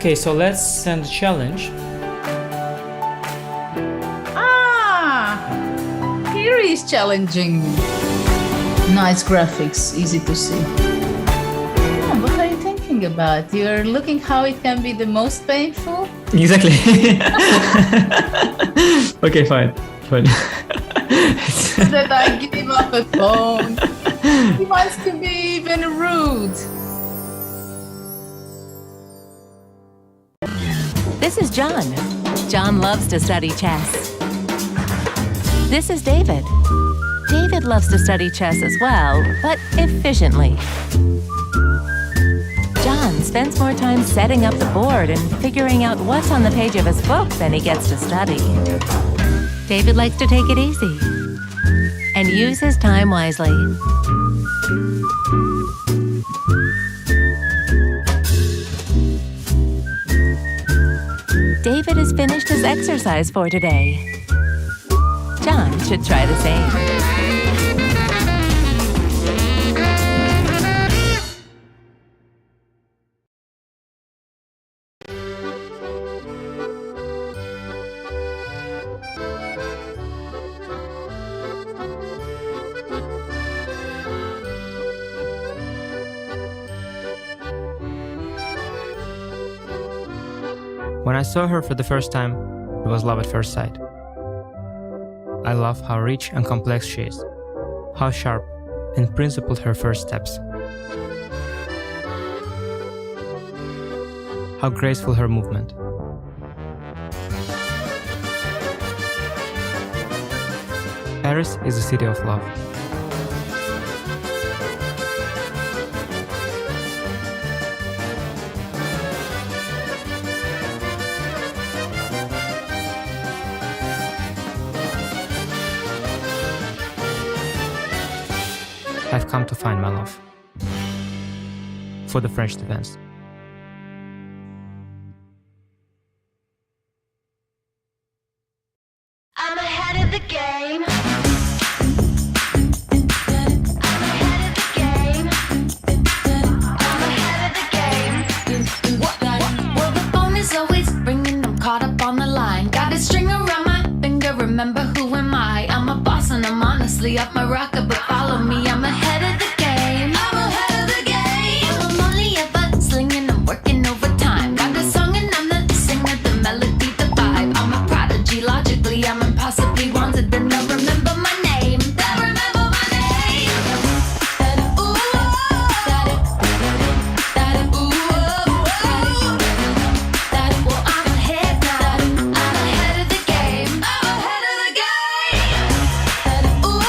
Okay, so let's send a challenge. Here is challenging. Nice graphics, easy to see. What are you thinking about? You're looking how it can be the most painful? Exactly. Okay, fine. That I give up a phone. He wants to be even rude. This is John. John loves to study chess. This is David. David loves to study chess as well, but efficiently. John spends more time setting up the board and figuring out what's on the page of his book than he gets to study. David likes to take it easy and use his time wisely. David has finished his exercise for today. John should try the same. When I saw her for the first time, it was love at first sight. I love how rich and complex she is, how sharp and principled her first steps, how graceful her movement. Paris is the city of love. I've come to find my love for the French defense. I'm ahead of the game. Well, the phone is always ringing. I'm caught up on the line. Got a string around my finger. Remember who am I? I'm a boss and I'm honestly off my rocker, but follow me. I'm ahead of the game. I'm ahead of the game. I'm only ever slinging. I'm working overtime. Got a song and I'm the singer, the melody, the vibe. I'm a prodigy. Logically, I'm impossibly wanted. Then they'll remember my name. They'll remember my name. Ooh, well, I'm ahead now. I'm ahead of the game. I'm ahead of the game. Ooh,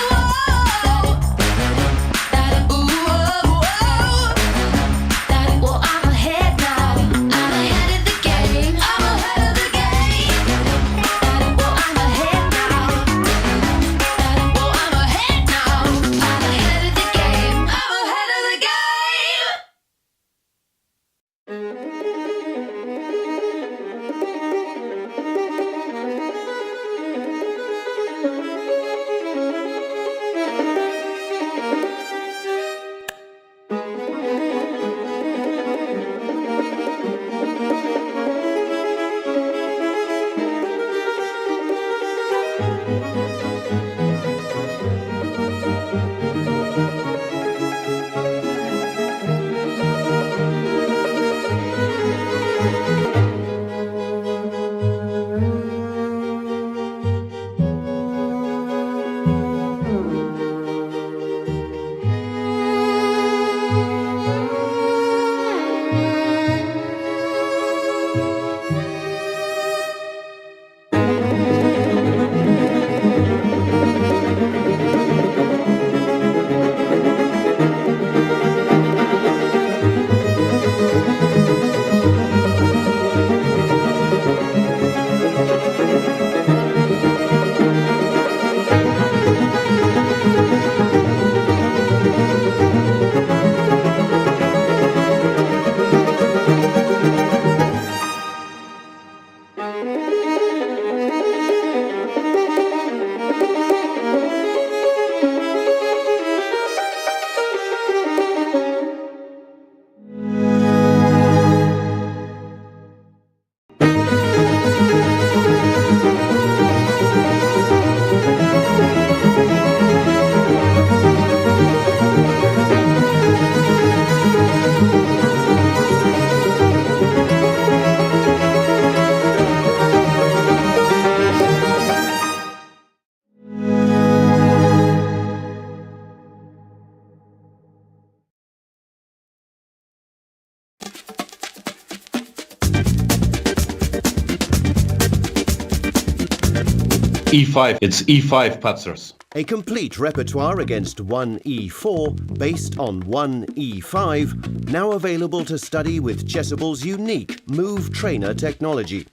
E5, it's E5 Patzers. A complete repertoire against 1E4 based on 1E5, now available to study with Chessable's unique Move Trainer technology.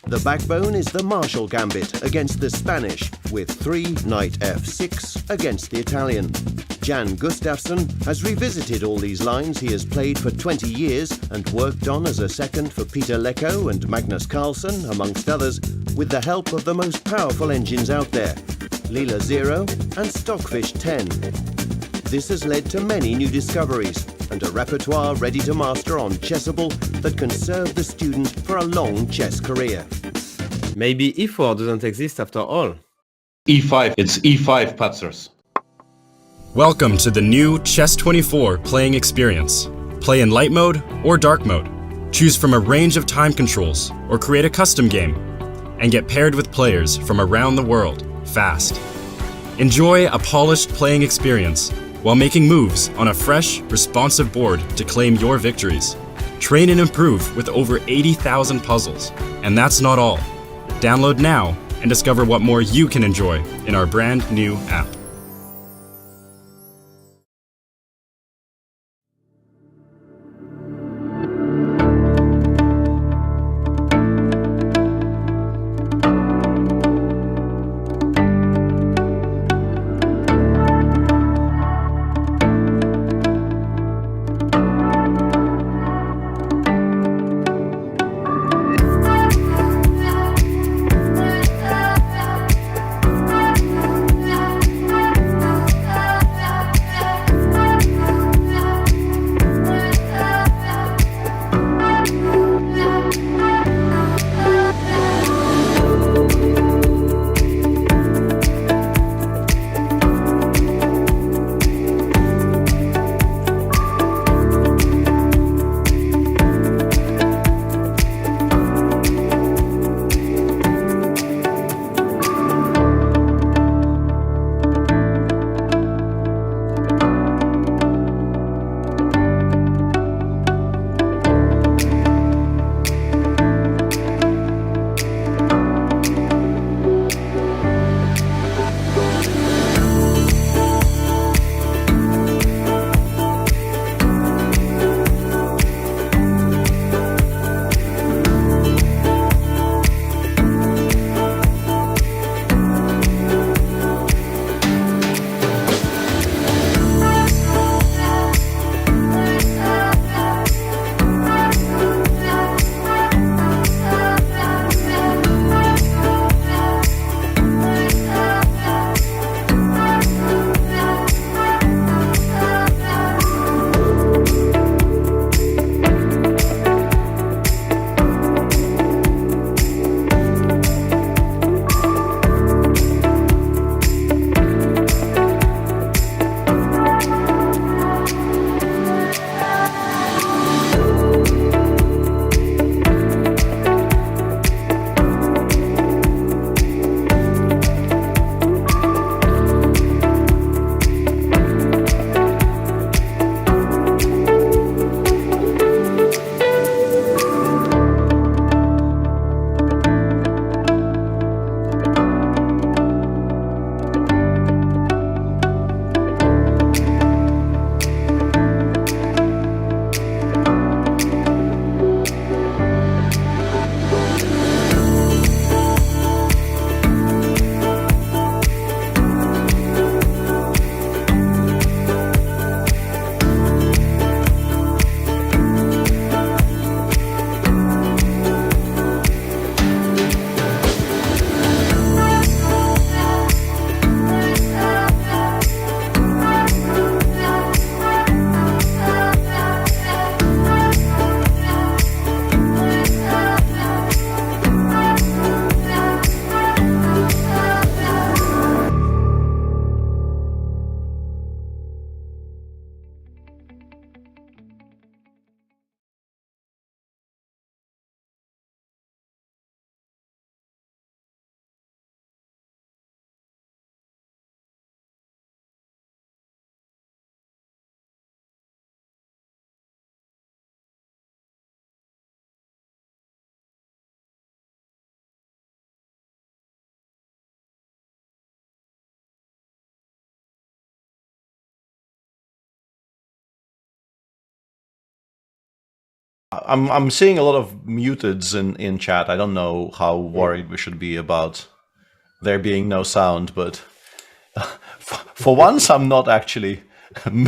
The backbone is the Marshall Gambit against the Spanish, with 3 Knight F6 against the Italian. Jan Gustafsson has revisited all these lines he has played for 20 years and worked on as a second for Peter Lecco and Magnus Carlsen, amongst others, with the help of the most powerful engines out there, Leela 0 and Stockfish 10. This has led to many new discoveries and a repertoire ready to master on Chessable that can serve the student for a long chess career. Maybe E4 doesn't exist after all. E5, it's E5 Patzers. Welcome to the new Chess24 playing experience. Play in light mode or dark mode. Choose from a range of time controls or create a custom game. And get paired with players from around the world, fast. Enjoy a polished playing experience while making moves on a fresh, responsive board to claim your victories. Train and improve with over 80,000 puzzles. And that's not all. Download now and discover what more you can enjoy in our brand new app. I'm seeing a lot of muteds in chat. I don't know how worried we should be about there being no sound, but for once I'm not actually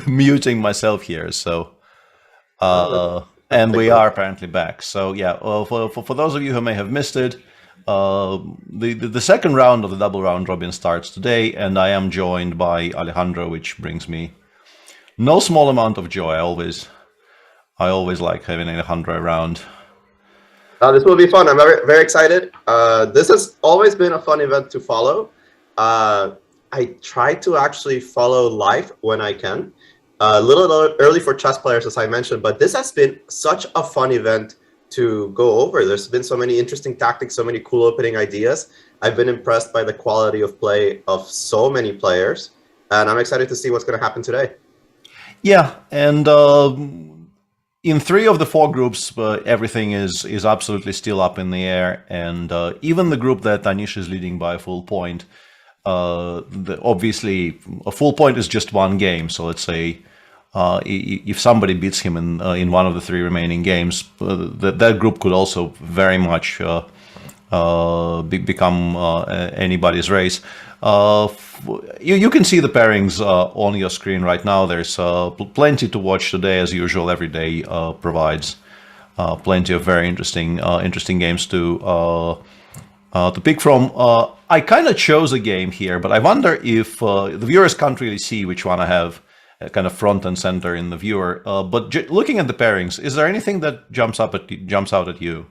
muting myself here. So and we are apparently back. So yeah, for those of you who may have missed it, the second round of the double round robin starts today, and I am joined by Alejandro, which brings me no small amount of joy. I always like having Alejandro around. This will be fun. I'm very excited. This has always been a fun event to follow. I try to actually follow live when I can. A little early for chess players, as I mentioned, but this has been such a fun event to go over. There's been so many interesting tactics, so many cool opening ideas. I've been impressed by the quality of play of so many players, and I'm excited to see what's going to happen today. Yeah, and in 3 of the 4 groups, everything is absolutely still up in the air, and even the group that Anish is leading by a full point, obviously a full point is just one game. So let's say if somebody beats him in one of the 3 remaining games, that group could also very much become anybody's race. You can see the pairings on your screen right now. There's plenty to watch today, as usual. Every day provides plenty of very interesting games to pick from. I kind of chose a game here, but I wonder if the viewers can't really see which one I have kind of front and center in the viewer. But looking at the pairings, is there anything that jumps out at you?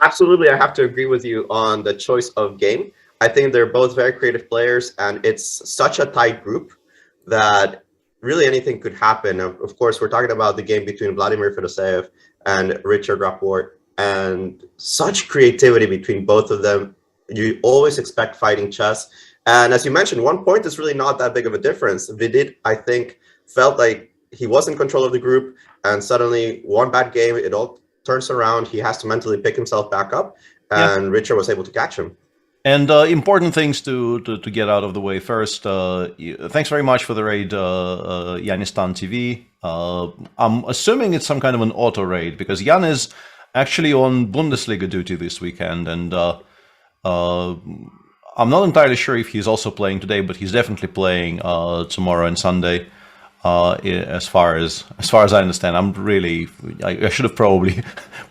Absolutely, I have to agree with you on the choice of game. I think they're both very creative players, and it's such a tight group that really anything could happen. Of course, we're talking about the game between Vladimir Fedoseev and Richard Rapport, and such creativity between both of them. You always expect fighting chess. And as you mentioned, 1 point is really not that big of a difference. Vidit, I think, felt like he was in control of the group, and suddenly one bad game, it all turns around. He has to mentally pick himself back up, and Richard was able to catch him. And important things to get out of the way first. Thanks very much for the raid, Yanistan TV. I'm assuming it's some kind of an auto raid, because Jan is actually on Bundesliga duty this weekend, and I'm not entirely sure if he's also playing today, but he's definitely playing tomorrow and Sunday. As far as I understand, I should have probably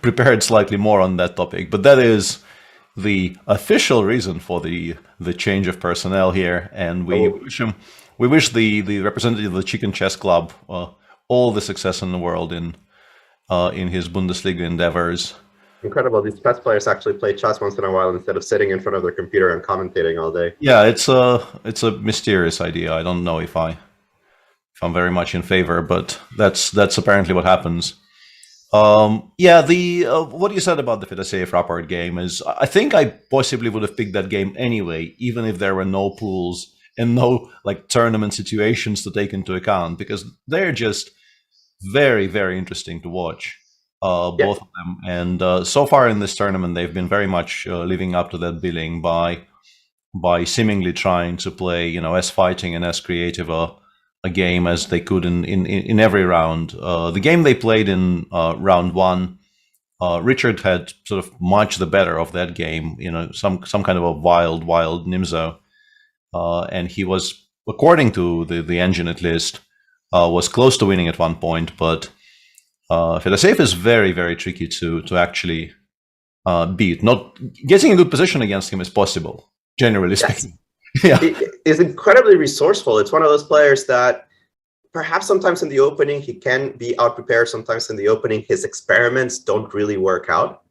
prepared slightly more on that topic, but that is the official reason for the change of personnel here, and we wish the representative of the Chicken Chess Club all the success in the world in his Bundesliga endeavors. Incredible. These chess players actually play chess once in a while instead of sitting in front of their computer and commentating all day. Yeah, it's a mysterious idea. I don't know if I'm very much in favor, but that's apparently what happens. What you said about the Fedoseev Rapport game is, I think I possibly would have picked that game anyway, even if there were no pools and no like tournament situations to take into account, because they're just very, very interesting to watch, both of them. And so far in this tournament, they've been very much living up to that billing by seemingly trying to play, as fighting and as creative a game as they could in every round. The game they played in round 1, Richard had sort of much the better of that game, some kind of a wild Nimzo. And he was, according to the engine at least, was close to winning at one point, but Fedoseev is very, very tricky to actually beat. Not getting a good position against him is possible, generally speaking. Yeah, he is incredibly resourceful. It's one of those players that perhaps sometimes in the opening he can be out-prepared. Sometimes in the opening his experiments don't really work out.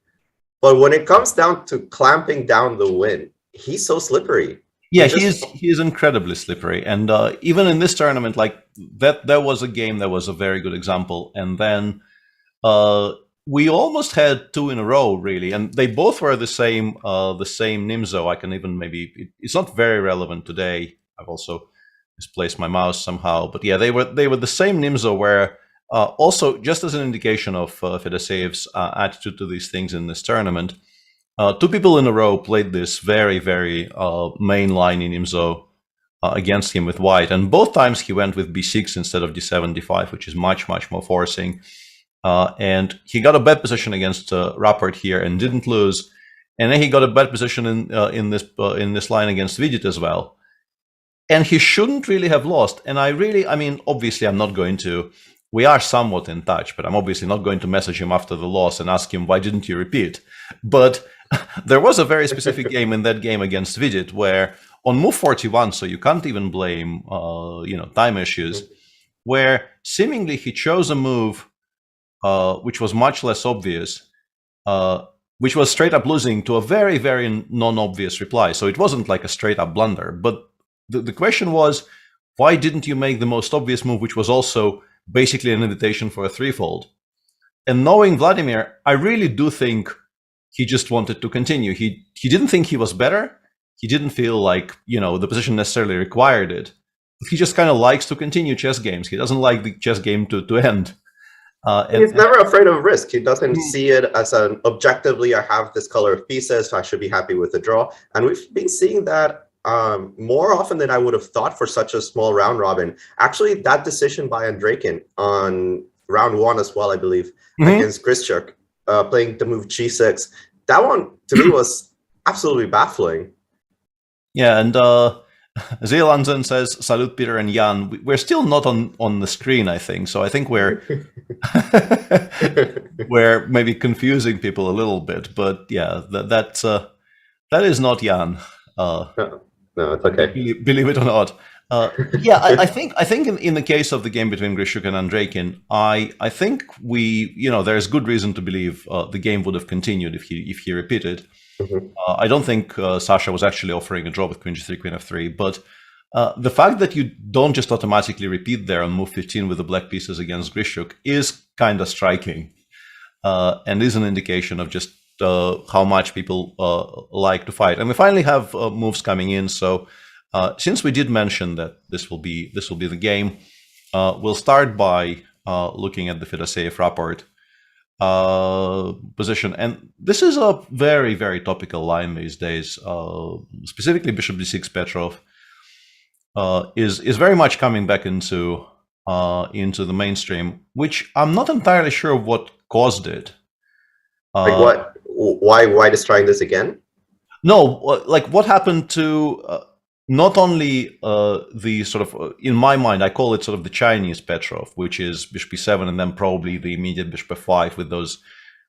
But when it comes down to clamping down the win, he's so slippery. Yeah, he is incredibly slippery. And even in this tournament, like that was a game that was a very good example. And then we almost had 2 in a row, really, and they both were the same Nimzo. I can even it's not very relevant today. I've also misplaced my mouse somehow, but yeah, they were the same Nimzo. Where also, just as an indication of Fedoseev's attitude to these things in this tournament, 2 people in a row played this very, very mainline Nimzo against him with white, and both times he went with b6 instead of d7, d5, which is much more forcing. and he got a bad position against Rapport here and didn't lose. And then he got a bad position in this line against Vidit as well. And he shouldn't really have lost. And I mean, obviously I'm not going to, we are somewhat in touch, but I'm obviously not going to message him after the loss and ask him, why didn't you repeat? But there was a very specific game in that game against Vidit where on move 41, so you can't even blame, time issues, where seemingly he chose a move which was much less obvious, which was straight up losing to a very, very non-obvious reply. So it wasn't like a straight up blunder, but the question was, why didn't you make the most obvious move, which was also basically an invitation for a threefold? And knowing Vladimir, I really do think he just wanted to continue. He didn't think he was better. He didn't feel like, the position necessarily required it. He just kind of likes to continue chess games. He doesn't like the chess game to end. He's never afraid of risk. He doesn't see it as an objectively, I have this color of pieces, so I should be happy with the draw. And we've been seeing that more often than I would have thought for such a small round robin. Actually, that decision by Andrekin on round 1 as well, I believe, against Grischuk, playing the move g6, that one to me was absolutely baffling. Yeah, and Zeelanzen says, "Salute Peter and Jan." We're still not on the screen, I think. So I think we're we're maybe confusing people a little bit. But yeah, that is not Jan. No, it's okay. Believe it or not. I think in the case of the game between Grischuk and Andrekin, I think there's good reason to believe the game would have continued if he repeated. I don't think Sasha was actually offering a draw with Queen G3, Queen F3, but the fact that you don't just automatically repeat there on move 15 with the black pieces against Grischuk is kind of striking, and is an indication of just how much people like to fight. And we finally have moves coming in. So since we did mention that this will be the game, we'll start by looking at the Fedoseev Rapport position. And this is a very, very topical line these days. Specifically, Bishop D6 Petrov is very much coming back into the mainstream, which I'm not entirely sure what caused it. Like what? Why just trying this again? No, like what happened to not only the sort of, in my mind, I call it sort of the Chinese Petrov, which is Bishop E7 and then probably the immediate Bishop F5 with those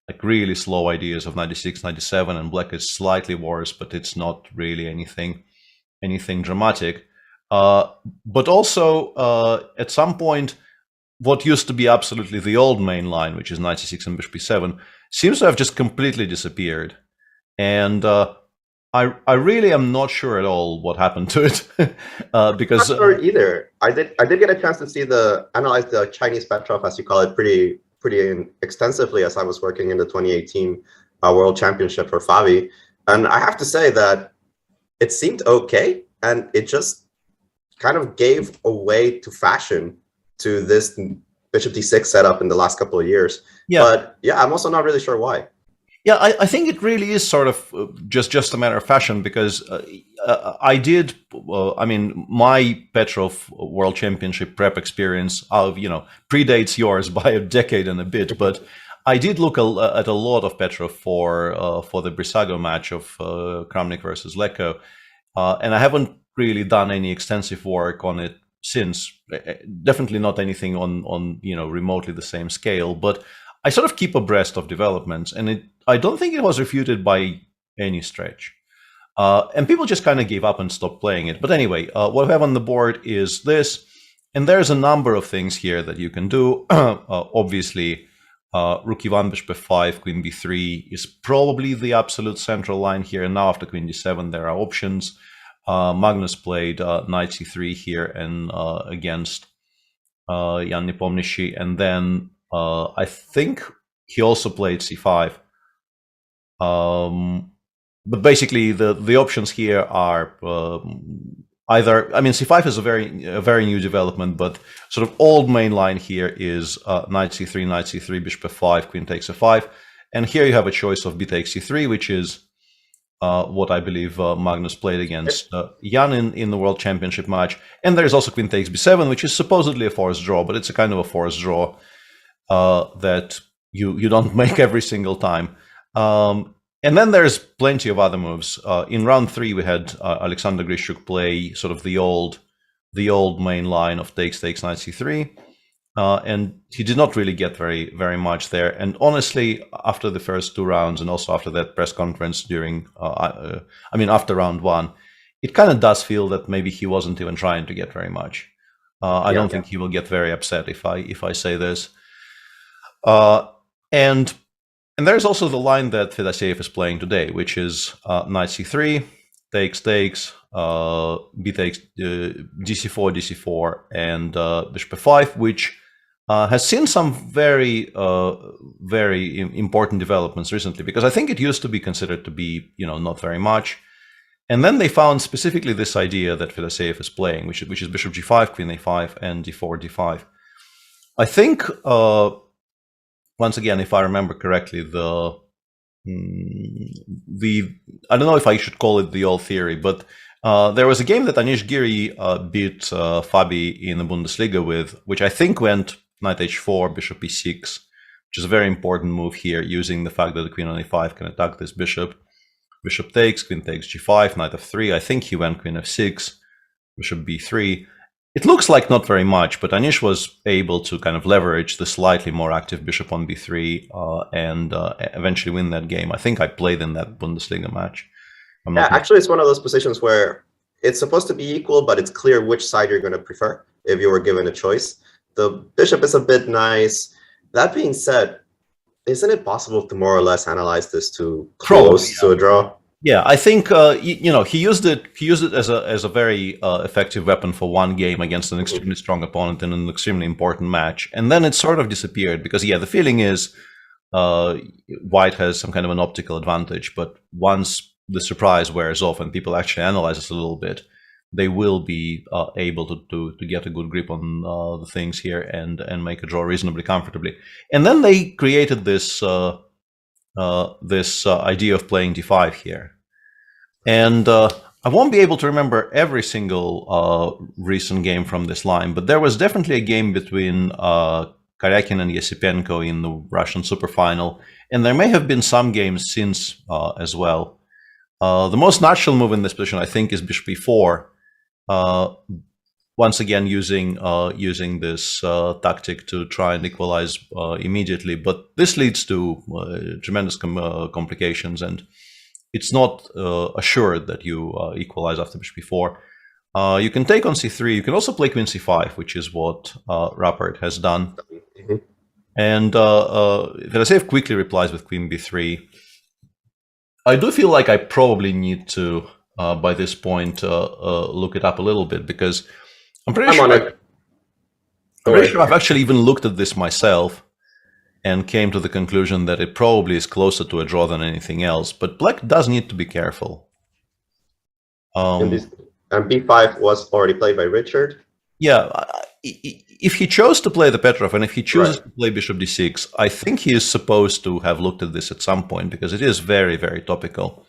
like really slow ideas of 96, 97, and black is slightly worse, but it's not really anything dramatic. But also at some point, what used to be absolutely the old main line, which is 96 and Bishop E7, seems to have just completely disappeared. And I really am not sure at all what happened to it, because I'm not sure either. I did get a chance to analyze the Chinese Petrov, as you call it, pretty extensively as I was working in the 2018 World Championship for FIDE, and I have to say that it seemed okay, and it just kind of gave away to fashion to this Bishop D6 setup in the last couple of years. Yeah. But yeah, I'm also not really sure why. Yeah, I think it really is sort of just a matter of fashion, because my Petrov World Championship prep experience predates yours by a decade and a bit, but I did look at a lot of Petrov for the Brissago match of Kramnik versus Leko, and I haven't really done any extensive work on it since. Definitely not anything on remotely the same scale, but I sort of keep abreast of developments, and I don't think it was refuted by any stretch. And people just kind of gave up and stopped playing it. But anyway, what we have on the board is this, and there's a number of things here that you can do. Obviously, Rook E1, Bishop F5, Queen B3 is probably the absolute central line here. And now after Queen D7, there are options. Magnus played Knight C3 here and against Jan Nepomniachtchi, and then I think he also played C5. But basically, the options here are either. C5 is a very new development, but sort of old main line here is Knight C3, Bishop F5, Queen takes F5, and here you have a choice of B takes C3, which is what I believe Magnus played against Jan in the World Championship match. And there's also Queen takes B7, which is supposedly a forced draw, but it's a kind of a forced draw. that you don't make every single time. And then there's plenty of other moves. In round 3, we had Alexander Grishuk play sort of the old main line of takes, knight c3. And he did not really get very much there. And honestly, after the first 2 rounds, and also after that press conference during, after round 1, it kind of does feel that maybe he wasn't even trying to get very much. I don't think he will get very upset if I say this. And there's also the line that Fedosеев is playing today, which is knight c3, takes, b takes, dc4, dc4, and bishop f5, which has seen some very important developments recently, because I think it used to be considered to be, not very much. And then they found specifically this idea that Fedosеев is playing, which is bishop g5, queen a5, and d4, d5. I think, once again, if I remember correctly, I don't know if I should call it the old theory, but there was a game that Anish Giri beat Fabi in the Bundesliga with, which I think went knight h4, bishop e6, which is a very important move here, using the fact that the queen on a5 can attack this bishop. Bishop takes, queen takes g5, knight f3. I think he went queen f6, bishop b3. It looks like not very much, but Anish was able to kind of leverage the slightly more active bishop on b3 and eventually win that game. I think I played in that Bundesliga match. Actually, it's one of those positions where it's supposed to be equal, but it's clear which side you're going to prefer if you were given a choice. The bishop is a bit nice. That being said, isn't it possible to more or less analyze this to close to a draw? Yeah, I think he used it as a very effective weapon for one game against an extremely strong opponent in an extremely important match, and then it sort of disappeared because the feeling is White has some kind of an optical advantage, but once the surprise wears off and people actually analyze this a little bit, they will be able to get a good grip on the things here and make a draw reasonably comfortably. And then they created this idea of playing d5 here. And I won't be able to remember every single recent game from this line, but there was definitely a game between Karyakin and Yesipenko in the Russian Super Final, and there may have been some games since as well. The most natural move in this position, I think, is bishop e4. Once again, using this tactic to try and equalize immediately, but this leads to tremendous complications, and it's not assured that you equalize after bishop e4. You can take on c3. You can also play queen c5, which is what Rappert has done. Mm-hmm. And Fedosеев quickly replies with queen b3. I do feel like I probably need to, by this point, look it up a little bit, because I'm pretty sure I've actually even looked at this myself and came to the conclusion that it probably is closer to a draw than anything else. But Black does need to be careful. And b5 was already played by Richard. Yeah, if he chose to play the Petrov, and if he chooses to play bishop d6, I think he is supposed to have looked at this at some point, because it is very, very topical.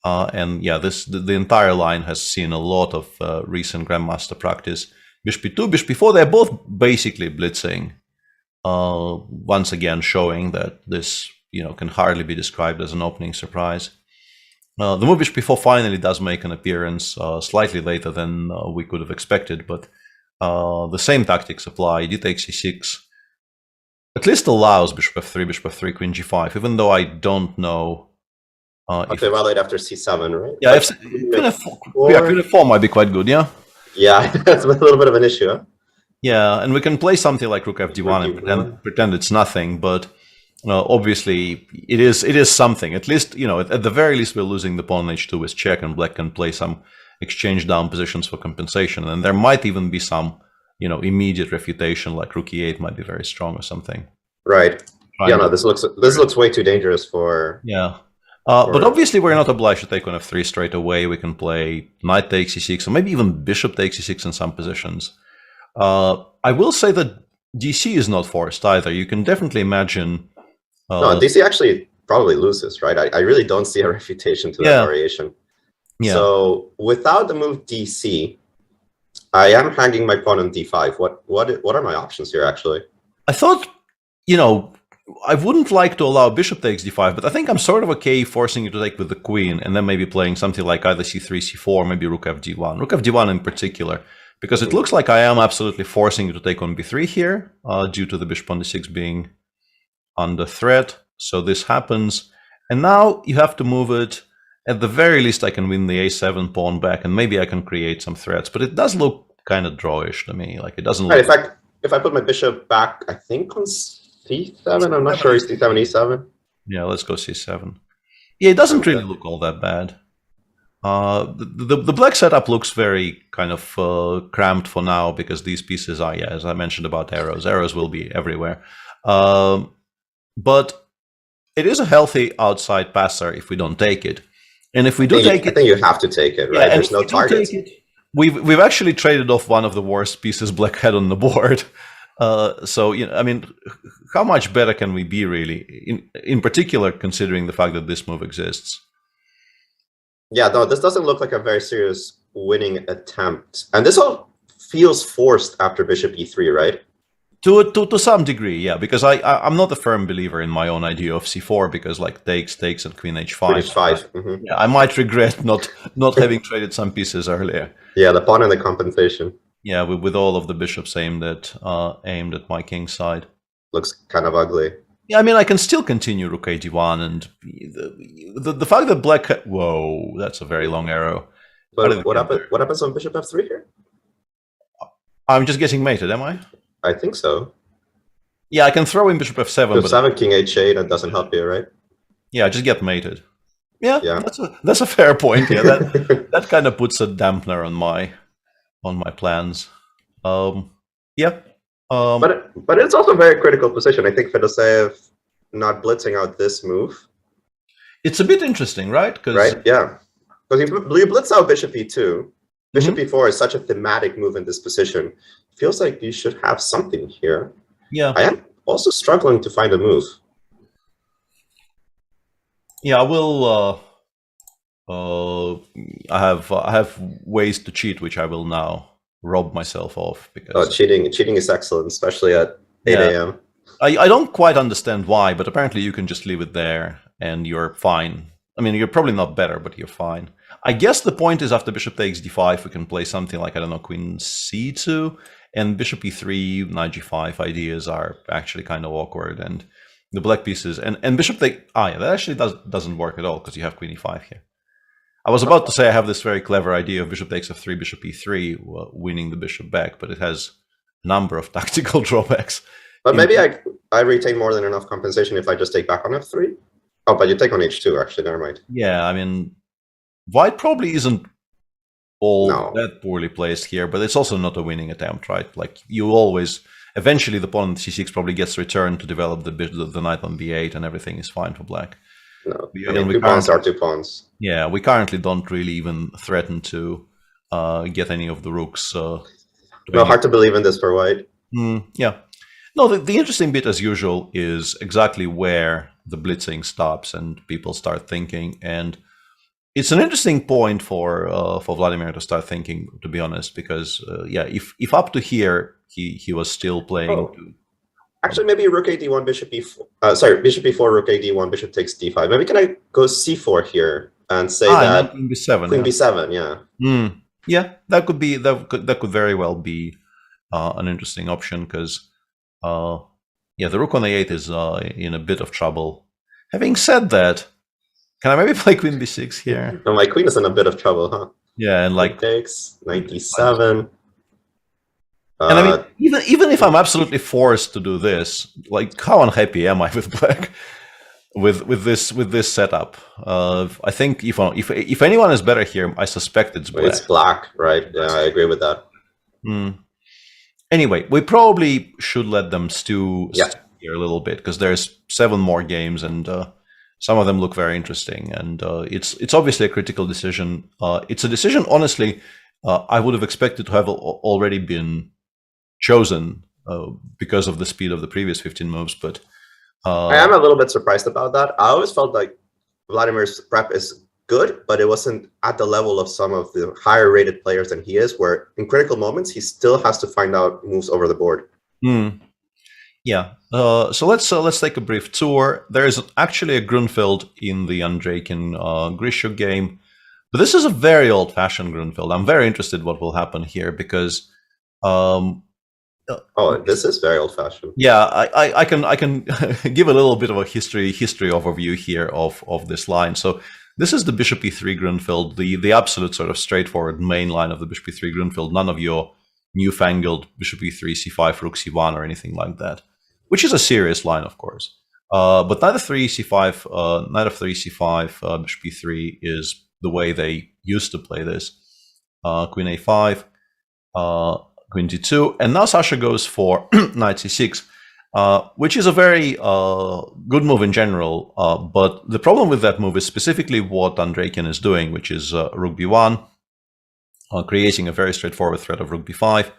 And yeah, the entire line has seen a lot of recent Grandmaster practice. Bishop e2, bishop e4, they're both basically blitzing. Once again, showing that this can hardly be described as an opening surprise. The move bishop e4 finally does make an appearance slightly later than we could have expected, but the same tactics apply. D takes c6 at least allows bishop f3, queen g5, even though I don't know. Okay, valid after c7, right? Yeah, queen f4 might be quite good, yeah? Yeah, that's a little bit of an issue, huh? Yeah, and we can play something like rook fd1 and pretend it's nothing, but obviously it is something. At least, at the very least, we're losing the pawn h2 with check, and Black can play some exchange down positions for compensation, and there might even be some, immediate refutation, like rook e8 might be very strong or something. Right. Yeah, no, this looks way too dangerous for... Yeah. But obviously we're not obliged to take on f3 straight away. We can play knight takes e6, or maybe even bishop takes e6 in some positions. I will say that DC is not forced either. You can definitely imagine... no, DC actually probably loses, right? I really don't see a refutation to that variation. Yeah. So without the move DC, I am hanging my pawn on d5. What are my options here, actually? I thought, I wouldn't like to allow bishop takes d5, but I think I'm sort of okay forcing you to take with the queen, and then maybe playing something like either c3, c4, maybe rook fd1. Rook fd1 in particular, because it looks like I am absolutely forcing you to take on b3 here, due to the bishop on d6 being under threat. So this happens, and now you have to move it. At the very least, I can win the a7 pawn back, and maybe I can create some threats, but it does look kind of drawish to me. Like, it doesn't look... In fact, if I put my bishop back, I think on c7, I'm not sure it's d7, e7. Yeah, let's go c7. Yeah, it doesn't really look all that bad. The black setup looks very kind of cramped for now, because these pieces are, as I mentioned about arrows. Arrows will be everywhere. But it is a healthy outside passer if we don't take it. And if we do take it... I think you have to take it, right? There's no target. We've actually traded off one of the worst pieces black had on the board. So, I mean, how much better can we be, really? In particular, considering the fact that this move exists. Yeah, no, this doesn't look like a very serious winning attempt. And this all feels forced after bishop e3, right? To some degree, yeah, because I'm not a firm believer in my own idea of c4, because like takes, and queen h5. Queen h5. Mm-hmm. Yeah, I might regret not having traded some pieces earlier. Yeah, the pawn and the compensation. Yeah, with all of the bishops aimed at my king's side. Looks kind of ugly. Yeah, I mean, I can still continue rook a1, and the fact that black... Whoa, that's a very long arrow. But what happens on bishop f3 here? I'm just getting mated, am I? I think so. Yeah, I can throw in bishop f7. Bishop 7, king h8, that doesn't help you, right? Yeah, just get mated. Yeah. That's a fair point. Yeah, that kind of puts a dampener on my plans. Yeah. But it's also a very critical position. I think Fedoseev not blitzing out this move. It's a bit interesting, right? Right, yeah. Because you blitz out bishop e2. Bishop e4 is such a thematic move in this position. Feels like you should have something here. Yeah. I am also struggling to find a move. Yeah, I will. I have ways to cheat, which I will now rob myself of, because cheating is excellent, especially at 8 a.m. I don't quite understand why, but apparently you can just leave it there and you're fine. I mean, you're probably not better, but you're fine. I guess the point is after bishop takes d5, we can play something like, I don't know, queen c2, and bishop e3, knight g5 ideas are actually kind of awkward, and the black pieces, and bishop take... yeah, that actually doesn't work at all, because you have queen e5 here. I was about to say I have this very clever idea of bishop takes f3, bishop e3, winning the bishop back, but it has a number of tactical drawbacks. But maybe I retain more than enough compensation if I just take back on f3. Oh, but you take on h2, actually, never mind. Yeah, I mean, white probably isn't all that poorly placed here, but it's also not a winning attempt, right? Like, you always... Eventually, the pawn on c6 probably gets returned to develop the knight on b8, and everything is fine for black. No, I mean, two pawns are two pawns. Yeah, we currently don't really even threaten to get any of the rooks. No, hard to believe in this for white. Yeah. No, the interesting bit, as usual, is exactly where the blitzing stops and people start thinking. And it's an interesting point for Vladimir to start thinking, to be honest, because, yeah, if up to here he was still playing... Actually, maybe rook a d1, bishop e4. Bishop e4, rook a d1, bishop takes d5. Maybe can I go c4 here and say that queen b7? Queen b7, yeah. Yeah, that could very well be an interesting option, because yeah, the rook on a8 is in a bit of trouble. Having said that, can I maybe play queen b6 here? No, my queen is in a bit of trouble, huh? Yeah, and like takes knight d7. And I mean, even if I'm absolutely forced to do this, like, how unhappy am I with black with this setup? I think if anyone is better here, I suspect it's black. It's black, right? Yeah, I agree with that. Anyway, we probably should let them stew here a little bit, because there's 7 more games, and some of them look very interesting. And it's obviously a critical decision. It's a decision, honestly, I would have expected to have already been chosen because of the speed of the previous 15 moves, but I am a little bit surprised about that. I always felt like Vladimir's prep is good, but it wasn't at the level of some of the higher rated players than he is, where in critical moments he still has to find out moves over the board. Yeah. So let's take a brief tour. There is actually a Grunfeld in the Andrakin Grisha game, but this is a very old-fashioned Grunfeld. I'm very interested what will happen here because. This is very old-fashioned. Yeah, I can give a little bit of a history overview here of this line. So this is the Bishop E3 Grunfeld, the absolute sort of straightforward main line of the Bishop E3 Grunfeld. None of your newfangled Bishop E3, C5, Rook C1 or anything like that, which is a serious line, of course. But knight f3, c5, knight f3, c5, bishop e3 is the way they used to play this. Queen a5, queen d2, and now Sasha goes for knight c6, which is a very good move in general. But the problem with that move is specifically what Andrakin is doing, which is rook b1, creating a very straightforward threat of rook b5.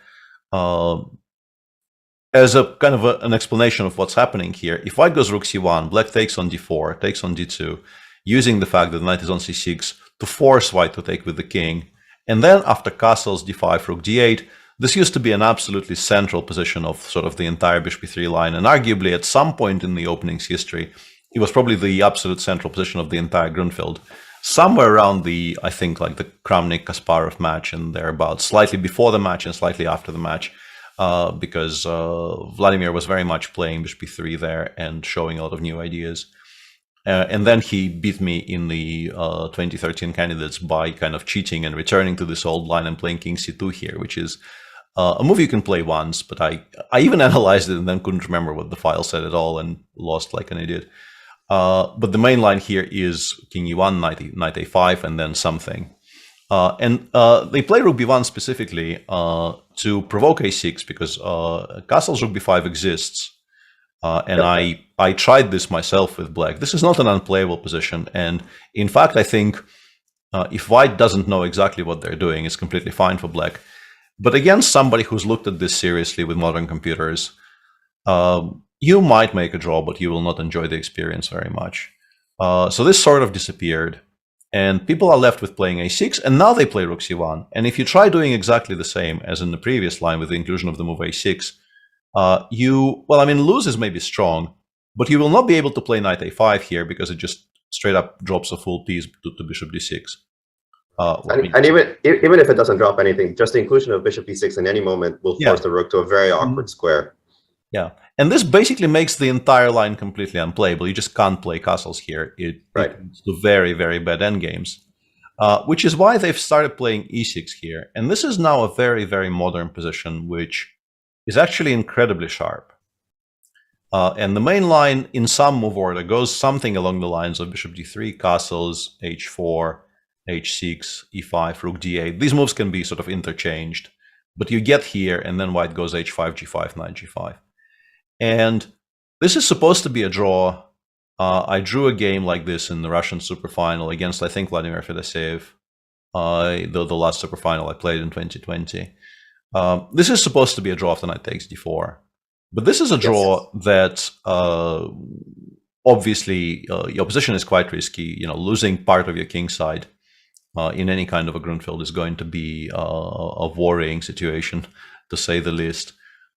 As a kind of an explanation of what's happening here, if white goes rook c1, black takes on d4, takes on d2, using the fact that the knight is on c6 to force white to take with the king. And then after castles d5, rook d8, this used to be an absolutely central position of sort of the entire bishop e3 line. And arguably at some point in the opening's history, it was probably the absolute central position of the entire Grunfeld. Somewhere around the, I think, like the Kramnik-Kasparov match and thereabouts, slightly before the match and slightly after the match. Because Vladimir was very much playing bishop e3 there and showing a lot of new ideas. And then he beat me in the 2013 candidates by kind of cheating and returning to this old line and playing king c2 here, which is a move you can play once, but I even analyzed it and then couldn't remember what the file said at all and lost like an idiot. But the main line here is king e1, knight a5, and then something. And they play rook b1 specifically to provoke a6 because castles rook b5 exists. And I tried this myself with black. This is not an unplayable position. And in fact, I think if white doesn't know exactly what they're doing, it's completely fine for black. But against somebody who's looked at this seriously with modern computers, you might make a draw, but you will not enjoy the experience very much. So this sort of disappeared. And people are left with playing a6, and now they play rook c1. And if you try doing exactly the same as in the previous line with the inclusion of the move a6, lose is maybe strong, but you will not be able to play knight a5 here because it just straight up drops a full piece to bishop d6. And even if it doesn't drop anything, just the inclusion of bishop e6 in any moment will force the rook to a very awkward square. Yeah, and this basically makes the entire line completely unplayable. You just can't play castles here. It leads to very, very bad endgames, which is why they've started playing e6 here. And this is now a very, very modern position, which is actually incredibly sharp. And the main line in some move order goes something along the lines of bishop d3, castles, h4, h6, e5, rook d8. These moves can be sort of interchanged, but you get here and then white goes h5, g5, knight g5. And this is supposed to be a draw. I drew a game like this in the Russian Super Final against, I think, Vladimir Fedoseev, the last Super Final I played in 2020. This is supposed to be a draw after knight takes d4. But this is a draw that obviously your position is quite risky. You know, losing part of your king side in any kind of a Grunfeld is going to be a worrying situation, to say the least.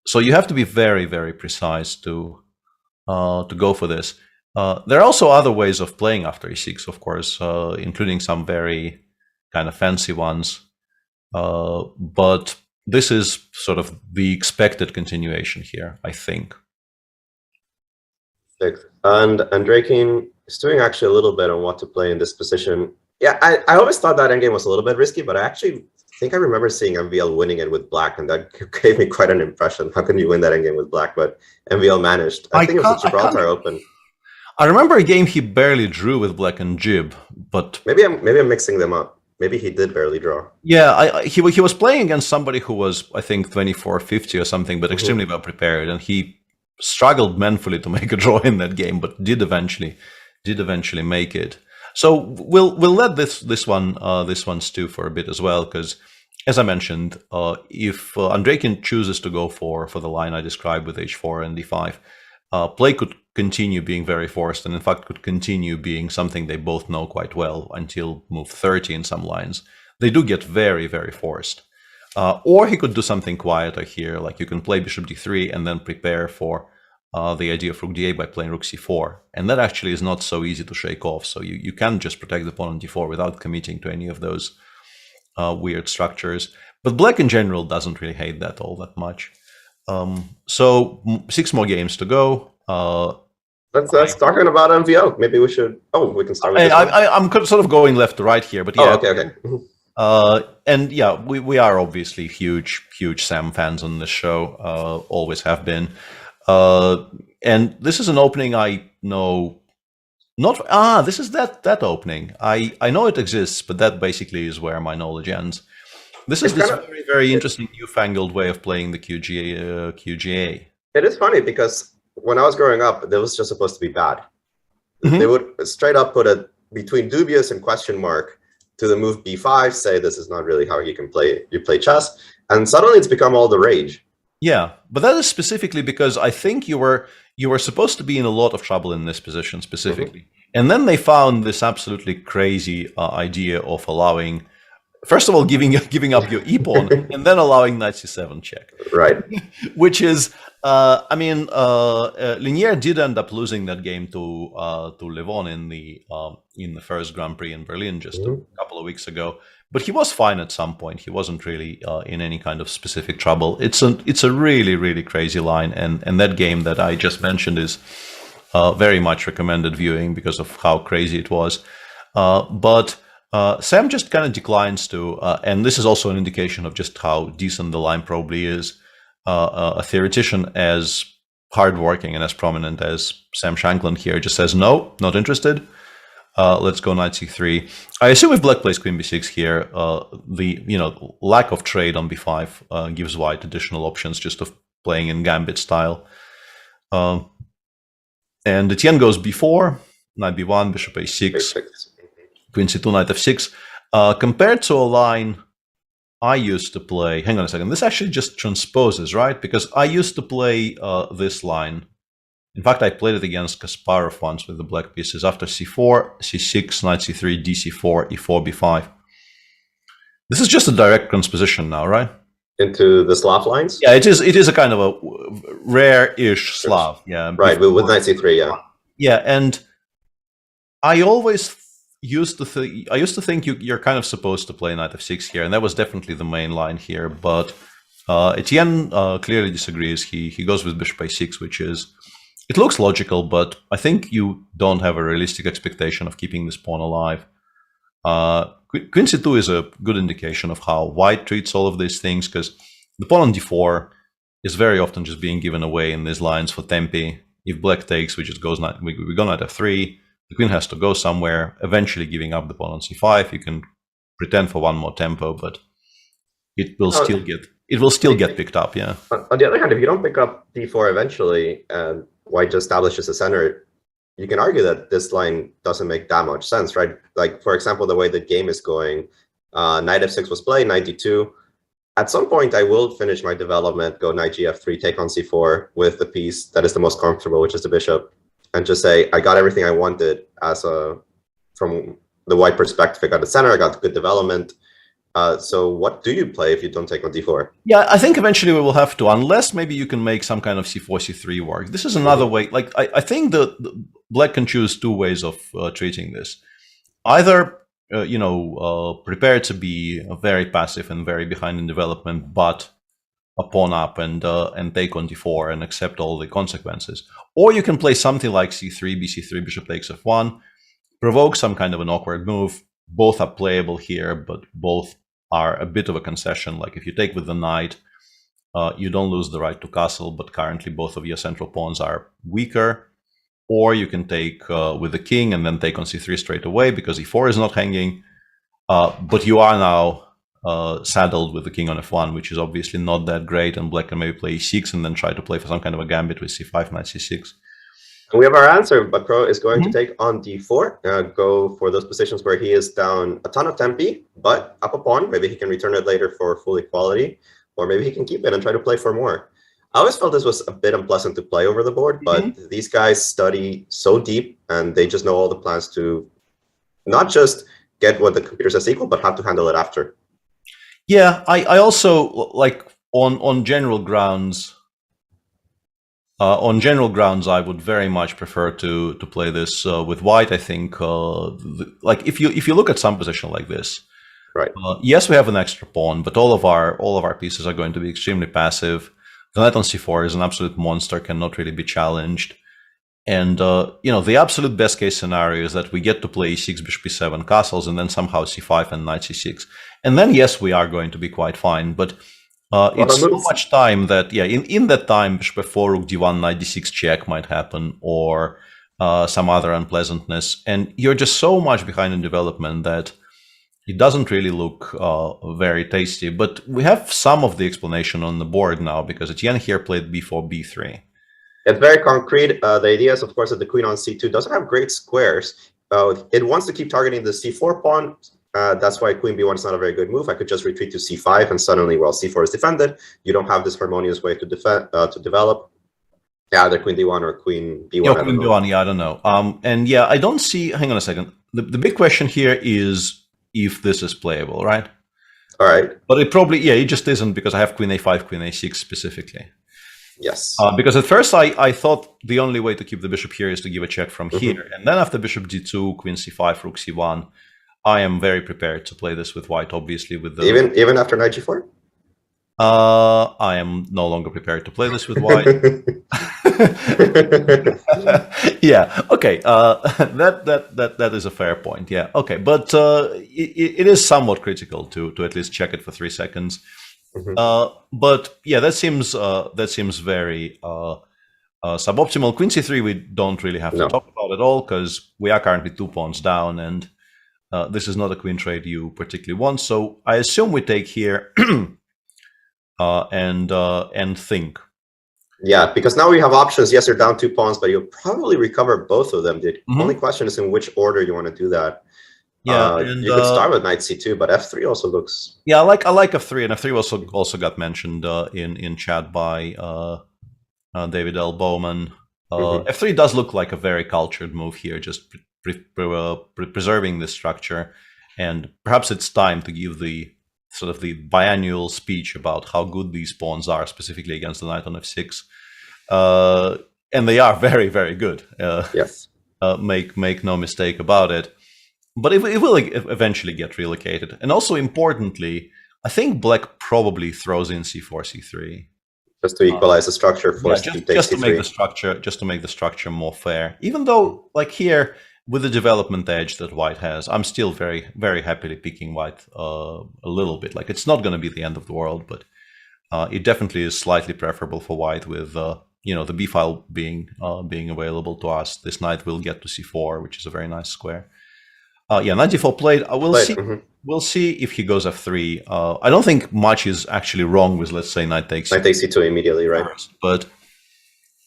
So you have to be very, very precise to go for this. There are also other ways of playing after e6, of course, including some very kind of fancy ones. But this is sort of the expected continuation here, I think. And Andrakin is doing actually a little bit on what to play in this position. Yeah, I always thought that endgame was a little bit risky, but I actually think I remember seeing MVL winning it with black, and that gave me quite an impression. How can you win that endgame with black? But MVL managed. I think it was the Gibraltar Open. I remember a game he barely drew with black and Jib, but maybe I'm mixing them up. Maybe he did barely draw. Yeah, he was playing against somebody who was, I think, 24-50 or something, but extremely well prepared, and he struggled manfully to make a draw in that game, but did eventually make it. So we'll let this one stew for a bit as well, because as I mentioned, if Andrakin chooses to go for the line I described with h4 and d5, play could continue being very forced, and in fact could continue being something they both know quite well until move 30 in some lines. They do get very, very forced. Or he could do something quieter here, like you can play bishop d3 and then prepare for the idea of rook d8 by playing rook c4. And that actually is not so easy to shake off. So you can just protect the pawn on d4 without committing to any of those weird structures. But black in general doesn't really hate that all that much. So 6 more games to go. Let's talking about MVO. Maybe we should. Oh, we can start with this one. I'm sort of going left to right here, but yeah. Oh, okay. And yeah, we are obviously huge Sam fans on this show. Always have been. And this is an opening I know. This is that opening. I know it exists, but that basically is where my knowledge ends. This is this very interesting newfangled way of playing the QGA. It is funny because when I was growing up, that was just supposed to be bad. They would straight up put it between dubious and question mark to the move b5, say this is not really how you play chess, and suddenly it's become all the rage. Yeah, but that is specifically because I think you were supposed to be in a lot of trouble in this position specifically, and then they found this absolutely crazy idea of allowing. First of all, giving up your e-pawn, and then allowing knight c7 check. Right. Which is, Linier did end up losing that game to Levon in the first Grand Prix in Berlin just a couple of weeks ago. But he was fine at some point. He wasn't really in any kind of specific trouble. It's a really, really crazy line, and that game that I just mentioned is very much recommended viewing because of how crazy it was. But Sam just kind of declines to, and this is also an indication of just how decent the line probably is. A theoretician as hardworking and as prominent as Sam Shankland here just says, no, not interested. Let's go knight c3. I assume if black plays queen b6 here, the lack of trade on b5 gives white additional options just of playing in gambit style. And Etienne goes b4, knight b1, bishop a6. Queen c2, knight f6. Compared to a line I used to play, hang on a second, this actually just transposes, right? Because I used to play this line. In fact, I played it against Kasparov once with the black pieces. After c4, c6, knight c3, dc4, e4, b5. This is just a direct transposition now, right? Into the Slav lines? Yeah, it is a kind of a rare-ish Slav. Yeah, right, with knight c3, yeah. Yeah, and I always used to think you're kind of supposed to play knight f6 here, and that was definitely the main line here. But Etienne clearly disagrees. He goes with bishop a6, which is, it looks logical, but I think you don't have a realistic expectation of keeping this pawn alive. Queen c2 is a good indication of how white treats all of these things, because the pawn on d4 is very often just being given away in these lines for tempi. If black takes, we just goes we go knight f3. The queen has to go somewhere, eventually giving up the pawn on c5. You can pretend for one more tempo, but it will still get picked up. Yeah. On the other hand, if you don't pick up d4 eventually, and white just establishes the center, you can argue that this line doesn't make that much sense, right? Like, for example, the way the game is going, knight f6 was played, knight d2. At some point, I will finish my development, go knight gf3, take on c4 with the piece that is the most comfortable, which is the bishop, and just say, I got everything I wanted from the white perspective. I got the center, I got good development. So what do you play if you don't take on d4? Yeah, I think eventually we will have to, unless maybe you can make some kind of c4, c3 work. This is another way. Like, I think the black can choose two ways of treating this. Either, prepare to be very passive and very behind in development, but a pawn up and take on d4 and accept all the consequences. Or you can play something like c3, bc3, bishop takes f1, provoke some kind of an awkward move. Both are playable here, but both are a bit of a concession. Like if you take with the knight, you don't lose the right to castle, but currently both of your central pawns are weaker. Or you can take with the king and then take on c3 straight away because e4 is not hanging. But you are now saddled with the king on f1, which is obviously not that great, and black can maybe play e6 and then try to play for some kind of a gambit with c5, knight c6. And we have our answer. Bakro is going to take on d4, go for those positions where he is down a ton of tempi, but up a pawn. Maybe he can return it later for full equality, or maybe he can keep it and try to play for more. I always felt this was a bit unpleasant to play over the board, but these guys study so deep, and they just know all the plans to not just get what the computer says equal, but how to handle it after. Yeah, I also, like, on general grounds, On general grounds, I would very much prefer to play this with white. I think, like if you look at some position like this, right? Yes, we have an extra pawn, but all of our pieces are going to be extremely passive. The knight on c4 is an absolute monster, cannot really be challenged. And the absolute best case scenario is that we get to play e6, bishop e7, castles, and then somehow c5 and knight c6. And then yes, we are going to be quite fine, but. It's so much time that, in that time, bishop f4, rook d1, knight d6 check might happen, or some other unpleasantness. And you're just so much behind in development that it doesn't really look very tasty. But we have some of the explanation on the board now, because Etienne here played b4, b3. It's very concrete. The idea is, of course, that the queen on c2 doesn't have great squares. It wants to keep targeting the c4 pawn. That's why queen b1 is not a very good move. I could just retreat to c5, and suddenly, well, c4 is defended. You don't have this harmonious way to defend to develop. Yeah, either queen d1 or queen b1. Yeah, queen b1. Yeah, I don't know. And yeah, I don't see. Hang on a second. The big question here is if this is playable, right? All right. But it probably, it just isn't, because I have queen a5, queen a6 specifically. Yes. Because at first I thought the only way to keep the bishop here is to give a check from here, and then after bishop d2, queen c5, rook c1. I am very prepared to play this with white, obviously. With the even after knight g4. I am no longer prepared to play this with white. Yeah. Okay. That is a fair point. Yeah. Okay. But it is somewhat critical to at least check it for 3 seconds. But yeah, that seems very suboptimal. Queen c3 we don't really have to talk about at all, because we are currently 2 pawns down, and this is not a queen trade you particularly want. So I assume we take here and think. Yeah, because now we have options. Yes, you're down 2 pawns, but you'll probably recover both of them. The only question is in which order you want to do that. Yeah, you could start with knight c2, but f3 also looks. Yeah, I like f3, and f3 also got mentioned in chat by David L. Bowman. F3 does look like a very cultured move here, just preserving this structure, and perhaps it's time to give the sort of the biannual speech about how good these pawns are, specifically against the knight on f6, and they are very, very good. Yes, make no mistake about it. But it will eventually get relocated, and also importantly, I think black probably throws in c4, c3. Just to equalize the structure, just to make the structure more fair. Even though, like here, with the development edge that white has, I'm still very, very happily picking white a little bit. Like, it's not going to be the end of the world, but it definitely is slightly preferable for white with the b file being available to us. This knight will get to c4, which is a very nice square. Yeah, knight d4 played. We'll see if he goes f3. I don't think much is actually wrong with, let's say, knight takes c2 immediately, right? But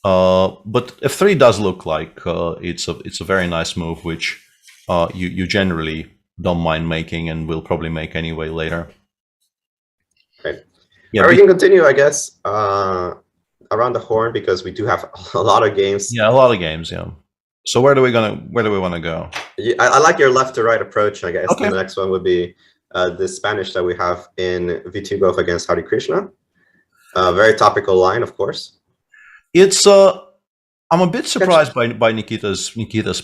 f3 does look like it's a very nice move, which you generally don't mind making, and will probably make anyway later. Right. Yeah, we can continue, I guess, around the horn, because we do have a lot of games. Yeah, a lot of games. Yeah. So where do we want to go? I like your left to right approach. I guess the next one would be the Spanish that we have in V2 Golf against Hare Krishna. Very topical line, of course. It's I'm a bit surprised by Nikita's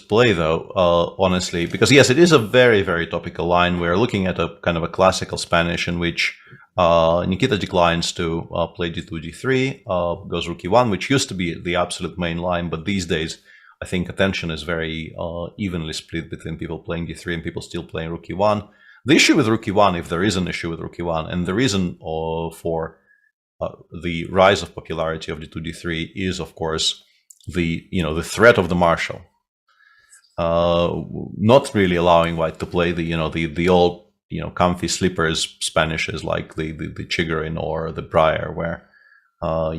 play, though, honestly, because yes, it is a very, very topical line. We're looking at a kind of a classical Spanish in which Nikita declines to play d2, d3, goes rook e1, which used to be the absolute main line, but these days I think attention is very evenly split between people playing d3 and people still playing rook e1. The issue with rook e1, if there is an issue with rook e1, and the reason for the rise of popularity of d2, d3 is, of course, the threat of the marshal, not really allowing white to play the old comfy slippers Spanishes like the Chigorin or the Briar, where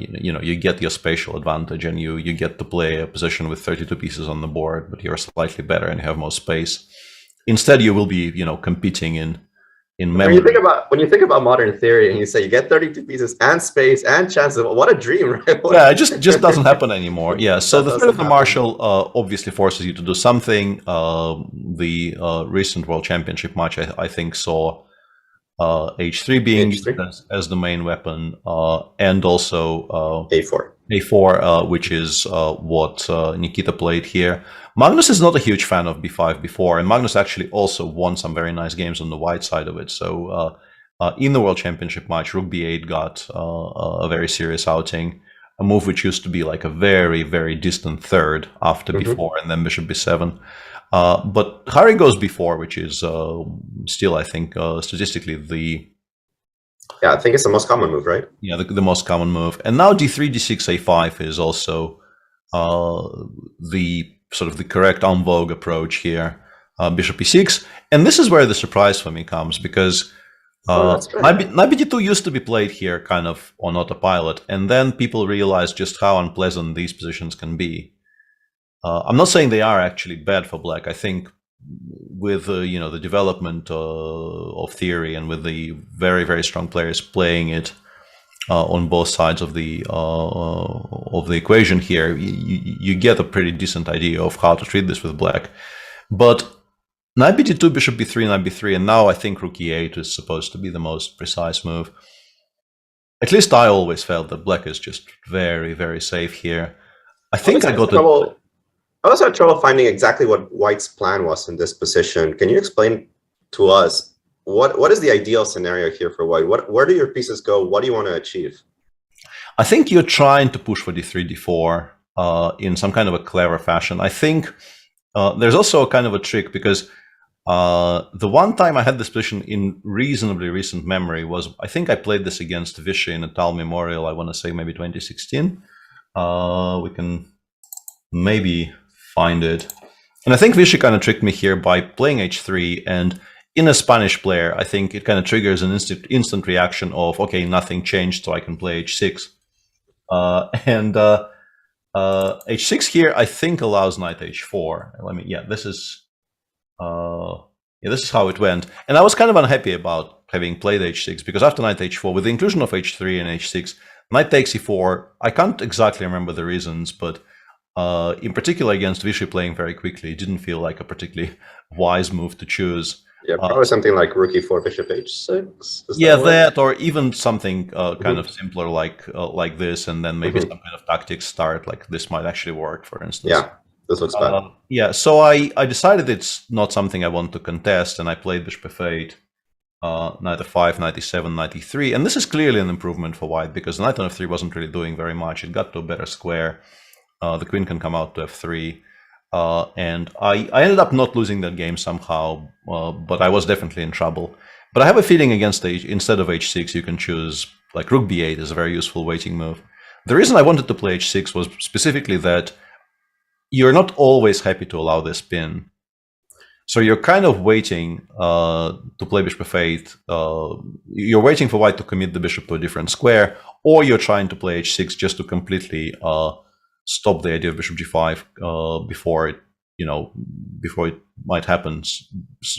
you get your spatial advantage and you get to play a position with 32 pieces on the board, but you're slightly better and you have more space. Instead, you will be competing in memory. When you think about modern theory and you say you get 32 pieces and space and chances, what a dream, right? Yeah, it just doesn't happen anymore. Yeah, so the threat of the marshal obviously forces you to do something. The recent World Championship match, I think, saw h3 being used as the main weapon, and also a4. a4, which is what Nikita played here. Magnus is not a huge fan of b5 before, and Magnus actually also won some very nice games on the white side of it. So in the World Championship match, rook b8 got a very serious outing, a move which used to be like a very, very distant third after b4 and then bishop b7. But Harry goes b4, which is still, I think, statistically the... Yeah, I think it's the most common move, right? Yeah, the most common move. And now d3, d6, a5 is also the sort of the correct en vogue approach here. Bishop e6. And this is where the surprise for me comes, because knight b2 used to be played here kind of on autopilot, and then people realized just how unpleasant these positions can be. I'm not saying they are actually bad for black. I think with the development of theory and with the very, very strong players playing it on both sides of the equation here, you get a pretty decent idea of how to treat this with black. But knight b2, bishop b3, knight b3, and now I think rook e8 is supposed to be the most precise move. At least I always felt that black is just very, very safe here. I think I got trouble. I also had trouble finding exactly what White's plan was in this position. Can you explain to us what is the ideal scenario here for White? Where do your pieces go? What do you want to achieve? I think you're trying to push for d3, d4 in some kind of a clever fashion. I think there's also a kind of a trick, because the one time I had this position in reasonably recent memory was, I think I played this against Vishy in a Tal Memorial, I want to say maybe 2016. We can maybe find it. And I think Vishy kind of tricked me here by playing h3, and in a Spanish player, I think it kind of triggers an instant reaction of, okay, nothing changed, so I can play h6. H6 here, I think, allows knight h4. This is how it went. And I was kind of unhappy about having played h6, because after knight h4, with the inclusion of h3 and h6, knight takes e4. I can't exactly remember the reasons, but in particular against Vishy playing very quickly, it didn't feel like a particularly wise move to choose. Yeah, probably something like rook e4, bishop h6. That, or even something kind of simpler like this, and then maybe some kind of tactics start, like this might actually work, for instance. Yeah, this looks bad. So I decided it's not something I want to contest, and I played bishop f8, knight f5, knight e7, knight e3, and this is clearly an improvement for White, because knight on f3 wasn't really doing very much. It got to a better square. The queen can come out to f3. And I ended up not losing that game somehow, but I was definitely in trouble. But I have a feeling instead of h6, you can choose, like rook b8 is a very useful waiting move. The reason I wanted to play h6 was specifically that you're not always happy to allow this pin. So you're kind of waiting to play bishop f8. You're waiting for White to commit the bishop to a different square, or you're trying to play h6 just to completely stop the idea of bishop g5 before it might happen.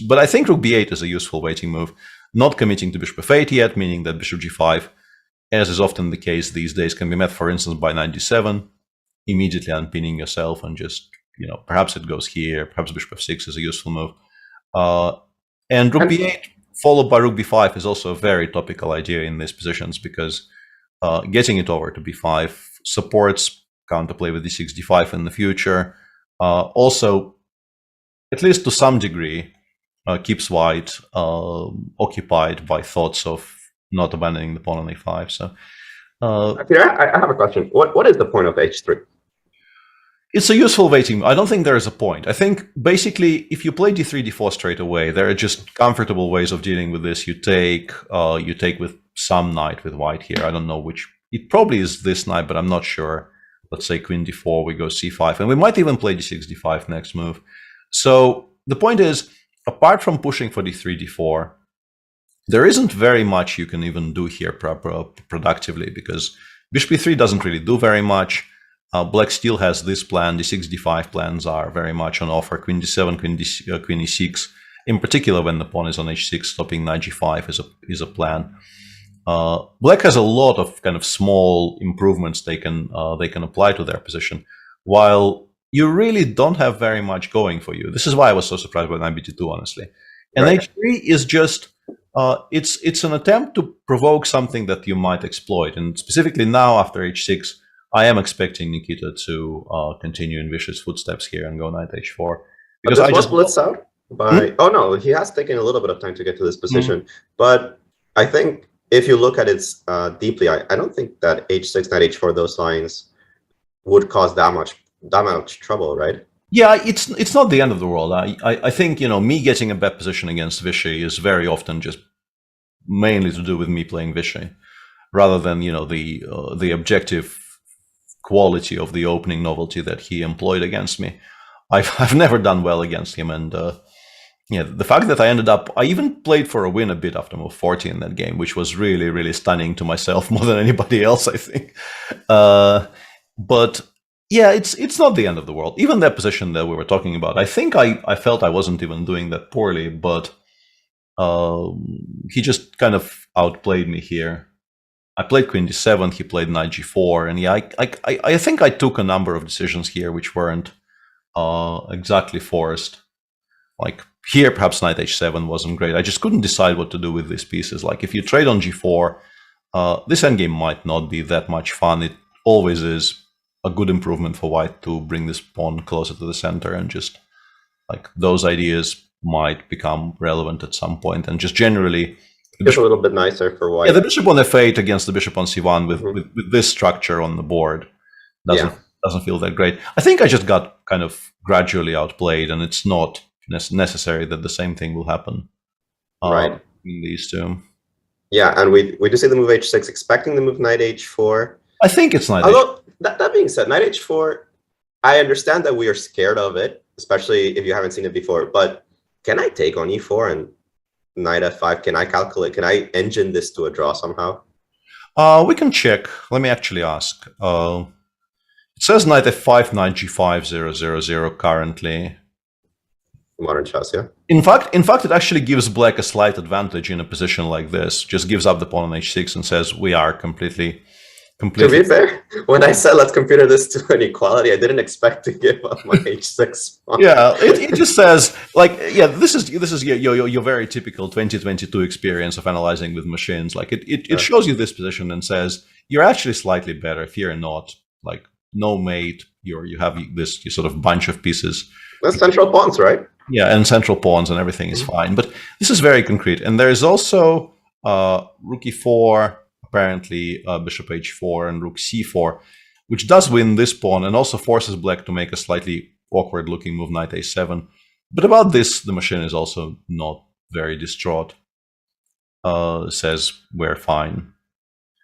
But I think rook b8 is a useful waiting move, not committing to bishop f8 yet, meaning that bishop g5, as is often the case these days, can be met, for instance, by knight d7, immediately unpinning yourself, and just, perhaps it goes here, perhaps bishop f6 is a useful move. And rook b8 followed by rook b5 is also a very topical idea in these positions, because getting it over to b5 supports counterplay with d6, d5 in the future. Also, at least to some degree, keeps White occupied by thoughts of not abandoning the pawn on a5. So, Peter, I have a question. What is the point of h3? It's a useful waiting. I don't think there is a point. I think basically, if you play d3, d4 straight away, there are just comfortable ways of dealing with this. You take with some knight with White here. I don't know which. It probably is this knight, but I'm not sure. Let's say queen d4, we go c5, and we might even play d6, d5 next move. So the point is, apart from pushing for d3, d4, there isn't very much you can even do here productively, because bishop e3 doesn't really do very much. Black still has this plan. d6, d5 plans are very much on offer. Queen d7, queen e6, in particular when the pawn is on h6, stopping knight g5 is a plan. Black has a lot of kind of small improvements they can apply to their position, while you really don't have very much going for you. This is why I was so surprised by knight b2, honestly. And right. h3 is just it's an attempt to provoke something that you might exploit, and specifically now after h6, I am expecting Nikita to continue in vicious footsteps here and go knight h4. Because this was blitzed out by... Oh, no, he has taken a little bit of time to get to this position. But I think if you look at it deeply, I don't think that h6, knight h4, those lines would cause that much trouble, right? Yeah, it's not the end of the world. I think, me getting a bad position against Vichy is very often just mainly to do with me playing Vichy, rather than, the objective quality of the opening novelty that he employed against me. I've never done well against him, and the fact that I even played for a win a bit after move 40 in that game, which was really, really stunning to myself more than anybody else, I think. But yeah, it's not the end of the world. Even that position that we were talking about, I think I felt I wasn't even doing that poorly, but he just kind of outplayed me here. I played queen d7, he played knight g4, and yeah, I think I took a number of decisions here which weren't exactly forced. Like here, perhaps knight h7 wasn't great. I just couldn't decide what to do with these pieces. Like if you trade on g4, this endgame might not be that much fun. It always is a good improvement for white to bring this pawn closer to the center, and just like those ideas might become relevant at some point. And just generally, it's a little bit nicer for white. Yeah, the bishop on f8 against the bishop on c1 with this structure on the board doesn't feel that great. I think I just got kind of gradually outplayed, and it's not necessary that the same thing will happen in these two. Yeah, and we do see the move h6, expecting the move knight h4. I think it's knight h4. That being said, knight h4, I understand that we are scared of it, especially if you haven't seen it before, but can I take on e4 and knight f5? Can I calculate? Can I engine this to a draw somehow? We can check. Let me actually ask. It says knight f5, knight g5, 000 currently. Modern chess, yeah. In fact, it actually gives black a slight advantage in a position like this. Just gives up the pawn on h6 and says we are completely. To be fair, when I said let's compare this to an equality, I didn't expect to give up my h6 pawn. Yeah, it just says like, yeah, this is your very typical 2022 experience of analyzing with machines. Like it shows you this position and says you're actually slightly better if you're not like no mate. You have this sort of bunch of pieces. That's central pawns, right? Yeah, and central pawns and everything is fine. But this is very concrete. And there is also rook e4, apparently bishop h4 and rook c4, which does win this pawn and also forces black to make a slightly awkward looking move knight a7. But about this, the machine is also not very distraught. Says we're fine.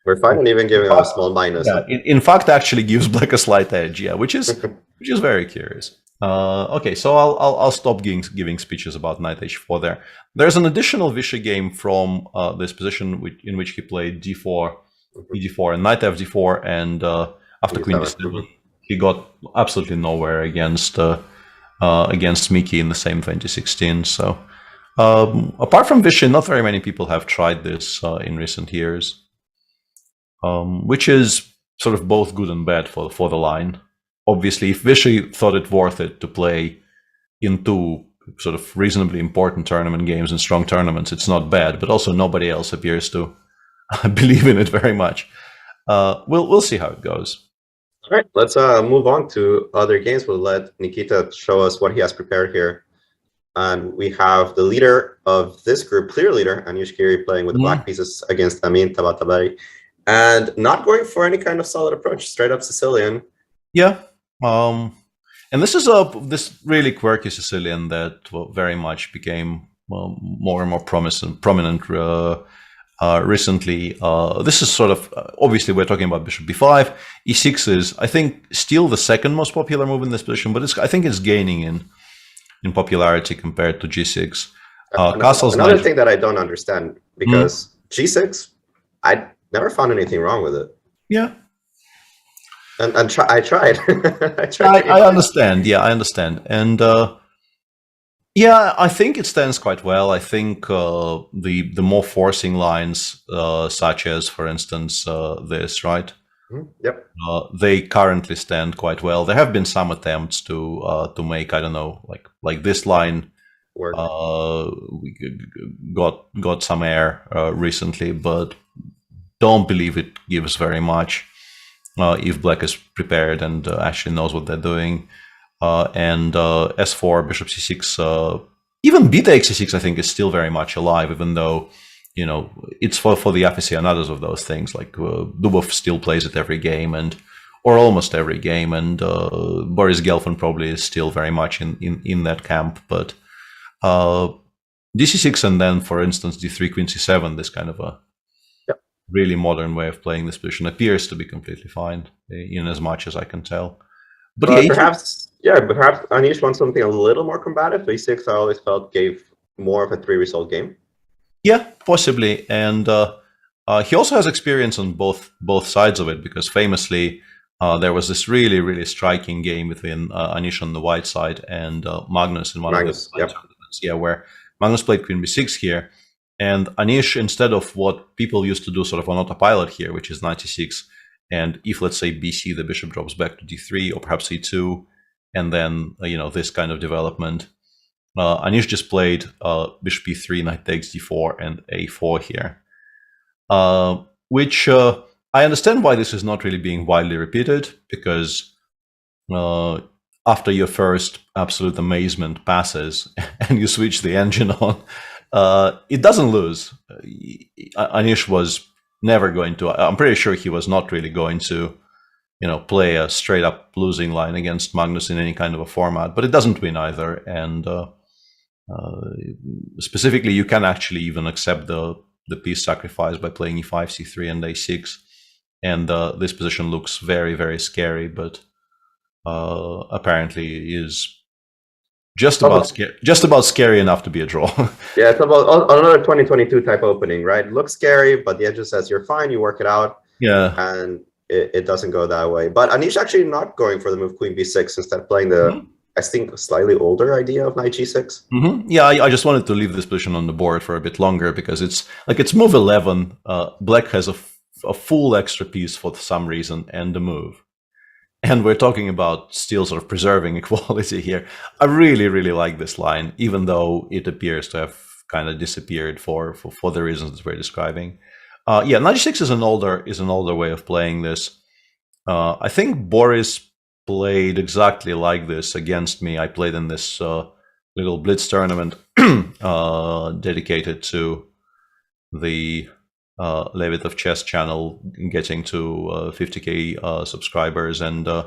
We're fine, and even giving a small minus. Yeah, in fact, actually gives black a slight edge. Yeah, which is very curious. Okay, so I'll stop giving speeches about knight h4 there. There's an additional Vichy game from this position in which he played d4, e4, and knight fd4, and after queen d7, he got absolutely nowhere against Miki in the same 2016. So apart from Vichy, not very many people have tried this in recent years, which is sort of both good and bad for the line. Obviously, if Vichy thought it worth it to play in two sort of reasonably important tournament games and strong tournaments, it's not bad. But also, nobody else appears to believe in it very much. We'll see how it goes. All right, let's move on to other games. We'll let Nikita show us what he has prepared here. And we have the leader of this group, clear leader, Anish Giri, playing with the black pieces against Amin Tabatabai, and not going for any kind of solid approach, straight up Sicilian. Yeah. And this is this really quirky Sicilian that very much became more and more prominent recently. This is sort of, obviously we're talking about bishop b5. e6 is, I think, still the second most popular move in this position, but I think it's gaining in popularity compared to g6. Another thing that I don't understand, because g6, I never found anything wrong with it. Yeah. And I tried. I understand. Yeah, I understand. And yeah, I think it stands quite well. I think the more forcing lines, such as, for instance, this, right? Yep. They currently stand quite well. There have been some attempts to make, I don't know, like this line work. Got some air recently, but don't believe it gives very much. if black is prepared and actually knows what they're doing. And S4, bishop c6, even b takes c6, I think, is still very much alive, even though, you know, it's for the aficionados of those things. Like Dubov still plays it every game, or almost every game, and Boris Gelfand probably is still very much in that camp. But dc6 and then, for instance, d3, queen c7, this kind of a really modern way of playing this position appears to be completely fine, in as much as I can tell. But perhaps Anish wants something a little more combative. A6, I always felt, gave more of a 3-result game. Yeah, possibly. And he also has experience on both sides of it, because famously there was this really, really striking game between Anish on the white side and Magnus in one of the tournaments. Yeah, where Magnus played queen b6 here, and Anish, instead of what people used to do sort of on autopilot here, which is knight e6, and if, let's say, bc, the bishop drops back to d3 or perhaps e2, and then, you know, this kind of development, Anish just played bishop e3, knight takes d4, and a4 here, which I understand why this is not really being widely repeated, because after your first absolute amazement passes and you switch the engine on, it doesn't lose. Anish was never going to, I'm pretty sure he was not really going to, you know, play a straight up losing line against Magnus in any kind of a format, but it doesn't win either. And specifically, you can actually even accept the piece sacrifice by playing e5, c3, and a6. And this position looks very, very scary, but apparently is just about scary enough to be a draw. Yeah, it's about another 2022 type opening, right? It looks scary, but the edge says you're fine, you work it out. Yeah. And it doesn't go that way. But Anish actually not going for the move queen b6, instead playing the, I think, slightly older idea of knight g6. Yeah, I just wanted to leave this position on the board for a bit longer, because it's like, it's move 11. Black has a full extra piece for some reason, and the move. And we're talking about still sort of preserving equality here. I really, really like this line, even though it appears to have kind of disappeared for the reasons that we're describing. Yeah, knight g6 is an older way of playing this. I think Boris played exactly like this against me. I played in this little blitz tournament dedicated to the Levitov chess channel getting to 50k subscribers, and I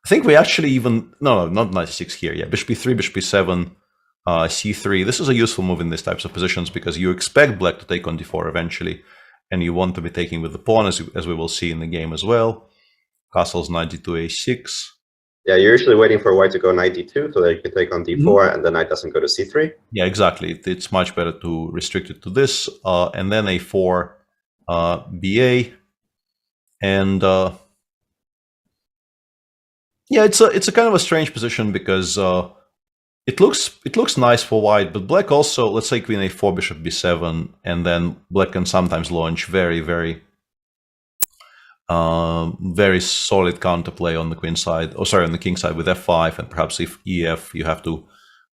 think we actually even not knight e6 here. Yeah, bishop e3, bishop e7, c3. This is a useful move in these types of positions, because you expect black to take on d4 eventually, and you want to be taking with the pawn, as we will see in the game as well. Castles knight d2, a6. Yeah, you're usually waiting for white to go knight d2 so that you can take on d4, and the knight doesn't go to c3. Yeah, exactly. It's much better to restrict it to this, and then a4. BA, and yeah, it's a kind of a strange position, because it looks nice for white, but black also, let's say queen a4, bishop b7, and then black can sometimes launch very, very very solid counterplay on the queen side, on the king side with f5, and perhaps if ef, you have to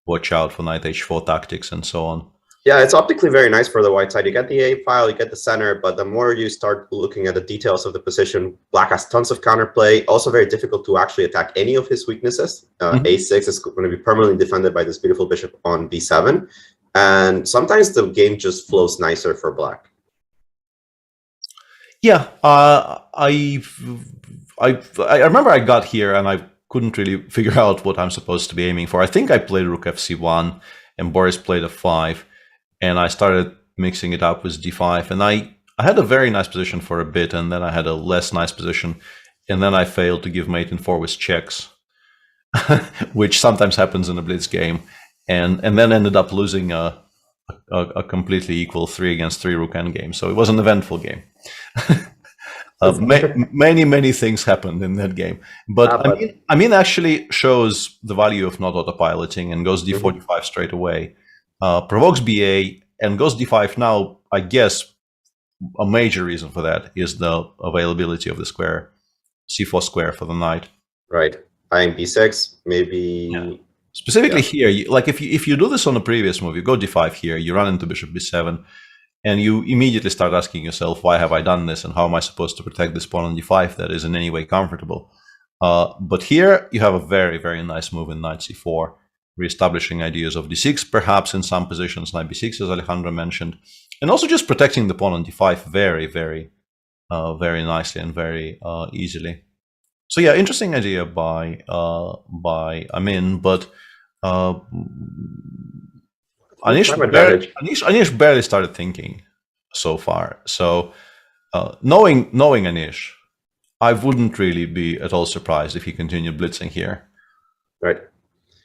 watch out for knight h4 tactics and so on. Yeah, it's optically very nice for the white side. You get the A file, you get the center, but the more you start looking at the details of the position, black has tons of counterplay. Also very difficult to actually attack any of his weaknesses. A6 is going to be permanently defended by this beautiful bishop on b7. And sometimes the game just flows nicer for black. Yeah, I remember I got here and I couldn't really figure out what I'm supposed to be aiming for. I think I played rook fc1 and Boris played f5. And I started mixing it up with d5, and I had a very nice position for a bit, and then I had a less nice position, and then I failed to give mate in 4 with checks, which sometimes happens in a blitz game, and then ended up losing a completely equal 3 against 3 rook endgame. So it was an eventful game. Many things happened in that game, but I mean actually shows the value of not autopiloting and goes d4, d5 straight away. Provokes BA and goes d5 now. I guess a major reason for that is the availability of the square, c4 square for the knight. Right. Buying b6, maybe. Yeah. Specifically here, like if you do this on a previous move, you go d5 here, you run into bishop b7, And you immediately start asking yourself, why have I done this, and how am I supposed to protect this pawn on d5 that is in any way comfortable? But here you have a very, very nice move in knight c4, reestablishing ideas of d6, perhaps in some positions, knight b6, as Alejandro mentioned, and also just protecting the pawn on d5 very, very, very nicely and very easily. So yeah, interesting idea by Amin, but Anish barely started thinking so far. So knowing Anish, I wouldn't really be at all surprised if he continued blitzing here. Right.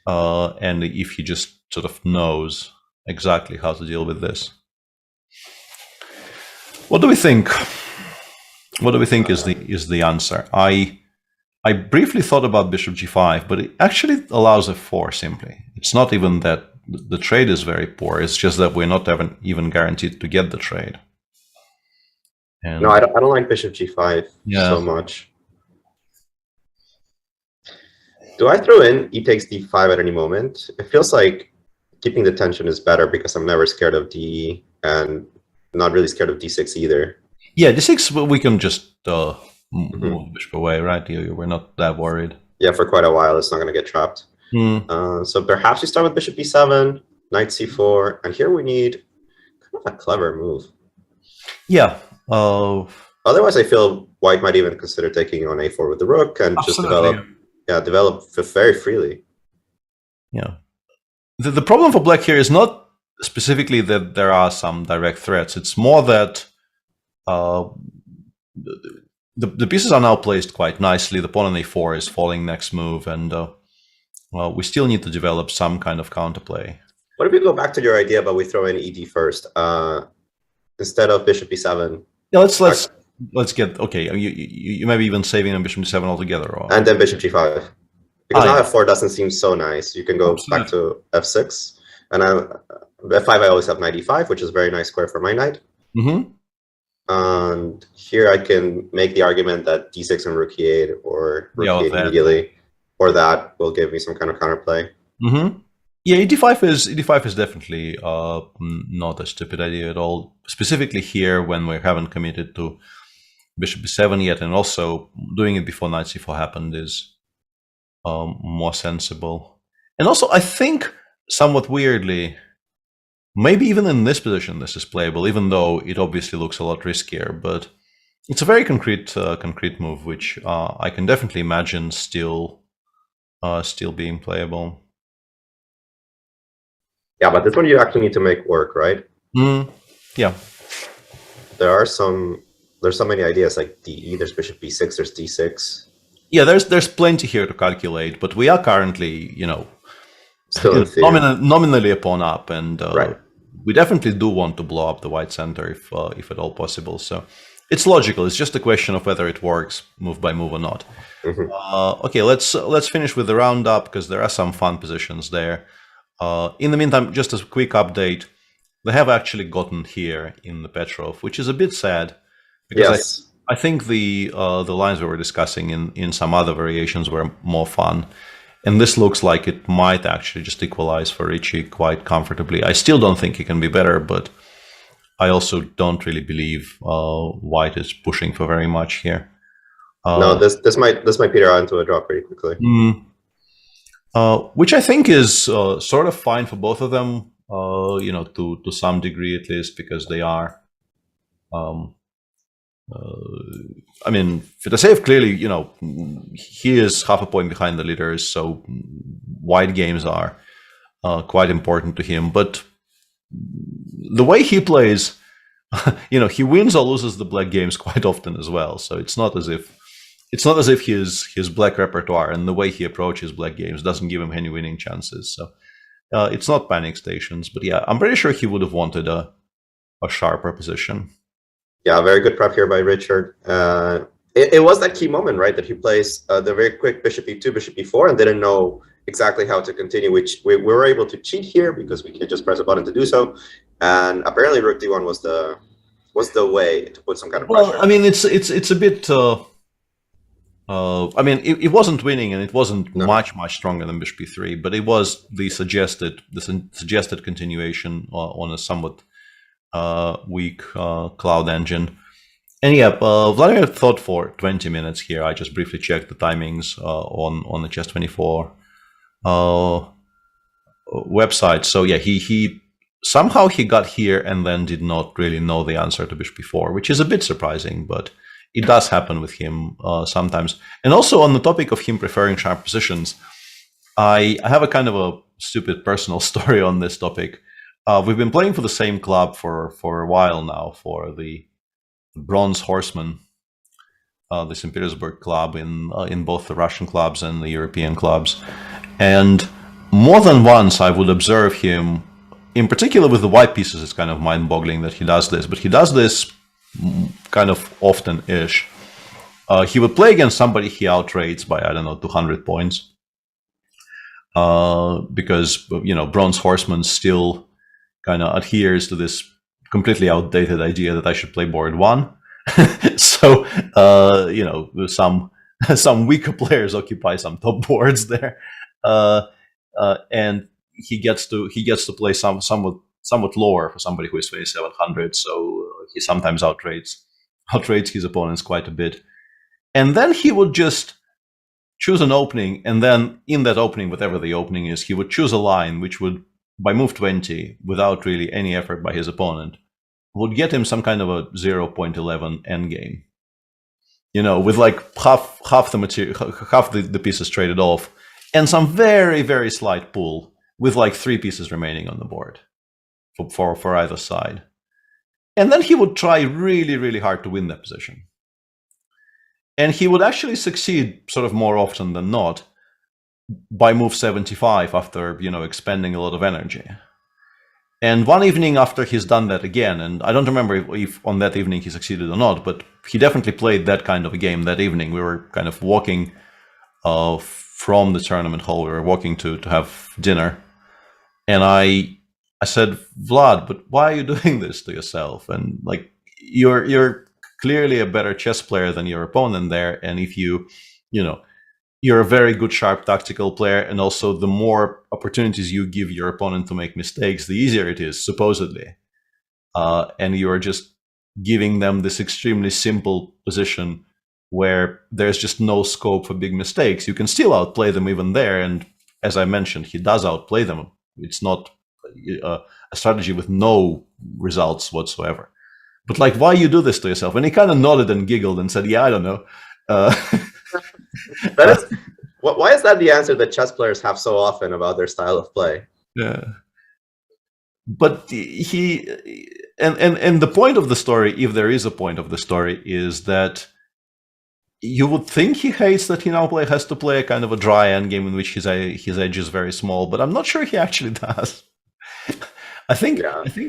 And if he just sort of knows exactly how to deal with this. What do we think? What do we think is the answer? I briefly thought about bishop g5, but it actually allows f4 simply. It's not even that the trade is very poor. It's just that we're not even guaranteed to get the trade. And no, I don't like bishop g5 so much. Do I throw in e takes d5 at any moment? It feels like keeping the tension is better because I'm never scared of d and not really scared of d6 either. Yeah, d6 we can just move the bishop away, right? We're not that worried. Yeah, for quite a while it's not going to get trapped. So perhaps we start with bishop b7, knight c4, and here we need kind of a clever move. Yeah. Otherwise, I feel white might even consider taking on a4 with the rook and just develop very freely. Yeah. The problem for black here is not specifically that there are some direct threats. It's more that the pieces are now placed quite nicely. The pawn on a4 is falling next move, and we still need to develop some kind of counterplay. What if we go back to your idea, but we throw in ed first instead of bishop b7? Yeah, let's get you maybe even saving on bishop d7 altogether, and then bishop g5, because now f4 doesn't seem so nice. You can go back to f6, and f5 I always have knight e5, which is a very nice square for my knight. And here I can make the argument that d6 and rook e8 or rook e8 immediately, or that will give me some kind of counterplay. Yeah, e5 is definitely not a stupid idea at all. Specifically here, when we haven't committed to bishop b7 yet, and also doing it before knight c4 happened is more sensible. And also, I think somewhat weirdly, maybe even in this position, this is playable, even though it obviously looks a lot riskier. But it's a very concrete move, which I can definitely imagine still being playable. Yeah, but this one you actually need to make work, right? Yeah. There's so many ideas like DE, there's bishop b6, there's d6. Yeah, there's plenty here to calculate, but we are currently, still nominally a pawn up, and right. We definitely do want to blow up the white center if at all possible. So it's logical. It's just a question of whether it works move by move or not. Okay, let's finish with the roundup because there are some fun positions there. In the meantime, just a quick update. They have actually gotten here in the Petrov, which is a bit sad because I think the lines we were discussing in some other variations were more fun. And this looks like it might actually just equalize for Ricci quite comfortably. I still don't think he can be better, but I also don't really believe White is pushing for very much here. No, this might peter out into a draw pretty quickly. Which I think is sort of fine for both of them, to some degree at least, because they are. I mean, Fitasev clearly, he is half a point behind the leaders, so wide games are quite important to him. But the way he plays, he wins or loses the black games quite often as well. So it's not as if his black repertoire and the way he approaches black games doesn't give him any winning chances. So it's not panic stations. But yeah, I'm pretty sure he would have wanted a sharper position. Yeah, very good prep here by Richard. It was that key moment, right, that he plays the very quick bishop e2, bishop e4, and didn't know exactly how to continue, which we were able to cheat here because we can just press a button to do so. And apparently rook d1 was the way to put some kind of pressure. Well, I mean, it's a bit. I mean, it wasn't winning, and it wasn't much stronger than bishop e3, but it was the suggested continuation on a somewhat weak cloud engine. And yeah, Vladimir thought for 20 minutes here. I just briefly checked the timings on the Chess24 website. So yeah, he somehow he got here and then did not really know the answer to bishop b4, which is a bit surprising, but it does happen with him sometimes. And also on the topic of him preferring sharp positions, I have a kind of a stupid personal story on this topic. We've been playing for the same club for a while now, for the Bronze Horseman, the St. Petersburg club in both the Russian clubs and the European clubs. And more than once I would observe him, in particular with the white pieces, it's kind of mind-boggling that he does this, but he does this kind of often-ish. He would play against somebody he outrates by, I don't know, 200 points. Because, you know, Bronze Horseman still kind of adheres to this completely outdated idea that I should play board 1. So, you know, some weaker players occupy some top boards there. And he gets to play somewhat lower for somebody who is 2700, so he sometimes outrates his opponents quite a bit. And then he would just choose an opening, and then in that opening, whatever the opening is, he would choose a line which would, by move 20, without really any effort by his opponent, would get him some kind of a 0.11 endgame. You know, with like half the material, half the pieces traded off, and some very, very slight pull with like 3 pieces remaining on the board for either side. And then he would try really, really hard to win that position. And he would actually succeed sort of more often than not by move 75 after, you know, expending a lot of energy. And one evening after he's done that again, and I don't remember if on that evening he succeeded or not, but he definitely played that kind of a game that evening. We were kind of walking from the tournament hall. We were walking to have dinner. And I said, Vlad, but why are you doing this to yourself? And like, you're clearly a better chess player than your opponent there. And if you know, you're a very good, sharp tactical player. And also the more opportunities you give your opponent to make mistakes, the easier it is, supposedly. And you're just giving them this extremely simple position where there's just no scope for big mistakes. You can still outplay them even there. And as I mentioned, he does outplay them. It's not a strategy with no results whatsoever. But like, why you do this to yourself? And he kind of nodded and giggled and said, yeah, I don't know. Why is that the answer that chess players have so often about their style of play? Yeah. But and the point of the story, if there is a point of the story, is that you would think he hates that he now has to play a kind of a dry endgame in which his edge is very small, but I'm not sure he actually does. I think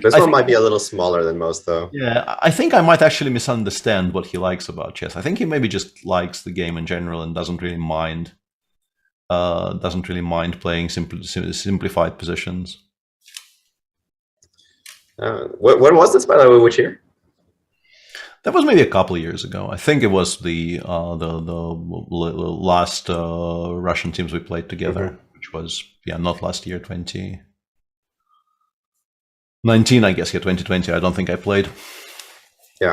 this one might be a little smaller than most, though. Yeah, I think I might actually misunderstand what he likes about chess. I think he maybe just likes the game in general and doesn't really mind playing simplified positions. When was this, by the way? Which year? That was maybe a couple of years ago. I think it was the last Russian teams we played together, which was not last year, 2019, I guess. 2020. I don't think I played. Yeah.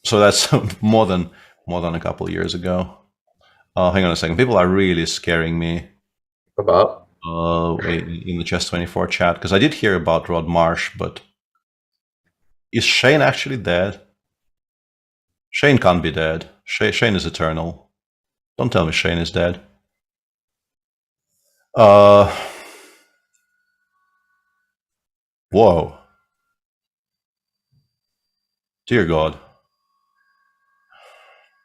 So that's more than a couple of years ago. Hang on a second. People are really scaring me. About? In the Chess24 chat, because I did hear about Rod Marsh, but is Shane actually dead? Shane can't be dead. Shane is eternal. Don't tell me Shane is dead. Whoa. Dear God.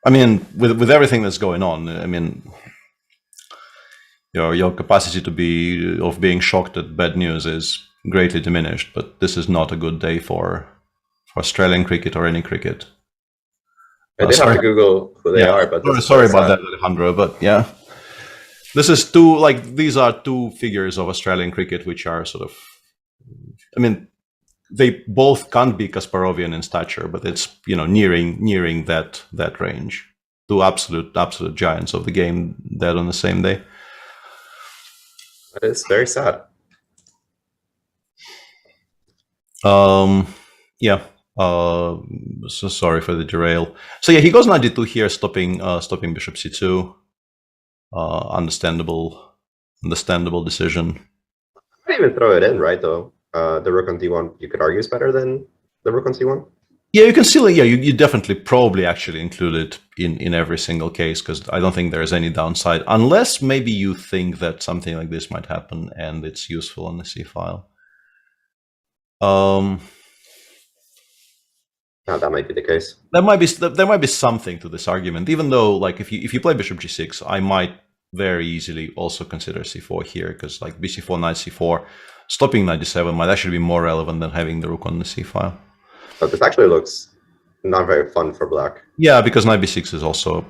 I mean, with everything that's going on, I mean, your capacity of being shocked at bad news is greatly diminished, but this is not a good day for Australian cricket or any cricket. I did have to Google who they are, but sorry about that, Alejandro. But yeah, these are two figures of Australian cricket which are sort of, I mean, they both can't be Kasparovian in stature, but it's nearing that range. Two absolute giants of the game dead on the same day. That is very sad. Yeah. So sorry for the derail. So yeah, he goes knight d2 here, stopping bishop c2. Understandable decision. I don't even throw it in, right? Though the rook on d1, you could argue is better than the rook on c1. Yeah, you can still. Yeah, you definitely probably actually include it in every single case, because I don't think there's any downside, unless maybe you think that something like this might happen and it's useful on the c file. That might be the case. There might be something to this argument, even though, like, if you play bishop g6, I might very easily also consider c4 here, because like bc4, knight c4, stopping knight d7 might actually be more relevant than having the rook on the c file. But this actually looks not very fun for black. Yeah, because knight b6 is also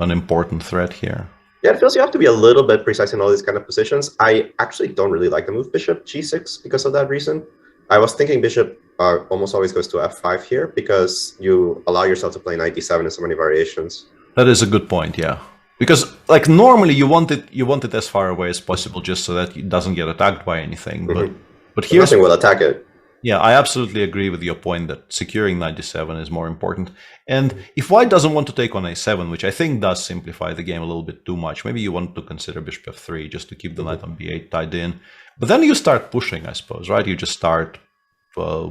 an important threat here. Yeah, it feels you have to be a little bit precise in all these kind of positions. I actually don't really like the move bishop g6 because of that reason. I was thinking bishop almost always goes to f5 here, because you allow yourself to play knight d7 in so many variations. That is a good point, yeah. Because like normally you want it as far away as possible, just so that it doesn't get attacked by anything. But here nothing will attack it. Yeah, I absolutely agree with your point that securing knight d7 is more important. And if white doesn't want to take on a7, which I think does simplify the game a little bit too much, maybe you want to consider bishop f3 just to keep the knight on b8 tied in. But then you start pushing, I suppose, right? You just start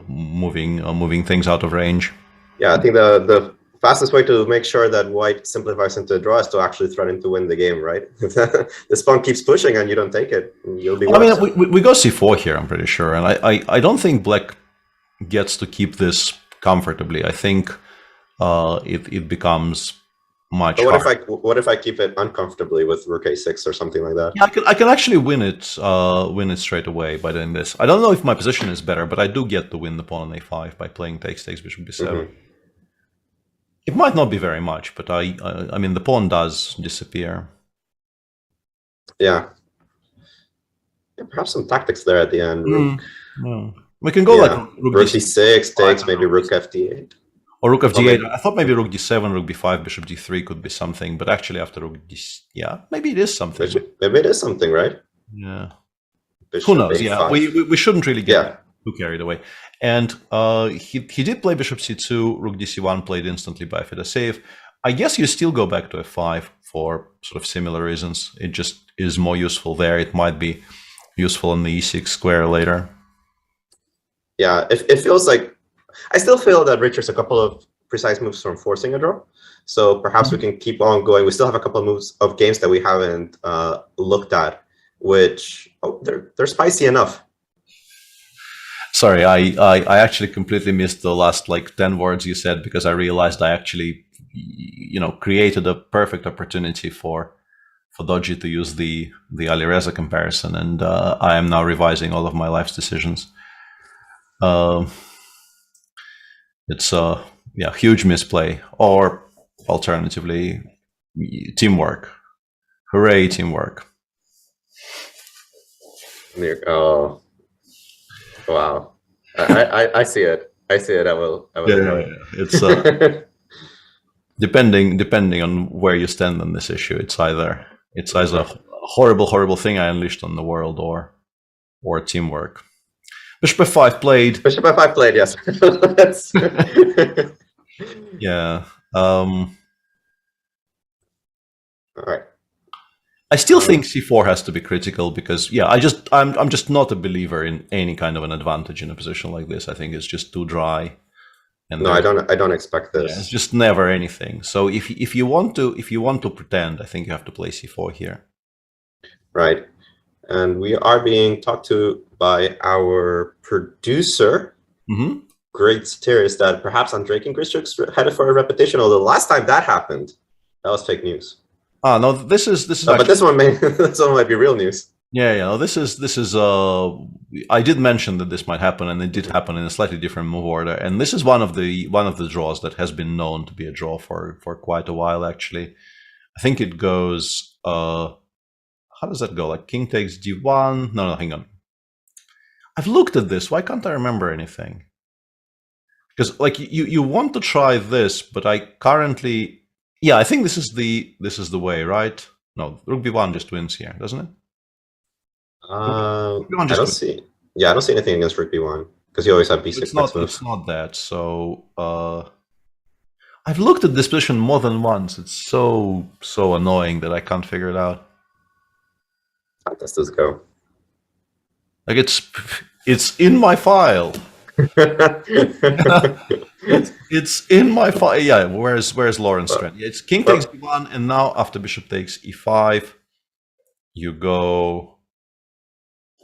moving things out of range. Yeah, I think the fastest way to make sure that white simplifies into a draw is to actually threaten to win the game, right? If this pawn keeps pushing and you don't take it, you'll be worse. I mean, we go c4 here, I'm pretty sure. And I don't think black gets to keep this comfortably. I think it becomes much harder. What if I keep it uncomfortably with rook a6 or something like that? Yeah, I can actually win it straight away by doing this. I don't know if my position is better, but I do get to win the pawn on a5 by playing takes bishop b7. It might not be very much, but I mean, the pawn does disappear. Yeah. Perhaps some tactics there at the end. We can go like rook d6 takes, maybe rook fd8. Or rook of d8. I thought maybe rook d7, rook b5, bishop d3 could be something, but actually after rook d, yeah, maybe it is something. Maybe it is something, right? Yeah. Bishop Who knows? a5. Yeah, we shouldn't really get too carried away. And he did play bishop c2, rook dc1 played instantly by FIDE save. I guess you still go back to f5 for sort of similar reasons. It just is more useful there. It might be useful on the e6 square later. Yeah, it feels like I still feel that Richard's a couple of precise moves from forcing a draw. So perhaps we can keep on going. We still have a couple of moves of games that we haven't looked at, which they're spicy enough. Sorry, I actually completely missed the last like 10 words you said, because I realized I actually, created a perfect opportunity for Dodgy to use the Alireza comparison, and I am now revising all of my life's decisions. It's a huge misplay, or alternatively, teamwork. Hooray, teamwork! Oh. Wow, I see it. I see it. I will. Yeah. It's depending on where you stand on this issue. It's either a horrible thing I unleashed on the world, or teamwork. Bishop f5 played. Bishop f5 played. Yes. Yeah. All right. I still think c4 has to be critical, because I'm just not a believer in any kind of an advantage in a position like this. I think it's just too dry. And no, I don't expect this. Yeah, it's just never anything. So if you want to pretend, I think you have to play c4 here. Right. And we are being talked to by our producer, Great Satirists, that perhaps Andrei and Grishuk's headed for a repetition. Although last time that happened, that was fake news. Ah, no, this is. No, but this one might be real news. Yeah. No, this is. I did mention that this might happen, and it did happen in a slightly different move order. And this is one of the draws that has been known to be a draw for quite a while. Actually, I think it goes. How does that go? Like king takes d1. No, hang on. I've looked at this. Why can't I remember anything? Because like you want to try this, but I currently. Yeah, I think this is the way, right? No, rook b1 just wins here, doesn't it? I don't see anything against rook b1. because you always have b6 It's not that. So I've looked at this position more than once. It's so annoying that I can't figure it out. How does this go? Like it's in my file. It's in my file. Yeah, where's Lawrence strand? It's king takes e1, and now after bishop takes e5, you go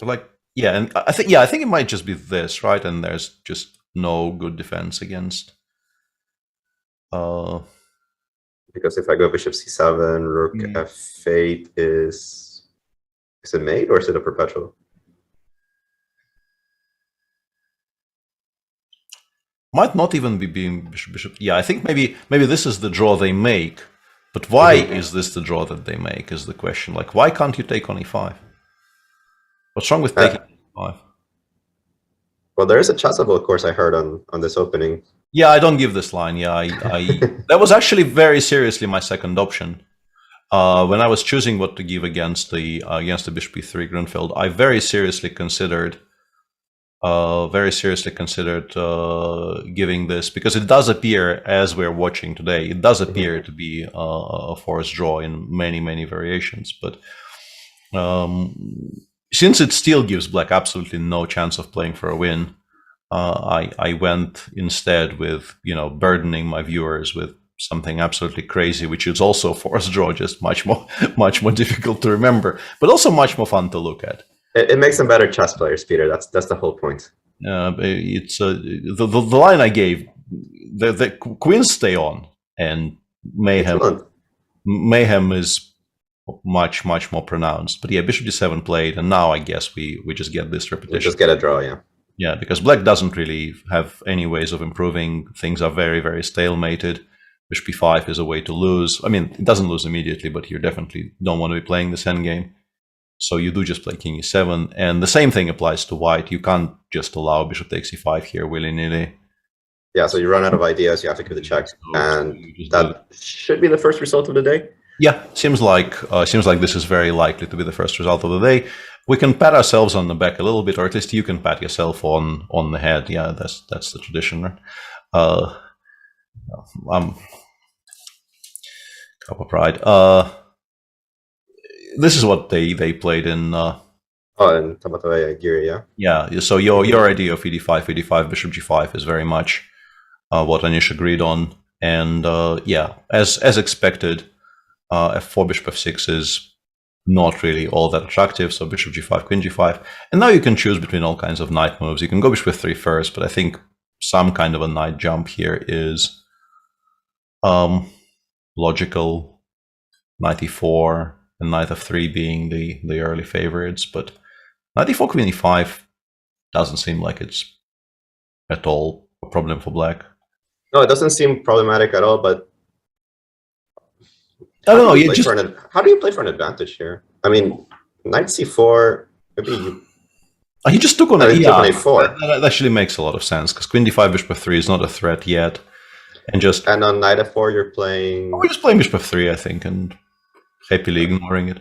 like and I think it might just be this, right? And there's just no good defense against. Because if I go bishop c7, rook f8 is it mate or is it a perpetual? Might not even be being bishop. Yeah, I think maybe this is the draw they make, but why is this the draw that they make is the question. Like, why can't you take on e5? What's wrong with taking e5? Well, there is a chessable course I heard on this opening. Yeah, I don't give this line. Yeah, that was actually very seriously my second option. When I was choosing what to give against the bishop e3 Grunfeld, I very seriously considered giving this, because it does appear, as we're watching today, it does appear to be a forced draw in many variations. But since it still gives black absolutely no chance of playing for a win, I went instead with, burdening my viewers with something absolutely crazy, which is also forced draw, just much more difficult to remember, but also much more fun to look at. It makes them better chess players, Peter. That's the whole point. It's the line I gave. The queens stay on, and mayhem is much more pronounced. But yeah, bishop d7 played, and now I guess we just get this repetition. We just get a draw, yeah. Yeah, because black doesn't really have any ways of improving. Things are very stalemated. Bishop b5 is a way to lose. I mean, it doesn't lose immediately, but you definitely don't want to be playing this endgame. So you do just play king e7, and the same thing applies to white. You can't just allow bishop takes e5 here willy-nilly. Yeah, so you run out of ideas, you have to give the check, and that should be the first result of the day. Yeah, seems like this is very likely to be the first result of the day. We can pat ourselves on the back a little bit, or at least you can pat yourself on the head. Yeah, that's the tradition, right? Cup of pride. This is what they played in. In Tamatavaya Giri, yeah. Yeah. So your idea of e5, bishop g5 is very much what Anish agreed on, and yeah, as expected, f4 bishop f6 is not really all that attractive. So bishop g5, queen g5, and now you can choose between all kinds of knight moves. You can go bishop f3 first, but I think some kind of a knight jump here is logical. Knight e4. And knight f3 being the early favorites, but knight e4, queen e5 doesn't seem like it's at all a problem for black. No, it doesn't seem problematic at all, but I don't know. How do you play for an advantage here? I mean, knight c4, maybe you... He just took on a4. That actually makes a lot of sense, because queen d5, bishop f3 is not a threat yet. And on knight f4, you're playing... We're just playing bishop f3, I think, and happily ignoring it.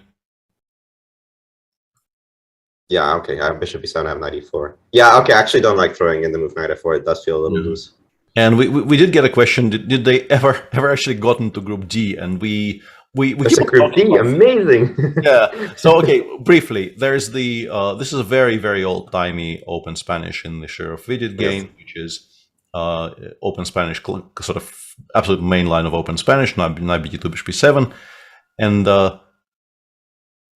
Yeah, okay. I have bishop e7, I have knight e4. Yeah, okay. I actually don't like throwing in the move knight f4. It does feel a little loose. And we did get a question: Did they ever actually got into Group D? And we keep Group D, amazing. Yeah. So okay, briefly, there's the this is a very old timey Open Spanish in the Sheriff FIDE game, which is Open Spanish, sort of absolute main line of Open Spanish. Knight b2, bishop b7. And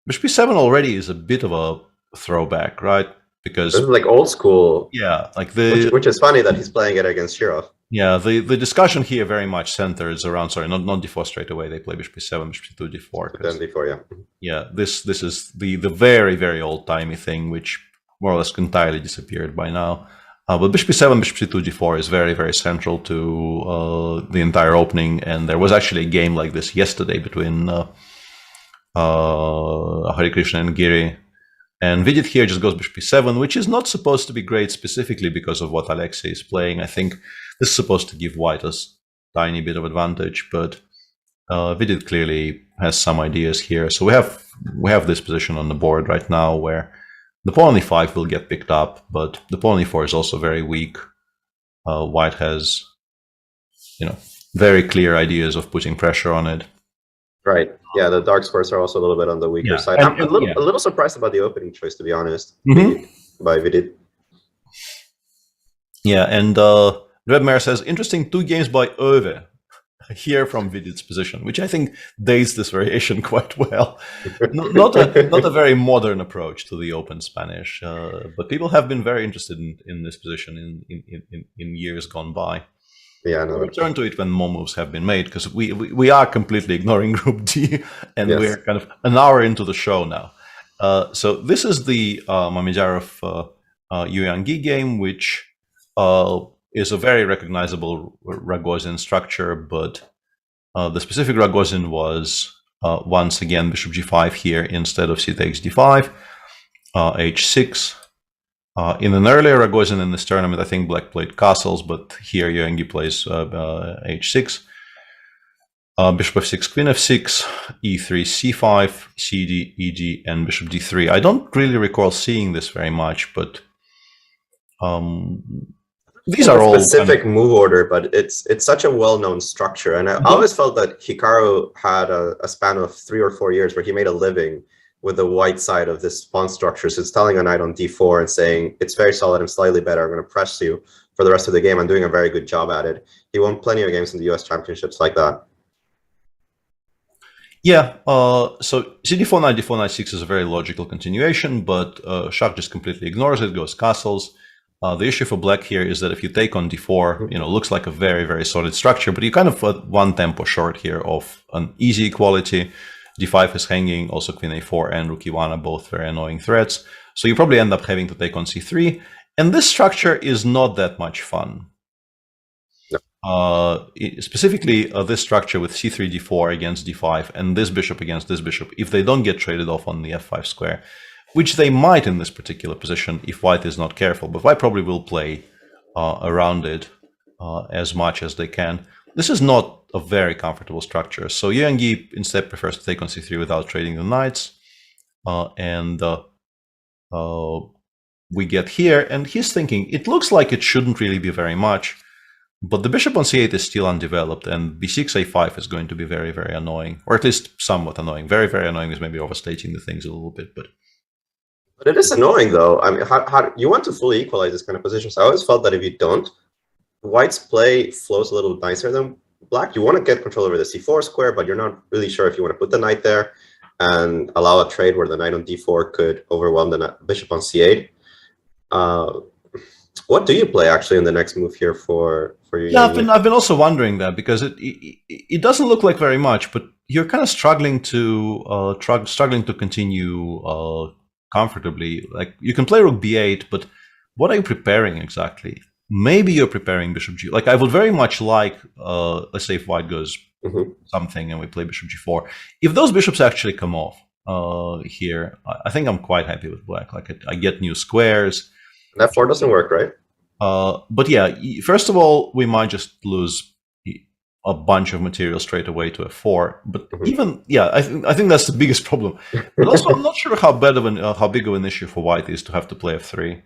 bishop b7 already is a bit of a throwback, right? Because this is like old school. Yeah, like which is funny that he's playing it against Shirov. Yeah, the discussion here very much centers around not d4 straight away. They play bishop b7, bishop c2, d4. Then d4, yeah. Yeah, this is the very old timey thing, which more or less entirely disappeared by now. But bishop b7, bishop c2, d4 is very central to the entire opening, and there was actually a game like this yesterday between Hare Krishna and Giri. And Vidit here just goes bishop b7, which is not supposed to be great specifically because of what Alexei is playing. I think this is supposed to give white a tiny bit of advantage, but Vidit clearly has some ideas here. So we have this position on the board right now where The pawn on e5 will get picked up, but the pawn on e4 is also very weak. White has, very clear ideas of putting pressure on it. Right. Yeah, the dark squares are also a little bit on the weaker side. I'm a little surprised about the opening choice, to be honest, by Vidit. Yeah, and Redmare says, interesting 2 games by Ove here from Vidit's position, which I think dates this variation quite well. Not a very modern approach to the open Spanish, but people have been very interested in this position in years gone by. Yeah, We'll return to it when more moves have been made, because we are completely ignoring Group D, and we're kind of an hour into the show now. So this is the Mamijarov Yuyangi game, which is a very recognizable Ragozin structure, but the specific Ragozin was once again bishop g5 here instead of c takes d5, h6. In an earlier Ragozin in this tournament, I think black played castles, but here Yuyangi plays h6, bishop f6, queen f6, e3, c5, cd, eg, and bishop d3. I don't really recall seeing this very much, but these are all specific move order, but it's such a well-known structure, and I always felt that Hikaru had a span of 3 or 4 years where he made a living with the white side of this pawn structure. So it's telling a knight on d4 and saying, it's very solid, I'm slightly better, I'm going to press you for the rest of the game. I'm doing a very good job at it. He won plenty of games in the US championships like that. Yeah, so cd4 knight, d4 knight 6 is a very logical continuation, but Shah just completely ignores it, goes castles. The issue for black here is that if you take on d4, looks like a very, very solid structure, but you kind of one tempo short here of an easy equality. d5 is hanging, also queen a4 and rook e1 are both very annoying threats. So you probably end up having to take on c3. And this structure is not that much fun. Specifically, this structure with c3, d4 against d5 and this bishop against this bishop, if they don't get traded off on the f5 square, which they might in this particular position if white is not careful, but white probably will play around it as much as they can. This is not a very comfortable structure. So Yuyangi instead prefers to take on c3 without trading the knights. We get here, and he's thinking, it looks like it shouldn't really be very much, but the bishop on c8 is still undeveloped, and b6, a5 is going to be very, very annoying, or at least somewhat annoying. Very, very annoying is maybe overstating the things a little bit, but it is annoying, though. I mean, how you want to fully equalize this kind of position. So I always felt that if you don't, white's play flows a little nicer than black. You want to get control over the c4 square, but you're not really sure if you want to put the knight there and allow a trade where the knight on d4 could overwhelm the bishop on c8. What do you play actually in the next move here for you? Yeah, I've been also wondering that, because it doesn't look like very much, but you're kind of struggling to continue comfortably. Like, you can play rook b8, but what are you preparing exactly? Maybe you're preparing bishop g. Like, I would very much like, let's say if white goes something and we play bishop g4. If those bishops actually come off here, I think I'm quite happy with black. Like, I get new squares. That 4 doesn't work, right? But yeah, first of all, we might just lose a bunch of material straight away to f4. But even, yeah, I think that's the biggest problem. But also, I'm not sure how big of an issue for white is to have to play f3.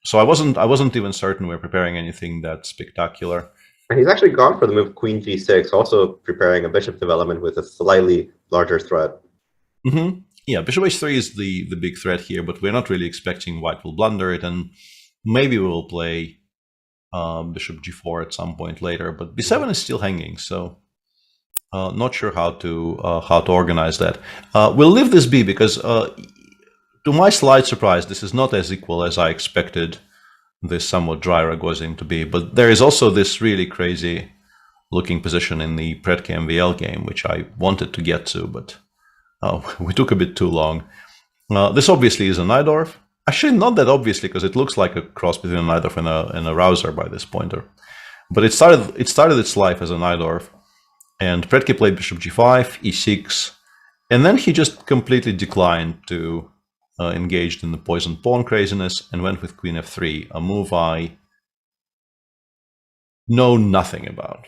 So I wasn't even certain we're preparing anything that spectacular. And he's actually gone for the move queen g6, also preparing a bishop development with a slightly larger threat. Yeah, bishop h3 is the big threat here, but we're not really expecting white will blunder it, and maybe we will play bishop g4 at some point later. But b7 is still hanging, so not sure how to organize that. We'll leave this be, because to my slight surprise, this is not as equal as I expected this somewhat dry Ragozin to be. But there is also this really crazy looking position in the Predke MVL game, which I wanted to get to, but we took a bit too long. This obviously is a Najdorf. Actually, not that obviously, because it looks like a cross between a Najdorf and a Rouser by this pointer. But it started its life as a Najdorf, and Predke played bishop g5, e6, and then he just completely declined to engaged in the poisoned pawn craziness and went with queen f3, a move I know nothing about.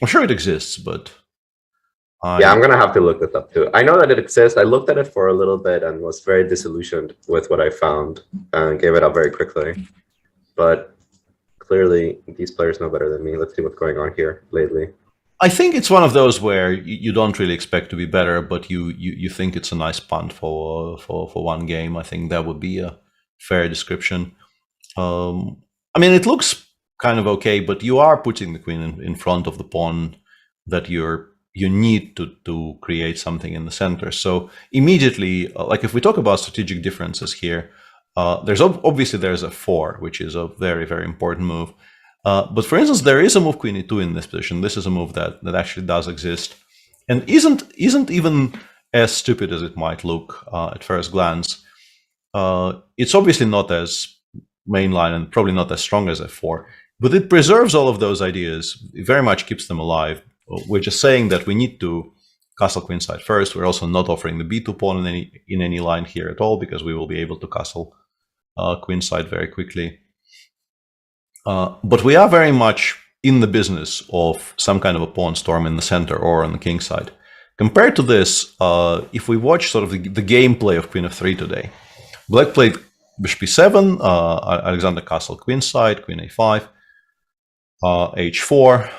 I'm sure it exists, but Yeah, I'm gonna have to look this up too. I know that it exists. I looked at it for a little bit and was very disillusioned with what I found and gave it up very quickly. But clearly, these players know better than me. Let's see what's going on here lately. I think it's one of those where you don't really expect to be better, but you think it's a nice punt for one game. I think that would be a fair description. I mean, it looks kind of okay, but you are putting the queen in front of the pawn that you need to create something in the center. So immediately, like if we talk about strategic differences here, there's obviously there's a 4, which is a very, very important move. But for instance, there is a move queen e2 in this position. This is a move that actually does exist and isn't even as stupid as it might look at first glance. It's obviously not as mainline and probably not as strong as f4, but it preserves all of those ideas. It very much keeps them alive. We're just saying that we need to castle queenside first. We're also not offering the b2 pawn in any line here at all, because we will be able to castle queenside very quickly. But we are very much in the business of some kind of a pawn storm in the center or on the king side. Compared to this, if we watch sort of the gameplay of queen f3 today, black played bishop e7, Alexander castle queenside, queen a5, h4.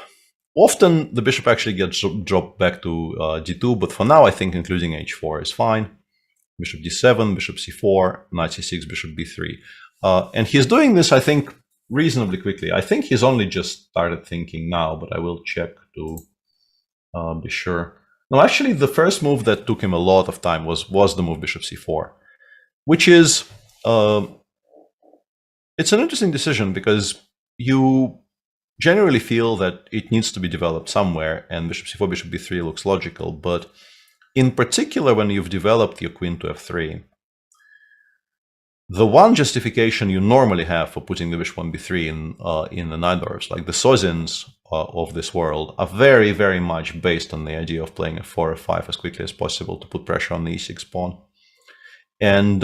Often the bishop actually gets dropped back to d2, but for now I think including h4 is fine. Bishop d7, bishop c4, knight c6, bishop b3. And he's doing this, I think, reasonably quickly. I think he's only just started thinking now, but I will check to be sure. No, actually the first move that took him a lot of time was the move bishop c4, which is, it's an interesting decision because you generally feel that it needs to be developed somewhere, and bishop c4, bishop b3 looks logical. But in particular, when you've developed your queen to f3, the one justification you normally have for putting the bishop on b3 in the Najdorfs, like the Sozins of this world, are very, very much based on the idea of playing f4, f5 as quickly as possible to put pressure on the e6 pawn. And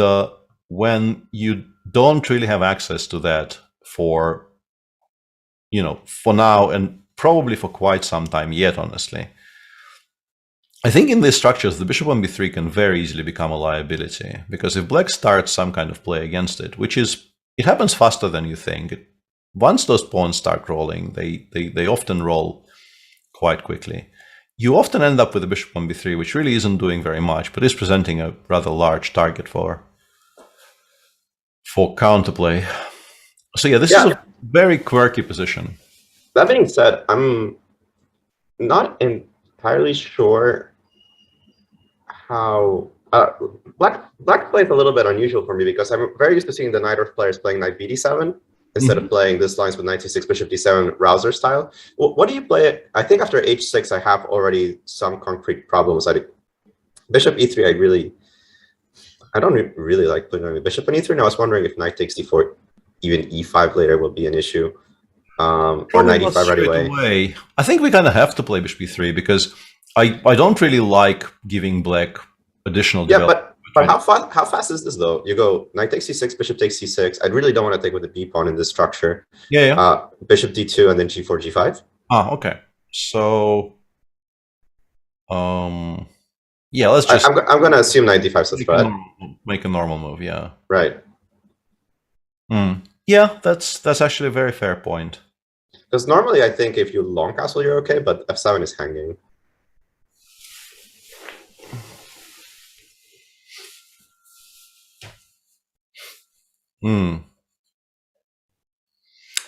when you don't really have access to that for now, and probably for quite some time yet, honestly, I think in these structures, the bishop on b3 can very easily become a liability, because if black starts some kind of play against it, it happens faster than you think. Once those pawns start rolling, they often roll quite quickly. You often end up with a bishop on b3, which really isn't doing very much, but is presenting a rather large target for counterplay. So yeah, this is a very quirky position. That being said, I'm not entirely sure how black plays a little bit unusual for me, because I'm very used to seeing the Najdorf players playing knight bd7 instead of playing these lines with knight c6, bishop d7, Rouser style. What do you play? I think after h6, I have already some concrete problems. Bishop e3, I don't really like playing on bishop on e3. And I was wondering if knight takes d4, even e5 later will be an issue. Or knight e5 right away. I think we kind of have to play bishop e3, because I don't really like giving black additional development. But how fast is this though? You go knight takes c6, bishop takes c6. I really don't want to take with the b pawn in this structure. Yeah. Bishop d2 and then g4, g5. Okay. So, yeah, let's just. I'm going to assume knight d5 is the threat. Make a normal move. Yeah. Right. Yeah, that's actually a very fair point. Because normally I think if you long castle, you're okay, but f7 is hanging.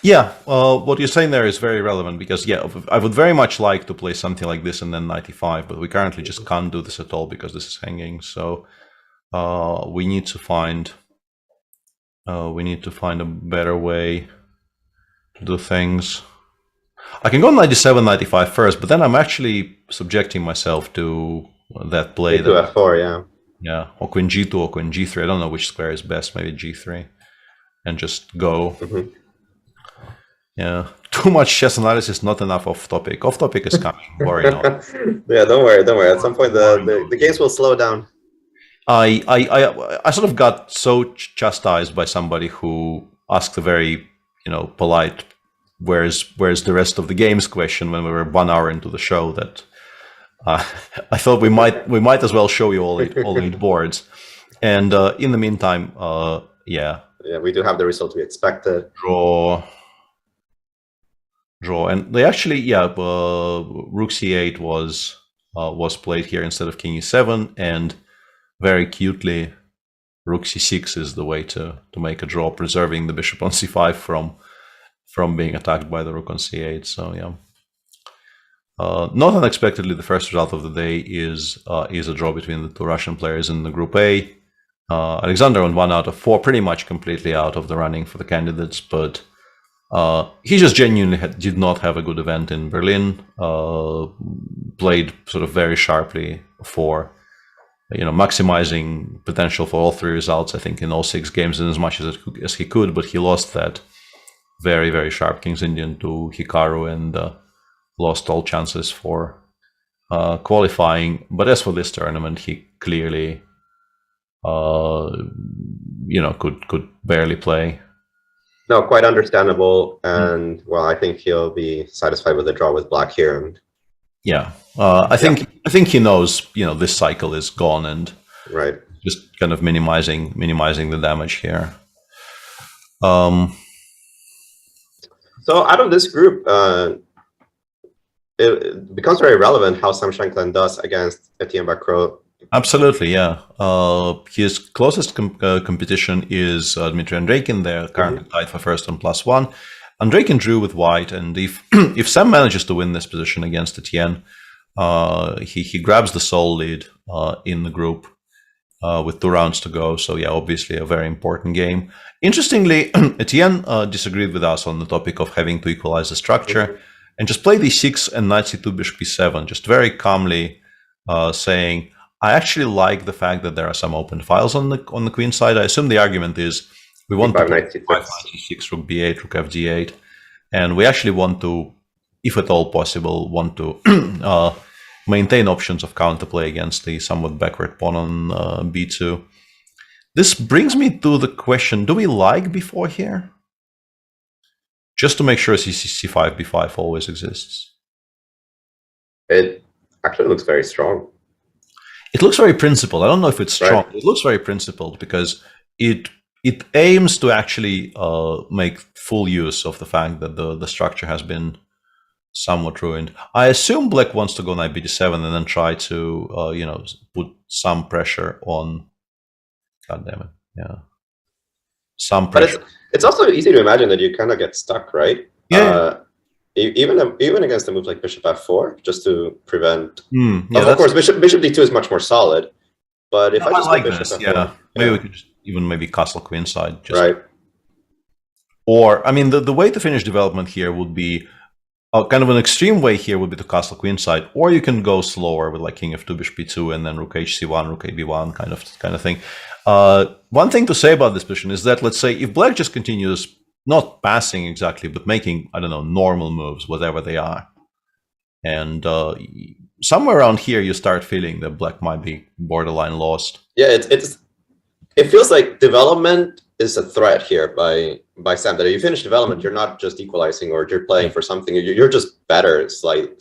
Yeah, what you're saying there is very relevant, because yeah, I would very much like to play something like this and then 95, but we currently just can't do this at all because this is hanging. So we need to find a better way to do things. I can go 97, 95 first, but then I'm actually subjecting myself to that play. To f4, yeah. Yeah, or queen g2 or queen g3. I don't know which square is best. Maybe g3, and just go. Yeah, too much chess analysis, not enough off topic. Off topic is coming. Worry not. Yeah, don't worry. At some point, the games will slow down. I sort of got so chastised by somebody who asked a very polite where's the rest of the games question when we were 1 hour into the show, that I thought we might as well show you all eight boards. And in the meantime, yeah, we do have the result we expected. Draw, and they actually, Rook C8 was played here instead of King E7, and very cutely, Rook C6 is the way to make a draw, preserving the bishop on C5 from being attacked by the rook on C8. So yeah, not unexpectedly, the first result of the day is a draw between the two Russian players in the Group A. Alexander on 1 out of 4, pretty much completely out of the running for the candidates, but he just genuinely did not have a good event in Berlin. Played sort of very sharply for, maximizing potential for all 3 results, I think, in all 6 games in as much as he could, but he lost that very, very sharp King's Indian to Hikaru and lost all chances for qualifying. But as for this tournament, he clearly, could barely play. No, quite understandable, and well, I think he'll be satisfied with the draw with black here. And yeah, I think he knows, this cycle is gone, and right, just kind of minimizing the damage here. So out of this group, it becomes very relevant how Sam Shankland does against Etienne Bacrot. Absolutely, yeah. His closest competition is Dmitry Andreikin. They're currently tied for first on +1. Andreikin drew with white, and if Sam manages to win this position against Etienne, he grabs the sole lead in the group with 2 rounds to go. So yeah, obviously a very important game. Interestingly, Etienne disagreed with us on the topic of having to equalize the structure and just played e6 and knight c2 bishop b7, just very calmly saying, I actually like the fact that there are some open files on the queen side. I assume the argument is we want to play 5-6, rook b8, rook fd8, and we actually want to, if at all possible, want to maintain options of counterplay against the somewhat backward pawn on b2. This brings me to the question, do we like b4 here? Just to make sure c5, b5 always exists. It actually looks very strong. It looks very principled. I don't know if it's strong. Right. It looks very principled because it aims to actually make full use of the fact that the structure has been somewhat ruined. I assume black wants to go knight bd7 and then try to put some pressure on. God damn it! Yeah, some pressure. But it's also easy to imagine that you kind of get stuck, right? Yeah. Even against a move like bishop f4, just to prevent. Yeah, of course, bishop d2 is much more solid. But if I just like bishop this, f4, maybe we could just maybe castle queenside, just right? Or I mean, the way to finish development here would be kind of an extreme way here would be to castle queenside, or you can go slower with like king f2, bishop b2, and then rook hc1, rook ab1 kind of thing. One thing to say about this position is that, let's say if black just continues not passing exactly, but making, I don't know, normal moves, whatever they are, and somewhere around here you start feeling that black might be borderline lost. Yeah, it feels like development is a threat here by Sam. That if you finish development, you're not just equalizing or you're playing for something. You're just better. It's like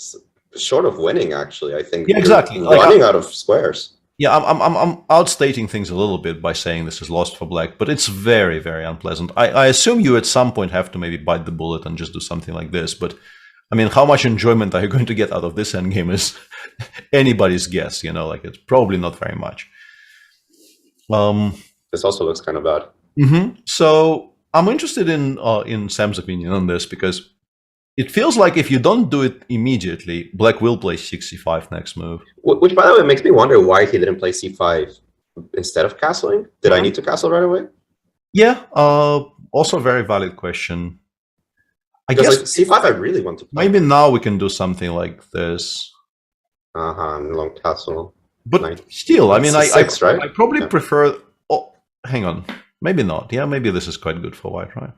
short of winning, actually. I think. Yeah, exactly. Running out of squares. Yeah, I'm outstating things a little bit by saying this is lost for black, but it's very, very unpleasant. I assume you at some point have to maybe bite the bullet and just do something like this, but I mean, how much enjoyment are you going to get out of this endgame is anybody's guess, like it's probably not very much. This also looks kind of bad. So I'm interested in Sam's opinion on this, because it feels like if you don't do it immediately, black will play 6c5 next move. Which, by the way, makes me wonder why he didn't play c5 instead of castling. Did I need to castle right away? Yeah, also a very valid question. I guess like c5 I really want to play. Maybe now we can do something like this. Long castle. But still, I mean, right? I probably prefer... Oh, hang on. Maybe not. Yeah, maybe this is quite good for white, right?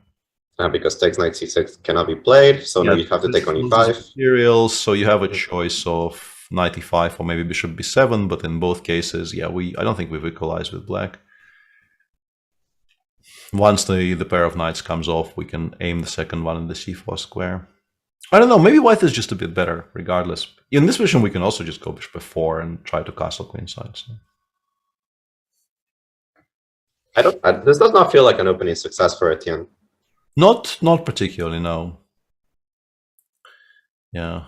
Because takes knight c6 cannot be played, so now you have to take on e5. Materials, so you have a choice of knight e5 or maybe bishop b7, but in both cases, yeah, I don't think we've equalized with black. Once the pair of knights comes off, we can aim the second one in the c4 square. I don't know. Maybe white is just a bit better, regardless. In this position, we can also just go bishop f4 and try to castle queenside. So. This does not feel like an opening success for Etienne. Not particularly, no. Yeah.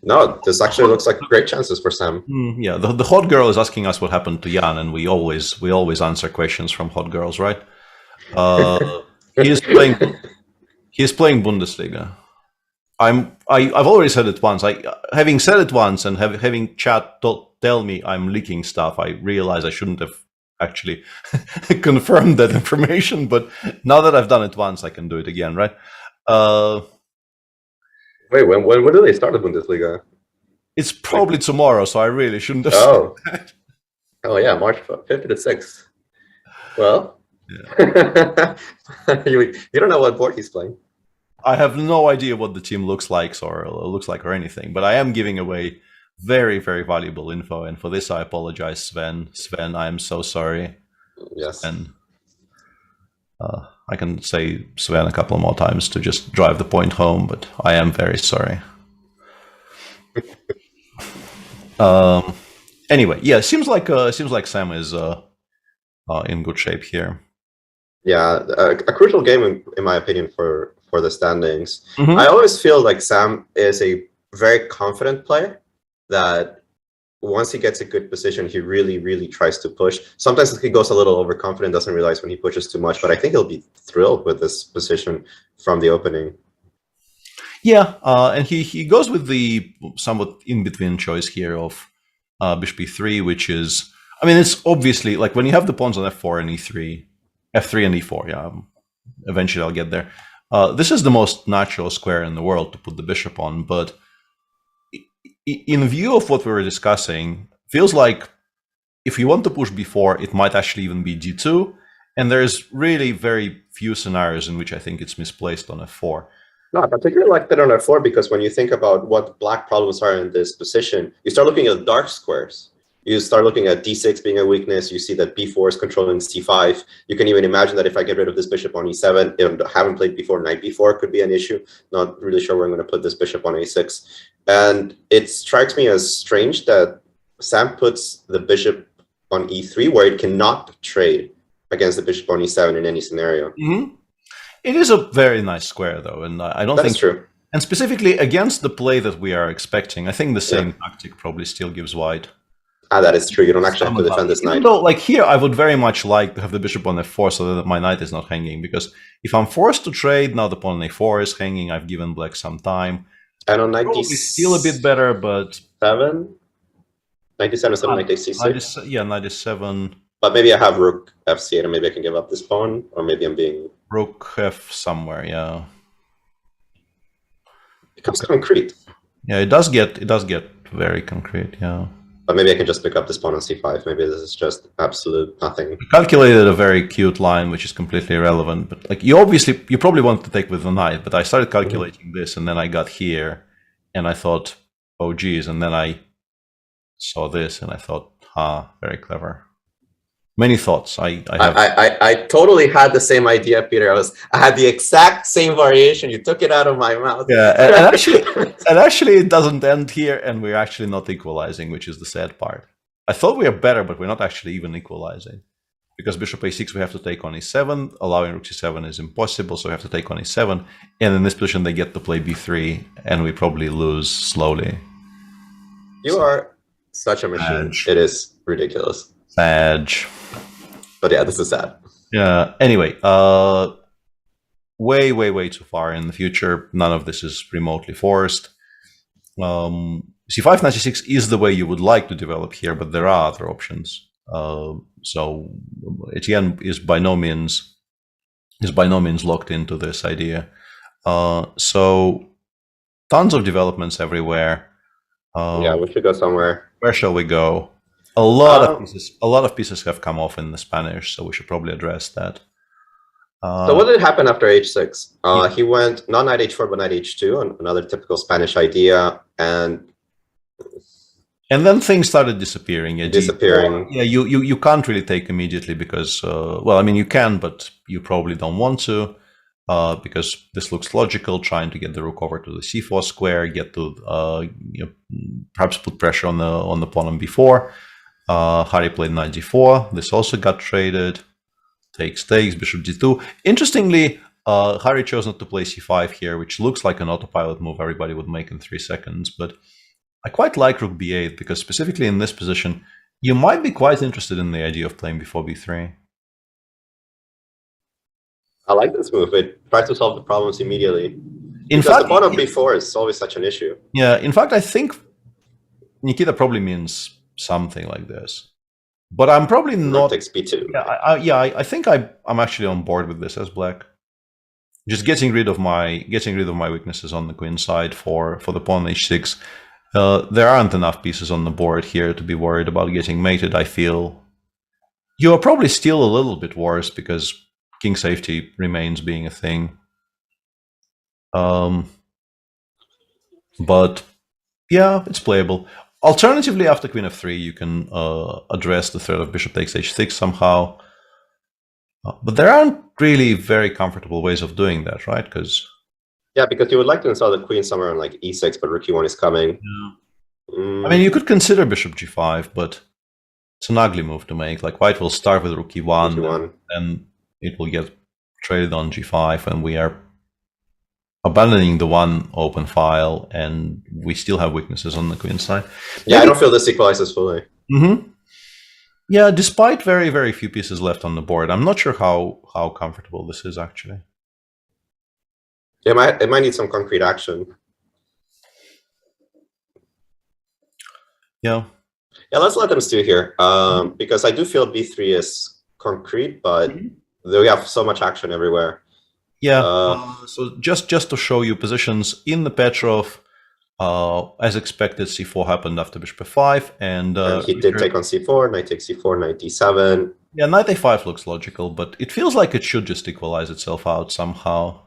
No, this actually looks like great chances for Sam. Yeah, the hot girl is asking us what happened to Jan, and we always answer questions from hot girls, right? He is playing Bundesliga. I've already said it once. Having said it once and having chat tell me I'm leaking stuff, I realize I shouldn't have actually confirmed that information. But now that I've done it once, I can do it again, right? Wait, when do they start the Bundesliga? It's probably tomorrow, so I really shouldn't have said that. Oh yeah, March 5th to 6th. Well, yeah. you don't know what board he's playing. I have no idea what the team looks like or anything, but I am giving away very, very valuable info, and for this I apologize, Sven. Sven, I am so sorry. Yes. And I can say Sven a couple more times to just drive the point home, but I am very sorry. Anyway, yeah, seems like Sam is in good shape here. Yeah, a crucial game in my opinion for the standings. I always feel like Sam is a very confident player that once he gets a good position, he really, really tries to push. Sometimes he goes a little overconfident, doesn't realize when he pushes too much, but I think he'll be thrilled with this position from the opening. Yeah, and he goes with the somewhat in-between choice here of bishop e3, which is, I mean, it's obviously, like when you have the pawns on f4 and e3, f3 and e4, yeah, eventually I'll get there. This is the most natural square in the world to put the bishop on, but in view of what we were discussing, feels like if you want to push b4, it might actually even be d2, and there's really very few scenarios in which I think it's misplaced on f4. No, I particularly like that on f4 because when you think about what black problems are in this position, you start looking at dark squares. You start looking at d6 being a weakness. You see that b4 is controlling c5. You can even imagine that if I get rid of this bishop on e7, and haven't played before, knight b4 could be an issue. Not really sure where I'm going to put this bishop on a6. And it strikes me as strange that Sam puts the bishop on e3 where it cannot trade against the bishop on e7 in any scenario. It is a very nice square, though, and I don't think that's true. And specifically against the play that we are expecting, I think the same tactic probably still gives white. That is true. You don't actually have to defend this knight. Though, like here, I would very much like to have the bishop on f4 so that my knight is not hanging, because if I'm forced to trade, now the pawn on a4 is hanging, I've given black some time. And on knight d7, still a bit better, but 7, knight d7, 7, knight c6. Yeah, knight d7. But maybe I have rook f8, and maybe I can give up this pawn, or maybe I'm being rook f somewhere. Yeah, it becomes concrete. Yeah, it does get very concrete. Yeah. But maybe I can just pick up this pawn on c5. Maybe this is just absolute nothing. I calculated a very cute line, which is completely irrelevant. But like you probably want to take with the knight. But I started calculating this, and then I got here, and I thought, oh geez. And then I saw this, and I thought, very clever. Many thoughts. I totally had the same idea, Peter. I had the exact same variation. You took it out of my mouth. Yeah, and actually it doesn't end here, and we're actually not equalizing, which is the sad part. I thought we are better, but we're not actually even equalizing. Because bishop a6 we have to take on e7, allowing rook c7 is impossible, so we have to take on e7, and in this position they get to play b3, and we probably lose slowly. You are such a machine. It is ridiculous. Sad. But yeah, this is sad. Yeah. Anyway, way too far in the future. None of this is remotely forced. c5 knight c6 is the way you would like to develop here, but there are other options. So Etienne is by no means locked into this idea. So tons of developments everywhere. Yeah, we should go somewhere. Where shall we go? A lot of pieces have come off in the Spanish, so we should probably address that. So what did happen after h6? He went not knight h4 but knight h2, another typical Spanish idea, and then things started disappearing. Yeah, you can't really take immediately because well, I mean you can, but you probably don't want to. because this looks logical, trying to get the rook over to the c4 square, get to perhaps put pressure on the pawn on b4. Harry played knight d4. This also got traded. Takes, bishop d2. Interestingly, Harry chose not to play c5 here, which looks like an autopilot move everybody would make in 3 seconds. But I quite like rook b8 because specifically in this position, you might be quite interested in the idea of playing before b3. I like this move. It tries to solve the problems immediately. In because fact, the pawn on b4 is always such an issue. Yeah, in fact, I think Nikita probably means something like this. But I'm probably not. Takes b2. Yeah, I think I'm actually on board with this as black. Just getting rid of my weaknesses on the queen side for the pawn h6. There aren't enough pieces on the board here to be worried about getting mated. I feel you are probably still a little bit worse because king safety remains being a thing. But yeah, it's playable. Alternatively, after queen f3, you can address the threat of bishop takes h6 somehow. But there aren't really very comfortable ways of doing that, right? Because you would like to install the queen somewhere on like e6, but rook e1 is coming. Yeah. I mean, you could consider bishop g5, but it's an ugly move to make. Like white will start with rook e1, and it will get traded on g5, and we are abandoning the one open file, and we still have weaknesses on the queen side. Yeah, I don't feel this equalizes fully. Yeah, despite very, very few pieces left on the board, I'm not sure how comfortable this is actually. Yeah, it might need some concrete action. Yeah. Yeah, let's let them stew here. Because I do feel b3 is concrete, but we have so much action everywhere. Yeah. So just to show you positions in the Petrov, as expected, c4 happened after bishop f5, and he did take on c4, knight takes c4, knight d7. Yeah, knight a5 looks logical, but it feels like it should just equalize itself out somehow.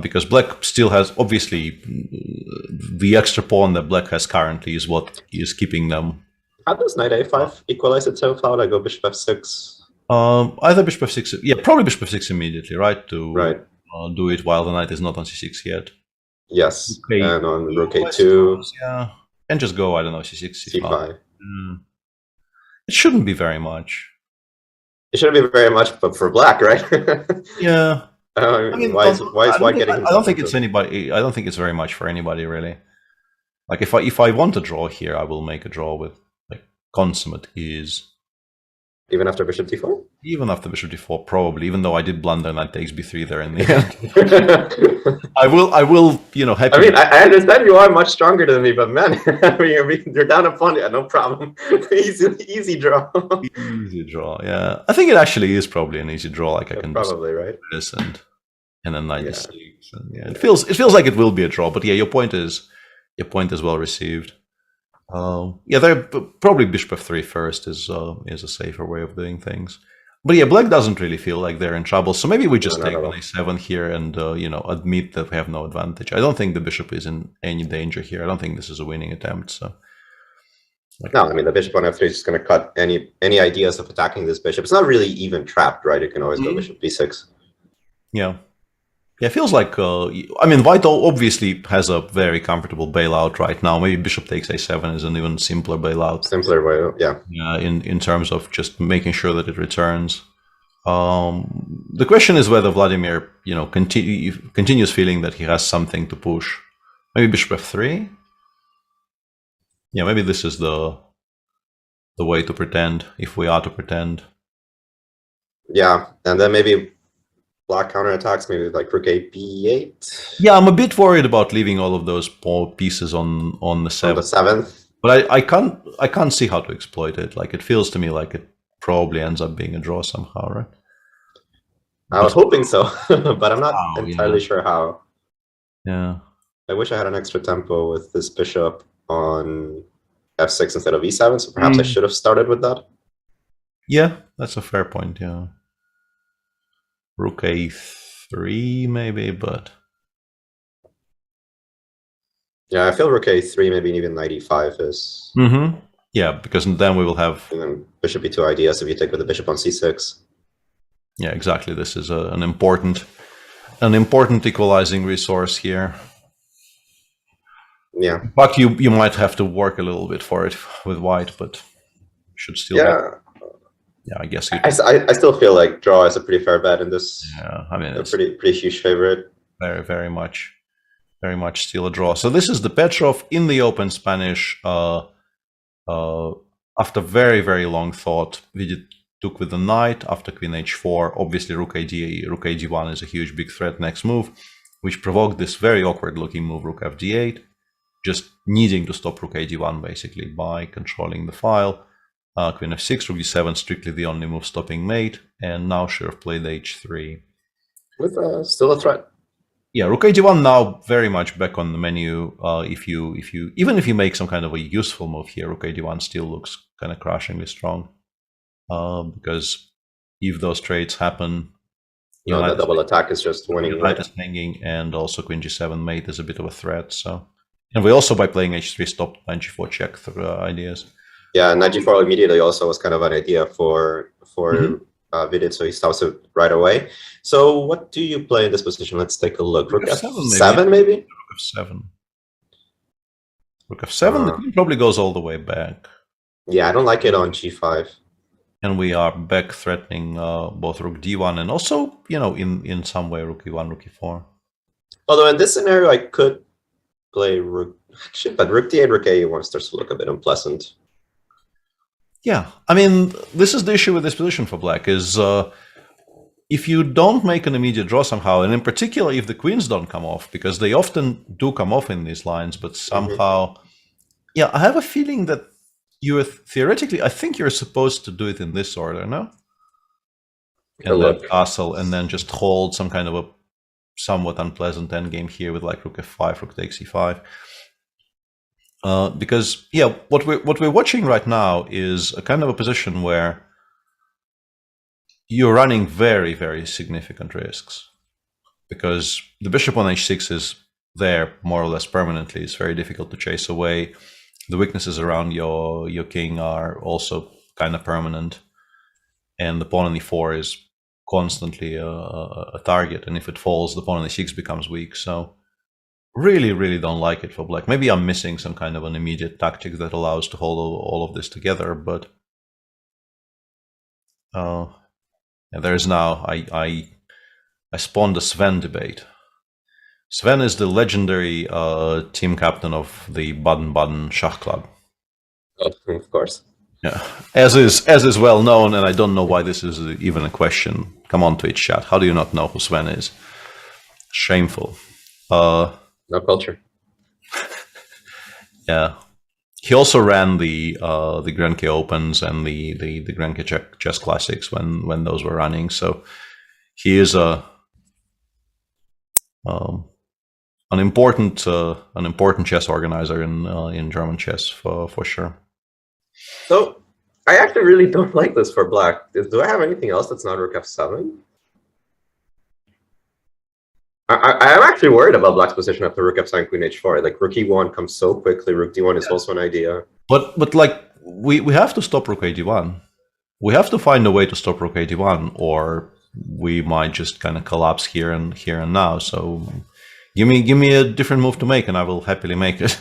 Because black still has, obviously, the extra pawn that black has currently is what is keeping them. How does knight a5 equalize itself out? I go bishop f6. Either bishop f6, yeah, probably bishop f6 immediately, right? Right. Do it while the knight is not on c6 yet. Yes, okay. And on rook a2. Yeah, and just go, I don't know, c6, c5. It shouldn't be very much. It shouldn't be very much, but for black, right? Yeah. I mean, why is white getting? I don't think it's anybody. I don't think it's very much for anybody really. Like if I want a draw here, I will make a draw with like consummate ease. Even after bishop d4? Even after bishop d4, probably. Even though I did blunder knight takes b3 there in the end. I will, happy. I mean, I understand you are much stronger than me, but man, you're down a pawn. Yeah, no problem. easy draw. Easy draw, yeah. I think it actually is probably an easy draw. Like I can probably right. This and then knight d6. Yeah, it feels like it will be a draw. But yeah, your point is well received. Yeah, probably bishop f3 first is a safer way of doing things. But yeah, black doesn't really feel like they're in trouble, so maybe we just take on a7 here and admit that we have no advantage. I don't think the bishop is in any danger here. I don't think this is a winning attempt. So no, I mean the bishop on f3 is just going to cut any ideas of attacking this bishop. It's not really even trapped, right? You can always go bishop b6. Yeah. Yeah, it feels like, I mean, white obviously has a very comfortable bailout right now. Maybe bishop takes a7 is an even simpler bailout. Simpler way, yeah. Yeah, in terms of just making sure that it returns. The question is whether Vladimir, continues feeling that he has something to push. Maybe bishop f3? Yeah, maybe this is the way to pretend, if we are to pretend. Yeah, and then maybe black counterattacks, maybe like rook a b8. Yeah, I'm a bit worried about leaving all of those pieces on the 7th. On the 7th. But I can't see how to exploit it. Like it feels to me like it probably ends up being a draw somehow, right? I was hoping so, but I'm not entirely sure how. Yeah. I wish I had an extra tempo with this bishop on f6 instead of e7, so perhaps I should have started with that. Yeah, that's a fair point, yeah. Rook a3 maybe, but yeah, I feel rook a3, maybe even knight e5 is. Yeah, because then we will have. And then bishop e2 ideas if you take with the bishop on c6. Yeah, exactly. This is an important an important equalizing resource here. Yeah. But you might have to work a little bit for it with white, but should still. Yeah. Yeah, I guess. I still feel like draw is a pretty fair bet in this. Yeah, I mean, it's a pretty huge favorite. Very much still a draw. So this is the Petrov in the open Spanish. After very long thought, we took with the knight after queen h4. Obviously, rook d1 is a huge big threat next move, which provoked this very awkward looking move, rook fd8, just needing to stop rook d1 basically by controlling the file. Queen f6, rook d7, strictly the only move stopping mate, and now should have played h3. With still a threat. Yeah, rook d1 now very much back on the menu. Even if you make some kind of a useful move here, rook d1 still looks kind of crushingly strong. Because if those trades happen, the double attack is just winning. Knight is hanging, and also queen g7 mate is a bit of a threat. So, and we also by playing h3 stopped knight g4 check ideas. Yeah, knight g4 immediately also was kind of an idea for Vidit, so he stops it right away. So what do you play in this position? Let's take a look. Rook f7 maybe? Rook f7. Rook f7, the queen probably goes all the way back. Yeah, I don't like it on g5. And we are back threatening both rook d1 and also, in some way rook e1, rook e4. Although in this scenario, I could play rook, actually, but rook d8, rook a1 starts to look a bit unpleasant. Yeah, I mean, this is the issue with this position for black, is if you don't make an immediate draw somehow, and in particular if the queens don't come off, because they often do come off in these lines, but somehow, yeah, I have a feeling that you're theoretically, I think you're supposed to do it in this order, no? And then castle, and then just hold some kind of a somewhat unpleasant endgame here with like rook f5, rook takes e5. Because yeah, what we're watching right now is a kind of a position where you're running very significant risks, because the bishop on h6 is there more or less permanently. It's very difficult to chase away. The weaknesses around your king are also kind of permanent, and the pawn on e4 is constantly a target. And if it falls, the pawn on e6 becomes weak. So really don't like it for black. Maybe I'm missing some kind of an immediate tactic that allows to hold all of this together, but there's now I spawned a Sven debate. Sven is the legendary team captain of the Baden-Baden Schach Club. Oh, of course. Yeah, as is well known, and I don't know why this is even a question. Come on, Twitch chat. How do you not know who Sven is? Shameful. No culture. Yeah, he also ran the Grenke Opens and the Grenke Chess Classics when those were running. So he is an important chess organizer in German chess for sure. So I actually really don't like this for black. Do I have anything else that's not rook f7? I am actually worried about black's position after rook f7, queen h4. Like rook e1 comes so quickly. Rook d1 is also an idea. But like we have to stop rook a1. We have to find a way to stop rook a1, or we might just kind of collapse here and now. So give me a different move to make, and I will happily make it.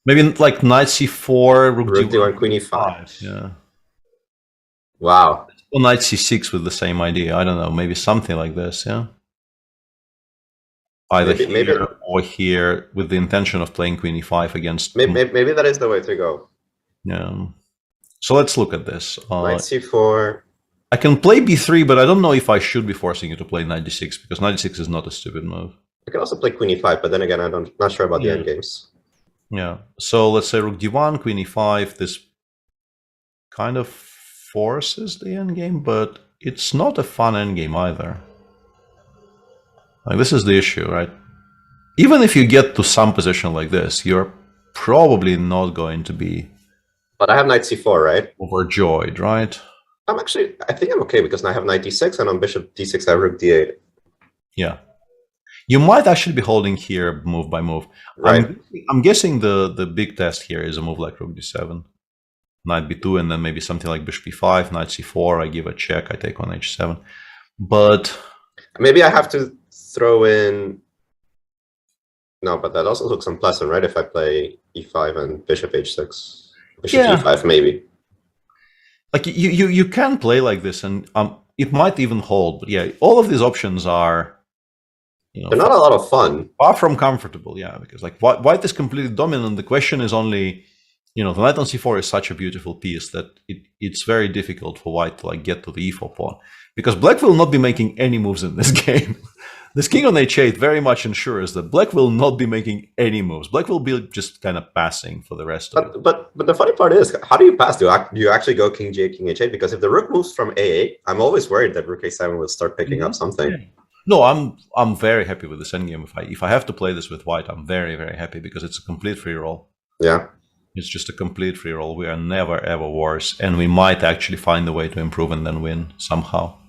Maybe like knight c4, rook d1, queen e5. Yeah. Wow. Or knight c6 with the same idea. I don't know. Maybe something like this. Yeah. Either maybe or here with the intention of playing queen e5 against. Maybe that is the way to go. Yeah. So let's look at this. Knight c4. I can play b3, but I don't know if I should be forcing you to play knight d6, because knight d6 is not a stupid move. I can also play queen e5, but then again, I'm not sure about the endgames. Yeah. So let's say rook d1, queen e5. This kind of forces the endgame, but it's not a fun endgame either. Like, this is the issue, right? Even if you get to some position like this, you're probably not going to be. But I have knight c4, right? Overjoyed, right? I think I'm okay, because I have knight d6, and on bishop d6 I have rook d8. Yeah. You might actually be holding here move by move. Right. I'm guessing the big test here is a move like rook d7, knight b2, and then maybe something like bishop b5, knight c4, I give a check, I take on h7. But maybe I have to throw in. No, but that also looks unpleasant, right? If I play e5 and bishop h6, bishop e5, maybe. Like you can play like this, and it might even hold. But yeah, all of these options are, they're not a lot of fun. Far from comfortable, yeah, because like white is completely dominant. The question is only, the knight on c4 is such a beautiful piece that it's very difficult for white to like get to the e4 pawn, because black will not be making any moves in this game. This king on h8 very much ensures that black will not be making any moves. Black will be just kind of passing for the rest of it. But the funny part is, how do you pass? Do you actually go king g8, king h8? Because if the rook moves from a8, I'm always worried that rook a7 will start picking up something. Yeah. No, I'm very happy with this endgame. If I have to play this with white, I'm very, very happy because it's a complete free roll. Yeah. It's just a complete free roll. We are never, ever worse. And we might actually find a way to improve and then win somehow.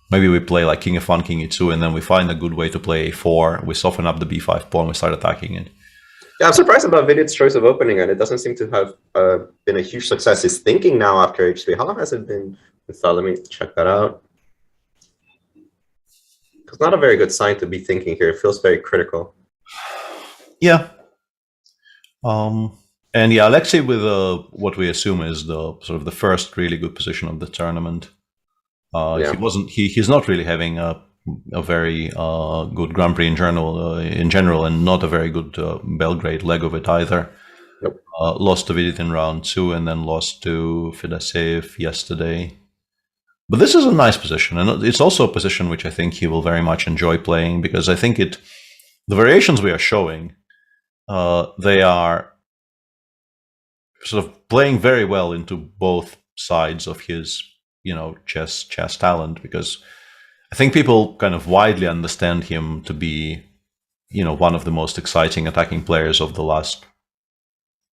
Maybe we play like king f1, king e2, and then we find a good way to play a4. We soften up the b5 pawn, we start attacking it. Yeah, I'm surprised about Vidit's choice of opening, and it doesn't seem to have been a huge success. He's thinking now after h3. How long has it been installed? Let me check that out. It's not a very good sign to be thinking here. It feels very critical. Yeah. And yeah, Alexei with what we assume is the sort of the first really good position of the tournament. He's not really having a very good Grand Prix in general, and not a very good Belgrade leg of it either. Nope. Lost to Vidit in round 2 and then lost to Fedoseev yesterday. But this is a nice position, and it's also a position which I think he will very much enjoy playing, because I think the variations we are showing, they are sort of playing very well into both sides of his chess talent, because I think people kind of widely understand him to be, one of the most exciting attacking players of the last,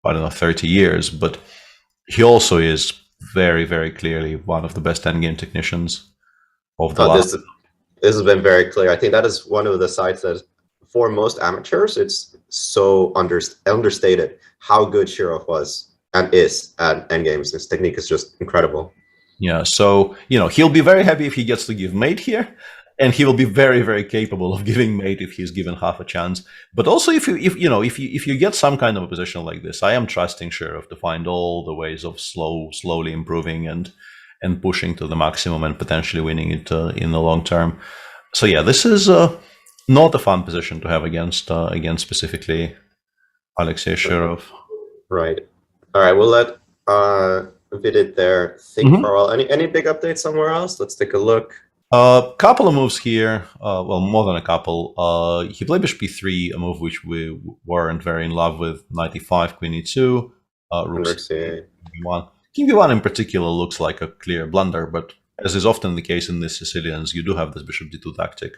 30 years. But he also is very, very clearly one of the best endgame technicians of the last. This has been very clear. I think that is one of the sides that, for most amateurs, it's so understated how good Shirov was and is at endgames. His technique is just incredible. Yeah, so he'll be very happy if he gets to give mate here, and he will be very, very capable of giving mate if he's given half a chance. But also, if you get some kind of a position like this, I am trusting Shirov to find all the ways of slowly improving and pushing to the maximum and potentially winning it in the long term. So yeah, this is not a fun position to have against specifically Alexei Shirov. Right. All right. We'll let Vidit there think for a while. Any big updates somewhere else? Let's take a look. Couple of moves here. Well, more than a couple. He played bishop b3, a move which we weren't very in love with. Knight e5, queen e2, rook c1. King b1 in particular looks like a clear blunder, but as is often the case in these Sicilians, you do have this bishop d2 tactic.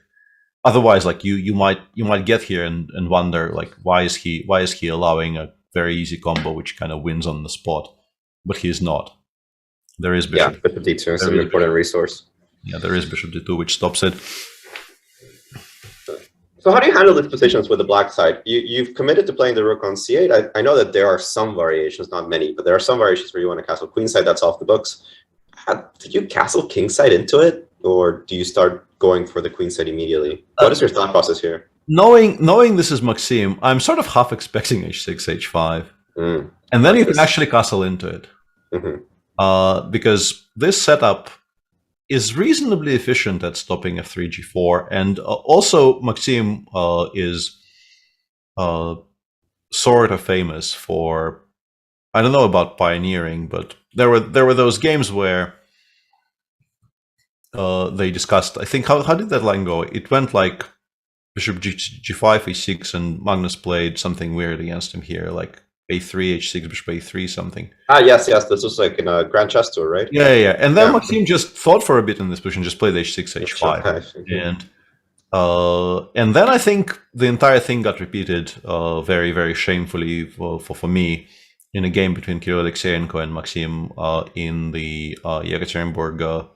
Otherwise, like you might get here and wonder, like, why is he allowing a very easy combo which kind of wins on the spot? But he's not. There is bishop d2 is an important resource. Yeah, there is bishop d2 which stops it. So how do you handle these positions with the black side? You've committed to playing the rook on c8. I know that there are some variations, not many, but there are some variations where you want to castle queenside. That's off the books. Do you castle kingside into it, or do you start going for the queenside immediately? What is your thought process here? Knowing this is Maxim, I'm sort of half expecting h6, h5. And then you can actually castle into it. Because this setup is reasonably efficient at stopping f3, g4. And also Maxim is sort of famous for, I don't know about pioneering, but there were those games where they discussed, I think, how did that line go? It went like bishop g5, e6, and Magnus played something weird against him here, like a3, h6, bishop a3, something. Yes. This was like in a Grand Chess Tour, right? Yeah. And then Maxim just thought for a bit in this position, just played h6, h5. And then I think the entire thing got repeated very, very shamefully for me in a game between Kirill Alexeyenko and Maxim in the Yekaterinburg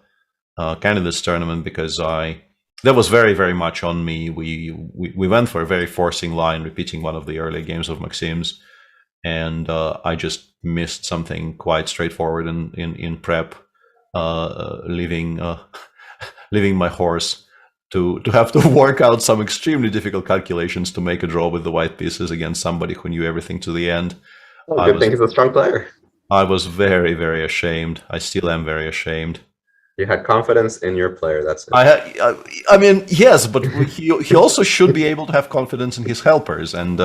candidates tournament, because that was very, very much on me. We went for a very forcing line, repeating one of the early games of Maxim's, and I just missed something quite straightforward in prep, leaving leaving my horse to have to work out some extremely difficult calculations to make a draw with the white pieces against somebody who knew everything to the end. Oh, good thing he's a strong player. I was very, very ashamed. I still am very ashamed. You had confidence in your player. That's it. I mean, yes, but he also should be able to have confidence in his helpers, and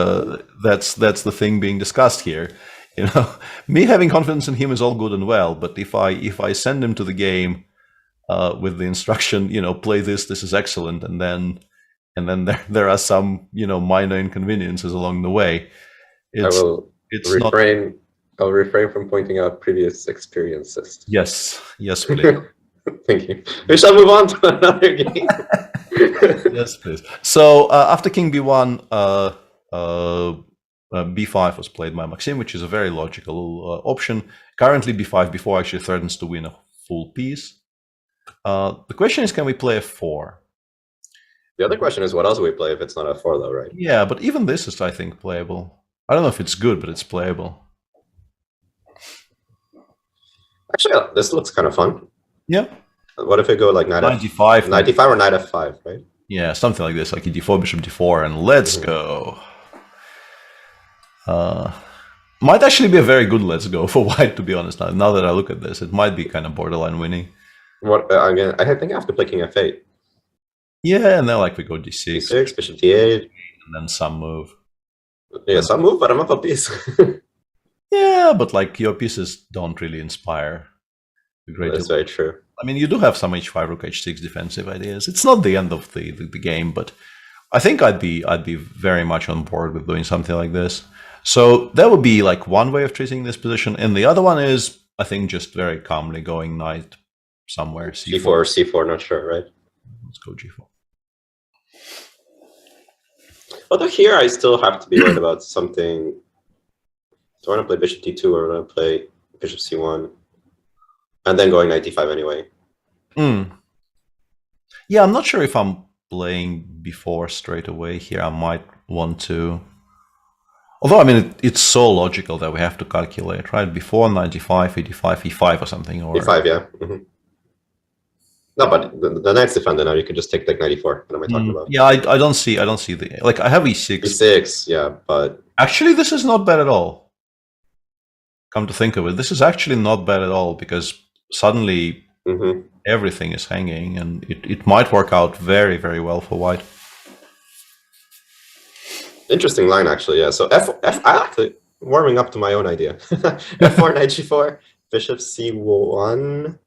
that's the thing being discussed here. You know, me having confidence in him is all good and well, but if I send him to the game with the instruction, you know, play this is excellent, and then there are some, you know, minor inconveniences along the way. I'll refrain from pointing out previous experiences. Yes, please. Thank you. We shall move on to another game. Yes, please. So after King B1, B5 was played by Maxim, which is a very logical option. Currently, B5 actually threatens to win a full piece. The question is, can we play F4? The other question is, what else do we play if it's not F4, though, right? Yeah, but even this is, I think, playable. I don't know if it's good, but it's playable. Actually, this looks kind of fun. Yeah. What if we go like knight 95 or knight F5, right? Yeah, something like this, like d4, bishop d4, and let's go. Might actually be a very good let's go for white, to be honest. Now that I look at this, it might be kind of borderline winning. What again? I think I have to play king f8. Yeah, and then like we go d6, d6, bishop d8, and then some move. Yeah, some move, but I'm up a piece. Yeah, but like your pieces don't really inspire a great deal. That's very true. I mean, you do have some h5, rook h6 defensive ideas. It's not the end of the game, but I think I'd be very much on board with doing something like this. So that would be like one way of treating this position, and the other one is, I think, just very calmly going knight somewhere. C4 or c4, not sure, right? Let's go g4. Although here I still have to be worried about something. Do I want to play bishop d2 or do I want to play bishop c1? And then going knight d5 anyway. Yeah, I'm not sure if I'm playing before straight away here. I might want to. Although, I mean, it's so logical that we have to calculate, right? Before knight d5, e5, e5 or something. Or e5, yeah. No, but the knight's defended now. You could just take like knight e4. What am I talking about? Yeah, I don't see the, like, I have e6. e6, yeah, but actually this is not bad at all. Come to think of it, this is actually not bad at all, because suddenly everything is hanging, and it might work out very, very well for white. Interesting line, actually, yeah. So I actually warming up to my own idea. f4, knight g4, bishop c1.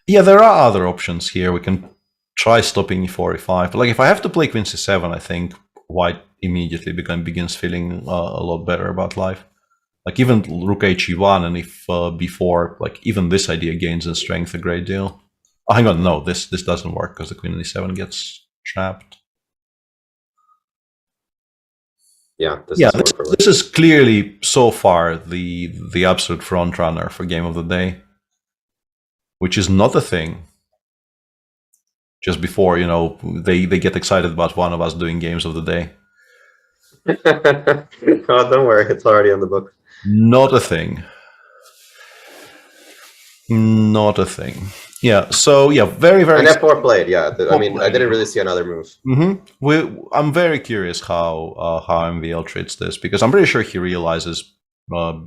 Yeah, there are other options here. We can try stopping e4, e5. But like, if I have to play queen c7, I think white immediately begins feeling a lot better about life. Like even rook h1, and if b4, like even this idea gains in strength a great deal. Oh, hang on, no, this doesn't work because the queen in e7 gets trapped. Yeah, this is clearly so far the absolute front runner for game of the day, which is not a thing. Just before, you know, they get excited about one of us doing games of the day. Oh, don't worry, it's already on the book. Not a thing. Not a thing. Yeah, so yeah, very, very... And f4 played, yeah. I mean, I didn't really see another move. I'm very curious how MVL treats this, because I'm pretty sure he realizes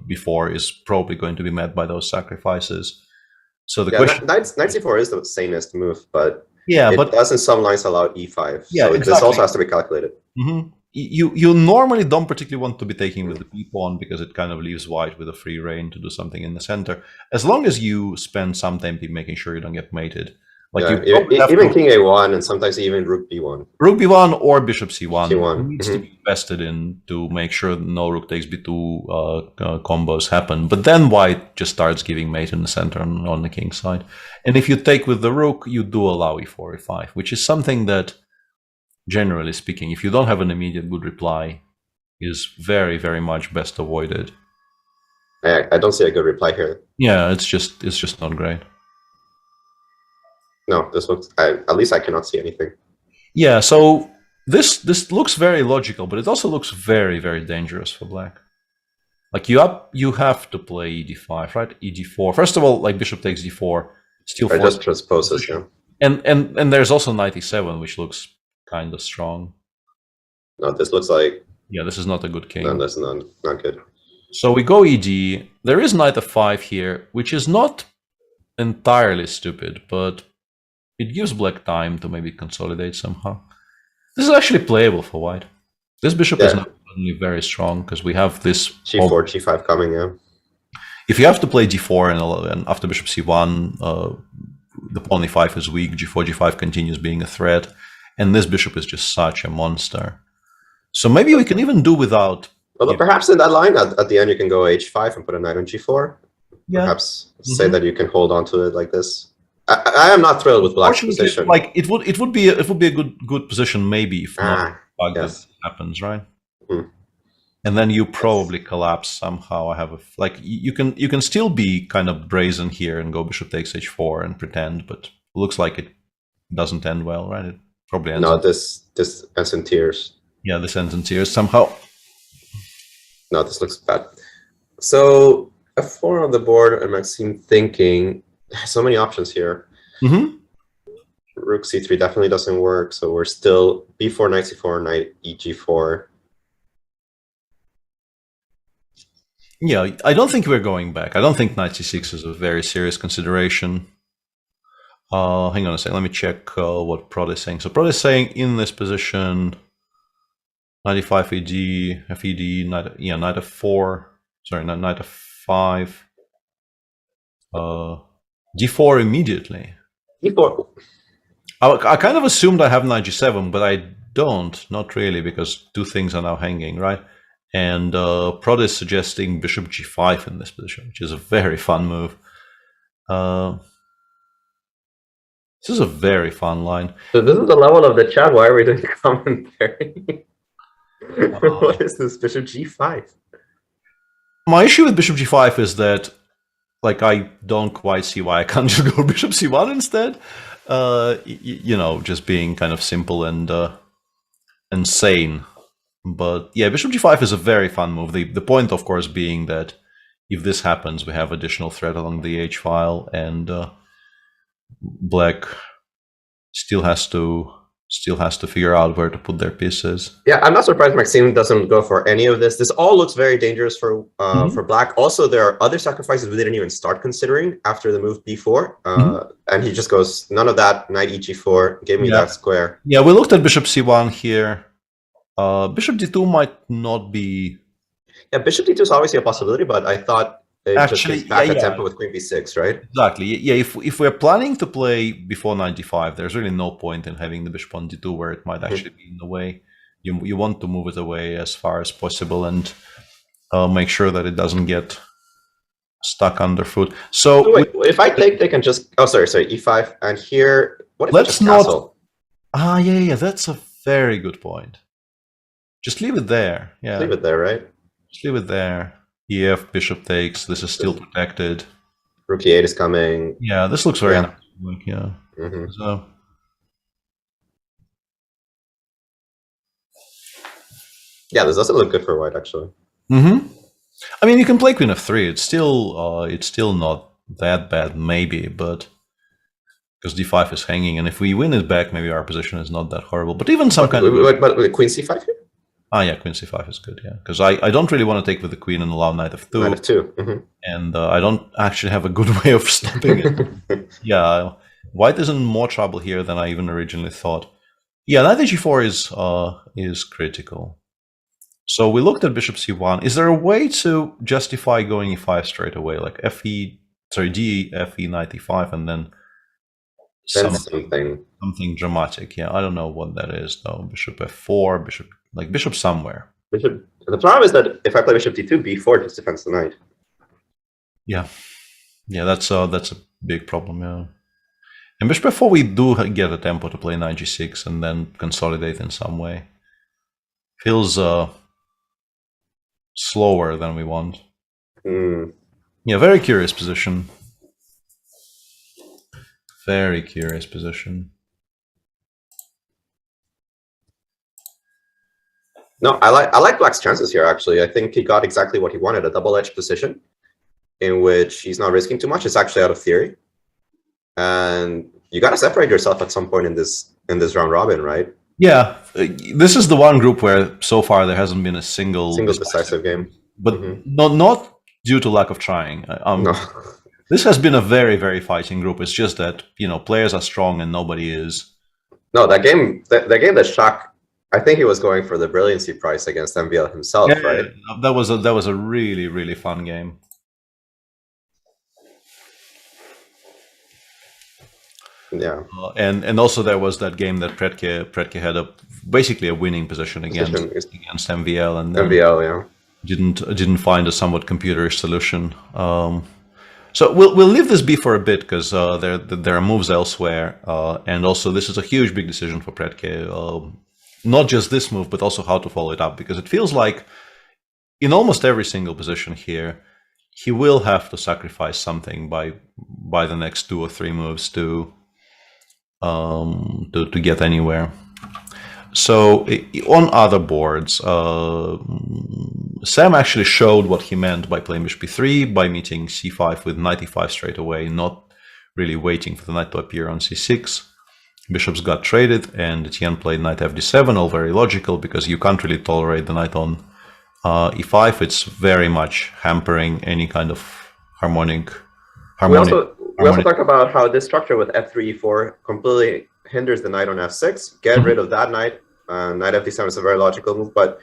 before is probably going to be met by those sacrifices. So the question... Knight c4 is the sanest move, but yeah, it does in some lines allow e5. Yeah, so exactly. This also has to be calculated. You normally don't particularly want to be taking with the b pawn, because it kind of leaves white with a free rein to do something in the center. As long as you spend some time making sure you don't get mated. Like even king a1 and sometimes even rook b1. Rook b1 or bishop c1 needs to be invested in to make sure no rook takes b2 combos happen. But then white just starts giving mate in the center on the king side. And if you take with the rook, you do allow e4, e5, which is something that, generally speaking, if you don't have an immediate good reply, is very, very much best avoided. I don't see a good reply here. Yeah, it's just not great. No, this looks... at least I cannot see anything. Yeah, so this looks very logical, but it also looks very, very dangerous for black. Like you have to play e d5, right? e d4. First of all, like bishop takes d4, still just transposes, yeah. And there's also knight e7, which looks kind of strong. No, this looks like... Yeah, this is not a good king. No, that's not good. So we go ed. There is knight f5 here, which is not entirely stupid, but it gives black time to maybe consolidate somehow. This is actually playable for white. This bishop is not suddenly very strong because we have this g4, g5 coming, yeah. If you have to play d4 and after bishop c1, the pawn e5 is weak, g4, g5 continues being a threat, and this bishop is just such a monster. So maybe we can even do without... Well, perhaps in that line, at the end, you can go h5 and put a knight on g4. Yeah. Perhaps say that you can hold on to it like this. I am not thrilled with black's position. Like it would be a good position maybe if not this happens, right? And then you probably collapse somehow. I have you can still be kind of brazen here and go bishop takes h4 and pretend, but it looks like it doesn't end well, right? It probably ends. No, this ends in tears. Yeah, this ends in tears somehow. No, this looks bad. So f4 on the board, and Maxime thinking so many options here. Rook c3 definitely doesn't work, so we're still b4, knight c4, knight eg4. Yeah, I don't think we're going back. I don't think knight c6 is a very serious consideration. Hang on a second, let me check what Prod is saying. So Prod is saying in this position, knight e5, FED, knight f4, sorry, knight f5, d4 immediately. d4. I kind of assumed I have knight g7, but I don't, not really, because two things are now hanging, right? And Prod is suggesting bishop g5 in this position, which is a very fun move. This is a very fun line. So this is the level of the chat. Why are we doing commentary? What is this bishop g5? My issue with bishop g5 is that, like, I don't quite see why I can't just go bishop c1 instead. You know, just being kind of simple and sane. But yeah, bishop g5 is a very fun move. The point, of course, being that if this happens, we have additional threat along the h file, and black still has to figure out where to put their pieces. Yeah, I'm not surprised Maxime doesn't go for any of this. This all looks very dangerous for black. Also, there are other sacrifices we didn't even start considering after the move b4. And he just goes, none of that, knight eg4, give me that square. Yeah, we looked at bishop c1 here. Bishop d2 might not be... Yeah, bishop d2 is obviously a possibility, but I thought it just gets back a tempo with queen b6, right? Exactly. Yeah, if we're planning to play before 95, there's really no point in having the bishop on d2 where it might actually be in the way. You want to move it away as far as possible and make sure that it doesn't get stuck underfoot. So wait, if I take, they can just... Oh, sorry, e5. And here, what if let's just castle? Yeah, that's a very good point. Just leave it there. Yeah, leave it there, right? Just leave it there. EF, bishop takes. This is still protected. Rook e8 is coming. Yeah, this looks very nice. Yeah. So, yeah, this doesn't look good for white, actually. I mean, you can play queen f3. It's still not that bad, maybe, but because d5 is hanging, and if we win it back, maybe our position is not that horrible. But even some kind of... But queen c5 here? Yeah, queen c5 is good, yeah. Because I don't really want to take with the queen and allow knight f2. Knight f2. And I don't actually have a good way of stopping it. Yeah, white is in more trouble here than I even originally thought. Yeah, knight h4 is critical. So we looked at bishop c1. Is there a way to justify going e5 straight away? Like d, fe, knight e5, and then something dramatic. Yeah, I don't know what that is though. Bishop f4, bishop somewhere. The problem is that if I play bishop d2, b4 just defends the knight. Yeah, that's a big problem. Yeah, and bishop f4 we do get a tempo to play knight g6 and then consolidate in some way. Feels slower than we want. Yeah, very curious position. Very curious position. No, I like black's chances here, actually. I think he got exactly what he wanted, a double-edged position in which he's not risking too much. It's actually out of theory. And you got to separate yourself at some point in this round robin, right? Yeah, this is the one group where so far there hasn't been a single decisive game, but not due to lack of trying. No. This has been a very, very fighting group. It's just that, you know, players are strong and nobody is. No, that game that Shaq, I think he was going for the brilliancy prize against MVL himself, right? Yeah, that was a really, really fun game. Yeah, and also there was that game that Predke had basically a winning position against MVL, and MVL, didn't find a somewhat computerish solution. So we'll leave this be for a bit because there are moves elsewhere, and also this is a huge big decision for Predke. Not just this move, but also how to follow it up, because it feels like in almost every single position here, he will have to sacrifice something by the next 2 or 3 moves to get anywhere. So on other boards, Sam actually showed what he meant by playing bishop b3, by meeting c5 with knight e5 straight away, not really waiting for the knight to appear on c6. Bishops got traded, and Etienne played knight fd7, all very logical, because you can't really tolerate the knight on e5. It's very much hampering any kind of harmonic. We also talked about how this structure with f3, e4 completely hinders the knight on f6. Get rid of that knight. Knight fd7 is a very logical move, but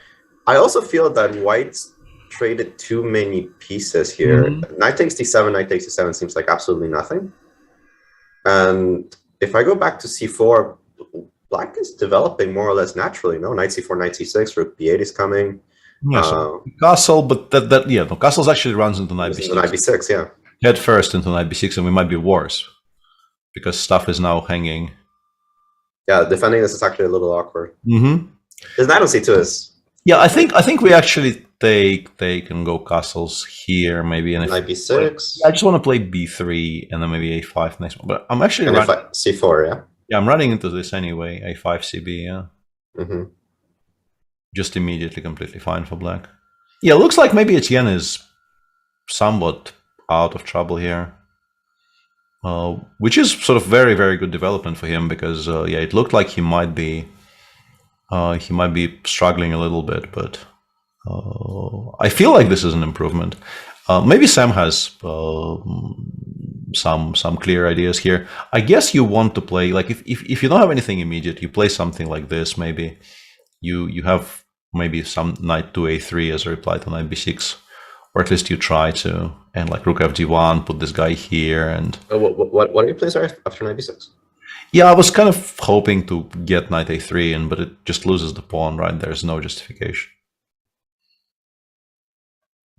I also feel that white's traded too many pieces here. Knight takes d7, knight takes d7 seems like absolutely nothing. And if I go back to c4, black is developing more or less naturally. No, knight c4, knight c6, rook b8 is coming. Yes, castle, but no, castles actually runs into knight b6. Knight b6, yeah. Head first into knight b6, and we might be worse because stuff is now hanging. Yeah, defending this is actually a little awkward. This knight on c2 is. Yeah, I think we actually take and go castles here, maybe. And knight b6. I just want to play b3 and then maybe a5 next one. But I'm actually running c4, yeah. Yeah, I'm running into this anyway. a5 cb, yeah. Just immediately completely fine for black. Yeah, looks like maybe Etienne is somewhat out of trouble here, which is sort of very, very good development for him, because yeah, it looked like he might be struggling a little bit, but I feel like this is an improvement. Maybe Sam has some clear ideas here. I guess you want to play, like, if you don't have anything immediate, you play something like this. Maybe you have maybe some knight to a3 as a reply to knight b6, or at least you try to, and like rook fd1, put this guy here, and what are your plays after knight b6? Yeah, I was kind of hoping to get knight a3 in, but it just loses the pawn, right? There's no justification.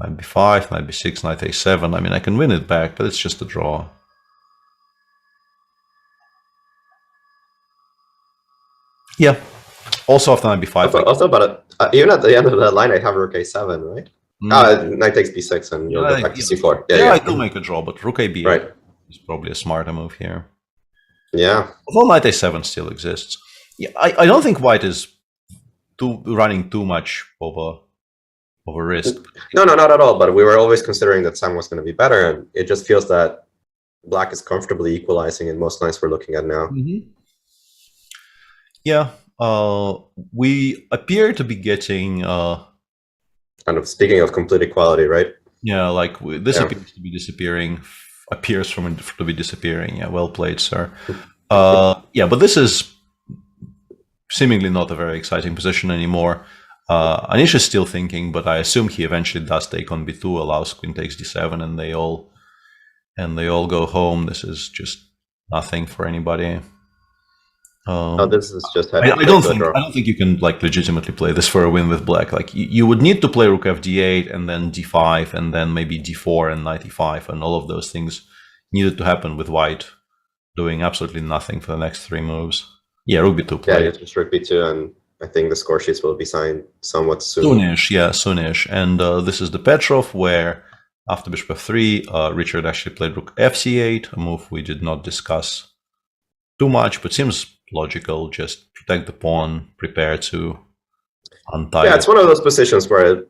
Knight b5, knight b6, knight a7. I mean, I can win it back, but it's just a draw. Yeah. Also after knight b5. Also, but even at the end of the line, I have rook a7, right? Knight takes b6 and you'll go back to c4. Yeah, I do make a draw, but rook ab8 is probably a smarter move here. Yeah. Although knight a7 still exists. Yeah, I don't think white is running too much over risk. No, not at all. But we were always considering that Sam was going to be better, and it just feels that black is comfortably equalizing in most lines we're looking at now. Yeah, we appear to be getting kind of speaking of complete equality, right? Yeah, like this appears to be disappearing. Appears to be disappearing. Yeah, well played, sir. Yeah, but this is seemingly not a very exciting position anymore. Anish is still thinking, but I assume he eventually does take on b2, allows queen takes d7, and they all go home. This is just nothing for anybody. This is just. I don't think you can like legitimately play this for a win with black. Like you would need to play rook fd8 and then d5 and then maybe d4 and knight e5, and all of those things needed to happen with white doing absolutely nothing for the next 3 moves. Yeah, rook b2 play. Yeah, just rook b2, and I think the score sheets will be signed somewhat soon. Soonish, yeah, soonish. And this is the Petrov, where after bishop f3, Richard actually played rook fc8, a move we did not discuss too much, but seems logical. Just protect the pawn, prepare to untie. Yeah, it's one of those positions where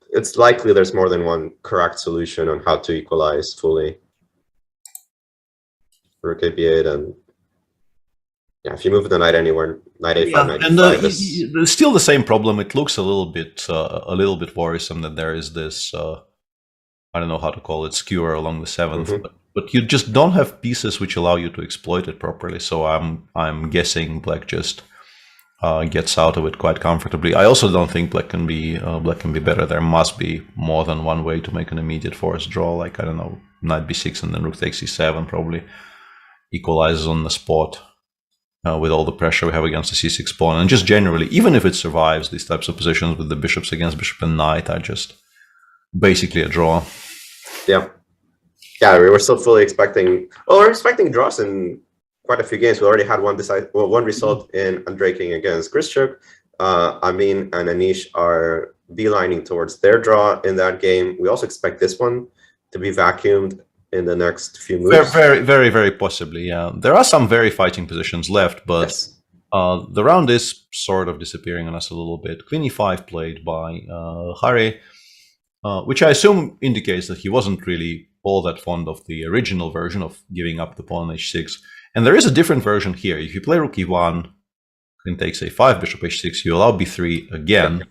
it's likely there's more than one correct solution on how to equalize fully. Rook ab8 and Yeah, if you move the knight anywhere, knight a5, Yeah, knight and e5 is... there's still the same problem. It looks a little bit worrisome that there is this I don't know how to call it, skewer along the 7th, but you just don't have pieces which allow you to exploit it properly. So I'm guessing black just gets out of it quite comfortably. I also don't think black can be better. There must be more than one way to make an immediate forced draw. Like, I don't know, knight b6 and then rook takes e7 probably equalizes on the spot with all the pressure we have against the c6 pawn. And just generally, even if it survives these types of positions with the bishops against bishop and knight, are just basically a draw. Yeah. Yeah, we were still fully expecting... Well, we're expecting draws in quite a few games. We already had one result in undraking against Grischuk. Amin and Anish are beelining towards their draw in that game. We also expect this one to be vacuumed in the next few moves. Very, very, very possibly, yeah. There are some very fighting positions left, but Yes. the round is sort of disappearing on us a little bit. Queen e5 played by Harry, which I assume indicates that he wasn't really all that fond of the original version of giving up the pawn on h6. And there is a different version here. If you play rook e1, queen takes a5, bishop h6, you allow b3 again.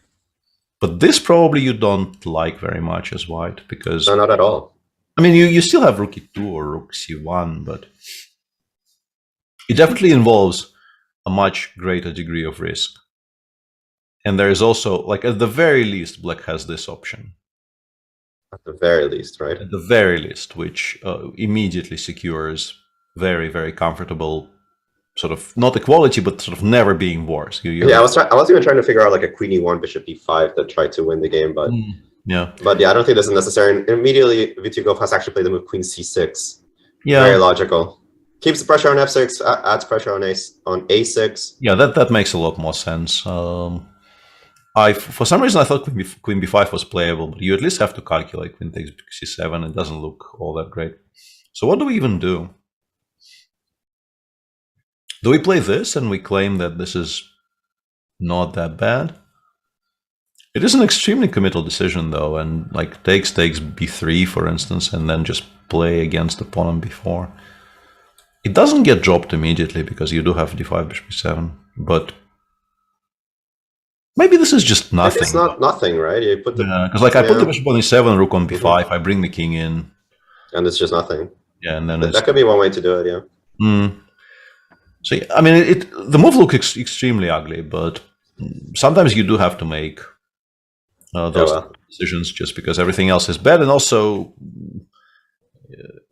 But this probably you don't like very much as white, because... No, not at all. I mean, you still have rook e2 or rook c1, but it definitely involves a much greater degree of risk. And there is also, like, at the very least, black has this option. At the very least, right? At the very least, which immediately secures very, very comfortable sort of, not equality, but sort of never being worse. Yeah, I was even trying to figure out like a queen e1, bishop e5 that tried to win the game, but... Yeah. But yeah, I don't think this is necessary. And immediately, Vityugov has actually played the move queen c6. Yeah. Very logical. Keeps the pressure on f6, adds pressure on a6. Yeah, that makes a lot more sense. For some reason I thought queen b5 was playable, but you at least have to calculate queen takes c7. It doesn't look all that great. So what do we even do? Do we play this and we claim that this is not that bad? It is an extremely committal decision, though, and like takes b3, for instance, and then just play against the pawn on b4. It doesn't get dropped immediately because you do have d5, bishop b7, but maybe this is just nothing. It's not nothing, right? You put the because like I put the bishop on e7, rook on b5, I bring the king in, and it's just nothing. Yeah, and then that could be one way to do it. Yeah. So I mean, the move looks extremely ugly, but sometimes you do have to make those decisions just because everything else is bad, and also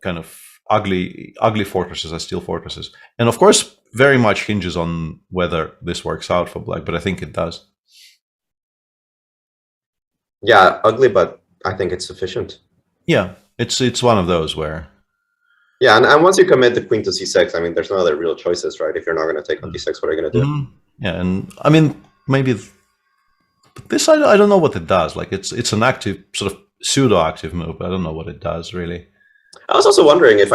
kind of ugly fortresses are still fortresses. And of course, very much hinges on whether this works out for black, but I think it does. Yeah, ugly, but I think it's sufficient. Yeah, it's one of those where... Yeah, and once you commit the queen to c6, I mean, there's no other real choices, right? If you're not going to take on d6, what are you going to do? Yeah, and I mean, maybe... But this, I don't know what it does. Like, it's an active, sort of pseudo-active move, but I don't know what it does, really. I was also wondering if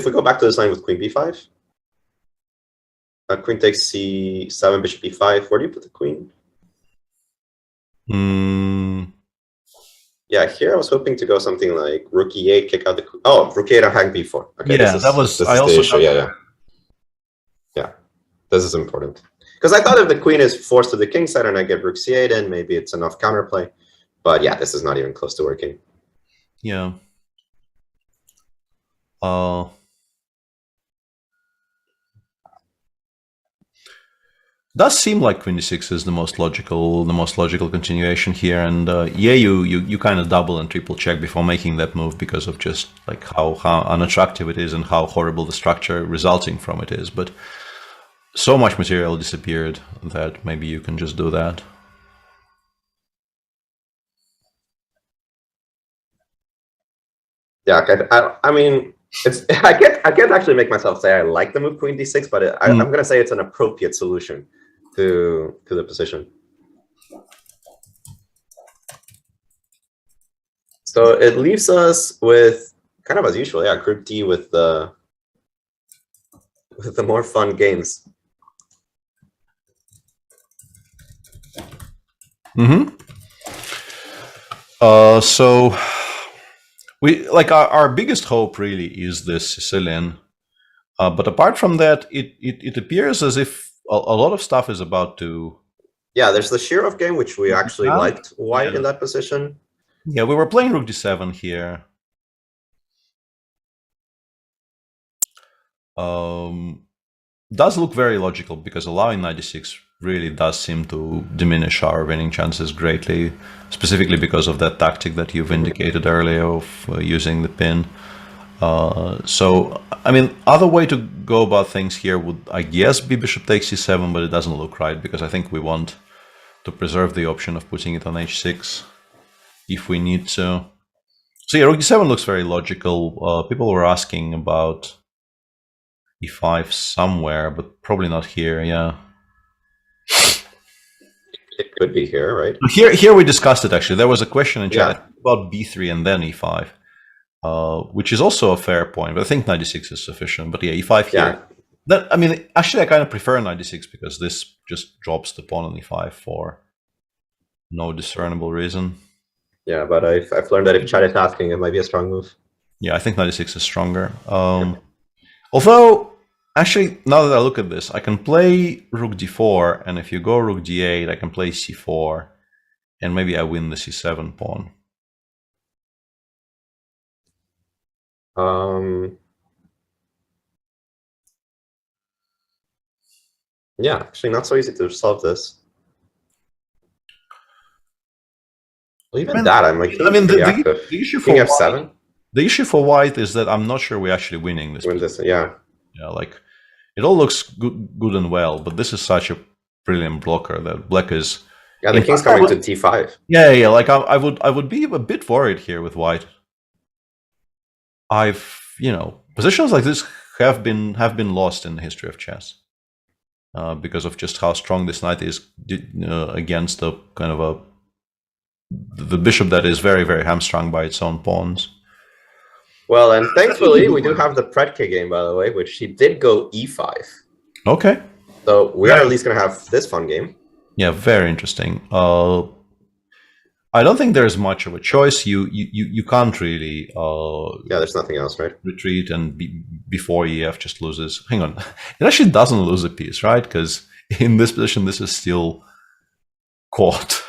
we go back to this line with queen b5, queen takes c7, bishop e5, where do you put the queen? Yeah, here I was hoping to go something like rook e8, kick out the queen. Oh, rook e8 on hang b4. Okay, yeah, that was... I also... Yeah, this is important. Because I thought if the queen is forced to the king side and I get rook c8 in, maybe it's enough counterplay. But yeah, this is not even close to working. Yeah. Does seem like queen d6 is the most logical continuation here, and yeah, you kind of double and triple check before making that move because of just like how unattractive it is and how horrible the structure resulting from it is. But so much material disappeared that maybe you can just do that. Yeah, I mean, I can't actually make myself say I like the move queen d6, but I'm going to say it's an appropriate solution to the position. So it leaves us with kind of as usual, yeah, group D with the more fun games. So we like our biggest hope really is this Sicilian. But apart from that, it appears as if a lot of stuff is about to... Yeah, there's the Shirov game, which we actually liked white in that position. Yeah, we were playing rook d7 here. Does look very logical, because allowing knight d6 really does seem to diminish our winning chances greatly, specifically because of that tactic that you've indicated earlier of using the pin. So, I mean, other way to go about things here would, I guess, be bishop takes c7, but it doesn't look right, because I think we want to preserve the option of putting it on h6 if we need to. So yeah, rook d7 looks very logical. People were asking about e5 somewhere, but probably not here, yeah. It could be here, right? Here we discussed it, actually. There was a question in chat about b3 and then e5, which is also a fair point, but I think knight d6 is sufficient. But yeah, e5 here. That, I mean, actually, I kind of prefer knight d6 because this just drops the pawn on e5 for no discernible reason. Yeah, but I've learned that if chat is asking, it might be a strong move. Yeah, I think knight d6 is stronger. Although, actually, now that I look at this, I can play rook d4, and if you go rook d8, I can play c4, and maybe I win the c7 pawn. Yeah, actually not so easy to solve this. Well, even that, I'm like, the issue for King f7. The issue for white is that I'm not sure we're actually winning this. Yeah, like it all looks good and well, but this is such a brilliant blocker that black is. Yeah, the king's coming to t5. Yeah. Like I would be a bit worried here with white. Positions like this have been lost in the history of chess because of just how strong this knight is against the kind of the bishop that is very, very hamstrung by its own pawns. Well, and thankfully we do have the Prix game, by the way, which he did go e5. Okay. So we are at least going to have this fun game. Yeah, very interesting. I don't think there's much of a choice. You can't really. Yeah, there's nothing else, right? Retreat and before EF just loses. Hang on, it actually doesn't lose a piece, right? Because in this position, this is still caught.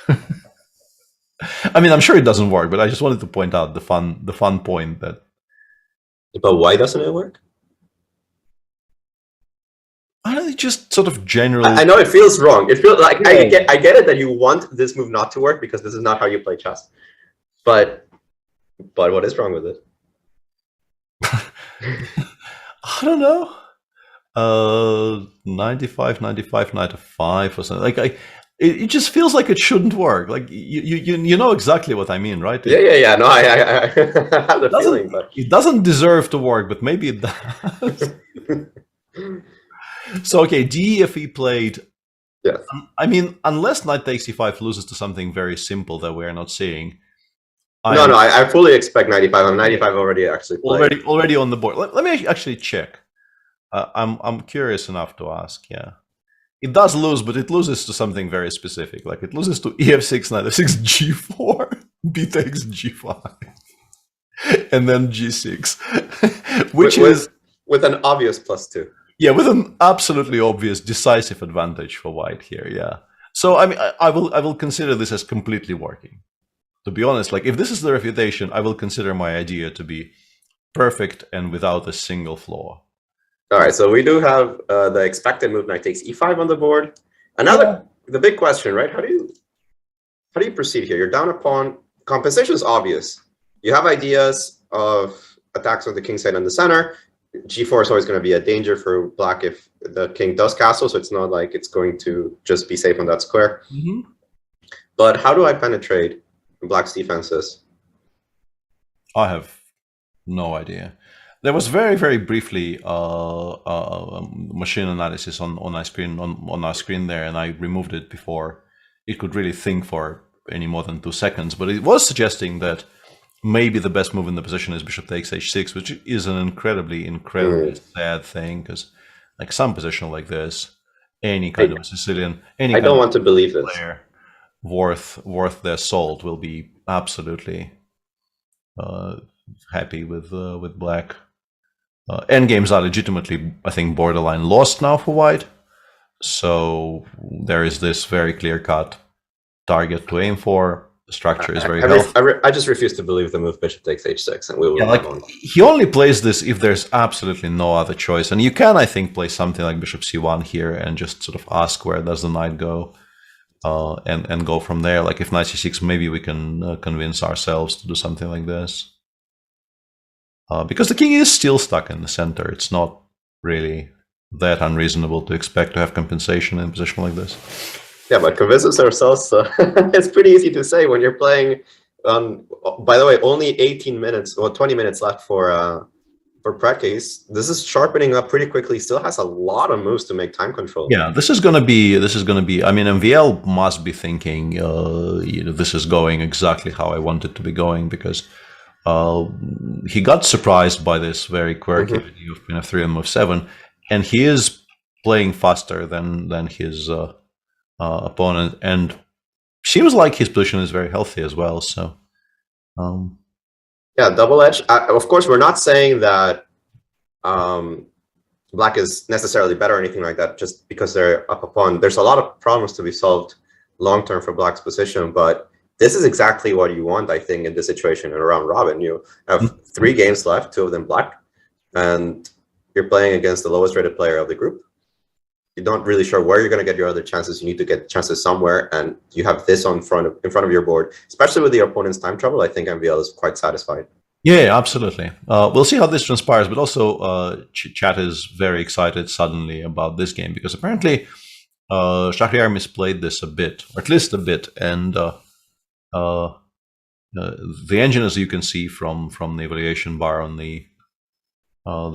I mean, I'm sure it doesn't work, but I just wanted to point out the fun point that. But why doesn't it work? I don't know, just sort of generally. I know it feels wrong. It feels like I get it that you want this move not to work because this is not how you play chess. But what is wrong with it? I don't know. 95, 95, 95 or something. Like it just feels like it shouldn't work. Like you know exactly what I mean, right? Yeah. No, I have the feeling, but it doesn't deserve to work, but maybe it does. So okay, D if he played. Yeah. I mean, unless knight takes e5 loses to something very simple that we're not seeing. I fully expect 95. I'm 95 already actually played. Already on the board. Let me actually check. I'm curious enough to ask. Yeah, it does lose, but it loses to something very specific. Like it loses to ef6, knight f6, g4, b takes g5, and then g6, which is with an obvious +2. Yeah, with an absolutely obvious decisive advantage for white here. Yeah. So I mean, I will consider this as completely working. To be honest, like if this is the refutation, I will consider my idea to be perfect and without a single flaw. All right, so we do have the expected move knight takes e5 on the board. The big question, right? How do you proceed here? You're down a pawn. Compensation is obvious. You have ideas of attacks on the king side and the center. G4 is always going to be a danger for black if the king does castle, so it's not like it's going to just be safe on that square. Mm-hmm. But how do I penetrate black's defenses? I have no idea. There was very, very briefly machine analysis on our screen there, and I removed it before it could really think for any more than 2 seconds. But it was suggesting that maybe the best move in the position is bishop takes h6, which is an incredibly sad thing, because like some position like this, any kind of a Sicilian, I don't want to believe this player worth their salt will be absolutely happy with black. Endgames are legitimately, I think, borderline lost now for white. So there is this very clear-cut target to aim for. The structure is very healthy. I just refuse to believe the move bishop takes h6, and we will move on. He only plays this if there's absolutely no other choice. And you can, I think, play something like bishop c1 here and just sort of ask where does the knight go, and go from there. Like if knight c6, maybe we can convince ourselves to do something like this. Because the king is still stuck in the center. It's not really that unreasonable to expect to have compensation in a position like this. Yeah, but convinces ourselves. It's pretty easy to say when you're playing. By the way, only 18 minutes or 20 minutes left for Practice. This is sharpening up pretty quickly. Still has a lot of moves to make time control. Yeah, this is gonna be. I mean, MVL must be thinking, this is going exactly how I want it to be going, because he got surprised by this very quirky video of f3 and move 7, and he is playing faster than his opponent, and seems like his position is very healthy as well. So, yeah, double edge. Of course, we're not saying that black is necessarily better or anything like that just because they're up a pawn. There's a lot of problems to be solved long term for black's position, but this is exactly what you want, I think, in this situation and around robin. You have 3 games left, 2 of them black, and you're playing against the lowest rated player of the group. You're not really sure where you're going to get your other chances. You need to get chances somewhere, and you have this in front of your board, especially with your opponent's time trouble. I think MVL is quite satisfied. Yeah, absolutely. We'll see how this transpires, but also chat is very excited suddenly about this game, because apparently Shahriar misplayed this a bit, or at least a bit, and the engine, as you can see from the evaluation bar on the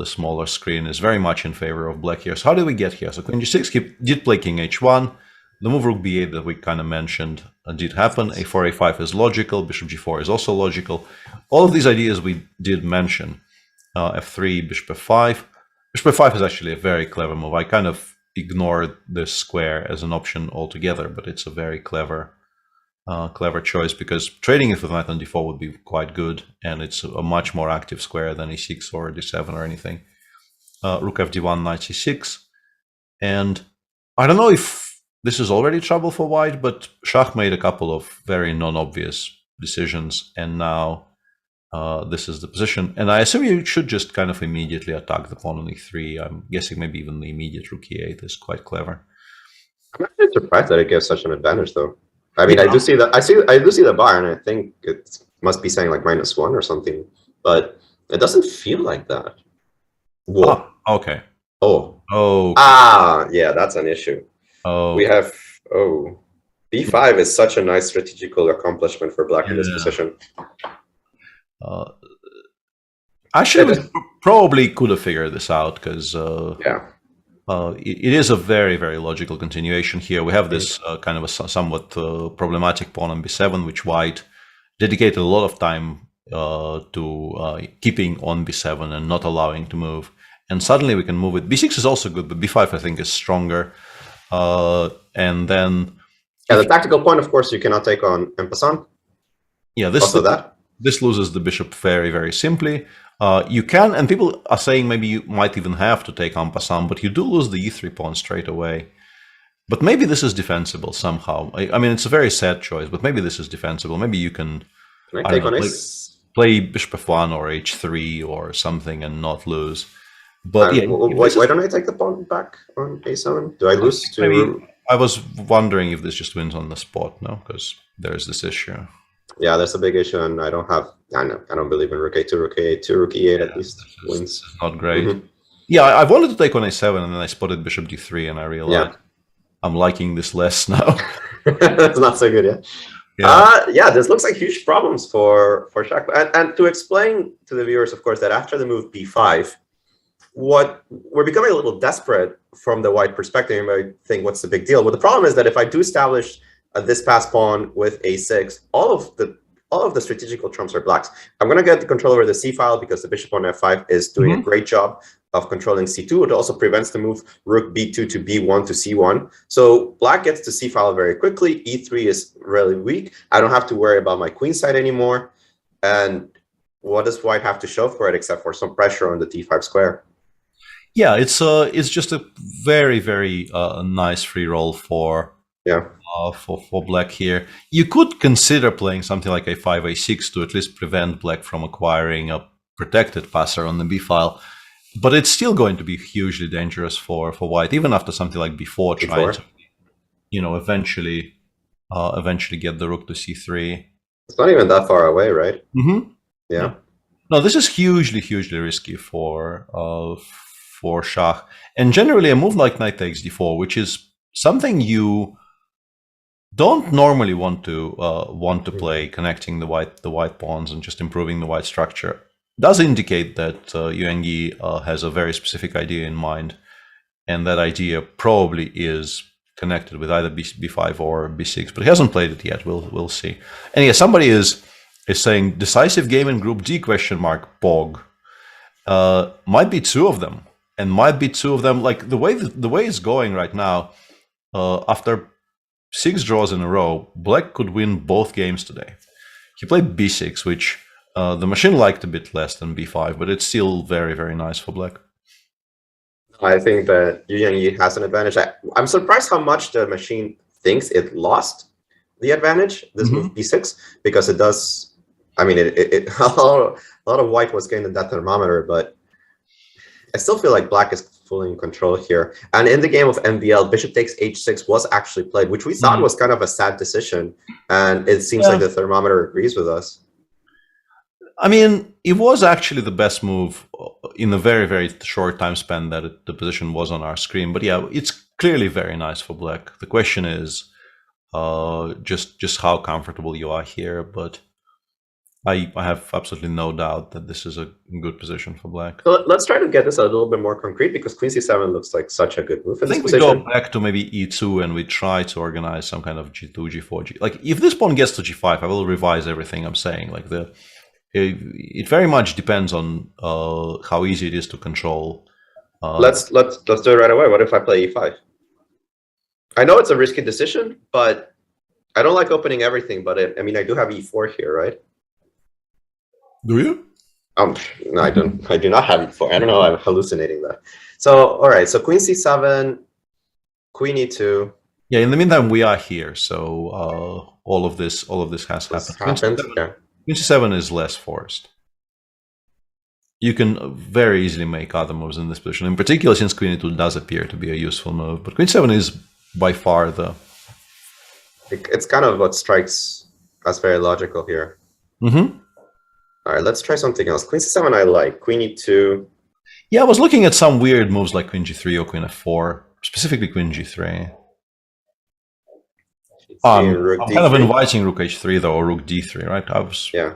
smaller screen, is very much in favor of black here. So how did we get here? So queen g6, he did play king h1. The move rook b8 that we kind of mentioned did happen. a4, a5 is logical. Bishop g4 is also logical. All of these ideas we did mention. f3, bishop f5. Bishop f5 is actually a very clever move. I kind of ignored this square as an option altogether, but it's a very clever choice, because trading it with knight on d4 would be quite good, and it's a much more active square than e6 or d7 or anything. Rook fd1, knight c6, and I don't know if this is already trouble for white, but Shah made a couple of very non-obvious decisions, and now this is the position. And I assume you should just kind of immediately attack the pawn on e3. I'm guessing maybe even the immediate rook e8 is quite clever. I'm actually surprised that it gives such an advantage, though. I mean, I do see that. I do see the bar, and I think it must be saying like -1 or something, but it doesn't feel like that. Whoa. Oh, okay. Oh. Oh. Yeah, that's an issue. Oh. We have b5 is such a nice strategical accomplishment for black in this position. Actually, we probably could have figured this out, because it is a very, very logical continuation here. We have this kind of a somewhat problematic pawn on b7, which white dedicated a lot of time to keeping on b7 and not allowing to move. And suddenly we can move it. b6 is also good, but b5 I think is stronger. And then... Yeah, the tactical point, of course, you cannot take on en passant. Yeah, this loses the bishop very, very simply. You can, and people are saying maybe you might even have to take en passant, but you do lose the e3 pawn straight away. But maybe this is defensible somehow. I mean, it's a very sad choice, but maybe this is defensible. Maybe you can play bishop f1 or h3 or something and not lose. But yeah, why don't I take the pawn back on a7? Do I lose to... Maybe, I was wondering if this just wins on the spot, no? Because there's this issue. Yeah, that's a big issue, and I don't believe in rook a2, rook a8, rook e8 at least wins. Not great. Yeah, I wanted to take on a7, and then I spotted bishop d3, and I realized I'm liking this less now. That's not so good, yeah. This looks like huge problems for Shah. And to explain to the viewers, of course, that after the move b5, what we're becoming a little desperate from the white perspective. You might think, what's the big deal? Well, the problem is that if I do establish this pass pawn with a6, all of the strategical trumps are blacks. I'm going to get the control over the c file because the bishop on f5 is doing a great job of controlling c2. It also prevents the move rook b2 to b1 to c1. So black gets to c file very quickly. e3 is really weak. I don't have to worry about my queen side anymore. And what does white have to show for it except for some pressure on the d5 square? Yeah, it's just a very, very nice free roll for black here. You could consider playing something like a5, a6 to at least prevent black from acquiring a protected passer on the b file. But it's still going to be hugely dangerous for white, even after something like b4 trying to, eventually get the rook to c3. It's not even that far away, right? Mm-hmm. Yeah. No, this is hugely, hugely risky for Shah. And generally, a move like knight takes d4, which is something you don't normally want to play, connecting the white pawns and just improving the white structure, does indicate that Yuan Yi has a very specific idea in mind, and that idea probably is connected with either b5 or b6, but he hasn't played it yet. We'll see. And yeah, somebody is saying decisive game in Group D ? Pog. Might be two of them, and might be two of them. Like the way it's going right now, after 6 draws in a row, black could win both games today. He played b6, which the machine liked a bit less than b5, but it's still very, very nice for black. I think that Yuan Yi has an advantage. I'm surprised how much the machine thinks it lost the advantage, this move b6, because it does. I mean, it a lot of white was getting that thermometer, but I still feel like black is fully in control here. And in the game of MVL, bishop takes h6 was actually played, which we thought was kind of a sad decision. And it seems like the thermometer agrees with us. I mean, it was actually the best move in a very, very short time span that the position was on our screen. But yeah, it's clearly very nice for black. The question is just how comfortable you are here. But I have absolutely no doubt that this is a good position for black. So let's try to get this a little bit more concrete, because queen c7 looks like such a good move. I think we go back to maybe e2 and we try to organize some kind of g2, g4, g. Like if this pawn gets to g5, I will revise everything I'm saying. Like it very much depends on how easy it is to control. Let's do it right away. What if I play e5? I know it's a risky decision, but I don't like opening everything. But I mean, I do have e4 here, right? Do you? No, I don't. I do not have e4. I don't know. I'm hallucinating that. So all right. So queen c7, queen e2. Yeah. In the meantime, we are here. So all of this has happened. Yeah. Queen c7 is less forced. You can very easily make other moves in this position, in particular since queen e2 does appear to be a useful move. But queen c7 is by far It's kind of what strikes us very logical here. Mm-hmm. All right, let's try something else. Queen c7 I like. Queen e2. Yeah, I was looking at some weird moves like queen g3 or queen f4, specifically queen g3. I'm kind of inviting rook h3 though, or rook d3, right? Yeah.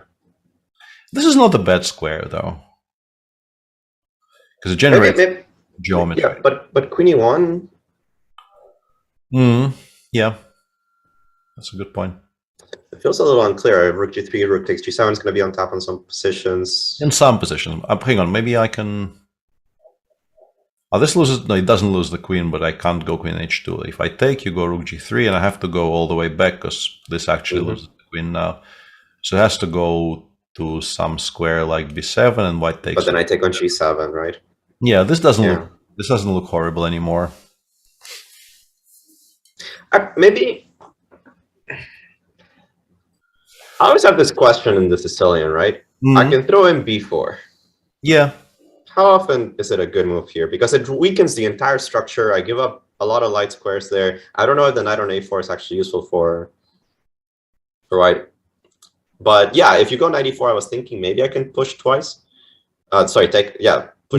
This is not a bad square though, because it generates geometry. Yeah, but queen e1. Yeah, that's a good point. It feels a little unclear. Rook g3, rook takes g7 is going to be on top on some positions. In some positions, hang on. Maybe I can. Oh, this loses. No, it doesn't lose the queen, but I can't go queen h2. If I take, you go rook g3, and I have to go all the way back because this actually loses the queen now. So it has to go to some square like b7, and white takes. But then I take on g7, right? Yeah, this doesn't look horrible anymore. Maybe I always have this question in the Sicilian, right? I can throw in b4. Yeah. How often is it a good move here? Because it weakens the entire structure. I give up a lot of light squares there. I don't know if the knight on a4 is actually useful for white. But yeah, if you go knight e4, I was thinking maybe I can push twice. Push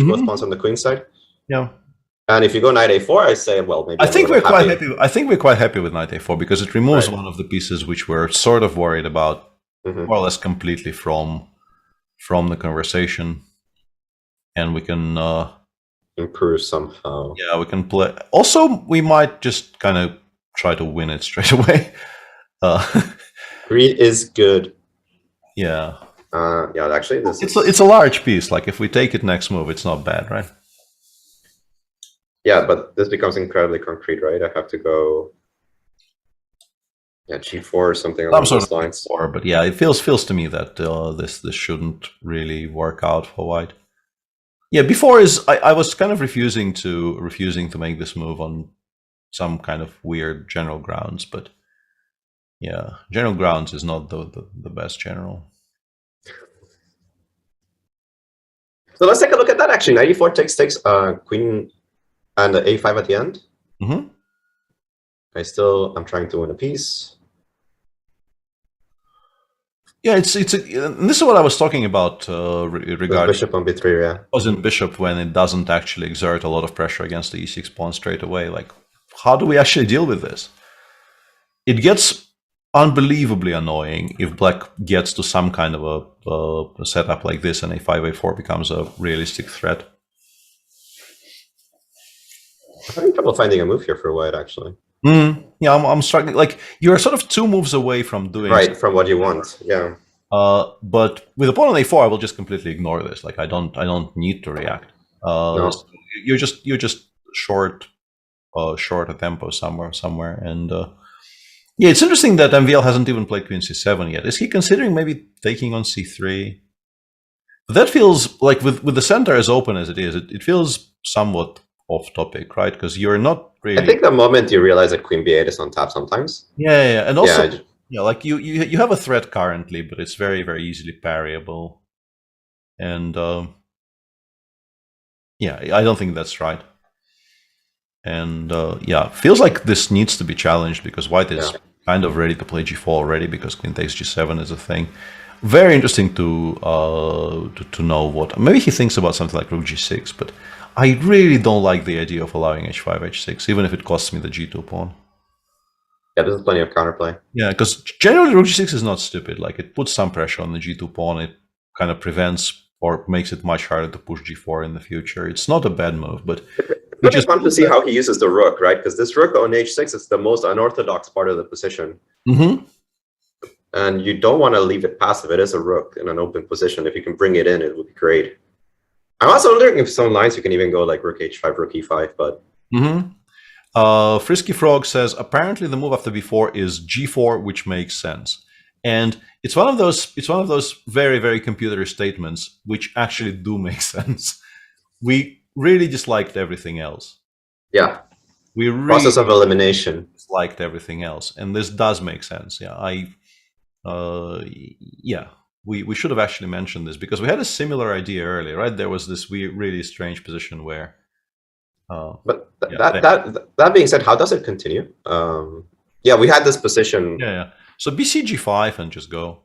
both pawns on the queen side. Yeah. And if you go knight a4, I say, well, maybe I think we're quite happy. I think we're quite happy with knight a4 because it removes one of the pieces which we're sort of worried about, more or less completely from the conversation. And we can improve somehow. Yeah, we can play. Also, we might just kind of try to win it straight away. Green is good. Yeah. Yeah. Actually, it's a large piece. Like if we take it next move, it's not bad, right? Yeah, but this becomes incredibly concrete, right? I have to go. Yeah, G4 or something Some along sort those of lines. G4, but yeah, it feels to me that this shouldn't really work out for white. Yeah, before is I was kind of refusing to make this move on some kind of weird general grounds, but yeah, general grounds is not the best general. So let's take a look at that. Actually, knight e4 takes queen and a5 at the end. Mm-hmm. I'm trying to win a piece. Yeah, and this is what I was talking about regarding bishop on b3, yeah. Cousin bishop when it doesn't actually exert a lot of pressure against the e6 pawn straight away. Like, how do we actually deal with this? It gets unbelievably annoying if black gets to some kind of a setup like this and a5, a4 becomes a realistic threat. I'm having trouble finding a move here for white, actually. Yeah, I'm struggling. Like, you're sort of 2 moves away from doing right from what you want. Yeah. But with a pawn on a4, I will just completely ignore this. Like, I don't need to react. No. So you're just short a tempo somewhere. And yeah, it's interesting that MVL hasn't even played queen c7 yet. Is he considering maybe taking on c3? But that feels like with the center as open as it is, it feels somewhat off topic, right? Because you're not really. I think the moment you realize that queen b8 is on tap sometimes. Yeah, and also. Yeah, yeah, like you have a threat currently, but it's very, very easily parryable. And yeah, I don't think that's right. And yeah, feels like this needs to be challenged because white is kind of ready to play g4 already because queen takes g7 is a thing. Very interesting to know what. Maybe he thinks about something like rook g6, but I really don't like the idea of allowing h5, h6, even if it costs me the g2 pawn. Yeah, there's plenty of counterplay. Yeah, because generally rook g6 is not stupid. Like, it puts some pressure on the g2 pawn. It kind of prevents or makes it much harder to push g4 in the future. It's not a bad move, but it's just fun to see how he uses the rook, right? Because this rook on h6 is the most unorthodox part of the position. Mm-hmm. And you don't want to leave it passive. It is a rook in an open position. If you can bring it in, it would be great. I'm also wondering if some lines you can even go like rook h5, rook e5, but. Frisky Frog says apparently the move after b4 is g4, which makes sense, and it's one of those very, very computer statements which actually do make sense. We really disliked everything else. Yeah, we really process of elimination disliked everything else, and this does make sense. Yeah, yeah, we should have actually mentioned this because we had a similar idea earlier, right? There was this really strange position where. But that being said, how does it continue? Yeah, we had this position. Yeah. So BC g5 and just go.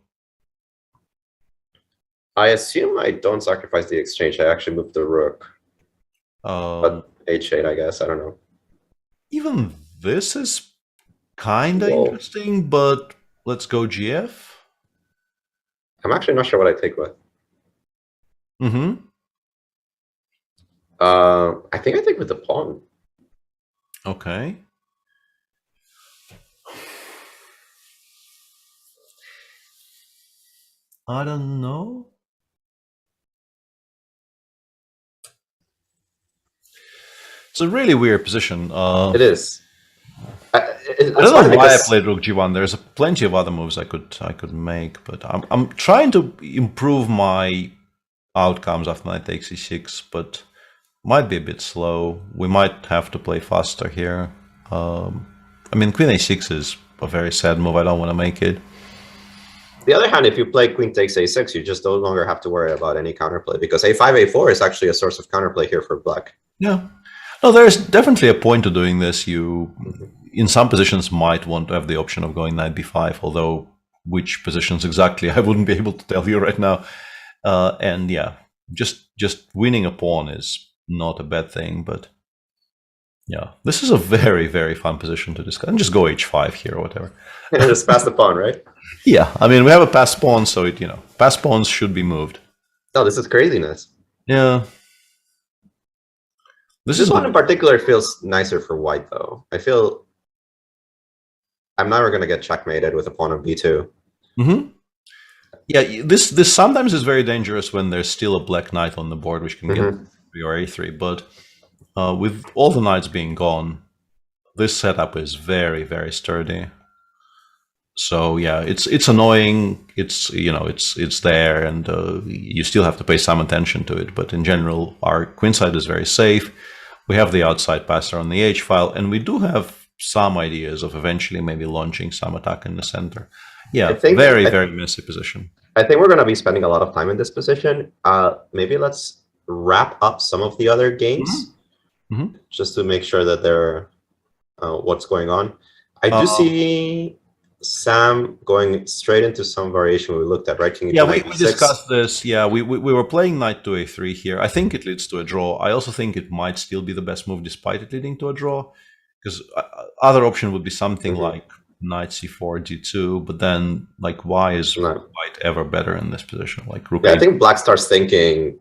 I assume I don't sacrifice the exchange. I actually move the rook. But h8, I guess. I don't know. Even this is kind of interesting, but let's go gf. I'm actually not sure what I take with. I think I take with the pawn. Okay. I don't know. It's a really weird position. It is. I don't know why I played rook g1. There's plenty of other moves I could make, but I'm trying to improve my outcomes after knight takes e6, but might be a bit slow. We might have to play faster here. I mean, queen a6 is a very sad move. I don't want to make it. On the other hand, if you play queen takes a6, you just no longer have to worry about any counterplay because a5, a4 is actually a source of counterplay here for black. Yeah. No, there's definitely a point to doing this. You, in some positions, might want to have the option of going knight b5, although which positions exactly, I wouldn't be able to tell you right now. And yeah, just winning a pawn is not a bad thing, but yeah, this is a very, very fun position to discuss. And just go h5 here or whatever. Just pass the pawn, right? Yeah, I mean, we have a passed pawn, so it, passed pawns should be moved. No, this is craziness. Yeah. This one in particular feels nicer for white, though. I feel I'm never going to get checkmated with a pawn on b2. Yeah, this sometimes is very dangerous when there's still a black knight on the board, which can get a3 or a3. But with all the knights being gone, this setup is very, very sturdy. So yeah, it's annoying. It's it's there, and you still have to pay some attention to it. But in general, our queenside is very safe. We have the outside passer on the H file, and we do have some ideas of eventually maybe launching some attack in the center. Yeah, very messy position. I think we're going to be spending a lot of time in this position. Maybe let's wrap up some of the other games just to make sure that they're what's going on. I do see Sam going straight into some variation we looked at, right? King we discussed this. Yeah, we were playing knight to a3 here. I think it leads to a draw. I also think it might still be the best move despite it leading to a draw, because other option would be something like knight c4, g2, but then like why is white ever better in this position? Like rook. Yeah, I think black starts thinking.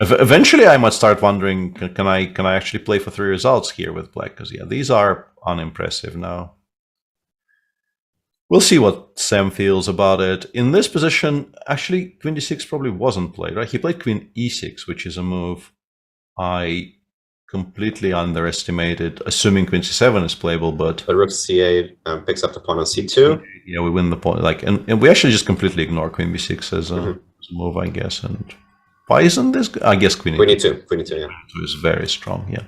Eventually, I might start wondering, can I actually play for 3 results here with black? Because these are unimpressive now. We'll see what Sam feels about it. In this position, actually, queen d6 probably wasn't played, right? He played queen e6, which is a move I completely underestimated, assuming queen c7 is playable, but rook c8 picks up the pawn on c2. Yeah, we win the pawn. And we actually just completely ignore queen b6 as a move, I guess. And why isn't this? I guess queen e2. Queen e2, yeah. Is very strong, yeah.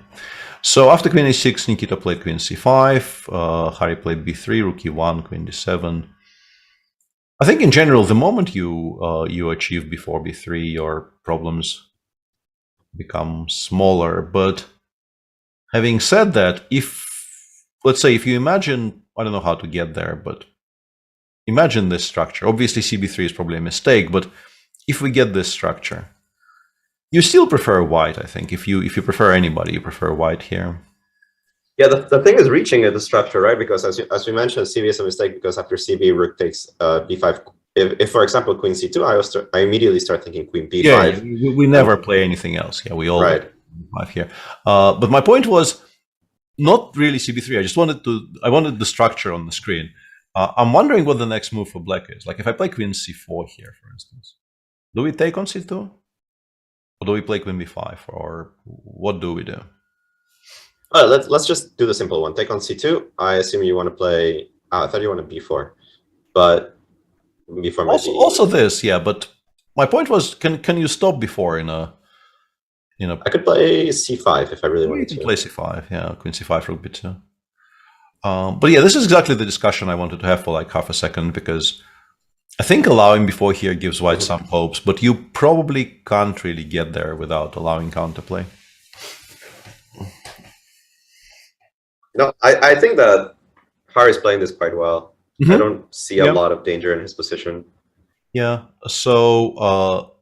So after queen e6, Nikita played queen c5, Harry played b3, rook e1, queen d7. I think in general, the moment you achieve before b3, your problems become smaller. But having said that, let's say if you imagine, I don't know how to get there, but imagine this structure. Obviously, cb3 is probably a mistake, but if we get this structure, you still prefer white, I think. If you prefer anybody, you prefer white here. Yeah, the thing is reaching the structure, right? Because as we mentioned, CB is a mistake because after CB, rook takes d5. If for example, queen c2, I immediately start thinking queen b5. Yeah, we never play anything else. Yeah, we all play b5 here. But my point was not really cb3. I wanted the structure on the screen. I'm wondering what the next move for black is. Like if I play queen c4 here, for instance, do we take on c2? Or do we play queen b5, or what do we do? Let's just do the simple one. Take on c2. I assume you want to play. I thought you wanted b4, but b4 might be... also this, yeah. But my point was, can you stop before in a? I could play c5 if I really wanted to. Play c5, yeah. Queen c5, rook b2. But yeah, this is exactly the discussion I wanted to have for like half a second, because I think allowing before here gives white some hopes, but you probably can't really get there without allowing counterplay. I think that Harry's playing this quite well. I don't see a lot of danger in his position. Yeah, so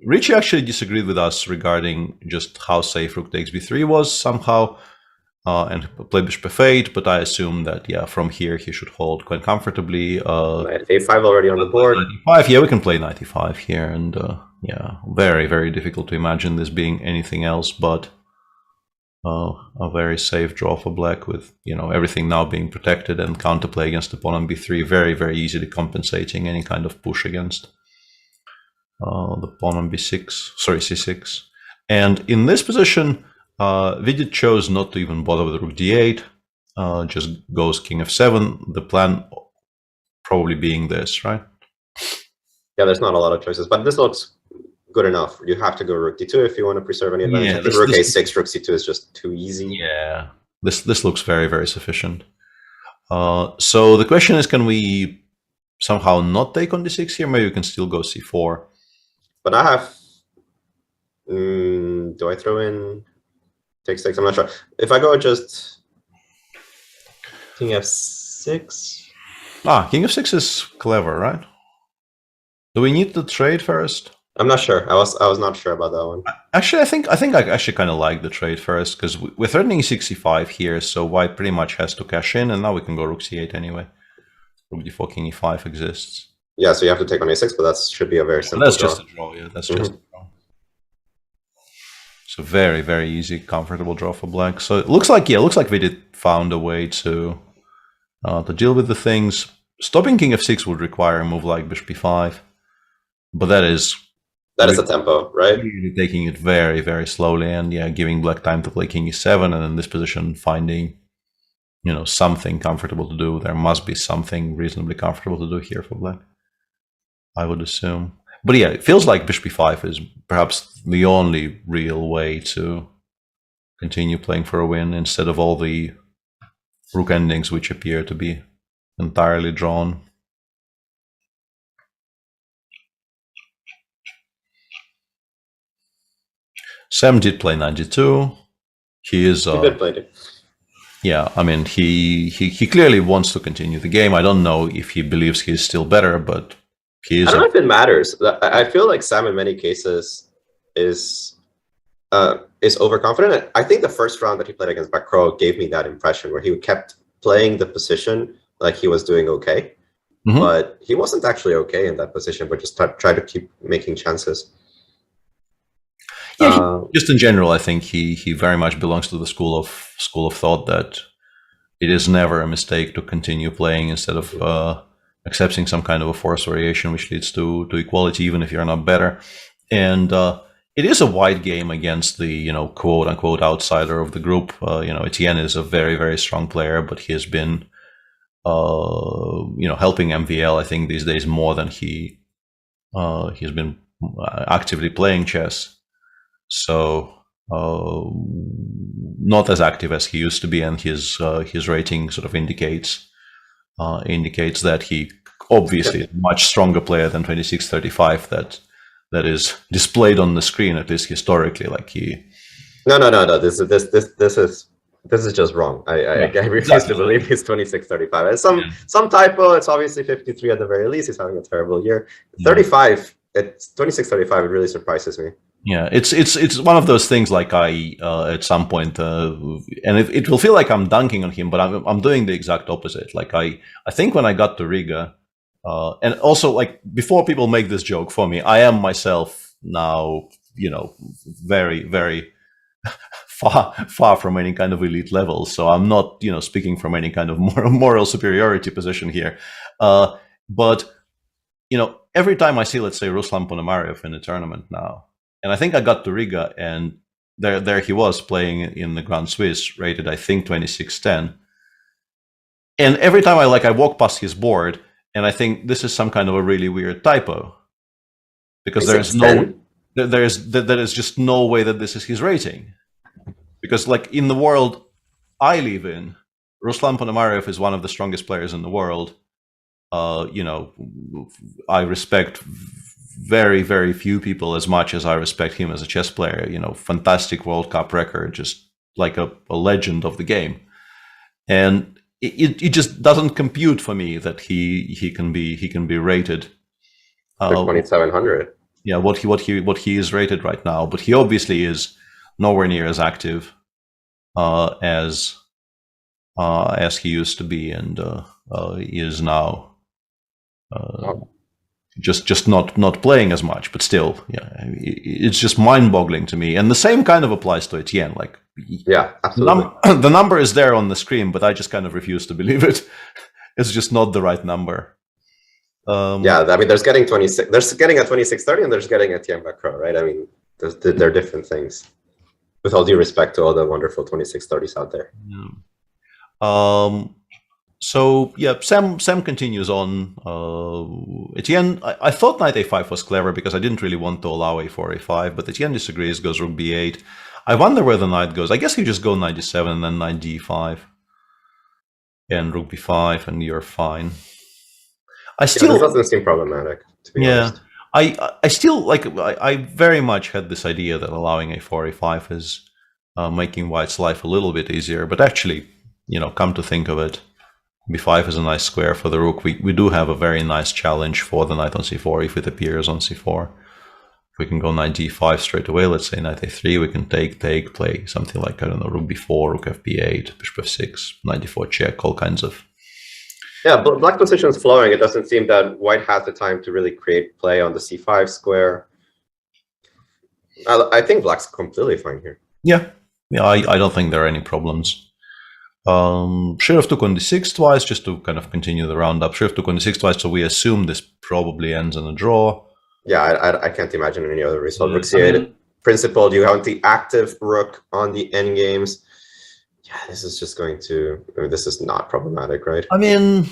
Richie actually disagreed with us regarding just how safe rook takes b3 was somehow. And play bishop f8, but I assume that from here he should hold quite comfortably. Knight a5 already on the board. Knight e5, yeah, we can play knight e5 here, and very, very difficult to imagine this being anything else but a very safe draw for black, with everything now being protected, and counterplay against the pawn on b3, very, very easily compensating any kind of push against the pawn on c6. And in this position, Vidit chose not to even bother with rook d8, just goes king f7, the plan probably being this, right? Yeah, there's not a lot of choices, but this looks good enough. You have to go rook d2 if you want to preserve any advantage. Rook a6, rook c2 is just too easy. Yeah, this looks very, very sufficient. So the question is, can we somehow not take on d6 here? Maybe we can still go c4. But I have... do I throw in... Takes 6, I'm not sure. If I go just king f6. King f6 is clever, right? Do we need to trade first? I'm not sure. I was not sure about that one. Actually, I think I actually kind of like the trade first, because we're threatening 65 here, so white pretty much has to cash in, and now we can go rook c8 anyway. Rook d4, king e5 exists. Yeah, so you have to take on a6, but that should be a very simple draw. Just a draw, yeah. That's just a draw. So very, very easy, comfortable draw for black. So it looks like Vidit found a way to deal with the things. Stopping king f6 would require a move like bishop b5, but that is the tempo, right? Really taking it very, very slowly, and giving black time to play king e7, and in this position finding something comfortable to do. There must be something reasonably comfortable to do here for black, I would assume. But yeah, it feels like bishop b5 is perhaps the only real way to continue playing for a win instead of all the rook endings which appear to be entirely drawn. Sam did play 92. He is. He did play it. Yeah, I mean, he clearly wants to continue the game. I don't know if he believes he's still better, but he is. I don't know if it matters. I feel like Sam in many cases is overconfident. I think the first round that he played against Bacro gave me that impression where he kept playing the position like he was doing okay, but he wasn't actually okay in that position, but just tried to keep making chances. Yeah, just in general, I think he very much belongs to the school of thought that it is never a mistake to continue playing instead of accepting some kind of a forced variation which leads to equality, even if you're not better. And it is a wide game against the quote unquote outsider of the group. Etienne is a very, very strong player, but he has been helping MVL, I think, these days more than he's been actively playing chess. So not as active as he used to be, and his rating sort of indicates that he obviously is a much stronger player than 2635 that is displayed on the screen, at least historically. Like he. No. This is just wrong. I refuse to believe he's 2635. It's some typo. It's obviously 53 at the very least. He's having a terrible year. 35. It's 2635. It really surprises me. Yeah, it's one of those things. Like I at some point, and it will feel like I'm dunking on him, but I'm doing the exact opposite. Like I think when I got to Riga, and also like before people make this joke for me, I am myself now, very, very far from any kind of elite level. So I'm not, speaking from any kind of moral superiority position here. But every time I see, let's say, Ruslan Ponomarev in a tournament now. And I think I got to Riga, and there he was playing in the Grand Swiss, rated I think 2610. And every time I walk past his board, and I think this is some kind of a really weird typo, because there is just no way that this is his rating. Because like in the world I live in, Ruslan Ponomarev is one of the strongest players in the world. I respect very, very few people as much as I respect him as a chess player. Fantastic World Cup record, just like a legend of the game. And it just doesn't compute for me that he can be rated 2700. Yeah, what he is rated right now, but he obviously is nowhere near as active as he used to be, and is now. Just not playing as much, but still, yeah, it's just mind-boggling to me. And the same kind of applies to Etienne. Like, yeah, absolutely. The number is there on the screen, but I just kind of refuse to believe it. It's just not the right number. Yeah, I mean, there's getting 26. There's getting a 2630, and there's getting Etienne Bacro, right? I mean, they're different things. With all due respect to all the wonderful 2630s out there. Yeah. So yeah, Sam continues on. Etienne, I thought knight a5 was clever because I didn't really want to allow a4, a5, but Etienne disagrees, goes rook b8. I wonder where the knight goes. I guess you just go knight d7 and then knight d5. And rook b5, and you're fine. This doesn't seem problematic, to be honest. I still, I very much had this idea that allowing a4, a5 is making white's life a little bit easier, but actually, come to think of it, b5 is a nice square for the rook. We do have a very nice challenge for the knight on c4 if it appears on c4. If we can go knight d5 straight away, let's say knight a3, we can take, play something like, I don't know, rook b4, rook fb8, bishop f6, knight d4 check, all kinds of... Yeah, but black position is flowing. It doesn't seem that white has the time to really create play on the c5 square. I think black's completely fine here. Yeah, I don't think there are any problems. Sheriff took on d6 twice, just to kind of continue the roundup. Sheriff took on d6 twice, so we assume this probably ends in a draw. Yeah, I can't imagine any other result. Rook c8, principled, you have the active rook on the endgames. Yeah, this is just going to. I mean, this is not problematic, right? I mean,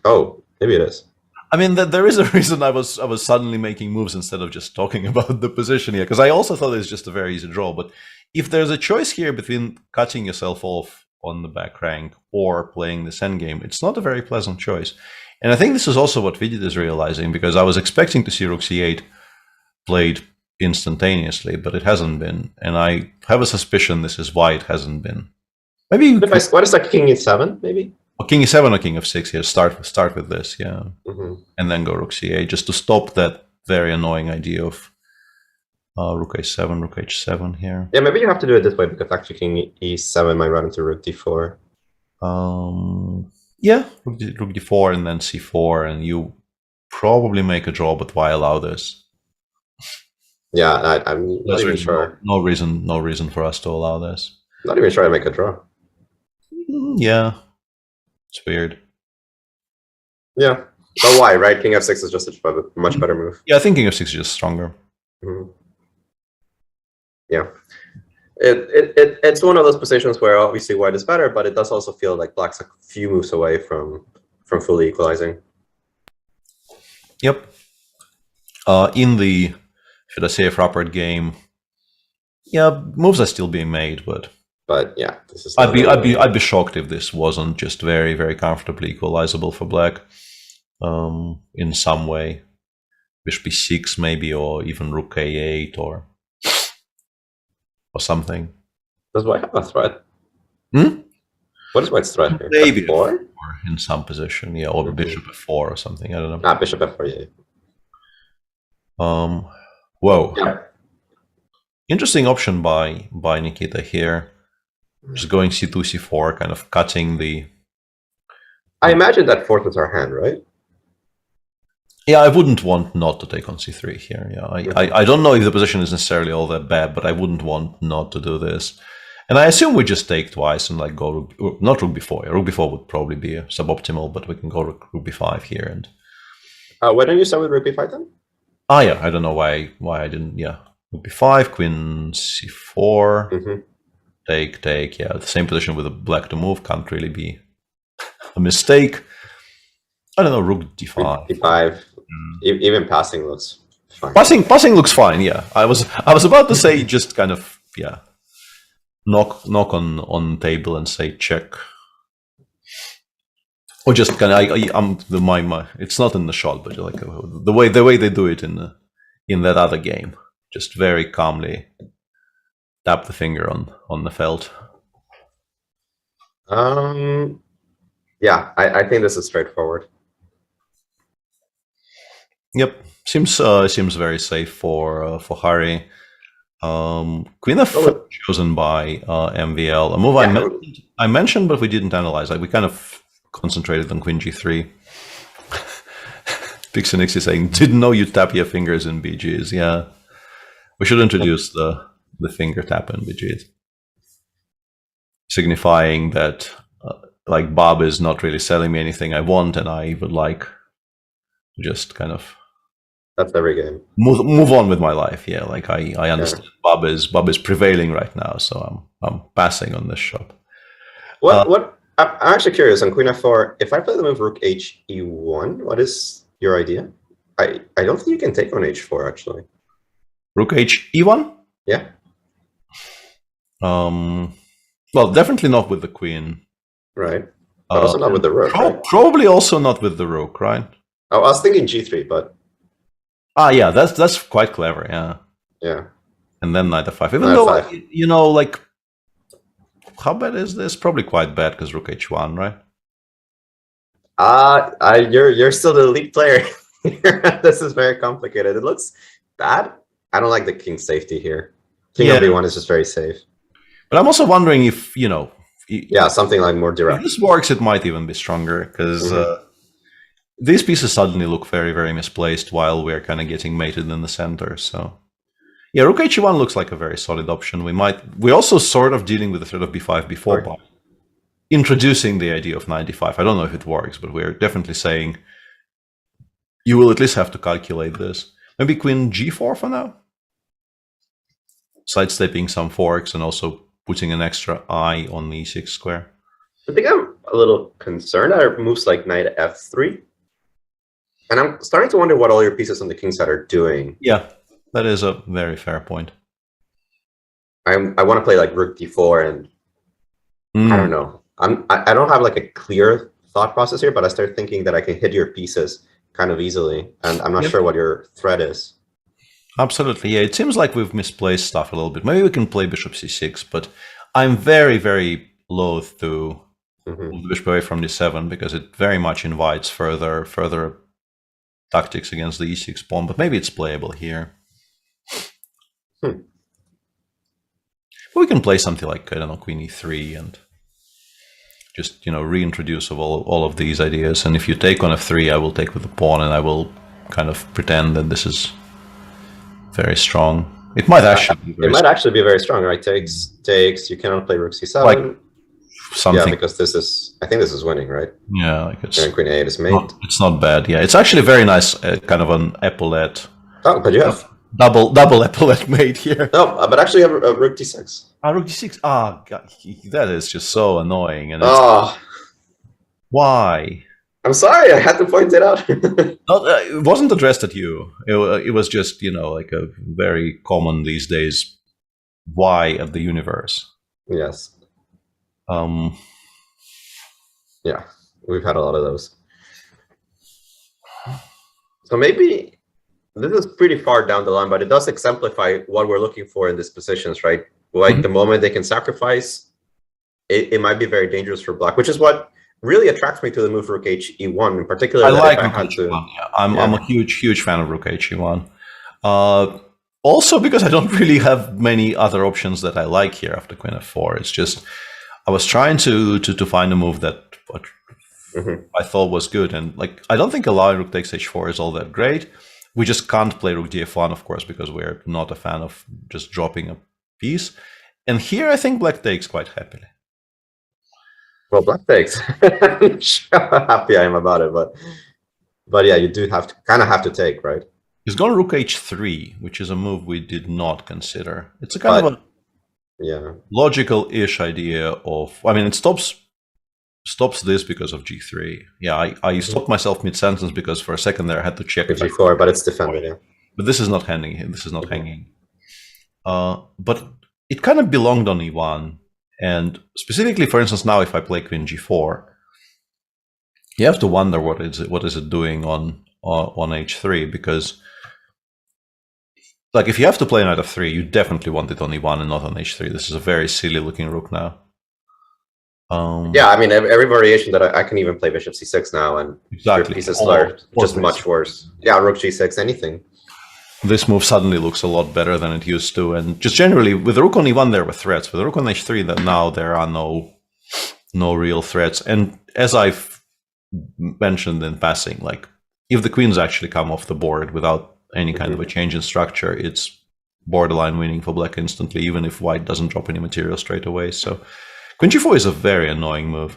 oh, maybe it is. I mean, there is a reason I was suddenly making moves instead of just talking about the position here, because I also thought it's just a very easy draw. But if there's a choice here between cutting yourself off on the back rank or playing this endgame, it's not a very pleasant choice. And I think this is also what FIDE is realizing, because I was expecting to see Rook C8 played instantaneously, but it hasn't been. And I have a suspicion this is why it hasn't been. Maybe what is like King E7, maybe? Or King E7 or King F6 here. Start with this, yeah. And then go Rook C8, just to stop that very annoying idea of Rook A7, Rook H7 here. Yeah, maybe you have to do it this way, because actually King E7 might run into Rook D4. Yeah, Rook D4 and then C4, and you probably make a draw, but why allow this? Yeah, I'm not even sure. No reason for us to allow this. Not even sure I make a draw. Yeah. It's weird. Yeah. But why, right? King F6 is just a much better move. Yeah, I think King F6 is just stronger. Yeah. It's one of those positions where obviously white is better, but it does also feel like black's a few moves away from fully equalizing. Yep. In the, should I say, a proper game, yeah, moves are still being made, but yeah, this is. I'd be shocked if this wasn't just very, very comfortably equalizable for black, in some way. Bishop B6 maybe, or even Rook A8 or something. Does white have a threat? What is white's threat here? Maybe F4? in some position, yeah, or Bishop F4 or something. I don't know. Ah, Bishop F4, yeah. Whoa. Yeah. Interesting option by Nikita here. Just going C2, C4, kind of cutting the... I imagine that forfeits our hand, right? Yeah, I wouldn't want not to take on C3 here. Yeah, I don't know if the position is necessarily all that bad, but I wouldn't want not to do this. And I assume we just take twice and like go not Rook B4. Rook B4 would probably be suboptimal, but we can go Rook B5 here. And why don't you start with Rook B5 then? Yeah, I don't know why I didn't. Yeah, Rook B5, Queen C4. Take, yeah, the same position with a black to move can't really be a mistake. I don't know, Rook D5. D5. Even passing looks fine. Passing looks fine, yeah. I was about to say just kind of, yeah, knock on table and say check. Or just kind of it's not in the shot, but like the way they do it in that other game, just very calmly tap the finger on the felt. Yeah, I think this is straightforward. Yep, seems very safe for Harry. Queen F4 chosen by MVL, a move I mentioned, but we didn't analyze. Like we kind of concentrated on Queen G3. Pixinix is saying, didn't know you tap your fingers in BGs. Yeah, we should introduce the finger tap in BGs, signifying that like Bob is not really selling me anything I want, and I would like to just kind of that's every game move on with my life. Yeah, like I understand Bob is prevailing right now, so I'm passing on this shot. What I'm actually curious on Queen F4. If I play the move Rook H E1, what is your idea? I don't think you can take on H4 actually. Rook H E1? Yeah. Well, definitely not with the queen. Right. But also not with the rook. Right? Probably also not with the rook, right? Oh, I was thinking G3, but yeah, that's quite clever. Yeah. Yeah. And then Knight F5. Even though, you know, like, how bad is this? Probably quite bad because Rook H1, right? You're still the elite player. This is very complicated. It looks bad. I don't like the king safety here. King of B1 is just very safe. But I'm also wondering if, you know... Yeah, something like more direct. If this works, it might even be stronger, because these pieces suddenly look very, very misplaced while we're kind of getting mated in the center, so... Yeah, Rook H1 looks like a very solid option. We're also sort of dealing with the threat of B5, B4 by introducing the idea of 95. I don't know if it works, but we're definitely saying you will at least have to calculate this. Maybe Queen G4 for now? Sidestepping some forks and also putting an extra eye on the e6 square. I think I'm a little concerned at moves like knight f3. And I'm starting to wonder what all your pieces on the king side are doing. Yeah, that is a very fair point. I want to play like rook d4 and I don't know. I don't have like a clear thought process here, but I start thinking that I can hit your pieces kind of easily, and I'm not sure what your threat is. Absolutely, yeah. It seems like we've misplaced stuff a little bit. Maybe we can play bishop c6, but I'm very, very loath to move the bishop away from d7 because it very much invites further tactics against the e6 pawn. But maybe it's playable here. But we can play something like, I don't know, queen e3 and just, reintroduce all of these ideas. And if you take on f3, I will take with the pawn, and I will kind of pretend that this is very strong. It might actually be very strong, right? Takes. You cannot play rook c7. Like something. Yeah, because I think this is winning, right? Yeah, like and queen a8 is mate. It's not bad. Yeah, it's actually very nice, kind of an epaulette. Oh, but you have double epaulette mate here. No, but actually you have a rook d6. Rook d6. God, that is just so annoying. And why? I'm sorry, I had to point it out. It wasn't addressed at you. It was just, like a very common these days why of the universe. Yes. Yeah, we've had a lot of those. So maybe this is pretty far down the line, but it does exemplify what we're looking for in these positions, right? Like the moment they can sacrifice, it might be very dangerous for black, which is what really attracts me to the move rook e1 in particular. I like rook h1. Yeah. I'm a huge fan of rook h1. Also because I don't really have many other options that I like here after queen f4. It's just I was trying to find a move that I thought was good, and like I don't think allowing rook takes h4 is all that great. We just can't play rook df1, of course, because we're not a fan of just dropping a piece. And here I think black takes quite happily. Well, black takes. I'm sure how happy I am about it, but yeah, you do kind of have to take, right? He's gone rook h3, which is a move we did not consider. It's a kind of a logical-ish idea of. I mean, it stops this because of g3. Yeah, I stopped myself mid-sentence because for a second there I had to check g4, but it's defended. Yeah. But this is not hanging. This is not hanging. But it kind of belonged on e1. And specifically, for instance, now if I play queen g4, you have to wonder what is it doing on h3, because like if you have to play knight f3, you definitely want it on e1 and not on h3. This is a very silly looking rook now. Yeah, I mean every variation that I can even play bishop c6 now, and your pieces are just much worse. Yeah, rook g6, anything. This move suddenly looks a lot better than it used to, and just generally with the rook on e1 there were threats. With the rook on h3, that now there are no real threats. And as I've mentioned in passing, like if the queens actually come off the board without any kind of a change in structure, it's borderline winning for black instantly, even if white doesn't drop any material straight away. So queen g4 is a very annoying move.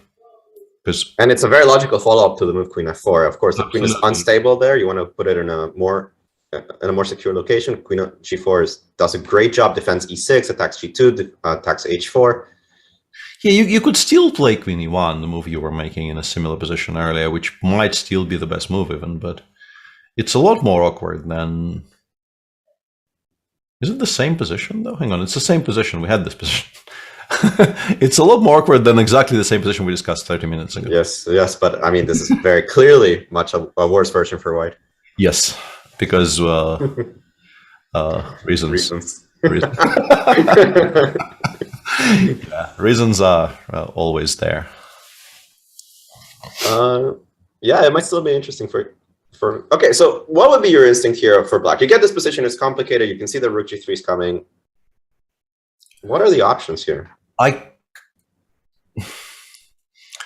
And it's a very logical follow-up to the move queen f4. Of course, the queen is unstable there. You want to put it in a more secure location. Queen g4 does a great job, defends e6, attacks g2, attacks h4. Yeah, you could still play queen e1, the move you were making in a similar position earlier, which might still be the best move even, but it's a lot more awkward than... Is it the same position though? Hang on, it's the same position. We had this position. It's a lot more awkward than exactly the same position we discussed 30 minutes ago. Yes, but I mean, this is very clearly much a worse version for white. Yes, because reasons. Yeah, reasons are always there. Yeah, it might still be interesting for. Okay, so what would be your instinct here for black? You get this position, it's complicated. You can see the rook g3 is coming. What are the options here?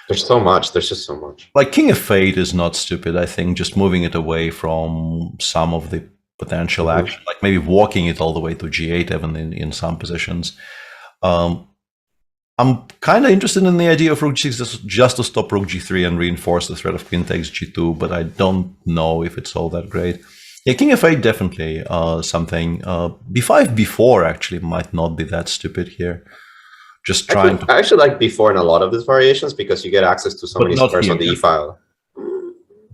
There's so much. There's just so much. Like king f8 is not stupid. I think just moving it away from some of the potential action, like maybe walking it all the way to g8, even in some positions. I'm kind of interested in the idea of rook g6 just to stop rook g3 and reinforce the threat of queen takes g2, but I don't know if it's all that great. Yeah, king f8 definitely something. b5 b4 actually might not be that stupid here. just trying to... I actually like b4 in a lot of these variations because you get access to so many squares on the e-file.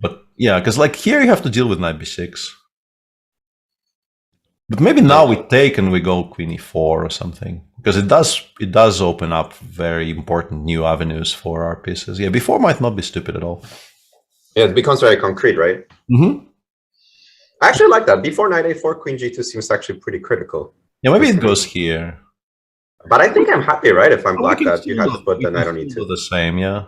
But yeah, because like here you have to deal with knight b6. But maybe now we take and we go queen e4 or something, because it does open up very important new avenues for our pieces. Yeah, b4 might not be stupid at all. Yeah, it becomes very concrete, right? Mm-hmm. I actually like that. b4, knight a4, queen g2 seems actually pretty critical. Yeah, maybe it goes here. But I think I'm happy, right? If I'm black, that you have to put the knight on e2. The same, yeah.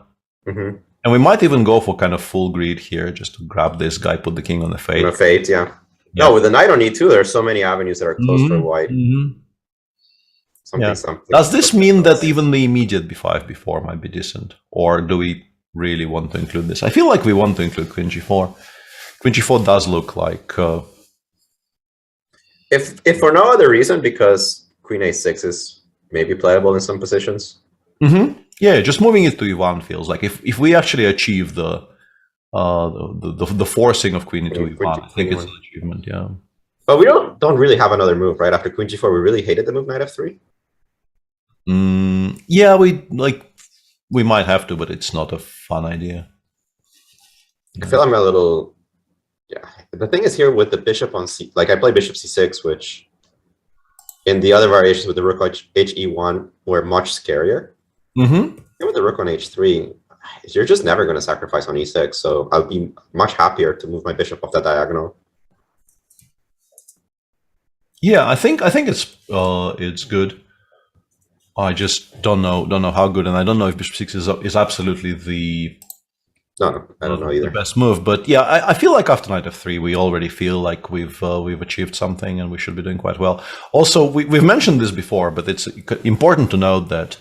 Mm-hmm. And we might even go for kind of full greed here, just to grab this guy, put the king on the fate. On the fate, yeah. No, with the knight on e2, there's so many avenues that are closed for white. Something. Does this mean that even the immediate b5, b4 might be decent? Or do we really want to include this? I feel like we want to include queen g4. Queen g4 does look like... If for no other reason, because queen a6 is maybe playable in some positions. Mm-hmm. Yeah, just moving it to e1 feels like if we actually achieve the forcing of queen into e1, I think it's an achievement, yeah. But we don't really have another move, right? After queen g4, we really hated the move knight f3. Yeah, we might have to, but it's not a fun idea. I feel I'm a little... Yeah, the thing is here with the bishop on c... Like, I play bishop c6, which in the other variations with the rook on he1 were much scarier. Mm-hmm. And with the rook on h3, you're just never going to sacrifice on e6, so I'll be much happier to move my bishop off that diagonal. Yeah, I think it's good. I just don't know how good, and I don't know if bishop 6 is absolutely the... No, I don't know either. The best move, but yeah, I feel like after knight f3, we already feel like we've achieved something, and we should be doing quite well. Also, we've mentioned this before, but it's important to note that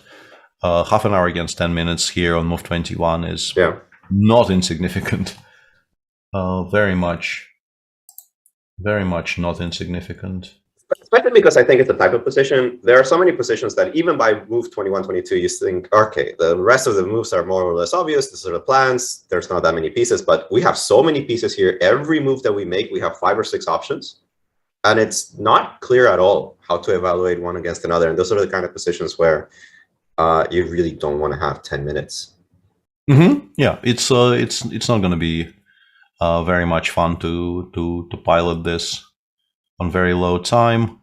half an hour against 10 minutes here on move 21 is not insignificant. Very much not insignificant. Especially because I think it's the type of position. There are so many positions that even by move 21, 22, you think, okay, the rest of the moves are more or less obvious. These are the plans. There's not that many pieces, but we have so many pieces here. Every move that we make, we have 5 or 6 options. And it's not clear at all how to evaluate one against another. And those are the kind of positions where you really don't want to have 10 minutes. Mm-hmm. Yeah, it's not going to be very much fun to pilot this on very low time.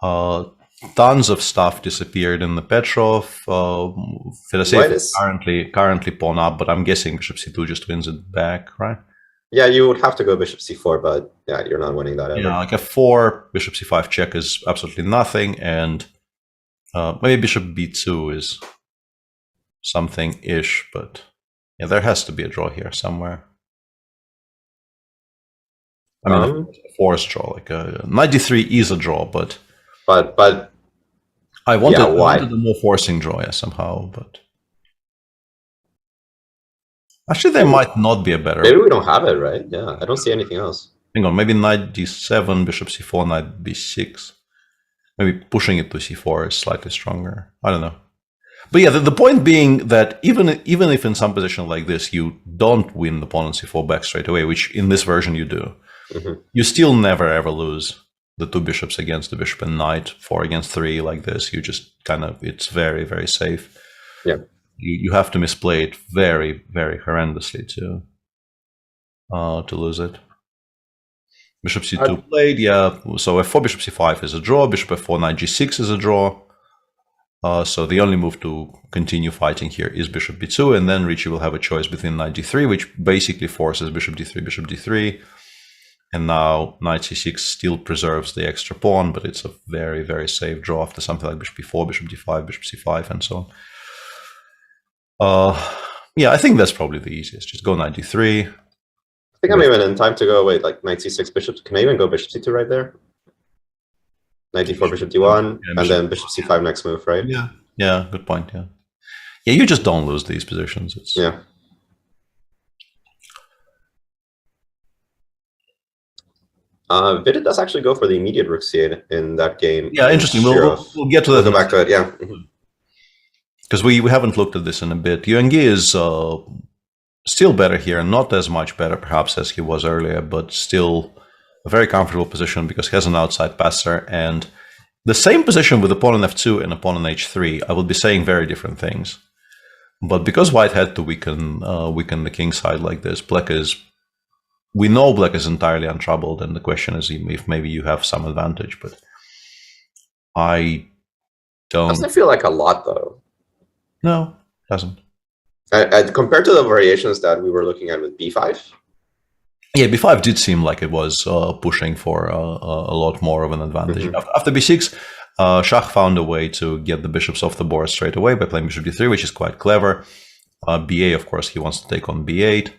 Tons of stuff disappeared in the Petrov. Fedosseev is currently pawn up, but I'm guessing bishop c2 just wins it back, right? Yeah, you would have to go bishop c4, but yeah, you're not winning that ever. Yeah, like f4, bishop c5 check is absolutely nothing, and maybe bishop b2 is something-ish, but yeah, there has to be a draw here somewhere. I mean, a forced draw, like knight d3 is a draw, but I wanted a more forcing draw, yeah, somehow. But actually, there might not be a better. Maybe we don't have it, right? Yeah, I don't see anything else. Hang on, maybe knight d7, bishop c4, knight b6. Maybe pushing it to c4 is slightly stronger. I don't know. But yeah, the point being that even if in some position like this you don't win the pawn on c4 back straight away, which in this version you do. Mm-hmm. You still never ever lose the 2 bishops against the bishop and knight, 4 against 3 like this. You just it's very, very safe. Yeah. You have to misplay it very, very horrendously to lose it. Bishop c2 played, yeah. So f4, bishop c5 is a draw. Bishop f4, knight g6 is a draw. So the only move to continue fighting here is bishop b2, and then Ricci will have a choice between knight d3, which basically forces bishop d3, bishop d3. And now knight c6 still preserves the extra pawn, but it's a very, very safe draw after something like bishop b4, bishop d5, bishop c5, and so on. Yeah, I think that's probably the easiest. Just go knight d3. I think I'm even in time to go, wait, like knight c6, bishop. Can I even go bishop c2 right there? Knight d4, bishop d1, and then bishop c5 next move, right? Yeah, yeah, good point, yeah. Yeah, you just don't lose these positions. Yeah. FIDE does actually go for the immediate rook c8 in that game. Yeah, interesting. We'll get to that. We'll go back to it, yeah. Because we haven't looked at this in a bit. Yuangi is still better here, not as much better perhaps as he was earlier, but still a very comfortable position because he has an outside passer, and the same position with pawn on f2 and pawn on h3, I would be saying very different things. But because white had to weaken the king side like this, we know black is entirely untroubled, and the question is if maybe you have some advantage, but I don't. Doesn't feel like a lot though. No, doesn't. Compared to the variations that we were looking at with b5. Yeah, b5 did seem like it was pushing for a lot more of an advantage. After b6, Shah found a way to get the bishops off the board straight away by playing bishop d3, which is quite clever. ba, of course, he wants to take on b8.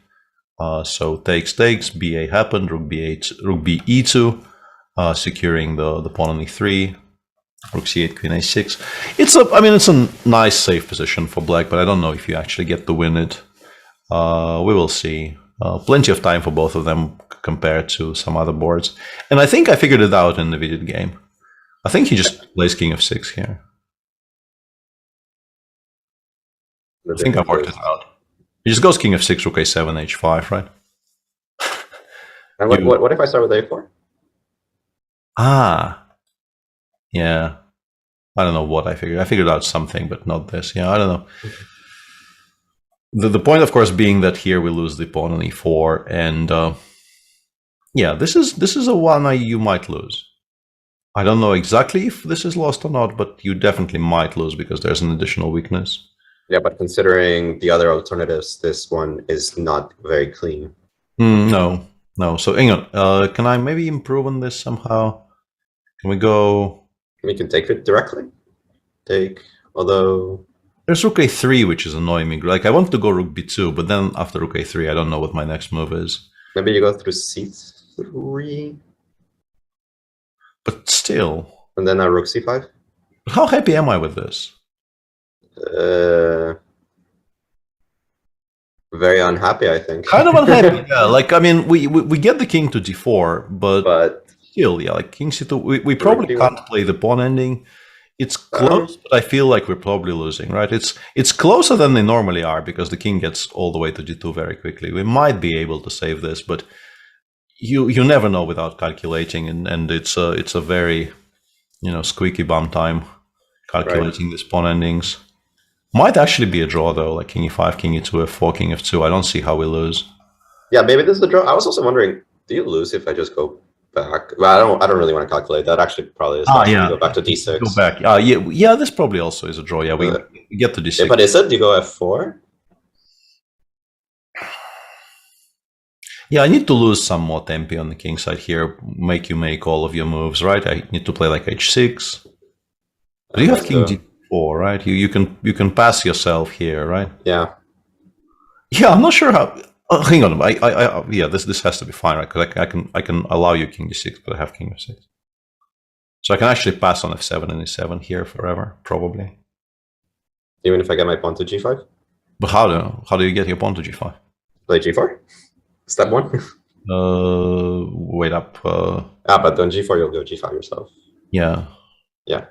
So takes, ba happened, rook b8, rook b e2, securing the pawn on e3, rook c8, queen a6. It's a nice safe position for black, but I don't know if you actually get to win it. We will see. Plenty of time for both of them compared to some other boards. And I think I figured it out in the vivid game. I think he just plays king f6 here. I think I worked it out. He just goes king f6, rook a7, h5, right? And what if I start with a4? Yeah. I don't know what I figured. I figured out something, but not this. Yeah, I don't know. The point, of course, being that here we lose the pawn on e4, and yeah, this is a one you might lose. I don't know exactly if this is lost or not, but you definitely might lose because there's an additional weakness. Yeah, but considering the other alternatives, this one is not very clean. No. So hang on. Can I maybe improve on this somehow? Can we go? We can take it directly. Although there's rook a3, which is annoying me. Like I want to go rook b2, but then after rook a3, I don't know what my next move is. Maybe you go through c3. But still. And then rook c5. How happy am I with this? Very unhappy, I think. Kind of unhappy, yeah. Like, I mean, we get the king to d4, but still, yeah, like king c2, we probably can't play the pawn ending. It's close, but I feel like we're probably losing, right? It's closer than they normally are because the king gets all the way to d2 very quickly. We might be able to save this, but you never know without calculating, and it's a very, squeaky bum time calculating these pawn endings. Might actually be a draw though, like king e5, king e2, f4, king f2. I don't see how we lose. Yeah, maybe this is a draw. I was also wondering, do you lose if I just go back? Well, I don't really want to calculate that. Actually, probably is. Yeah. Go back to d6. Go back. Yeah. This probably also is a draw. Yeah, we get to d6. Yeah, but is it? Do you go f4? Yeah, I need to lose some more tempi on the king side here. Make you make all of your moves, right? I need to play like h6. Do you have king d4, right? You can pass yourself here, right? Yeah. Yeah, I'm not sure how. Hang on, yeah, this has to be fine, right? Because I can allow you king d6, but I have king f6, so I can actually pass on f7 and e7 here forever, probably. Even if I get my pawn to g5. But how do you get your pawn to g5? Play g4. Step 1. Wait up. But on g4 you'll go g5 yourself. Yeah. Yeah.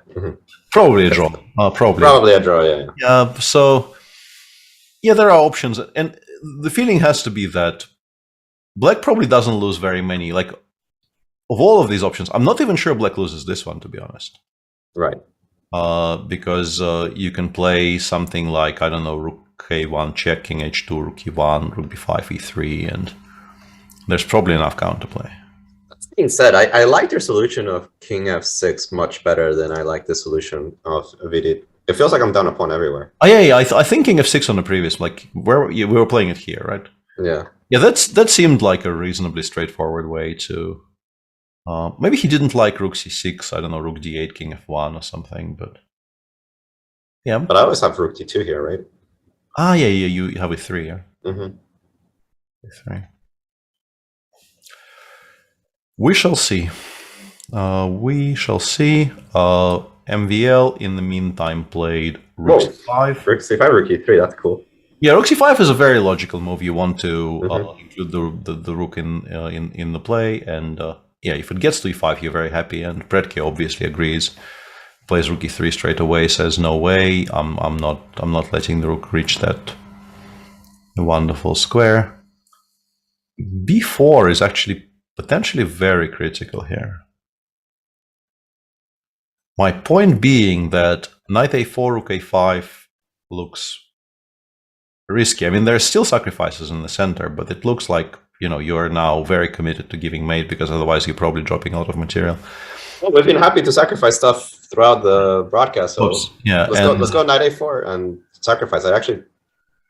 Probably a draw. Probably a draw. Yeah. Yeah. So yeah, there are options, and the feeling has to be that black probably doesn't lose very many. Like, of all of these options, I'm not even sure black loses this one, to be honest. Right. Because you can play something like, I don't know, rook a1 check, king h2, rook e1, rook b5, e3, and there's probably enough counterplay. That being said, I like your solution of king f6 much better than I like the solution of FIDE. It feels like I'm down a pawn everywhere. Oh yeah. I think king f6 on the previous, like we were playing it here, right? Yeah. Yeah, that seemed like a reasonably straightforward way to. Maybe he didn't like rook c6. I don't know, rook d8, king f1 or something, but yeah. But I always have rook d2 here, right? Yeah. You have e3, yeah. E3. We shall see. MVL in the meantime played rook c5. Rook c5, rook e3. That's cool. Yeah, rook c5 is a very logical move. You want to include the rook in the play, and yeah, if it gets to e5, you're very happy. And Predke obviously agrees. Plays rook e3 straight away. Says no way. I'm not letting the rook reach that wonderful square. b4 is actually potentially very critical here. My point being that knight a4, rook a5 looks risky. I mean, there's still sacrifices in the center, but it looks like, you know, you're now very committed to giving mate, because otherwise you're probably dropping a lot of material. Well, we've been happy to sacrifice stuff throughout the broadcast, so yeah, let's go knight a4 and sacrifice it. Actually,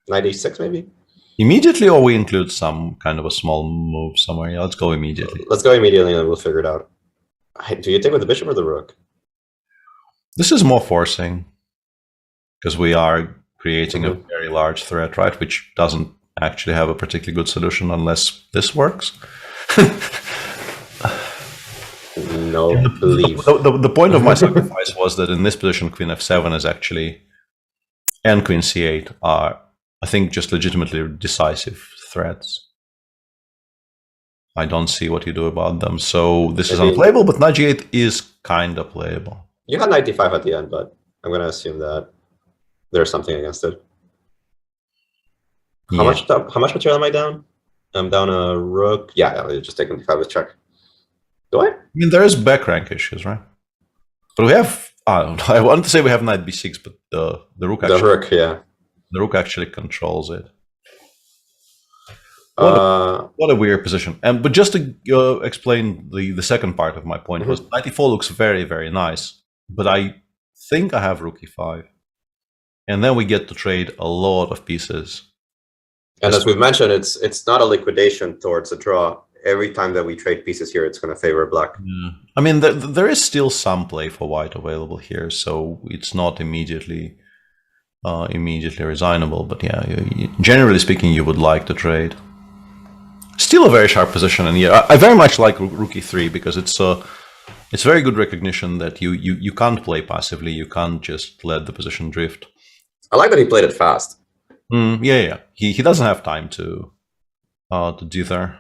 knight e6 maybe? Immediately, or we include some kind of a small move somewhere? Yeah, let's go immediately. Let's go immediately and we'll figure it out. Do you take with the bishop or the rook? This is more forcing, because we are creating a very large threat, right? Which doesn't actually have a particularly good solution unless this works. No belief. The point of my sacrifice was that in this position, queen f7 is actually, and queen c8 are, I think, just legitimately decisive threats. I don't see what you do about them. So this is unplayable, but knight g8 is kind of playable. You had knight d5 at the end, but I'm going to assume that there's something against it. How much material am I down? I'm down a rook. Yeah, I'll just take d5 with check. Do I? I mean, there is back rank issues, right? But we have, I wanted to say we have knight b6, but the rook actually, the rook actually controls it. What a weird position. But just to explain the second part of my point was knight e4 looks very, very nice, but I think I have rook e5. And then we get to trade a lot of pieces. And as we've mentioned, it's not a liquidation towards a draw. Every time that we trade pieces here, it's going to favor black. Yeah. I mean, there is still some play for white available here, so it's not immediately resignable. But yeah, generally speaking, you would like to trade. Still a very sharp position, and yeah, I very much like rook e3 because it's very good recognition that you can't play passively. You can't just let the position drift. I like that he played it fast. Yeah. He doesn't have time to dither.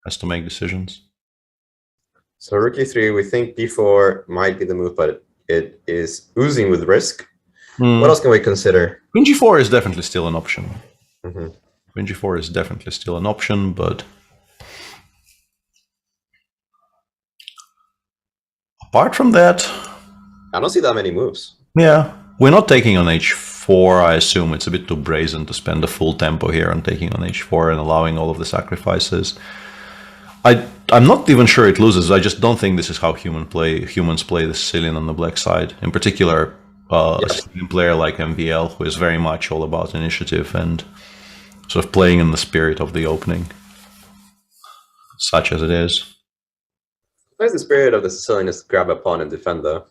Has to make decisions. So rook e3, we think d4 might be the move, but it is oozing with risk. What else can we consider? Queen g4 is definitely still an option. Queen g4 is definitely still an option, but apart from that, I don't see that many moves. Yeah, we're not taking on h4. I assume it's a bit too brazen to spend the full tempo here on taking on h4 and allowing all of the sacrifices. I'm not even sure it loses. I just don't think this is how humans play the Sicilian on the black side. In particular, a Sicilian player like MVL, who is very much all about initiative and sort of playing in the spirit of the opening, such as it is. Where's the spirit of the Sicilian is to grab a pawn and defend, though?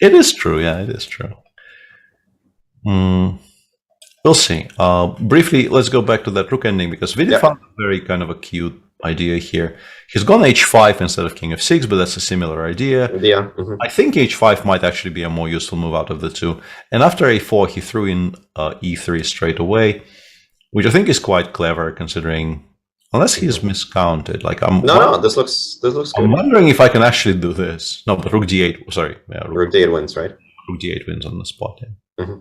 It is true, yeah, it is true. We'll see. Briefly, let's go back to that rook ending, because Svidler found a very kind of a cute idea here. He's gone h5 instead of king f6, but that's a similar idea. I think h5 might actually be a more useful move out of the two. And after a4, he threw in e3 straight away, which I think is quite clever, considering, unless he's miscounted. Like this looks good. I'm wondering if I can actually do this. No, but rook d8. Sorry, yeah, rook d8 wins, right? Rook d8 wins on the spot. Yeah.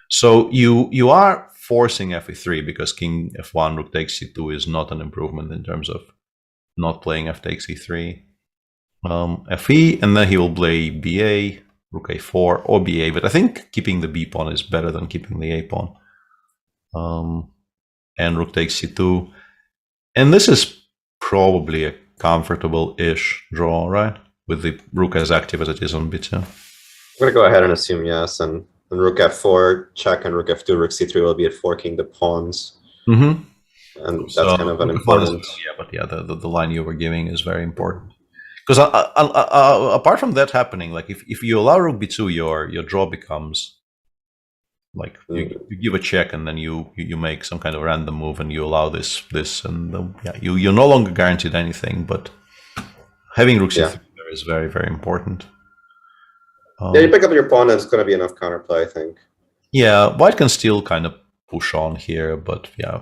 So you are forcing fe3 because king f1, rook takes c2 is not an improvement in terms of not playing f takes e3. Fe, and then he will play ba, rook a4 or ba, but I think keeping the b pawn is better than keeping the a pawn. And rook takes c2. And this is probably a comfortable-ish draw, right? With the rook as active as it is on b2. I'm going to go ahead and assume yes, and rook f4 check and rook f2, rook c3 will be at forking the pawns. And that's kind of an important... Yeah, but yeah, the line you were giving is very important. Because apart from that happening, like if you allow rook b2, your draw becomes like you give a check and then you make some kind of random move and you allow this and you're no longer guaranteed anything. But having rook c3 there is very, very important. You pick up your pawn and it's going to be enough counterplay, I think. Yeah, white can still kind of push on here, but yeah,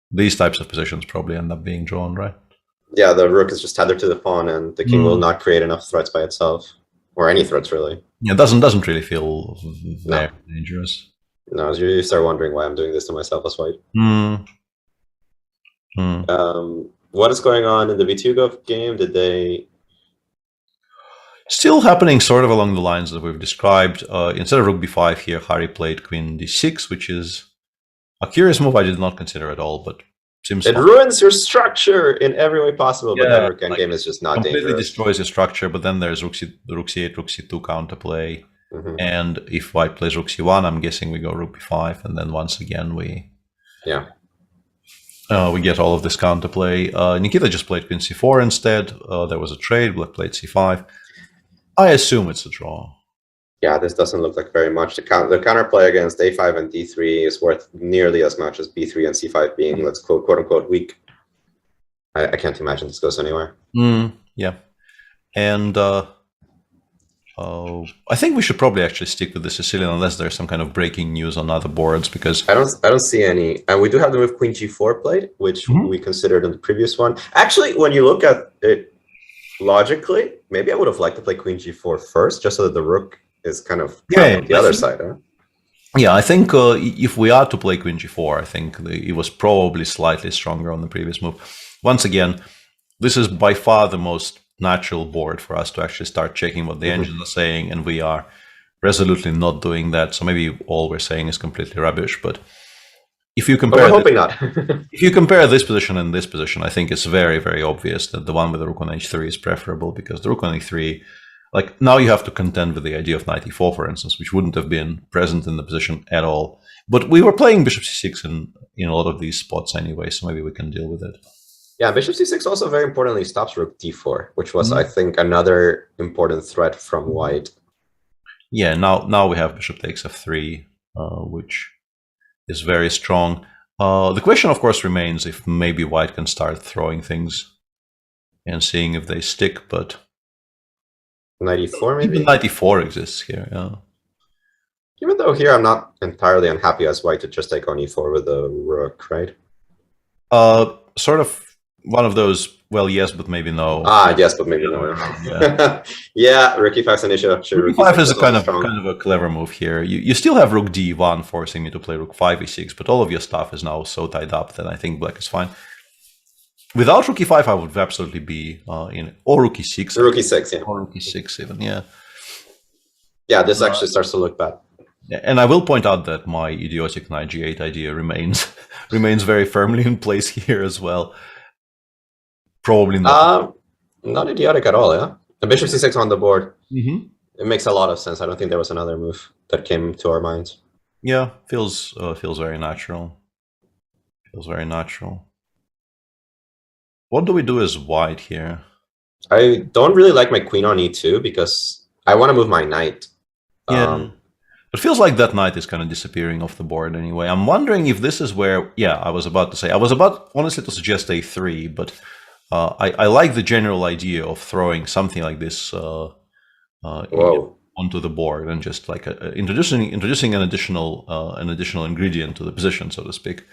these types of positions probably end up being drawn, right? Yeah, the rook is just tethered to the pawn and the king will not create enough threats by itself. Or any threats, really. Yeah, it doesn't really feel very dangerous. No, you start wondering why I'm doing this to myself as white. What is going on in the V2 game? Did they... Still happening sort of along the lines that we've described. Instead of rook b5 here, Harry played queen d6, which is a curious move I did not consider at all, but seems it ruins your structure in every way possible, but that rook like, endgame is just not completely dangerous. destroys your structure, but then there's rook c8, rook c2 counterplay. And if white plays rook c1, I'm guessing we go rook b5, and then once again we get all of this counterplay. Nikita just played queen c4 instead. There was a trade. Black played c5. I assume it's a draw. Yeah, this doesn't look like very much. The counterplay against a5 and d3 is worth nearly as much as b3 and c5 being, let's quote unquote, weak. I can't imagine this goes anywhere. Yeah, and I think we should probably actually stick with the Sicilian unless there's some kind of breaking news on other boards, because I don't see any. And we do have the move queen g4 played, which we considered in the previous one. Actually, when you look at it logically, maybe I would have liked to play queen g4 first, just so that the rook is kind of on the other side. Huh? Yeah, I think if we are to play queen g4, I think it was probably slightly stronger on the previous move. Once again, this is by far the most natural board for us to actually start checking what the engines are saying, and we are resolutely not doing that. So maybe all we're saying is completely rubbish. But if you compare, we're hoping not. If you compare this position and this position, I think it's very, very obvious that the one with the rook on h3 is preferable, because the rook on e3, like now you have to contend with the idea of knight e4, for instance, which wouldn't have been present in the position at all. But we were playing bishop c6 in a lot of these spots anyway, so maybe we can deal with it. Yeah, bishop c6 also very importantly stops rook d4, which was, I think, another important threat from white. Yeah, now we have bishop takes f3, which is very strong. The question, of course, remains if maybe white can start throwing things and seeing if they stick, but... Knight e4, maybe? Even knight e4 exists here, yeah. Even though here I'm not entirely unhappy as white to just take on e4 with the rook, right? Sort of one of those, well, yes, but maybe no. Yes, but maybe no. Yeah, yeah, rook e5's an issue. Rook e5 is a kind of a clever move here. You still have rook d1 forcing me to play rook 5 e6, but all of your stuff is now so tied up that I think black is fine. Without rook e5, I would absolutely be in, or rook e6. Rook e6, yeah. Or rook e6 even, yeah. Yeah, this actually starts to look bad. And I will point out that my idiotic knight g8 idea remains very firmly in place here as well. Probably not. Not idiotic at all, yeah. The bishop c6 on the board. It makes a lot of sense. I don't think there was another move that came to our minds. Yeah, feels very natural. Feels very natural. What do we do as white here? I don't really like my queen on e2 because I want to move my knight. Yeah. It feels like that knight is kind of disappearing off the board anyway. I'm wondering if this is where, yeah, I was about honestly to suggest a3, but I like the general idea of throwing something like this onto the board and just like introducing an additional ingredient to the position, so to speak.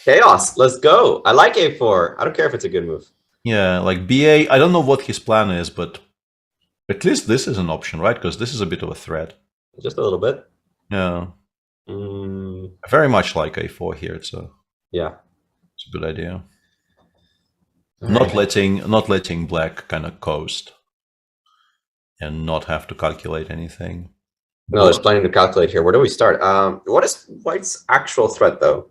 Chaos, let's go. I like a4. I don't care if it's a good move. Yeah, like BA, I don't know what his plan is, but at least this is an option, right? Because this is a bit of a threat. Just a little bit. Yeah. I very much like a4 here. It's a good idea. Not letting black kind of coast and not have to calculate anything. No, there's plenty to calculate here. Where do we start? What is white's actual threat, though?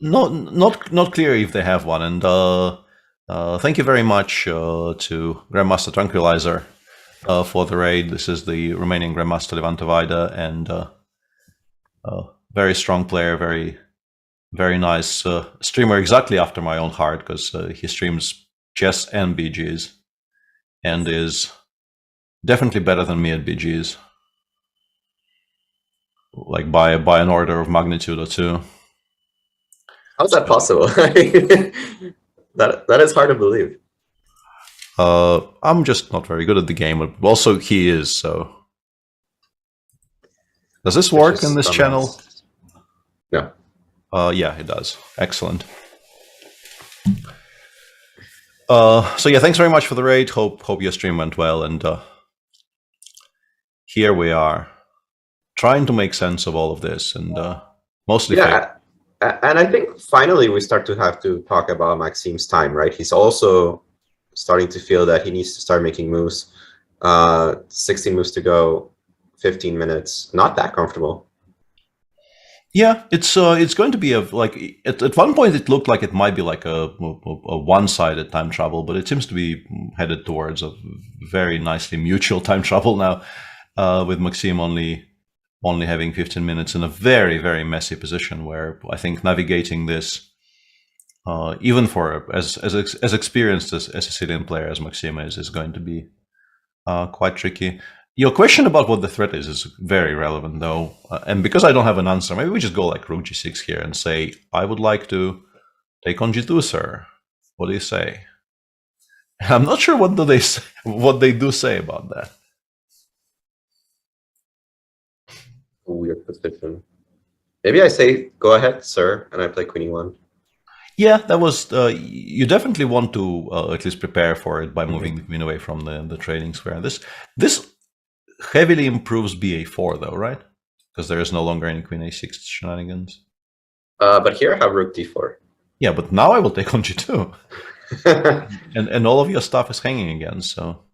Not clear if they have one. And thank you very much to Grandmaster Tranquilizer for the raid. This is the remaining Grandmaster Levon Weide, and very strong player, very nice streamer, exactly after my own heart, because he streams chess and BGs, and is definitely better than me at BGs, like by an order of magnitude or two. How's that possible? that is hard to believe. I'm just not very good at the game, but also he is, so. Does this work in this channel? No. Yeah, it does. Excellent. So yeah, thanks very much for the raid. Hope your stream went well, and here we are, trying to make sense of all of this, and mostly. Yeah, and I think finally we start to have to talk about Maxim's time, right? He's also starting to feel that he needs to start making moves. 16 moves to go, 15 minutes. Not that comfortable. Yeah, it's going to be like at one point it looked like it might be like a one-sided time travel, but it seems to be headed towards a very nicely mutual time travel now, with Maxime only having 15 minutes in a very, very messy position where I think navigating this, even for as experienced as a Sicilian player as Maxime is going to be quite tricky. Your question about what the threat is very relevant, though. And because I don't have an answer, maybe we just go like rook g6 here and say, I would like to take on g2, sir. What do you say? I'm not sure what they do say about that. Weird position. Maybe I say, go ahead, sir, and I play queen e1. Yeah, that was. You definitely want to at least prepare for it by moving the queen away from the trading square. This heavily improves ba4, though, right? Because there is no longer any queen a6 shenanigans. But here I have rook d4. Yeah, but now I will take on g2, and all of your stuff is hanging again. So.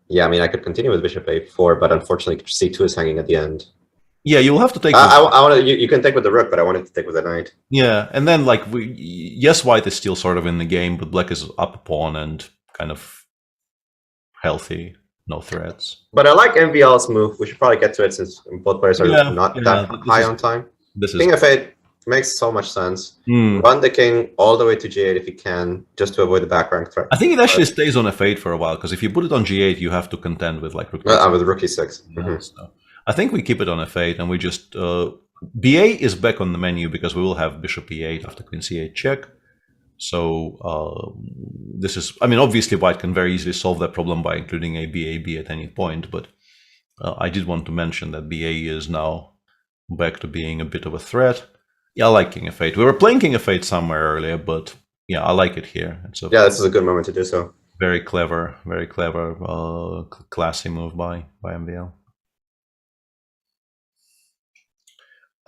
Yeah, I mean, I could continue with bishop a4, but unfortunately, c2 is hanging at the end. Yeah, you'll have to take. I want to. You can take with the rook, but I wanted to take with the knight. Yeah, and then like yes, white is still sort of in the game, but black is up a pawn and kind of healthy, no threats. But I like MVL's move. We should probably get to it since both players are not that high on time. King f8 makes so much sense. Run the king all the way to g8 if you can, just to avoid the back rank threat. I think it actually stays on f8 for a while, because if you put it on g8, you have to contend with like rook. With rook e6. So I think we keep it on f8, and we just ba is back on the menu because we will have bishop e8 after queen c8 check. So this is, I mean, obviously white can very easily solve that problem by including a b at any point, but I did want to mention that ba is now back to being a bit of a threat. Yeah, I like king f8. We were playing king f8 somewhere earlier, but yeah, I like it here. Yeah, this is a good moment to do so. Very clever, classy move by MVL.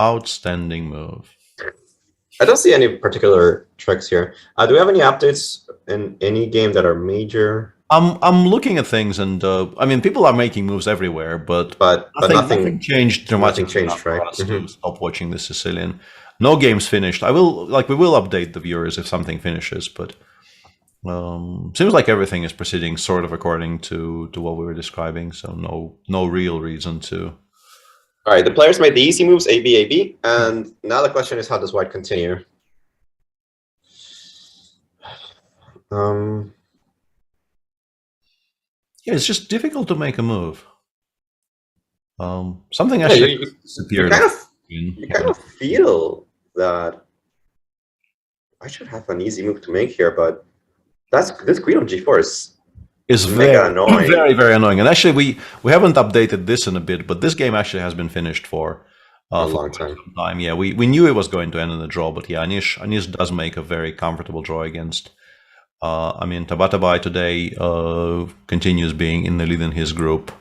Outstanding move. I don't see any particular tricks here. Do we have any updates in any game that are major? I'm looking at things, and I mean, people are making moves everywhere, but nothing changed dramatically. Nothing changed, right? To stop watching the Sicilian. No games finished. We will update the viewers if something finishes, but seems like everything is proceeding sort of according to what we were describing. So no real reason to. All right, the players made the easy moves, A, B, and now the question is, how does white continue? Yeah, it's just difficult to make a move. Something actually disappeared. You kind of feel that I should have an easy move to make here, but this queen on g4 is mega annoying. Very, very annoying. And actually, we haven't updated this in a bit, but this game actually has been finished for a long time. Yeah, we knew it was going to end in a draw, but yeah, Anish does make a very comfortable draw against. I mean, Tabatabai today continues being in the lead in his group,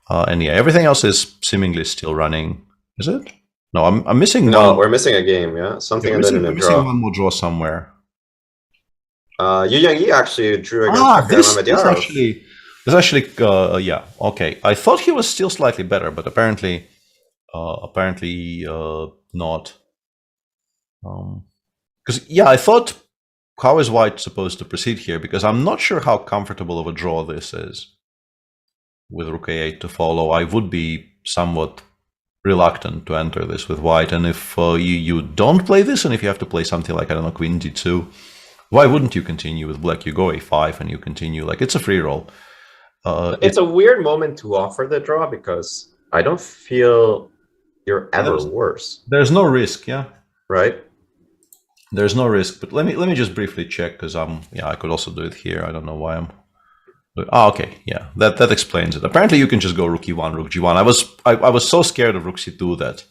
and yeah, everything else is seemingly still running. Is it? No, I'm missing. No, we're missing a game. Yeah, something and then in a draw. Missing one more draw somewhere. Yu Yang actually drew against this actually, yeah, okay. I thought he was still slightly better, but apparently not. Because yeah, I thought, how is white supposed to proceed here? Because I'm not sure how comfortable of a draw this is. With rook a8 to follow, I would be somewhat reluctant to enter this with white. And if you don't play this, and if you have to play something like, I don't know, queen d2, why wouldn't you continue with black? You go a5 and you continue. Like, it's a free roll. It's a weird moment to offer the draw because I don't feel you're ever worse. There's no risk, yeah. Right? There's no risk, but let me just briefly check, because I could also do it here. I don't know why I'm. Oh, okay, yeah, that explains it. Apparently, you can just go rook e1, rook g1. I was so scared of rook c2 that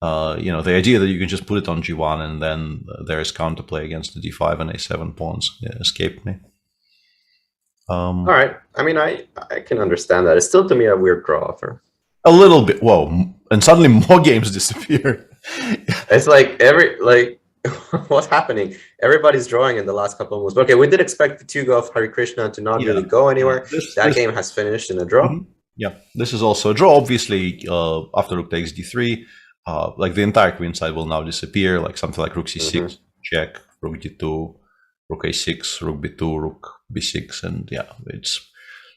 the idea that you can just put it on g1 and then there is counterplay against the d5 and a7 pawns escaped me. All right, I mean, I can understand that. It's still to me a weird draw offer. A little bit. Whoa, and suddenly more games disappear. It's like what's happening? Everybody's drawing in the last couple of moves. Okay, we did expect the 2-go of Hare Krishna to not really go anywhere. That game has finished in a draw. Yeah, this is also a draw. Obviously, after rook takes d3, like the entire queen side will now disappear. Like something like rook c6, check, rook d2, rook a6, rook b2, rook b6, and yeah, it's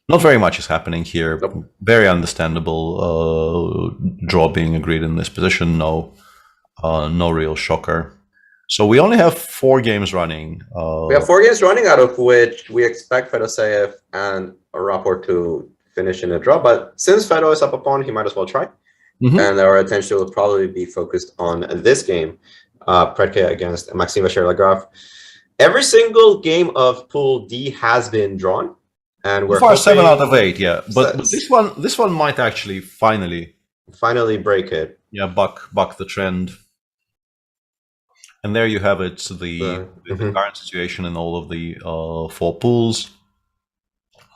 not very much is happening here. Very understandable draw being agreed in this position. No real shocker. So we only have 4 games running. We have 4 games running, out of which we expect Fedoseev and Rapport to finish in a draw. But since Fedo is up a pawn, he might as well try. And our attention will probably be focused on this game, Predke against Maxime Vacher-Lagrave. Every single game of Pool D has been drawn. And we're 7 out of 8, yeah. But this one might actually finally break it. Yeah, buck the trend. And there you have it. The current situation in all of the 4 pools.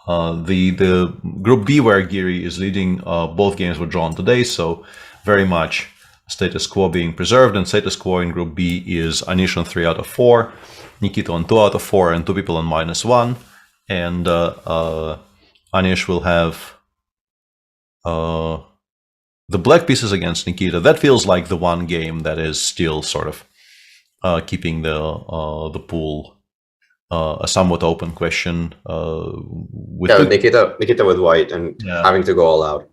The Group B, where Giri is leading, both games were drawn today, so very much status quo being preserved. And status quo in Group B is Anish on 3 out of 4, Nikita on 2 out of 4, and 2 people on -1. And Anish will have the black pieces against Nikita. That feels like the one game that is still sort of keeping the pool a somewhat open question. With Nikita with white and having to go all out.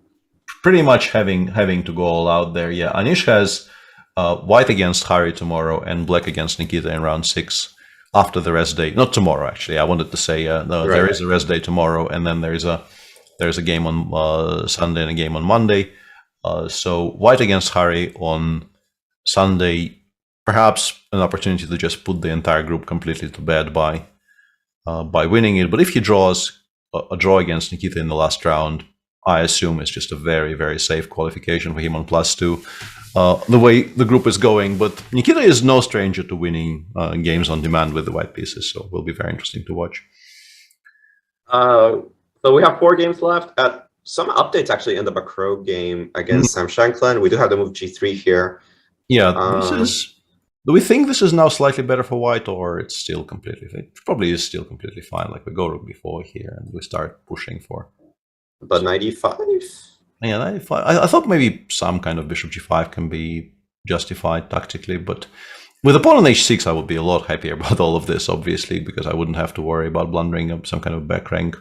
Pretty much having to go all out there. Yeah, Anish has white against Hari tomorrow and black against Nikita in round 6 after the rest day. Not tomorrow, actually. I wanted to say there is a rest day tomorrow, and then there's a game on Sunday and a game on Monday. So white against Hari on Sunday, perhaps an opportunity to just put the entire group completely to bed by winning it. But if he draws a draw against Nikita in the last round, I assume it's just a very, very safe qualification for him on +2. The way the group is going, but Nikita is no stranger to winning games on demand with the white pieces, so it will be very interesting to watch. So we have 4 games left. Some updates actually in the Bakro game against Sam Shankland. We do have the move g3 here. Yeah, do we think this is now slightly better for white, or it's still completely? It probably is still completely fine. Like we go rook b4 here, and we start pushing for. But 95. Yeah, 95. I thought maybe some kind of bishop g5 can be justified tactically, but with a pawn on h6, I would be a lot happier about all of this, obviously, because I wouldn't have to worry about blundering up some kind of back rank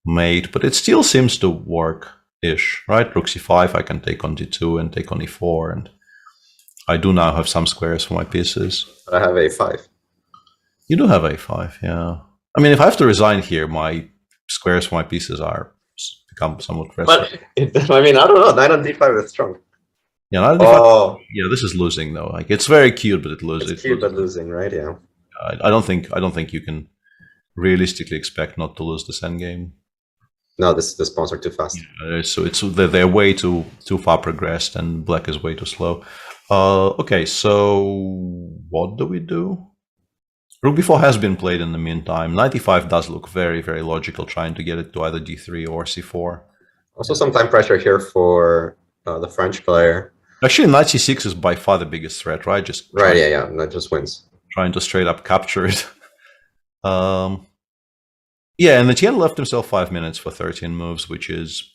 mate. But it still seems to work-ish, right? Rook c5, I can take on d2 and take on e4, and I do now have some squares for my pieces. I have a5. You do have a5, yeah. I mean, if I have to resign here, my squares for my pieces become somewhat restless. But I mean, I don't know. Knight on d5 is strong. Yeah, knight on d5. Yeah, this is losing though. Like it's very cute, but it loses. It's cute, but losing, right? Yeah. I don't think you can realistically expect not to lose this endgame. No, the pawns are too fast. Yeah, so they're way too far progressed, and black is way too slow. Okay, so what do we do? Rook b4 has been played in the meantime. 95 does look very, very logical, trying to get it to either d3 or c4. Also some time pressure here for the French player. Actually, knight c6 is by far the biggest threat, right? That just wins. Trying to straight up capture it. Yeah, and Etienne left himself 5 minutes for 13 moves, which is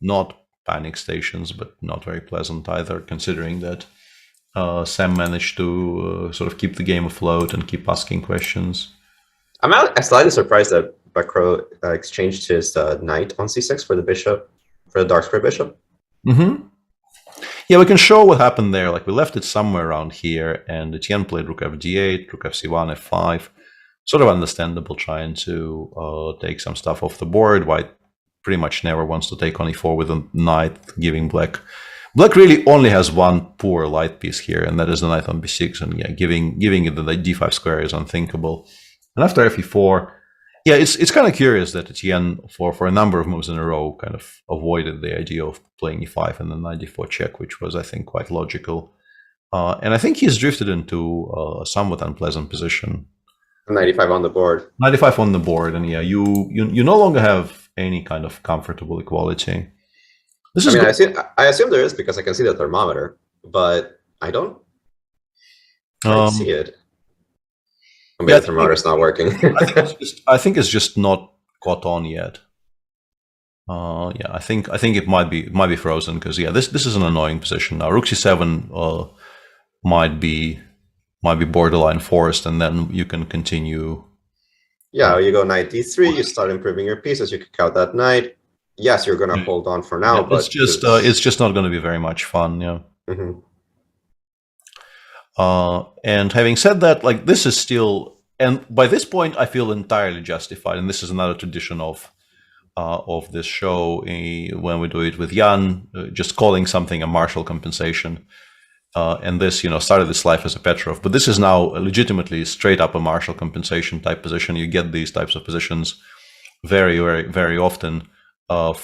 not panic stations, but not very pleasant either, considering that Sam managed to sort of keep the game afloat and keep asking questions. I'm slightly surprised that Bakro exchanged his knight on c6 for the bishop, for the dark square bishop. Yeah, we can show what happened there. Like we left it somewhere around here, and Etienne played rook fd8, rook fc1, f5. Sort of understandable, trying to take some stuff off the board. White pretty much never wants to take on e4 with a knight, giving black. Black really only has one poor light piece here, and that is the knight on b6. And yeah, giving it the d5 square is unthinkable. And after fe4, yeah, it's kind of curious that Etienne, for a number of moves in a row, kind of avoided the idea of playing e5 and then knight d4 check, which was, I think, quite logical. And I think he's drifted into a somewhat unpleasant position. 95 on the board. 95 on the board, and yeah, you no longer have any kind of comfortable equality. This is I assume there is, because I can see the thermometer, but I don't. I see it. Maybe Yeah, the thermometer's not working. I think it's just not caught on yet. Yeah, I think it might be frozen because this is an annoying position now. Rook c7 might be borderline forced, and then you can continue. Yeah, you go knight d3. You start improving your pieces. You kick out that knight. Yes, you're gonna hold on for now, but it's just not going to be very much fun. Yeah. Mm-hmm. And having said that, like this is still, and by this point, I feel entirely justified. And this is another tradition of this show when we do it with Jan, just calling something a Marshall compensation. And this, started this life as a Petrov, but this is now legitimately straight up a Marshall compensation type position. You get these types of positions very, very, very often I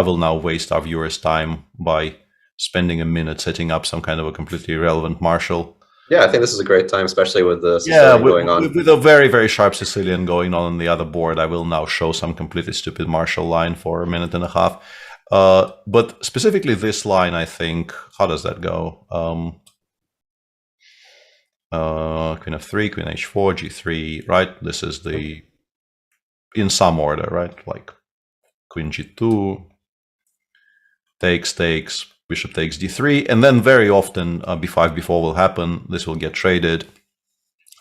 will now waste our viewers' time by spending a minute setting up some kind of a completely irrelevant Marshall. Yeah, I think this is a great time, especially with the Sicilian going on. With a very, very sharp Sicilian going on the other board, I will now show some completely stupid Marshall line for a minute and a half. But specifically this line, I think, how does that go? Queen f3, queen h4, g3, right? This is in some order, right? Like queen g2, takes, bishop takes d3, and then very often b5, b4 will happen. This will get traded.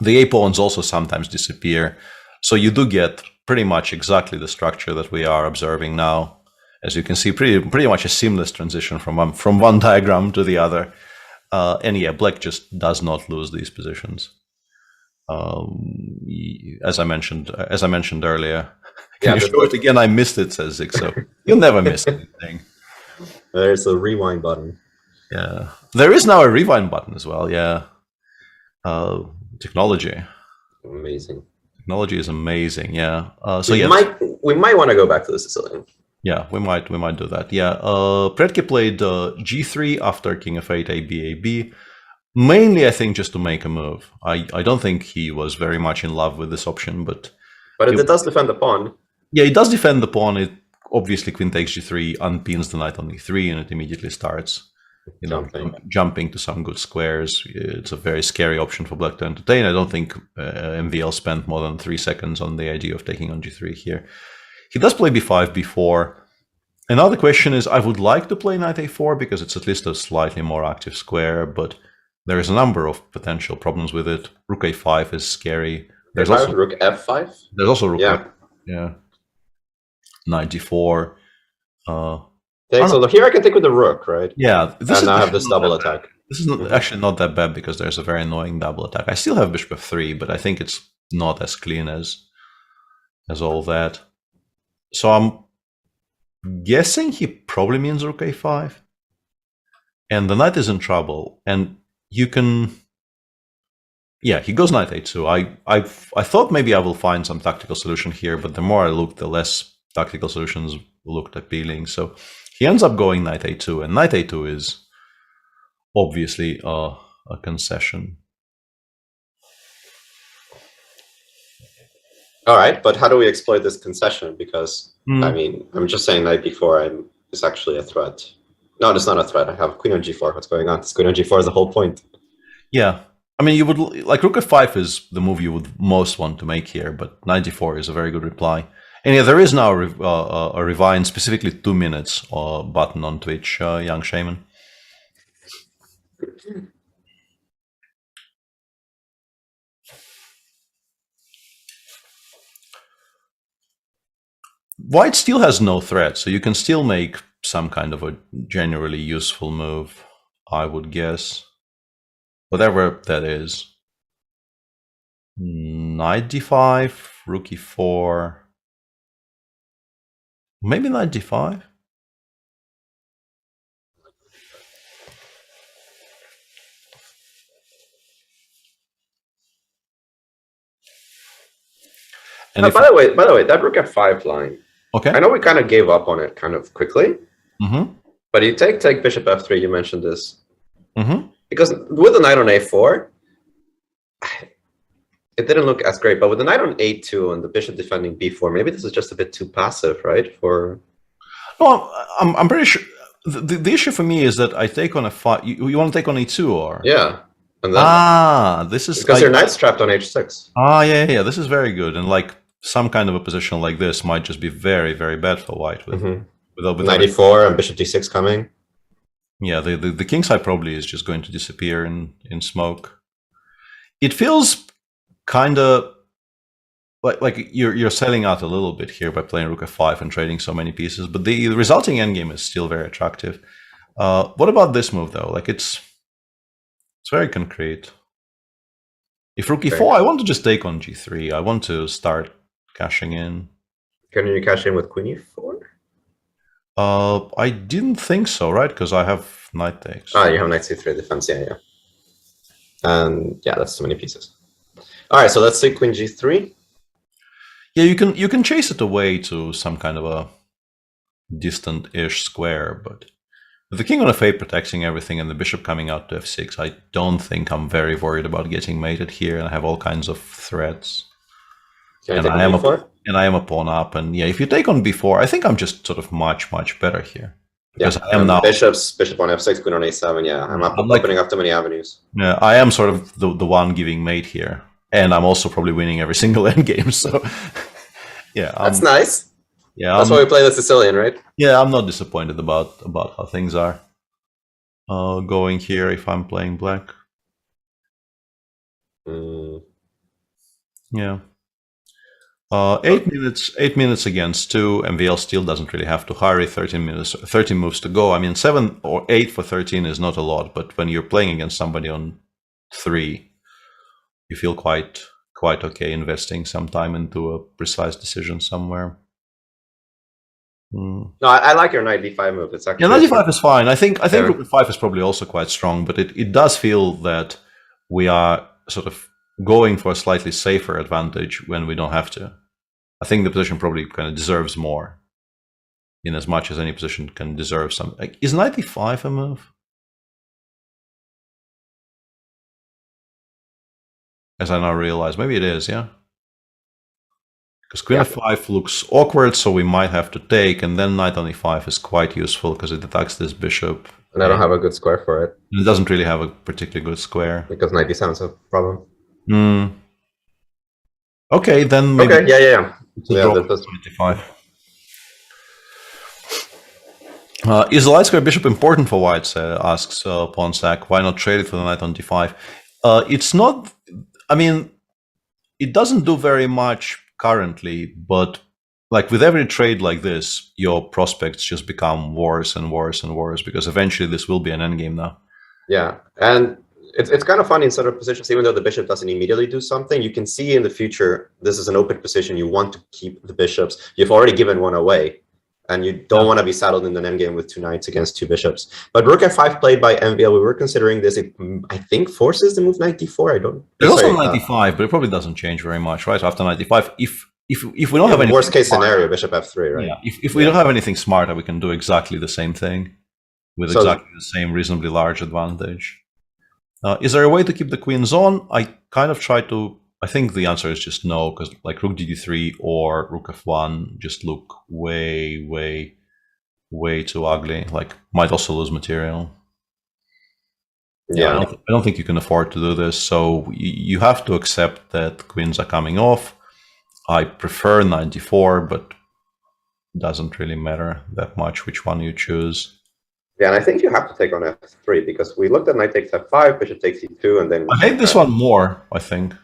The a pawns also sometimes disappear. So you do get pretty much exactly the structure that we are observing now. As you can see, pretty much a seamless transition from one diagram to the other. And yeah, black just does not lose these positions. As I mentioned earlier. Can you show it again? I missed it, says Zig. So you'll never miss anything. There's a rewind button. Yeah, there is now a rewind button as well. Yeah, technology. Amazing. Technology is amazing. Yeah. We might want to go back to the Sicilian. Yeah, we might do that. Yeah. Predke played g3 after king f8, ab. Mainly, I think, just to make a move. I don't think he was very much in love with this option, but it does defend the pawn. Yeah, it does defend the pawn. It obviously queen takes g3 unpins the knight on e3, and it immediately starts jumping to some good squares. It's a very scary option for black to entertain. I don't think MVL spent more than 3 seconds on the idea of taking on g3 here. He does play b5, b4. Another question is, I would like to play knight a4 because it's at least a slightly more active square, but there is a number of potential problems with it. Rook a5 is scary. There's also rook f5. There's also rook. Yeah. Knight d4. So here I can take with the rook, right? Yeah. And now I have this double attack. This is actually not that bad because there's a very annoying double attack. I still have bishop f3, but I think it's not as clean as all that. So I'm guessing he probably means rook a5. And the knight is in trouble. And you can... Yeah, he goes knight a2. I thought maybe I will find some tactical solution here, but the more I looked, the less tactical solutions looked appealing. So he ends up going knight a2, and knight a2 is obviously a concession. All right, but how do we exploit this concession? Because, I mean, I'm just saying knight b4 is actually a threat. No, it's not a threat. I have queen on g4. What's going on? This queen on g4 is the whole point. Yeah. I mean, you would like rook f5 is the move you would most want to make here, but knight d4 is a very good reply. And yeah, there is now a rewind, specifically 2 minutes button on Twitch, Young Shaman. White still has no threat, so you can still make some kind of a generally useful move, I would guess. Whatever that is. Knight d5, rook e4. Maybe knight d5? And by the way, that rook f5 line. Okay. I know we kind of gave up on it kind of quickly. Mm-hmm. But you take bishop f3, you mentioned this. Mm-hmm. Because with the knight on a4, it didn't look as great. But with the knight on a2 and the bishop defending b4, maybe this is just a bit too passive, right? No, I'm pretty sure. The issue for me is that I take on a5. You want to take on a2 or? Yeah. And then, this is because your knight's trapped on h6. Yeah. This is very good, and like some kind of a position like this might just be very, very bad for white with Knight e4 and bishop d6 coming. Yeah, the king side probably is just going to disappear in smoke. It feels kind of like you're selling out a little bit here by playing rook f5 and trading so many pieces, but the resulting endgame is still very attractive. What about this move though? Like it's very concrete. If rook e4, I want to just take on g3. I want to start cashing in. Can you cash in with queen e4? I didn't think so, right? Because I have knight takes. You have knight c3 defense, yeah. And yeah, that's too many pieces. All right, so let's take queen g3. Yeah, you can chase it away to some kind of a distant-ish square, but with the king on f8 protecting everything and the bishop coming out to f6, I don't think I'm very worried about getting mated here, and I have all kinds of threats. And I am a pawn up, and yeah, if you take on b4, I think I'm just sort of much better here. Because I am now bishop on f6, queen on a7. Yeah, I'm opening up too many avenues. Yeah, I am sort of the one giving mate here, and I'm also probably winning every single endgame. So yeah, that's nice. Yeah, that's why we play the Sicilian, right? Yeah, I'm not disappointed about how things are going here if I'm playing black. Yeah. 8 minutes against 2. MVL still doesn't really have to hurry. 13 moves to go. I mean, 7 or 8 for 13 is not a lot, but when you're playing against somebody on 3, you feel quite okay investing some time into a precise decision somewhere. No, I like your knight d5 move. It's actually knight d5 is fine. I think rook f5 is probably also quite strong, but it does feel that we are sort of going for a slightly safer advantage when we don't have to. I think the position probably kind of deserves more, in as much as any position can deserve some. Like, is knight d5 a move? As I now realize, maybe it is, yeah. Because queen f5 looks awkward, so we might have to take, and then knight on e5 is quite useful because it attacks this bishop. And I don't have a good square for it. It doesn't really have a particularly good square. Because knight d7 is a problem. Okay, then maybe... Okay, yeah. That's 25. Is the light square bishop important for white? Asks Pawnsack. Why not trade it for the knight on d5? It's not... I mean, it doesn't do very much currently, but like with every trade like this, your prospects just become worse and worse and worse, because eventually this will be an endgame now. Yeah, and it's kind of funny in certain positions, even though the bishop doesn't immediately do something, you can see in the future, this is an open position, you want to keep the bishops. You've already given one away, and you don't want to be saddled in an endgame with 2 knights against 2 bishops. But rook f5 played by MVL, we were considering this. It, I think, forces the move knight d4. I don't... There's also knight d5, but it probably doesn't change very much, right? After knight d5, if we don't have any worst case scenario, bishop f3, right? Yeah, if we don't have anything smarter, we can do exactly the same thing with exactly the same reasonably large advantage. Is there a way to keep the queens on? I kind of try to... I think the answer is just no, because like rook d3 or rook f1 just look way too ugly. Like, might also lose material. Yeah, I don't think you can afford to do this, so you have to accept that queens are coming off. I prefer knight d4, but it doesn't really matter that much which one you choose. Yeah, and I think you have to take on f3, because we looked at knight takes f5, bishop takes e2, and then... I hate this one more, I think.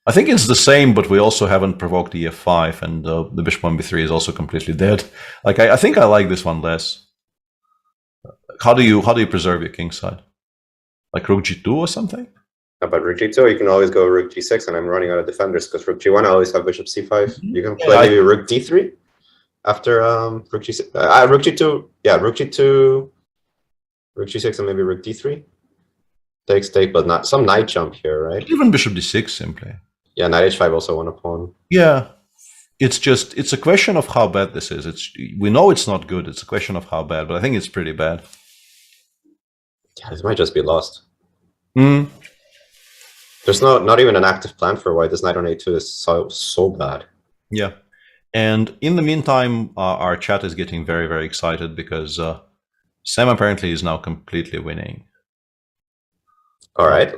I think it's the same, but we also haven't provoked the f5, and the bishop on b3 is also completely dead. Like, I think I like this one less. How do you preserve your king side? Like rook g2 or something? But rook g2, you can always go rook g6, and I'm running out of defenders, because rook g1, I always have bishop c5. You can play maybe rook d3 after rook g6. Rook g2, yeah, rook g2, rook g6, and maybe rook d3. Takes take, but not some knight jump here, right? Even bishop d6 simply. Yeah, knight h5 also won a pawn. Yeah, it's a question of how bad this is. We know it's not good. It's a question of how bad, but I think it's pretty bad. Yeah, this might just be lost. There's not even an active plan for why this knight on a2 is so bad. Yeah, and in the meantime, our chat is getting very excited because Sam apparently is now completely winning. All right,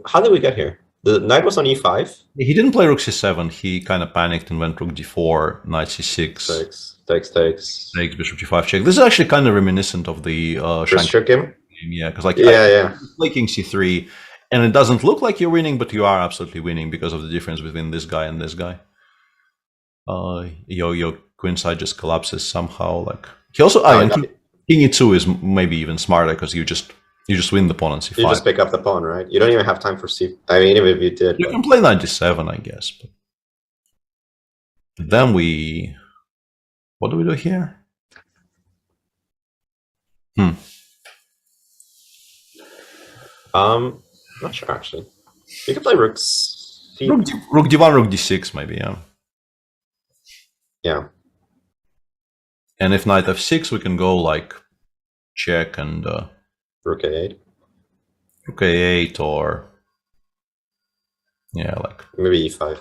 how did we get here? The knight was on e5. He didn't play rook c7. He kind of panicked and went rook d4, knight c6. Takes. Takes bishop g5 check. This is actually kind of reminiscent of the Trick game. Yeah, because like play king c3, and it doesn't look like you're winning, but you are absolutely winning because of the difference between this guy and this guy. Your queen side just collapses somehow. Like he also king e2 is maybe even smarter because you just win the pawn on c5. You just pick up the pawn, right? You don't even have time for c. I mean, even if you did, you can play 97, I guess. But then what do we do here? Not sure actually. You could play rook d1, rook d6, maybe. Yeah. Yeah. And if knight f6, we can go like check and rook a8. Rook a8 or like maybe e5.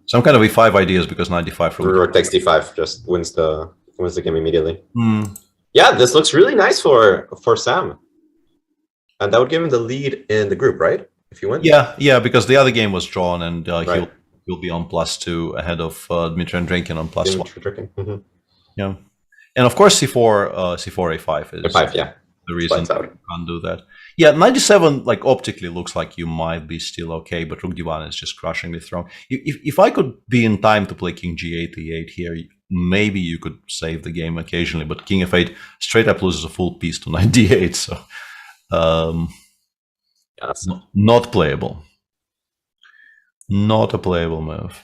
Some kind of e5 ideas because knight d5. Rook takes d5 just wins the game immediately. Yeah, this looks really nice for Sam. And that would give him the lead in the group, right? If you win. Yeah, because the other game was drawn, and he'll be on +2 ahead of Dmitry Andrenkin on +1. Yeah, and of course c4 a5 is the reason you can't do that. Yeah, 97 like optically looks like you might be still okay, but rook d1 is just crushingly strong. If I could be in time to play king g8 e8 here, maybe you could save the game occasionally, but king f8 straight up loses a full piece to knight d8, so not playable. Not a playable move.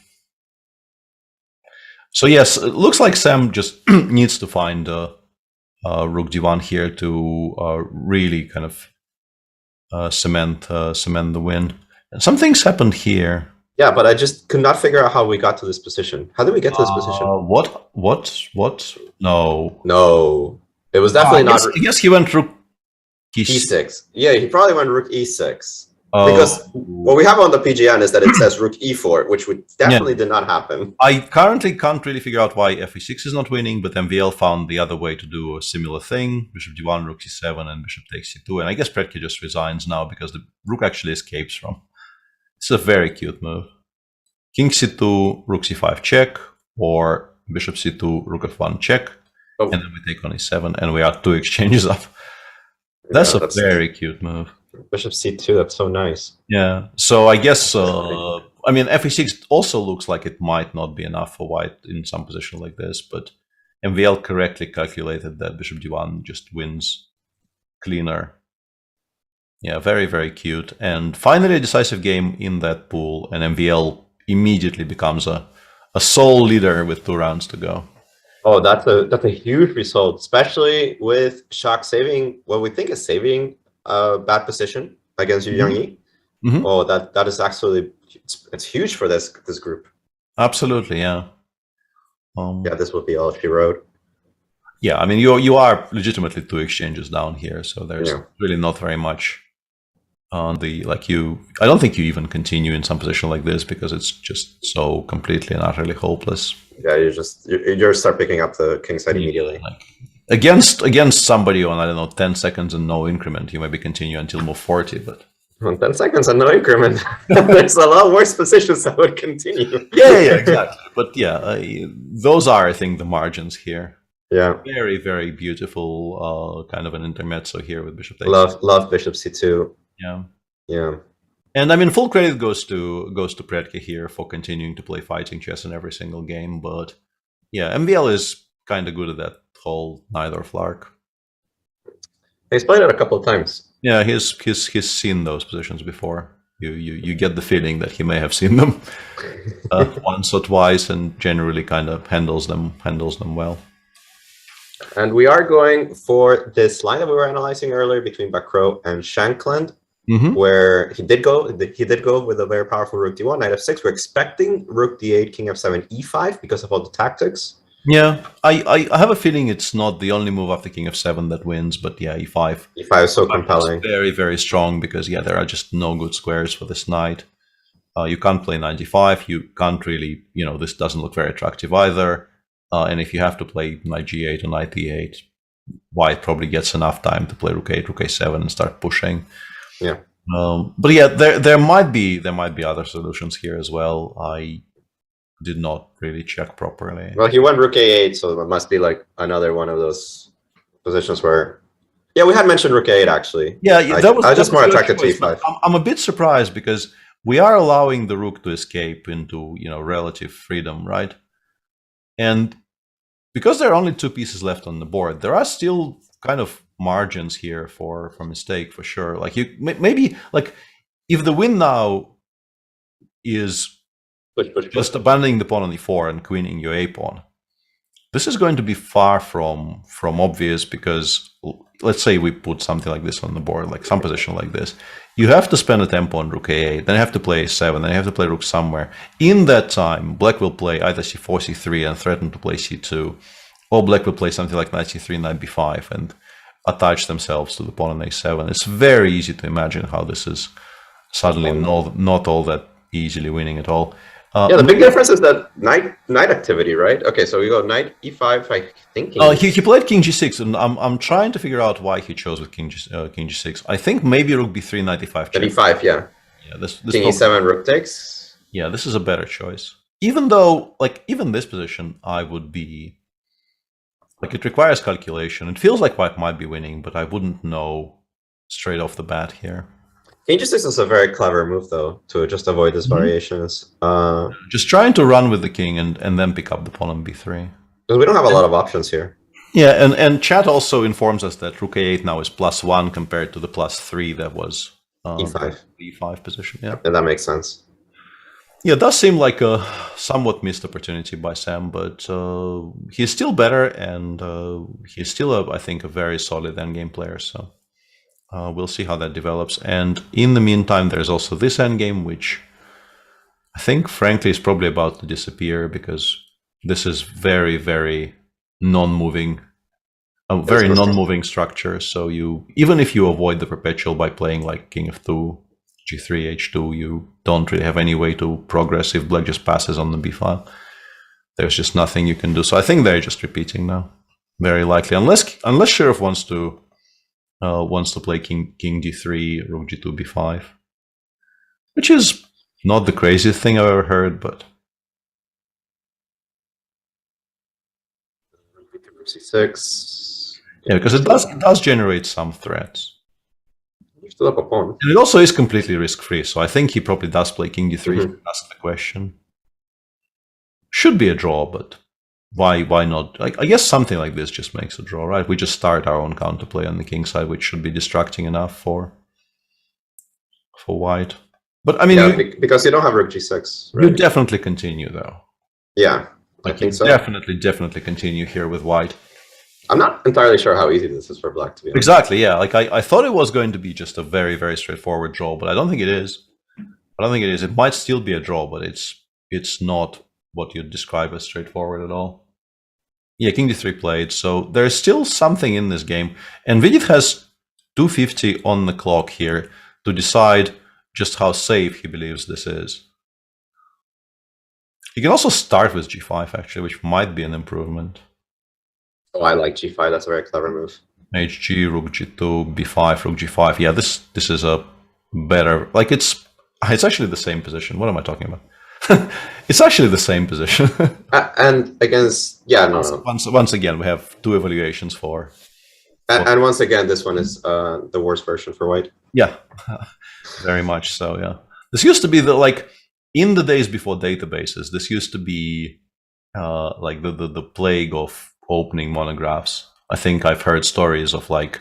So yes, it looks like Sam just needs to find rook d1 here to really kind of cement the win. And some things happened here. Yeah, but I just could not figure out how we got to this position. How did we get to this position? What? No. No. It was definitely not. I guess he went rook e6. Yeah, he probably went rook e6. Because what we have on the PGN is that it says rook e4, which would definitely did not happen. I currently can't really figure out why fe6 is not winning, but MVL found the other way to do a similar thing. Bishop d1, rook c7, and bishop takes c2. And I guess Prix just resigns now because the rook actually escapes from. It's a very cute move. King c2, rook c5 check, or bishop c2, rook f1 check. And then we take on e7, and we are 2 exchanges up. That's a very cute move. Bishop c2, that's so nice. Yeah, so I guess, I mean, fe6 also looks like it might not be enough for white in some position like this, but MVL correctly calculated that bishop d1 just wins cleaner. Yeah, very, very cute. And finally a decisive game in that pool, and MVL immediately becomes a sole leader with 2 rounds to go. Oh, that's a huge result, especially with Shock saving what we think is saving a bad position against Yu Yang Yi. Oh, that is actually it's huge for this group. Absolutely, yeah. Yeah, this will be all she wrote. Yeah, I mean you are legitimately 2 exchanges down here, so there's really not very much on the I don't think you even continue in some position like this because it's just so completely and utterly hopeless. Yeah, you start picking up the king side immediately. Like, against somebody on, I don't know, 10 seconds and no increment, you maybe continue until move 40, but on 10 seconds and no increment, there's a lot worse positions that would continue. Yeah, exactly. But yeah, those are, I think, the margins here. Yeah, very, very beautiful kind of an intermezzo here with bishop. Love bishop c2. Yeah. And I mean, full credit goes to Prix here for continuing to play fighting chess in every single game. But yeah, MVL is kind of good at that whole neither flark. He's played it a couple of times. Yeah, he's seen those positions before. You get the feeling that he may have seen them once or twice, and generally kind of handles them well. And we are going for this line that we were analyzing earlier between Bacro and Shankland. Where he did go with a very powerful rook d1, knight f6. We're expecting rook d8, king f7, e5 because of all the tactics. Yeah, I have a feeling it's not the only move after king f7 that wins, but yeah, e5. E5 is so compelling. Very, very strong because yeah, there are just no good squares for this knight. You can't play knight d5. You can't really, this doesn't look very attractive either. And if you have to play knight g8 or knight e8, white probably gets enough time to play rook 8, rook a7 and start pushing. Yeah. But yeah, there might be other solutions here as well. I did not really check properly. Well, he went rook a8, so it must be like another one of those positions where, yeah, we had mentioned rook a8 actually. Yeah, I was just more attracted to e5. I'm a bit surprised because we are allowing the rook to escape into relative freedom, right? And because there are only 2 pieces left on the board, there are still kind of margins here for mistake for sure. Like maybe like if the win now is just abandoning the pawn on e4 and queening your a pawn, this is going to be far from obvious, because let's say we put something like this on the board, like some position like this. You have to spend a tempo on rook a8, then you have to play a7, then you have to play rook somewhere. In that time, black will play either c4, c3 and threaten to play c2, or black will play something like knight c3, knight b5 and attach themselves to the pawn on a7. It's very easy to imagine how this is suddenly not all that easily winning at all. Yeah, the big difference is that knight activity, right? Okay, so we go knight e5. I think he played king g6, and I'm trying to figure out why he chose with king g6. I think maybe rook b3, knight e5. Knight e5, yeah. Yeah, this king e7, rook takes. Yeah, this is a better choice. Even though, like, even this position, I would be like, it requires calculation. It feels like white might be winning, but I wouldn't know straight off the bat here. King g6 is a very clever move, though, to just avoid these variations. Just trying to run with the king and then pick up the pawn on b3. Because we don't have a lot of options here. Yeah, and chat also informs us that rook a8 now is +1 compared to the +3 that was e5. The e5 position. Yeah, and that makes sense. Yeah, it does seem like a somewhat missed opportunity by Sam, but he's still better, and he's still, I think, a very solid endgame player. So we'll see how that develops. And in the meantime, there's also this endgame, which I think, frankly, is probably about to disappear, because this is very, very non-moving, a very non-moving structure. So even if you avoid the perpetual by playing like king f2, g3, h2, you don't really have any way to progress if black just passes on the b file. There's just nothing you can do. So I think they're just repeating now, very likely, unless Sheriff wants to play king d3, rook g2, b5, which is not the craziest thing I've ever heard, but c6. Yeah, because it does generate some threats. You still have a pawn. And it also is completely risk-free, so I think he probably does play king d3 if you ask the question. Should be a draw, but why not? I guess something like this just makes a draw, right? We just start our own counterplay on the king side, which should be distracting enough for white. But I mean, yeah, because you don't have rook g6. Right? You definitely continue, though. Yeah, I think so. Definitely continue here with white. I'm not entirely sure how easy this is for black, to be honest. Exactly, yeah. Like I thought it was going to be just a very, very straightforward draw, but I don't think it is. It might still be a draw, but it's not what you'd describe as straightforward at all. Yeah, king d3 played, so there's still something in this game. And Vidit has 250 on the clock here to decide just how safe he believes this is. You can also start with g5, actually, which might be an improvement. Oh, I like g5. That's a very clever move. hg, rook g2, b5, rook g5. Yeah, this is a better... Like, it's actually the same position. What am I talking about? It's actually the same position. And against... Yeah, no. Once again, we have 2 evaluations for... And once again, this one is the worst version for white. Yeah, very much so, yeah. This used to be in the days before databases, this used to be like the plague of opening monographs. I think I've heard stories of the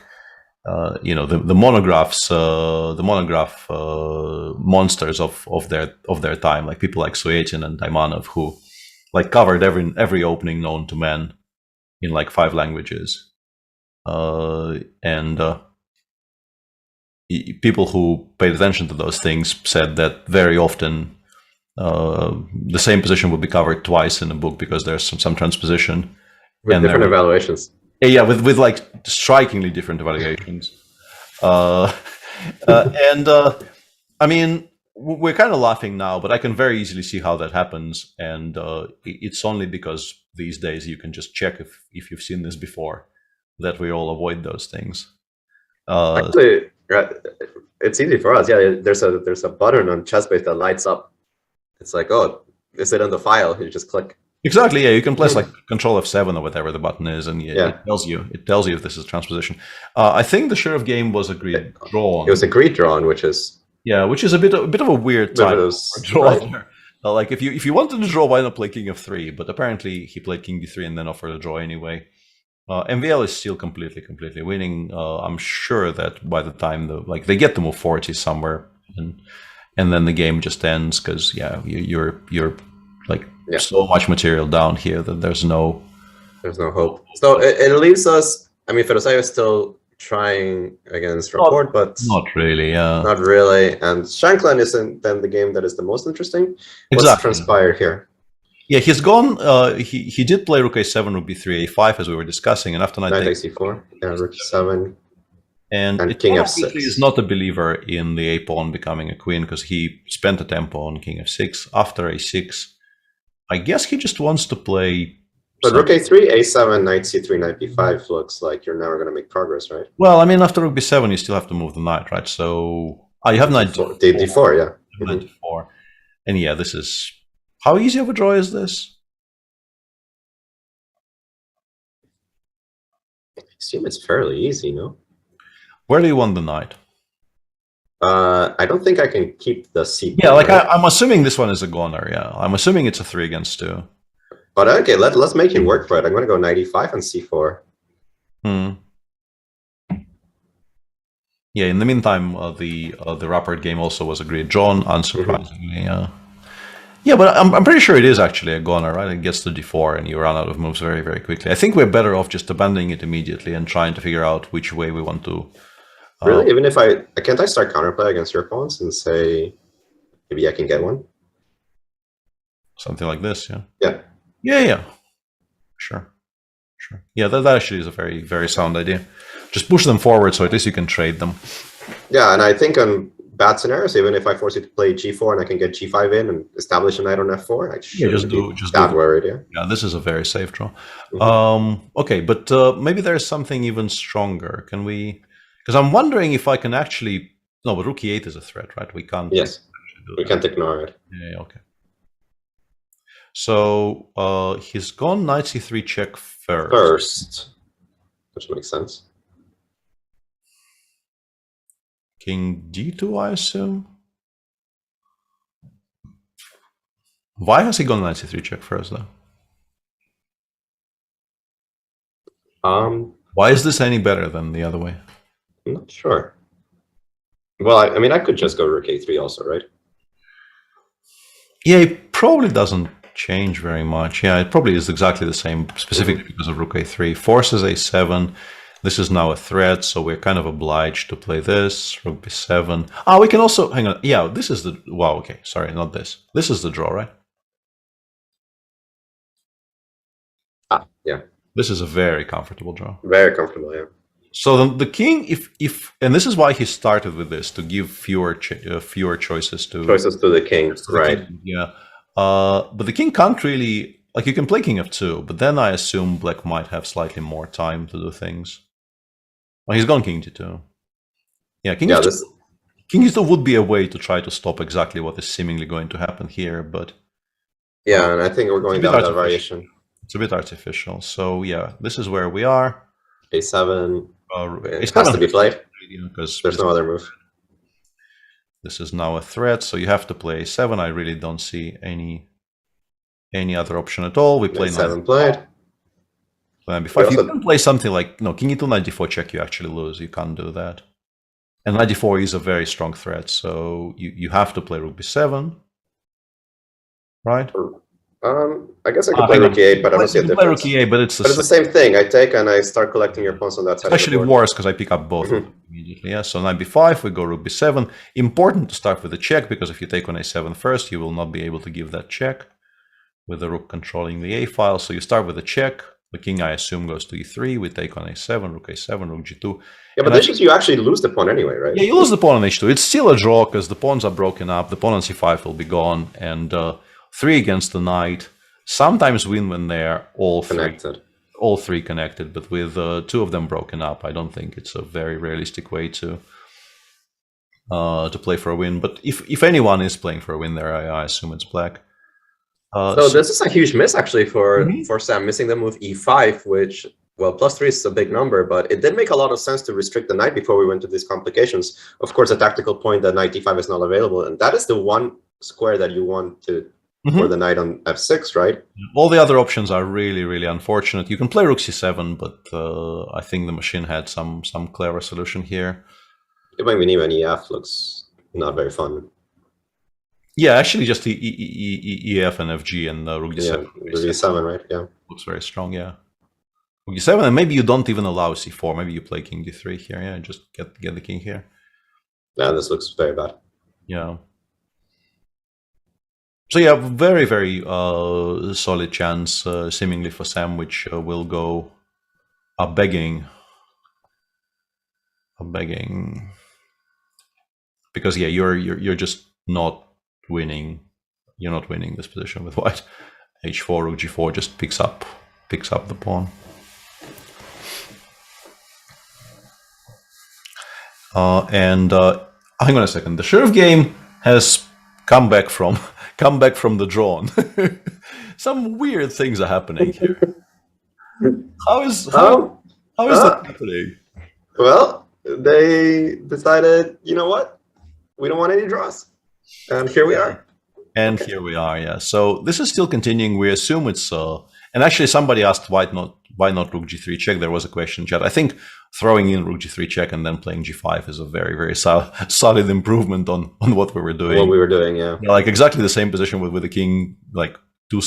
monographs, the monograph monsters of their time, like people like Suetin and Taimanov, who covered every opening known to man in 5 languages. People who paid attention to those things said that very often the same position would be covered twice in a book because there's some transposition. With different evaluations. Yeah, with strikingly different evaluations. I mean, we're kind of laughing now, but I can very easily see how that happens. And it's only because these days you can just check if you've seen this before that we all avoid those things. Actually, Right. It's easy for us. Yeah, there's a button on ChessBase that lights up. It's like, oh, is it on the file? You just click. Exactly. Yeah, you can press like Control F7 or whatever the button is, and it tells you. It tells you if this is transposition. I think the sheriff game was agreed drawn. It was agreed drawn, which is a bit of a weird type of draw. Right. Like if you wanted to draw, why not play King F3? But apparently he played King D3 and then offered a draw anyway. MVL is still completely winning. I'm sure that by the time they get to move 40 somewhere, and then the game just ends because you're so much material down here that there's no hope. So it leaves us. I mean, Fedosei is still trying against Rapport, but not really. Not really. And Shankland isn't then the game that is the most interesting. What's transpired here? Yeah, he's gone. He did play Rook A7, Rook B3, A5 as we were discussing, and after knight C4, Rook 7, and King F6. He is not a believer in the A pawn becoming a queen because he spent a tempo on King F6 after A6. I guess he just wants to play. But Rook A3, A7, Knight C3, Knight B5 looks like you're never going to make progress, right? Well, I mean, after Rook B7, you still have to move the knight, right? So you have Knight D4, yeah. Knight D4, and yeah, this is. How easy of a draw is this? I assume it's fairly easy, no? Where do you want the knight? I don't think I can keep the C. Yeah, like right? I'm assuming this one is a goner. Yeah, I'm assuming it's a 3 against 2. But okay, let's make it work for it. I'm going to go Knight E5 and C4. Yeah. In the meantime, the Rapport game also was agreed drawn, unsurprisingly. Yeah, but I'm pretty sure it is actually a goner, right? It gets to D4 and you run out of moves very, very quickly. I think we're better off just abandoning it immediately and trying to figure out which way we want to. Really? Even if can't I start counterplay against your pawns and say, maybe I can get one? Something like this, yeah. Yeah. Yeah. Sure. Yeah, that actually is a very, very sound idea. Just push them forward so at least you can trade them. Yeah, and I think on bad scenarios, even if I force you to play G4 and I can get G5 in and establish a knight on F4, I shouldn't be that worried. Yeah, this is a very safe draw. Okay, but maybe there's something even stronger. Can we? Because I'm wondering if I can actually. No, but Rook E8 is a threat, right? We can't. Yes, we can't ignore it. Yeah. Okay. So he's gone Knight C3 check first. Which makes sense. King D2, I assume. Why has he gone Knight C3 check first, though? Why is this any better than the other way? I'm not sure. Well, I mean, I could just go Rook A3 also, right? Yeah, it probably doesn't change very much. Yeah, it probably is exactly the same, specifically because of Rook A3. Forces A7. This is now a threat, so we're kind of obliged to play this. Rook B7. We can also, hang on. Yeah, this is the, wow, okay, sorry, not this. This is the draw, right? Yeah. This is a very comfortable draw. Very comfortable, yeah. So the king, if and this is why he started with this, to give fewer choices to the king, right? King, yeah. But the king can't really, like, you can play King F2, but then I assume black might have slightly more time to do things. Well, he's gone King D2. Yeah, King D2 would be a way to try to stop exactly what is seemingly going to happen here, but yeah, and I think we're going down that variation. It's a bit artificial. So yeah, this is where we are. A7. It has to be played because there's no other move. This is now a threat, so you have to play A7. I really don't see any other option at all. We play A7 played. Knight B5. You can play something like King E2, Knight D4 check. You actually lose. You can't do that. And Knight D4 is a very strong threat, so you have to play Rook B7, right? I guess I could play Rook E8, but I don't see a difference. Play Rook E8, but it's the same thing. I take and I start collecting your pawns on that side. It's actually worse because I pick up both of them immediately. Yeah, so Knight B5, we go Rook B7. Important to start with the check, because if you take on A7 first, you will not be able to give that check with the rook controlling the A file. So you start with a check. The king, I assume, goes to E3. We take on A7, Rook A7, Rook G2. Yeah, but this is you actually lose the pawn anyway, right? Yeah, you lose the pawn on H2. It's still a draw because the pawns are broken up. The pawn on C5 will be gone, and 3 against the knight. Sometimes win when they're all three connected, but with 2 of them broken up, I don't think it's a very realistic way to to play for a win. But if anyone is playing for a win there, I assume it's black. So this is a huge miss actually for Sam, missing the move e5, which, well, +3 is a big number, but it did make a lot of sense to restrict the knight before we went to these complications. Of course, a tactical point that knight d5 is not available, and that is the one square that you want to for the knight on f6, right? All the other options are really, really unfortunate. You can play rook c7, but I think the machine had some clever solution here. Even an EF looks not very fun. Yeah, actually, just the EF and FG and rook d7. Yeah, rook d7, right? Yeah, looks very strong. Yeah, rook d7, and maybe you don't even allow c4. Maybe you play king d3 here. Yeah, just get the king here. Yeah, this looks very bad. Yeah. So yeah, very, very solid chance, seemingly for Sam, which will go a begging, because yeah, you're just not winning. You're not winning this position with white. h4, rook g4 just picks up the pawn. And hang on a second. The sheriff game has come back from the drawn. Some weird things are happening here. How is that happening? Well, they decided, you know what? We don't want any draws. And here we are. And here we are, yeah. So this is still continuing. We assume it's and actually somebody asked why not rook g3 check. There was a question in chat. I think throwing in rook g3 check and then playing g5 is a very, very solid improvement on what we were doing. What we were doing, yeah. Like exactly the same position with the king, like two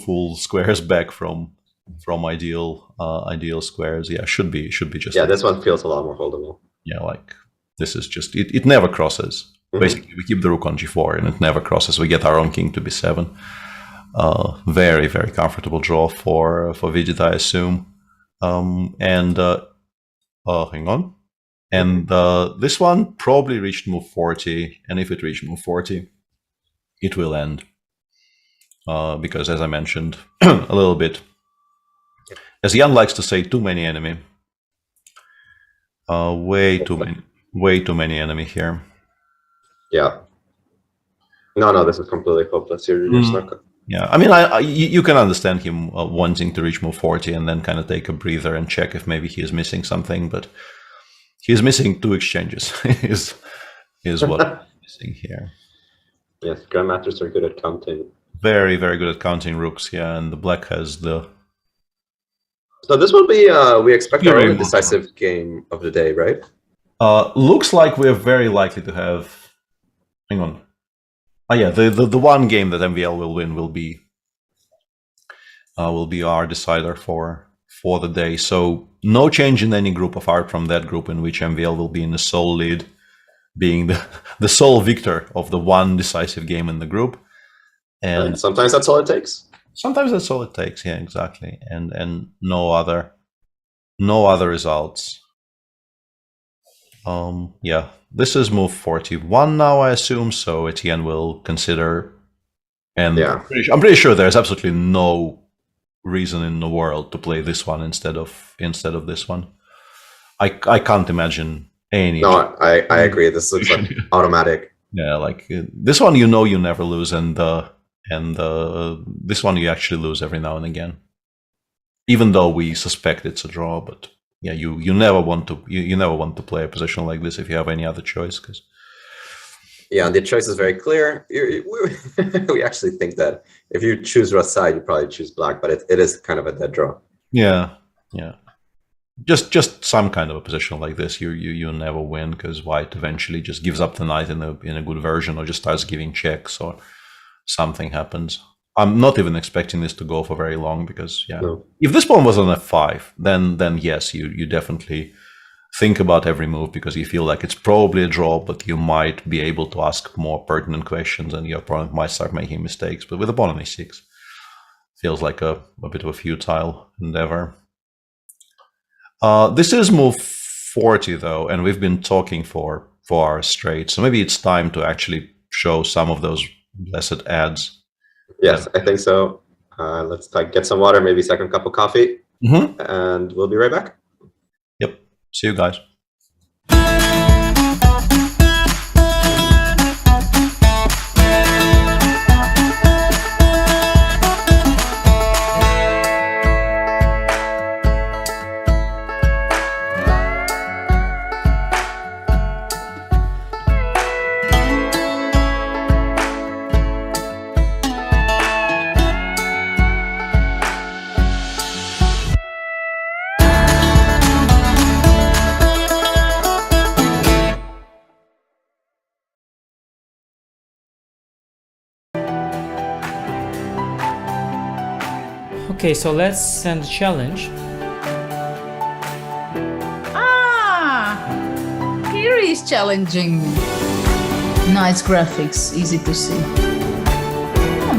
full squares back from ideal squares. Yeah, should be just. Yeah, this one feels a lot more holdable. Yeah, like this is just it never crosses. Basically, we keep the rook on g4 and it never crosses. We get our own king to b7. Very, very comfortable draw for Vidit, I assume. Hang on. And this one probably reached move 40, and if it reached move 40, it will end. Because as I mentioned a little bit, as Jan likes to say, too many enemy. Way too many enemy here. Yeah. No, this is completely hopeless. You're just not. Yeah, I mean, you can understand him wanting to reach move 40 and then kind of take a breather and check if maybe he is missing something, but he's missing 2 exchanges. is what he's missing here. Yes, grandmasters are good at counting. Very, very good at counting rooks. Yeah, and the black has the. So this will be we expect our only decisive game of the day, right? Looks like we're very likely to have. Hang on. Oh yeah, the one game that MVL will win will be our decider for the day. So no change in any group apart from that group in which MVL will be in the sole lead, being the sole victor of the one decisive game in the group. And sometimes that's all it takes. Sometimes that's all it takes. Yeah, exactly. And no other results. Yeah. This is move 41 now, I assume, so Etienne will consider, and yeah. I'm pretty sure there's absolutely no reason in the world to play this one instead of this one. I can't imagine any. No, I agree. This looks like automatic. Yeah, like this one, you never lose, and this one you actually lose every now and again, even though we suspect it's a draw, but. Yeah, you never want to play a position like this if you have any other choice, because. Yeah, and the choice is very clear. We actually think that if you choose right side, you probably choose black, but it is kind of a dead draw. Yeah. Just some kind of a position like this, you never win because white eventually just gives up the knight in a good version, or just starts giving checks, or something happens. I'm not even expecting this to go for very long because, yeah, no. If this pawn was on f5, then yes, you definitely think about every move because you feel like it's probably a draw, but you might be able to ask more pertinent questions and your opponent might start making mistakes. But with a pawn on e6, feels like a bit of a futile endeavor. This is move 40 though, and we've been talking for hours straight, so maybe it's time to actually show some of those blessed ads. Yes, I think so. Let's get some water, maybe second cup of coffee, and we'll be right back. Yep. See you guys. Okay, so let's send a challenge. Here is challenging. Nice graphics, easy to see.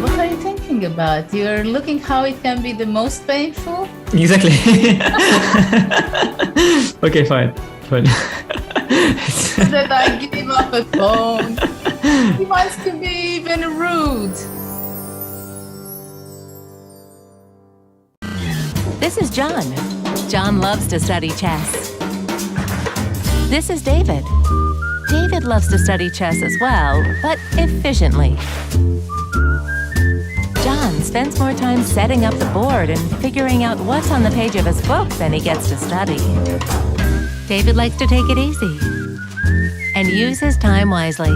What are you thinking about? You're looking how it can be the most painful? Exactly. Okay, fine. That I give up a phone. He wants to be even rude. This is John. John loves to study chess. This is David. David loves to study chess as well, but efficiently. John spends more time setting up the board and figuring out what's on the page of his book than he gets to study. David likes to take it easy and use his time wisely.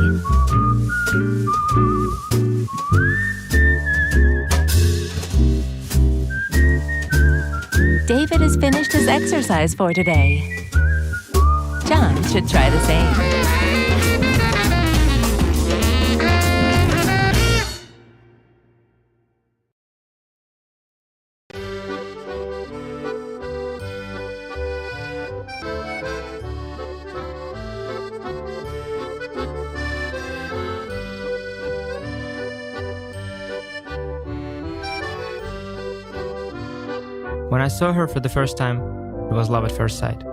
David has finished his exercise for today. John should try the same. When I saw her for the first time, it was love at first sight.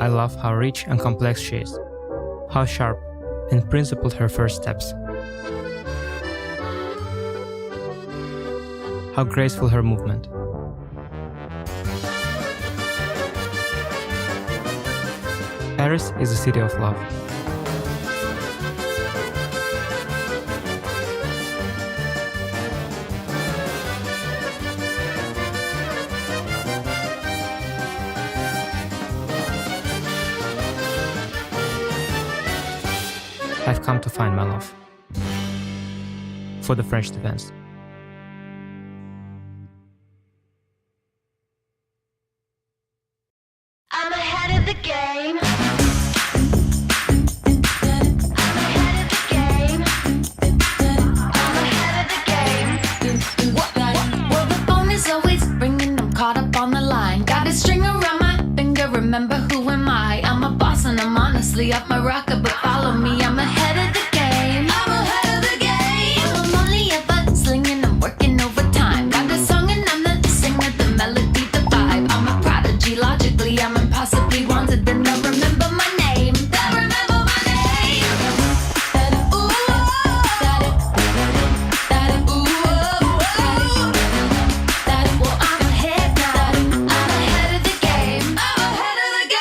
I love how rich and complex she is, how sharp and principled her first steps, how graceful her movement. Paris is a city of love. I've come to find my love for the French defense. I'm ahead of the game. Well, the phone is always ringing. I'm caught up on the line. Got a string around my finger. Remember who am I? I'm a boss and I'm honestly off my rocker, but follow me. I'm ahead of the game. I'm ahead of the game. Well, I'm only ever slinging. I'm working overtime. Got a song and I'm the singer, the melody, the vibe. I'm a prodigy. Logically, I'm impossibly wanted. And they'll remember my name. They'll remember my name. Well, I'm ahead now. I'm ahead of the game. I'm ahead of the game.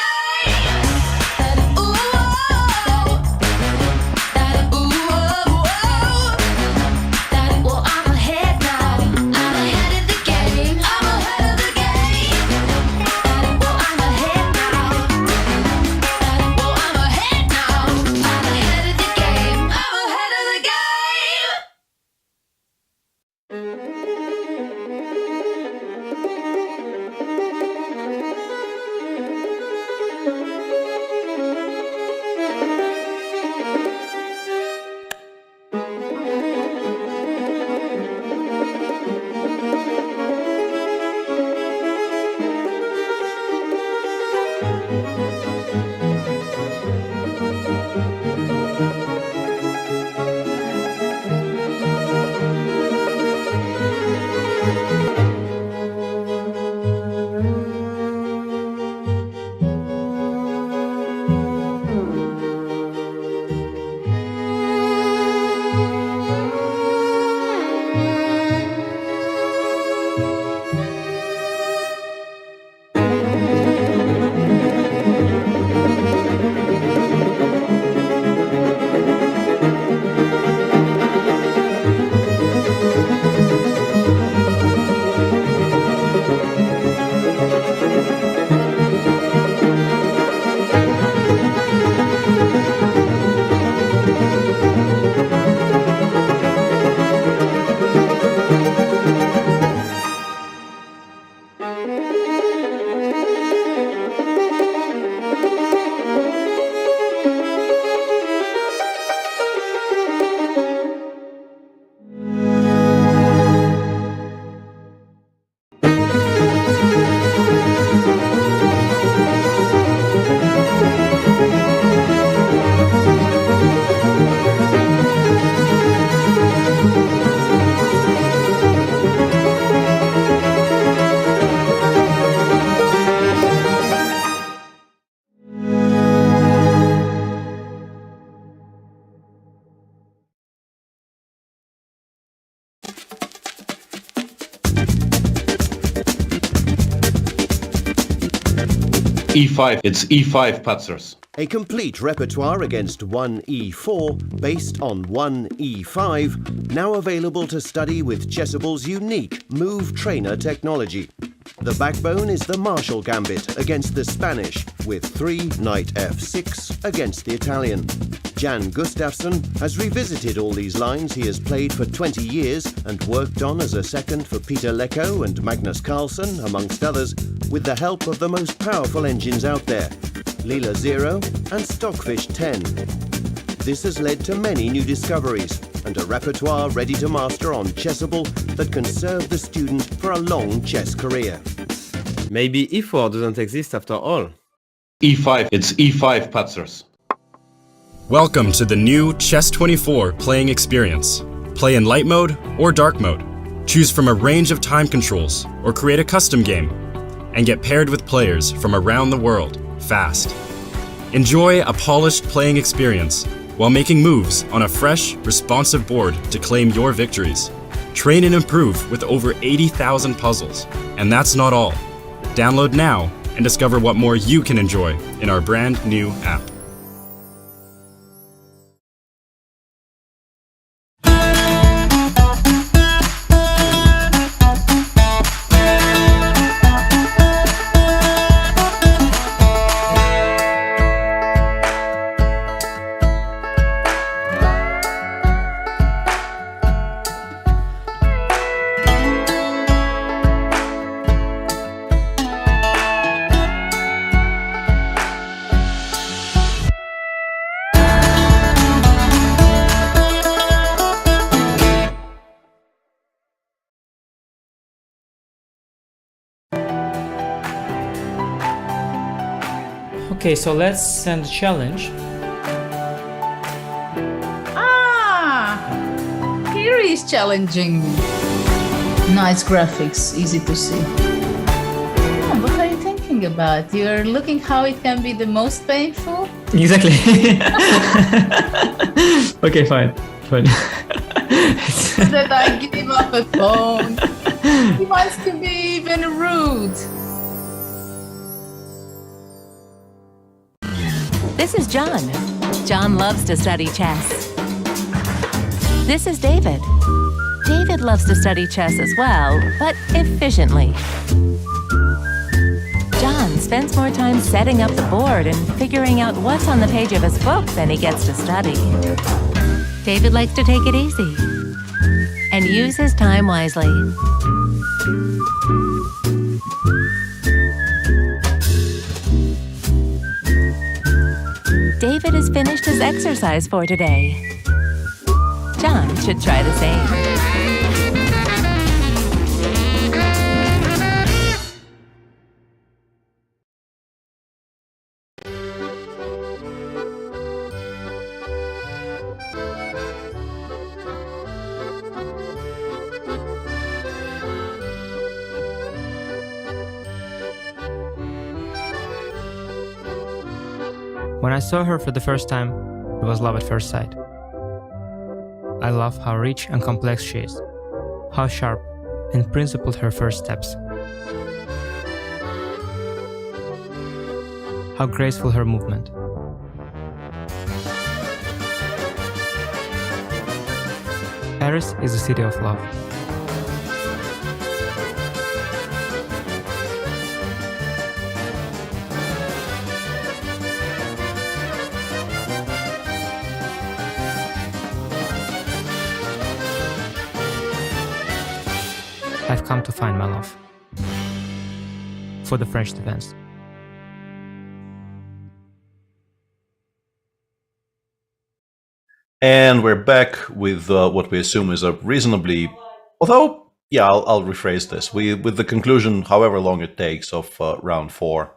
E5. It's E5 Patzers. A complete repertoire against 1E4 based on 1E5, now available to study with Chessable's unique Move Trainer technology. The backbone is the Marshall Gambit against the Spanish, with 3 Knight F6 against the Italian. Jan Gustafsson has revisited all these lines he has played for 20 years and worked on as a second for Peter Lecko and Magnus Carlsen, amongst others, with the help of the most powerful engines out there, Leela 0 and Stockfish 10. This has led to many new discoveries and a repertoire ready to master on Chessable that can serve the student for a long chess career. Maybe E4 doesn't exist after all. E5. It's E5 Patzers. Welcome to the new Chess24 playing experience. Play in light mode or dark mode. Choose from a range of time controls or create a custom game and get paired with players from around the world fast. Enjoy a polished playing experience while making moves on a fresh, responsive board to claim your victories. Train and improve with over 80,000 puzzles. And that's not all. Download now and discover what more you can enjoy in our brand new app. Okay, so let's send a challenge. Here is challenging. Nice graphics, easy to see. What are you thinking about? You're looking how it can be the most painful? Exactly. Okay, fine. That I give up a phone. He wants to be even rude. This is John. John loves to study chess. This is David. David loves to study chess as well, but efficiently. John spends more time setting up the board and figuring out what's on the page of his book than he gets to study. David likes to take it easy and use his time wisely. David has finished his exercise for today. John should try the same. When I saw her for the first time, it was love at first sight. I love how rich and complex she is, how sharp and principled her first steps, how graceful her movement. Paris is the city of love. I've come to find my love for the French defense. And we're back with what we assume is a reasonably, although, yeah, I'll rephrase this. With the conclusion, however long it takes, of round 4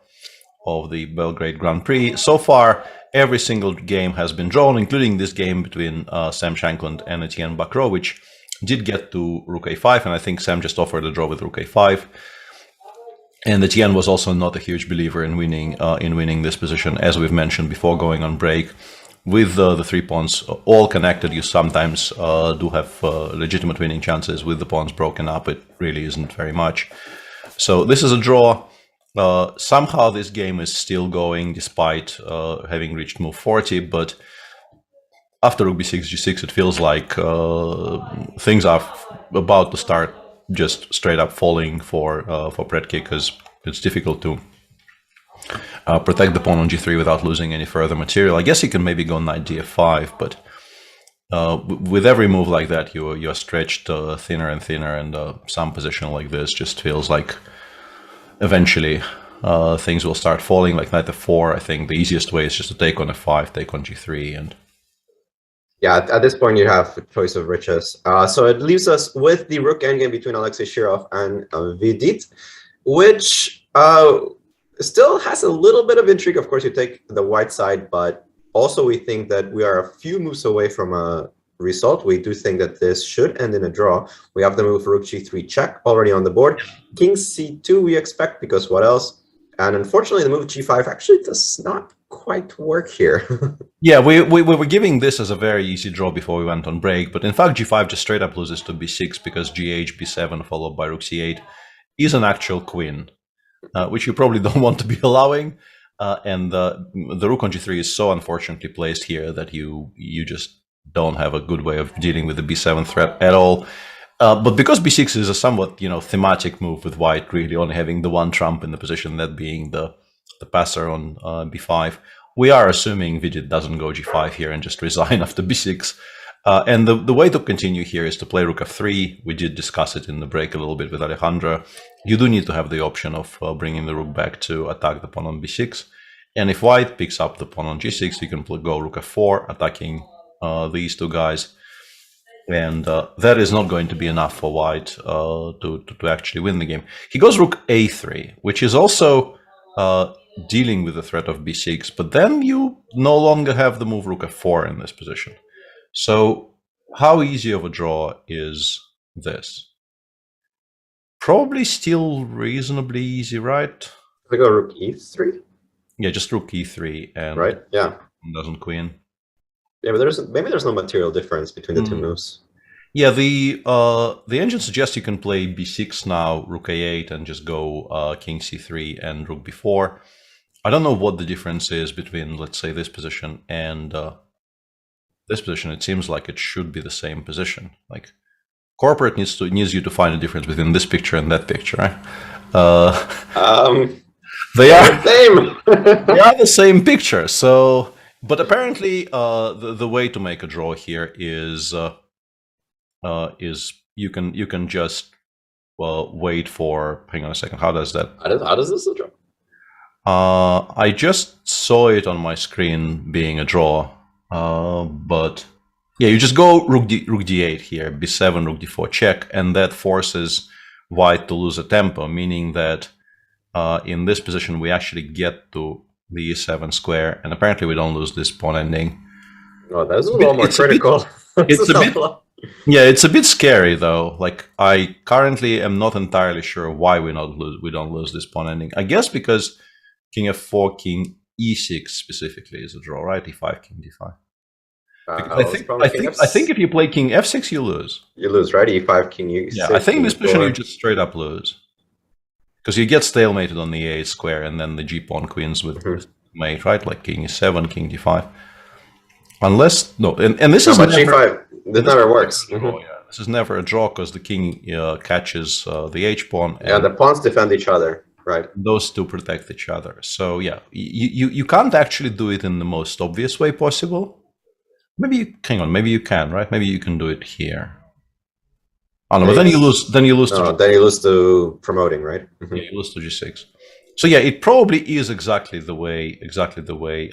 of the Belgrade Grand Prix. So far, every single game has been drawn, including this game between Sam Shankland and Etienne Bacrot, which did get to Rook A5, and I think Sam just offered a draw with Rook A5. And Etienne was also not a huge believer in winning this position, as we've mentioned before going on break. With the 3 pawns all connected, you sometimes do have legitimate winning chances. With the pawns broken up, it really isn't very much. So this is a draw. Somehow this game is still going despite having reached move 40, but after rook b6, g6, it feels like things are about to start just straight up falling for Predke, because it's difficult to protect the pawn on g3 without losing any further material. I guess he can maybe go knight df5, but with every move like that, you're stretched thinner and thinner, and some position like this just feels like eventually things will start falling. Like knight f4, I think the easiest way is just to take on f5, take on g3, and yeah, at this point you have a choice of riches. So it leaves us with the rook endgame between Alexei Shirov and Vidit, which still has a little bit of intrigue. Of course, you take the white side, but also we think that we are a few moves away from a result. We do think that this should end in a draw. We have the move rook g3 check already on the board. King c2 we expect, because what else? And unfortunately, the move g5 actually does not quite work here. Yeah, we were giving this as a very easy draw before we went on break, but in fact g5 just straight up loses to b6 because gh, b7 followed by rook c8 is an actual queen, which you probably don't want to be allowing. And the rook on g3 is so unfortunately placed here that you just don't have a good way of dealing with the b7 threat at all. But because b6 is a somewhat thematic move, with white really only having the one trump in the position, that being the passer on b5, we are assuming Vidit doesn't go g5 here and just resign after b6. And the way to continue here is to play rook f3. We did discuss it in the break a little bit with Alejandro. You do need to have the option of bringing the rook back to attack the pawn on b6. And if white picks up the pawn on g6, you can go rook f4, attacking these two guys. And that is not going to be enough for white to actually win the game. He goes rook a3, which is also dealing with the threat of b6, but then you no longer have the move rook f4 in this position. So how easy of a draw is this? Probably still reasonably easy, right? We go rook e3? Yeah, just rook e3 and right, yeah, doesn't queen. Yeah, but maybe there's no material difference between the two moves. Yeah, the engine suggests you can play b6 now, rook a8, and just go king c3 and rook b4. I don't know what the difference is between, let's say, this position and this position. It seems like it should be the same position. Like, corporate needs you to find a difference between this picture and that picture, right? They are same. They are the same picture. So, but apparently, the way to make a draw here is you can just wait for. Hang on a second. How does that? How does this draw? I just saw it on my screen being a draw, but yeah, you just go rook d8 here, b7, rook d4 check, and that forces white to lose a tempo, meaning that in this position we actually get to the e7 square, and apparently we don't lose this pawn ending. Oh, that's a little more critical. It's a bit. Yeah, it's a bit scary though. Like, I currently am not entirely sure why we don't lose this pawn ending. I guess because king f4, king e6 specifically is a draw, right? e5, king d5. I think if you play king f6, you lose. You lose, right? e5, king e6. Yeah, I think in this position you just straight up lose, because you get stalemated on the a8 square, and then the g pawn queens with mate, right? Like king e7, king d5. Unless and this is g5. This never works. Oh yeah, this is never a draw because the king catches the h pawn. Yeah, the pawns defend each other, right? Those two protect each other. So yeah, you can't actually do it in the most obvious way possible. Maybe maybe you can, right? Maybe you can do it here. Oh no, but then you lose. Then you lose. Then you lose to promoting, right? Yeah, you lose to g6. So yeah, it probably is exactly the way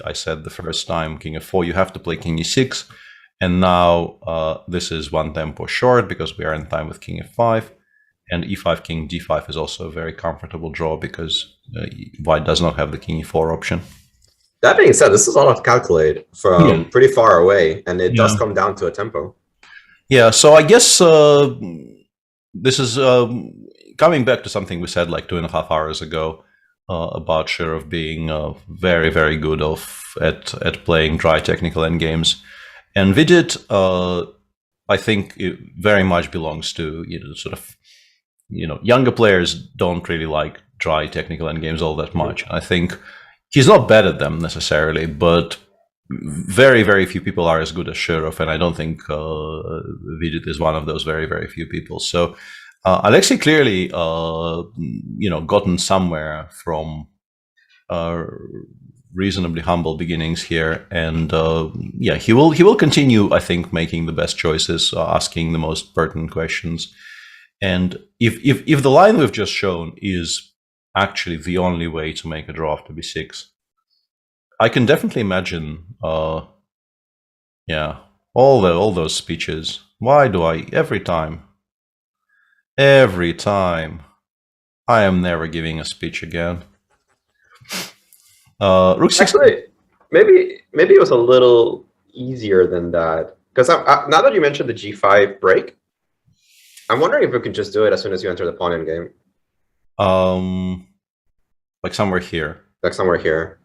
I said the first time. King f4, you have to play king e6. And now this is one tempo short because we are in time with king f5, and e5, king d5 is also a very comfortable draw because white does not have the king e4 option. That being said, this is all I've calculated from pretty far away, and it does come down to a tempo. Yeah, so I guess this is coming back to something we said like 2.5 hours ago about Shirov being very, very good at playing dry technical endgames. And Vidit, I think, it very much belongs to sort of younger players don't really like dry technical endgames all that much. I think he's not bad at them necessarily, but very, very few people are as good as Shurov, and I don't think Vidit is one of those very, very few people. So Alexei clearly, gotten somewhere from reasonably humble beginnings here, and he will continue, I think, making the best choices, asking the most pertinent questions. And if the line we've just shown is actually the only way to make a draw after b6, I can definitely imagine, all those speeches. Why do I every time I am never giving a speech again? Rook 6. Actually, maybe it was a little easier than that, because now that you mentioned the g5 break, I'm wondering if we could just do it as soon as you enter the pawn endgame. Like somewhere here. Like somewhere here.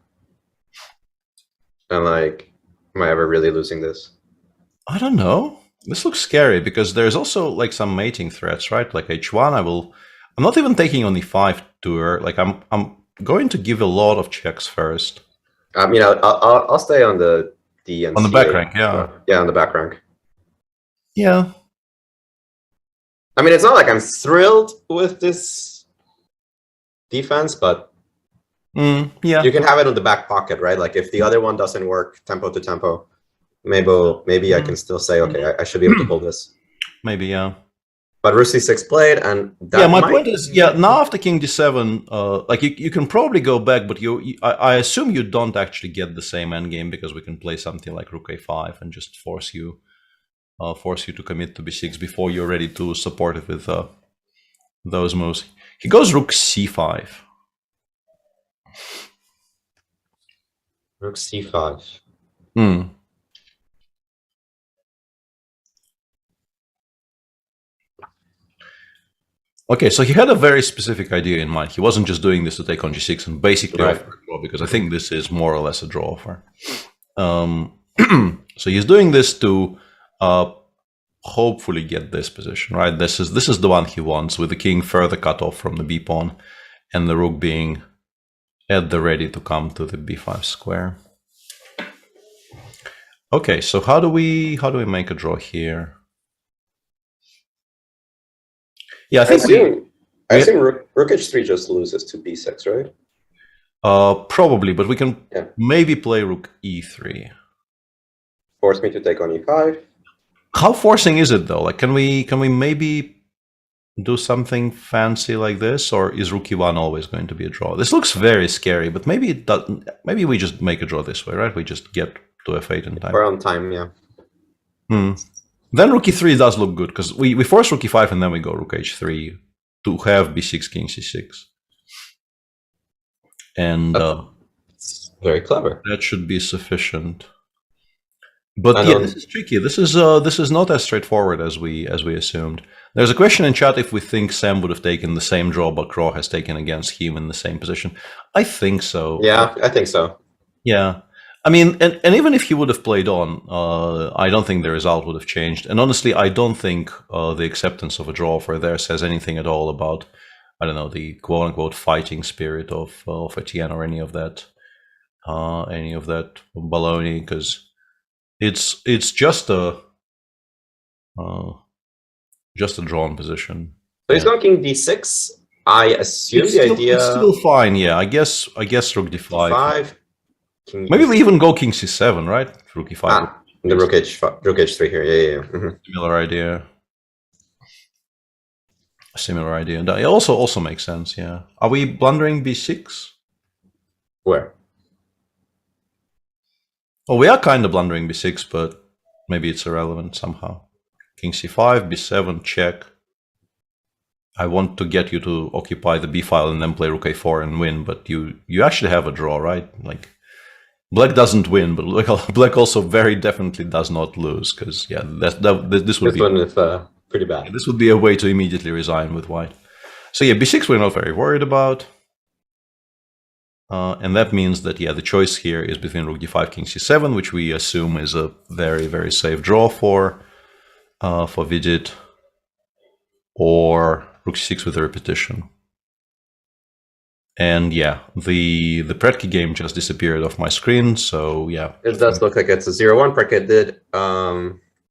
And like, am I ever really losing this? I don't know. This looks scary because there's also like some mating threats, right? Like h1, I'm not even taking on e5 to her. Like I'm going to give a lot of checks first. I'll stay on the D and on the back rank, yeah. Yeah, on the back rank. Yeah. I mean, it's not like I'm thrilled with this defense, but yeah, you can have it in the back pocket, right? Like if the other one doesn't work tempo to tempo, maybe I can still say, okay, I should be able to pull this. Maybe, yeah. But Rook c6 played, and that my point is, now after King d7, like you can probably go back, but I assume you don't actually get the same endgame because we can play something like Rook a5 and just force you to commit to b6 before you're ready to support it with those moves. He goes Rook c5. Rook c5. Okay, so he had a very specific idea in mind. He wasn't just doing this to take on g6 and basically offer a draw, because I think this is more or less a draw offer. So he's doing this to hopefully get this position, right? This is the one he wants, with the king further cut off from the b pawn and the rook being at the ready to come to the b5 square. Okay, so how do we make a draw here? Yeah, I assume Rook h3 just loses to b6, right? Probably, but we can maybe play Rook e3. Force me to take on e5. How forcing is it though? Like, can we maybe do something fancy like this, or is Rook e1 always going to be a draw? This looks very scary, but maybe it doesn't. Maybe we just make a draw this way, right? We just get to f8 in time. We're on time, yeah. Then Rook e3 does look good, because we force Rook e5 and then we go Rook h3 to have b6, King c6. And it's very clever. That should be sufficient. But yeah, this is tricky. This is not as straightforward as we assumed. There's a question in chat if we think Sam would have taken the same draw Bakro has taken against him in the same position. I think so. Yeah, I think so. Yeah. I mean, and even if he would have played on, I don't think the result would have changed. And honestly, I don't think the acceptance of a draw for there says anything at all about, I don't know, the quote-unquote fighting spirit of Etienne or any of that baloney, because it's just a drawn position. So he's going King d6. I assume it's still fine. Yeah, I guess Rook d5. Maybe we even go King c7, right? Rook e5. The Rook h3 here. Yeah. Similar idea. Similar idea. That also makes sense. Yeah. Are we blundering b6? Where? Oh, we are kind of blundering b6, but maybe it's irrelevant somehow. King c5, b7, check. I want to get you to occupy the b file and then play Rook a4 and win, but you actually have a draw, right? Like, Black doesn't win, but Black also very definitely does not lose, because this would be one is pretty bad. This would be a way to immediately resign with White. So yeah, b6 we're not very worried about, and that means that the choice here is between Rook d5, King c7, which we assume is a very, very safe draw for Vidit, or Rook c6 with a repetition. And yeah, the Preki game just disappeared off my screen. So yeah, it does look like it's a 0-1. Preki did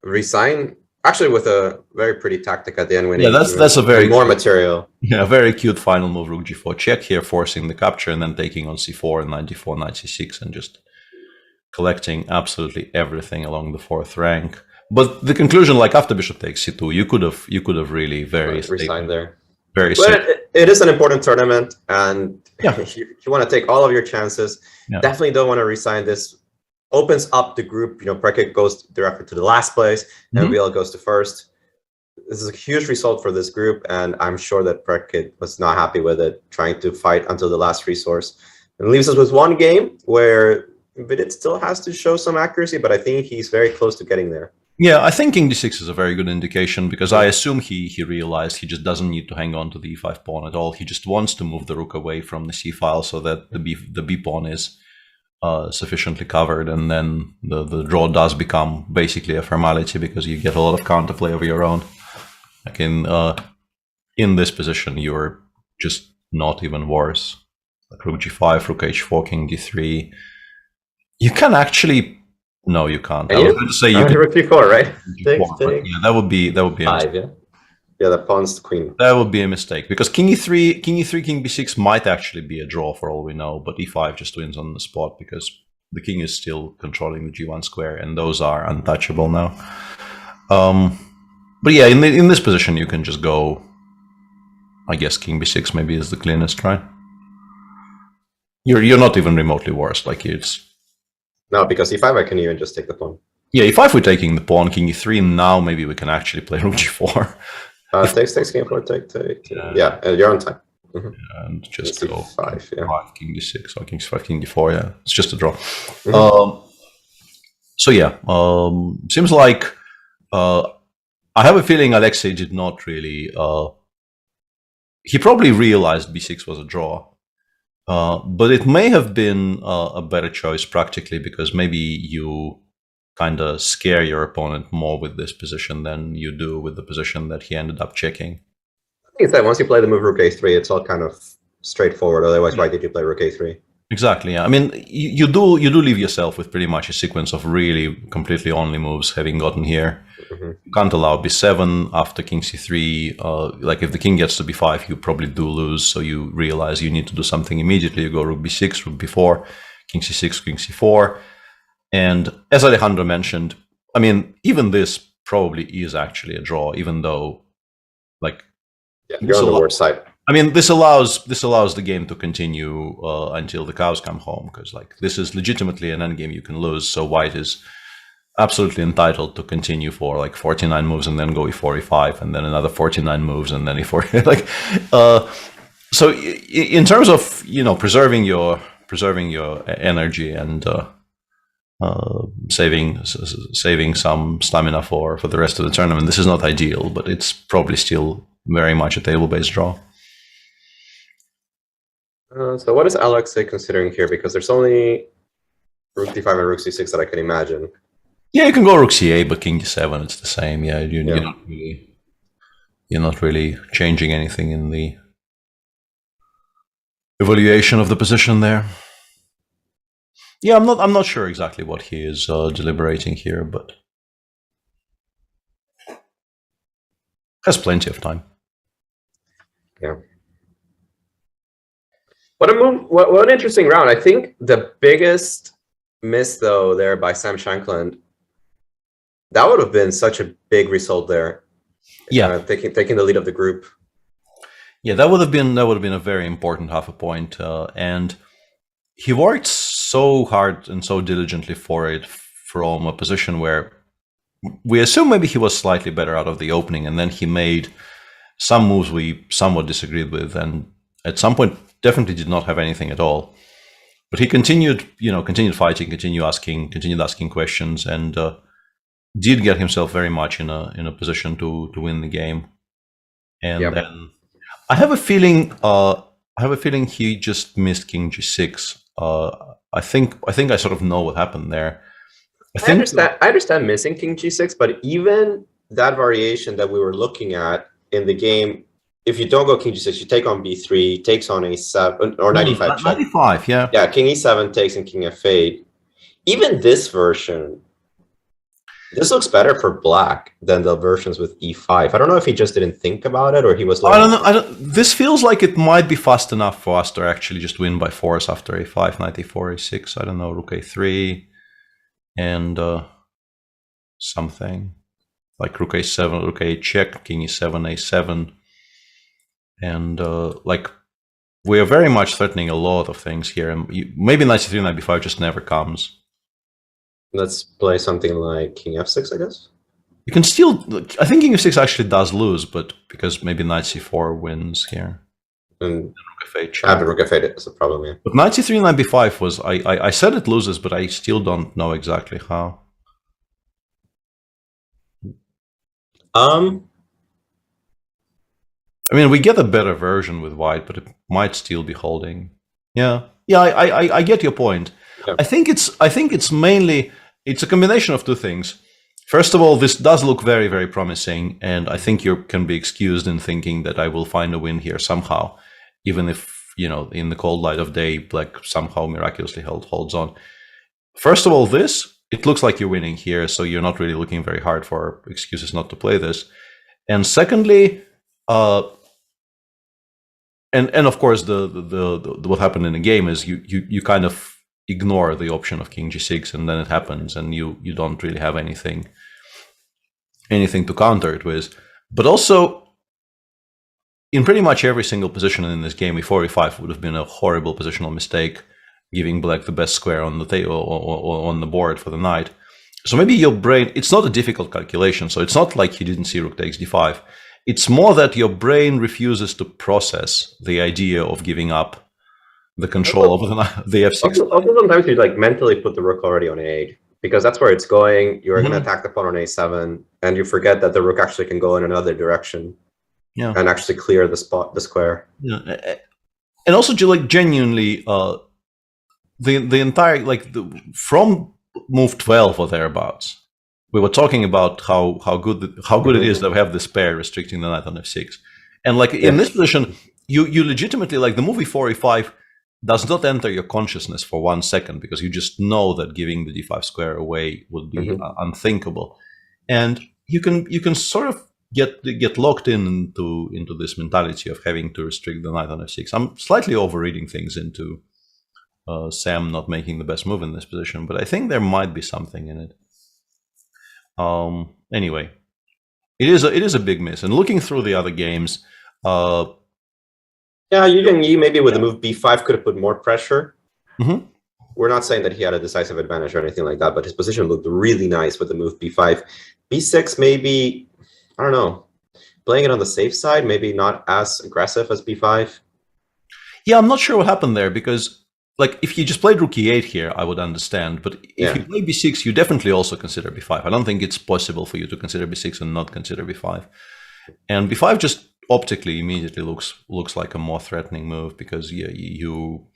resign, actually with a very pretty tactic at the end. Yeah, that's a very more material. Yeah, very cute final move. Rook g4 check here, forcing the capture, and then taking on c4 and 94, 96, and just collecting absolutely everything along the fourth rank. But the conclusion, like after bishop takes c2, you could have really very resigned there. Very but it is an important tournament, and yeah. you want to take all of your chances. Yeah. Definitely don't want to resign. This opens up the group. Preki goes directly to the last place, and VL goes to first. This is a huge result for this group, and I'm sure that Preki was not happy with it, trying to fight until the last resource. And leaves us with one game where Vidit still has to show some accuracy, but I think he's very close to getting there. Yeah, I think king d6 is a very good indication, because I assume he realized he just doesn't need to hang on to the e5 pawn at all. He just wants to move the rook away from the c file so that the b pawn is sufficiently covered, and then the draw does become basically a formality because you get a lot of counterplay of your own. Like in this position, you're just not even worse. Like rook g5, rook h4, king d3. You can actually. No, you can't. I was going to say you can rook d4, right? Yeah, that would be a mistake. Yeah, the pawn's the queen. That would be a mistake, because king e3, king b6 might actually be a draw for all we know, but e5 just wins on the spot because the king is still controlling the g1 square, and those are untouchable now. But yeah, in this position you can just go. I guess king b6 maybe is the cleanest, right? You're not even remotely worse. Like it's. No, because e5 I can even just take the pawn. Yeah, e5 we're taking the pawn, king e3, now maybe we can actually play rook g4. Takes, king 4, take. Yeah, you're on time. And just go e5, yeah. 5, king d6, or king c5, king d4, yeah. It's just a draw. So yeah, seems like I have a feeling Alexei did not really... he probably realized b6 was a draw. But it may have been a better choice practically, because maybe you kind of scare your opponent more with this position than you do with the position that he ended up checking. I think it's that once you play the move rook a3, it's all kind of straightforward. Otherwise, why did you play rook a3? Exactly. Yeah. I mean, you do leave yourself with pretty much a sequence of really completely only moves having gotten here. You can't allow b7 after king c3. Like if the king gets to b5, you probably do lose. So you realize you need to do something immediately. You go rook b6, rook b4, king c6, king c4. And as Alejandro mentioned, I mean, even this probably is actually a draw, even though, like, you're on the worst side. I mean, this allows the game to continue until the cows come home, because like this is legitimately an endgame you can lose. So white is absolutely entitled to continue for like 49 moves and then go e4, e5, and then another 49 moves and then e4. Like, so in terms of preserving your energy and saving some stamina for the rest of the tournament, this is not ideal, but it's probably still very much a table-based draw. So what is Alexei considering here? Because there's only rook d5 and rook c6 that I can imagine. Yeah, you can go rook c8, but king d7, it's the same. Yeah, you're not really changing anything in the evaluation of the position there. Yeah, I'm not sure exactly what he is deliberating here, but has plenty of time. Yeah. What a move! What an interesting round. I think the biggest miss, though, there by Sam Shankland, that would have been such a big result there. Yeah, taking the lead of the group. Yeah, that would have been a very important half a point, and he worked so hard and so diligently for it from a position where we assume maybe he was slightly better out of the opening, and then he made some moves we somewhat disagreed with, and at some point definitely did not have anything at all. But he continued fighting, continued asking questions, and did get himself very much in a position to win the game. And then I have a feeling he just missed king g6. I think I sort of know what happened there. I understand missing king g6, but even that variation that we were looking at in the game, if you don't go king g6, you take on b3, takes on a7 or knight e5 check. 95, yeah. Yeah, king e7 takes and king f8. Even this version, this looks better for black than the versions with e5. I don't know if he just didn't think about it or he was like... I don't know. This feels like it might be fast enough for us to actually just win by force after a5, knight a4, a6. I don't know, rook a3, and something like rook a7, rook a check, king e7, a7, and like we are very much threatening a lot of things here. And maybe knight c3, knight b5 just never comes. Let's play something like king f6, I guess. You can still... I think king f6 actually does lose, but because maybe knight c4 wins here. And rook f8 check. having rook f8 is a problem, yeah. But knight c3, knight b5 was... I said it loses, but I still don't know exactly how. I mean, we get a better version with white, but it might still be holding. Yeah, I get your point. Yeah. I think it's mainly a combination of two things. First of all, this does look very, very promising, and I think you can be excused in thinking that I will find a win here somehow, even if, you know, in the cold light of day, black somehow miraculously holds on. First of all, it looks like you're winning here, so you're not really looking very hard for excuses not to play this. And secondly, and of course, the what happened in the game is you kind of ignore the option of king g6, and then it happens, and you don't really have anything to counter it with. But also, in pretty much every single position in this game, e4, e5 would have been a horrible positional mistake, giving black the best square on the board for the knight. So maybe your brain, it's not a difficult calculation, so it's not like you didn't see rook takes d5. It's more that your brain refuses to process the idea of giving up the control over the f6. Also sometimes you like mentally put the rook already on a8, because that's where it's going. You're going to attack the pawn on a7, and you forget that the rook actually can go in another direction, and actually clear the square. Yeah. And also, like, genuinely, the entire, like, from move 12 or thereabouts, we were talking about how good it is that we have this pair restricting the knight on f6, and like in this position, you legitimately, like, the move e4, e5 does not enter your consciousness for 1 second, because you just know that giving the d5 square away would be unthinkable, and you can sort of get locked into this mentality of having to restrict the knight on f6. I'm slightly overreading things into Sam not making the best move in this position, but I think there might be something in it. Anyway, it is a big miss. And looking through the other games, you maybe with the move b5 could have put more pressure. We're not saying that he had a decisive advantage or anything like that, but his position looked really nice with the move b5. b6, maybe, I don't know, playing it on the safe side, maybe not as aggressive as b5. Yeah, I'm not sure what happened there, because, like, if you just played rook e8 here, I would understand. But if you play b6, you definitely also consider b5. I don't think it's possible for you to consider b6 and not consider b5. And b5 just optically immediately looks like a more threatening move, because you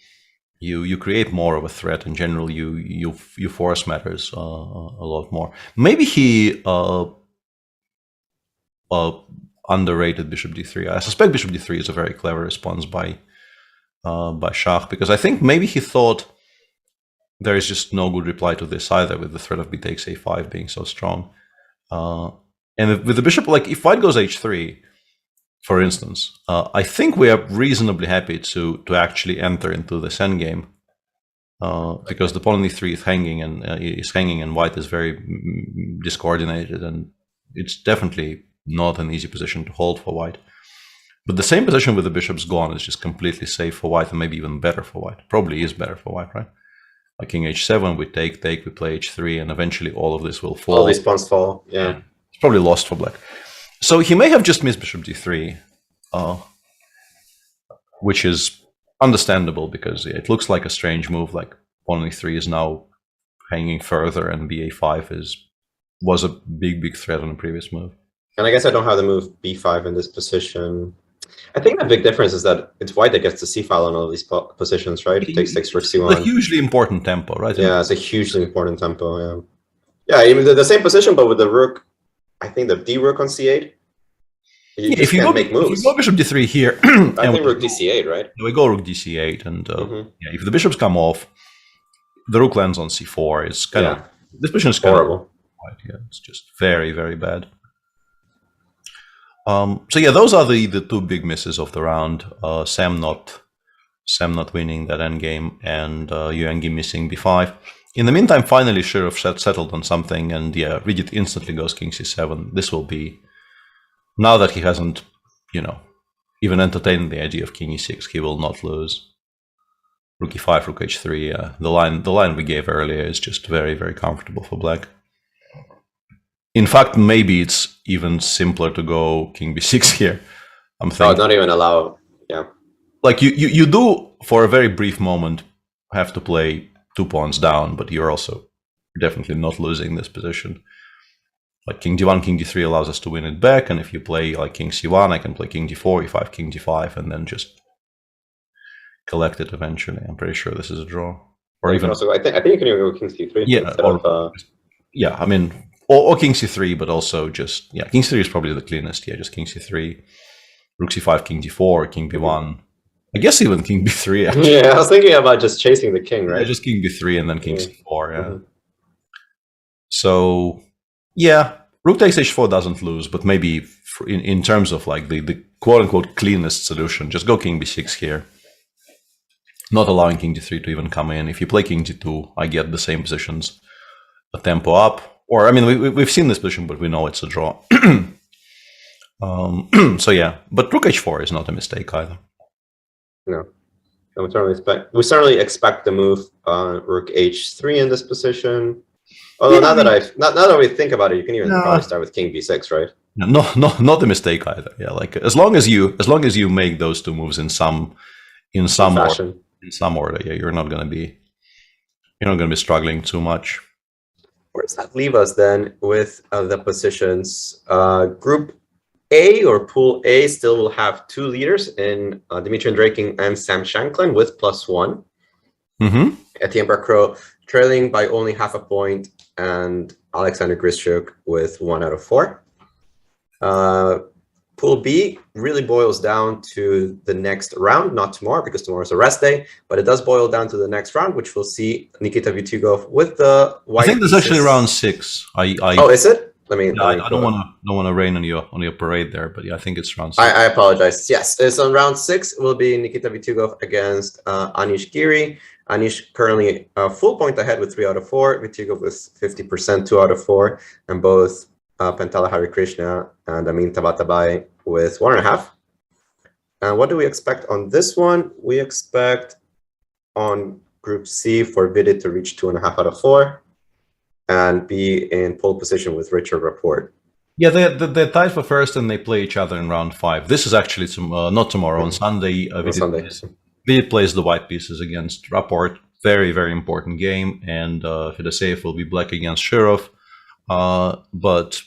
create more of a threat. In general, you force matters a lot more. Maybe he underrated bishop d3. I suspect bishop d3 is a very clever response by Shah, because I think maybe he thought there is just no good reply to this either, with the threat of b takes a5 being so strong. And with the bishop, like, if white goes h3, for instance, I think we are reasonably happy to actually enter into this endgame, because the pawn on e3 is hanging, and white is very discoordinated, and it's definitely not an easy position to hold for white. But the same position with the bishops gone is just completely safe for white, and maybe even better for white. Probably is better for white, right? Like king h7, we take, we play h3, and eventually all of this will fall. All these pawns fall, yeah. It's probably lost for black. So he may have just missed bishop d3, which is understandable, because it looks like a strange move. Like pawn on e3 is now hanging further, and ba5 was a big threat on the previous move. And I guess I don't have the move b5 in this position. I think the big difference is that it's white that gets the c file on all these positions, right? It takes 6 rook c1. It's a hugely important tempo, right? Yeah, it's a hugely important tempo, yeah. Yeah, even the same position, but with the rook, I think the d rook on c8. You just can't make moves. If you go bishop d3 here, I think rook dc8, right? We go rook dc8, and if the bishops come off, the rook lands on c4. It's kind of this position is kind horrible. It's just very, very bad. So yeah, those are the two big misses of the round. Sam not winning that endgame, and Yuangi missing b5. In the meantime, finally Shirov settled on something, and yeah, Rigid instantly goes king c7. This will be, now that he hasn't, even entertained the idea of king e6, he will not lose. Rook e5, rook h3. The line we gave earlier is just very, very comfortable for black. In fact, maybe it's even simpler to go king b6 here. I'm thinking. Not even allow. Yeah. Like you do for a very brief moment have to play 2 pawns down, but you're also definitely not losing this position. Like king d1, king d3 allows us to win it back, and if you play like king c1, I can play king d4, e5, king d5, and then just collect it eventually. I'm pretty sure this is a draw. Or even also, I think you can even go king c3. Yeah, I mean, or king c3, but also just king c3 is probably the cleanest. Yeah, just king c3, rook c5, king d4, king b1. I guess even king b3. Actually. Yeah, I was thinking about just chasing the king, right? Yeah, just king b3 and then king c4. Yeah. So yeah, rook takes h4 doesn't lose, but maybe in terms of like the quote unquote cleanest solution, just go king b6 here. Not allowing king d3 to even come in. If you play king d2, I get the same positions, a tempo up. Or, I mean, we've seen this position, but we know it's a draw. So yeah, but rook h4 is not a mistake either. No, we certainly expect the move rook h3 in this position. Although now that we think about it, you can even probably start with king b6, right? No, not a mistake either. Yeah, like as long as you make those two moves in some fashion. In some order, yeah, you're not going to be struggling too much. Where does that leave us then with the positions? Group A or Pool A still will have 2 leaders in Dmitry Andreikin and Sam Shanklin with +1. Etienne Barcro trailing by only half a point, and Alexander Grischuk with 1 out of 4. Pool B really boils down to the next round, not tomorrow because tomorrow's a rest day, but it does boil down to the next round, which we'll see Nikita Vytugov with the white. I think there's actually round 6. Oh, is it? I don't want to rain on your parade there, but yeah, I think it's round 6. I apologize. Yes, it's on round 6. It will be Nikita Vytugov against Anish Giri. Anish currently a full point ahead with 3 out of 4. Vytugov with 50%, 2 out of 4, and both Pentala Harikrishna and Amin Tabatabai with 1.5. And what do we expect on this one? We expect on Group C for Vidit to reach 2.5 out of 4 and be in pole position with Richard Rapport. Yeah, they're tied for first and they play each other in round 5. This is actually not tomorrow, on Sunday. Vidit plays the white pieces against Rapport. Very, very important game. And Fedoseev will be black against Shirov. But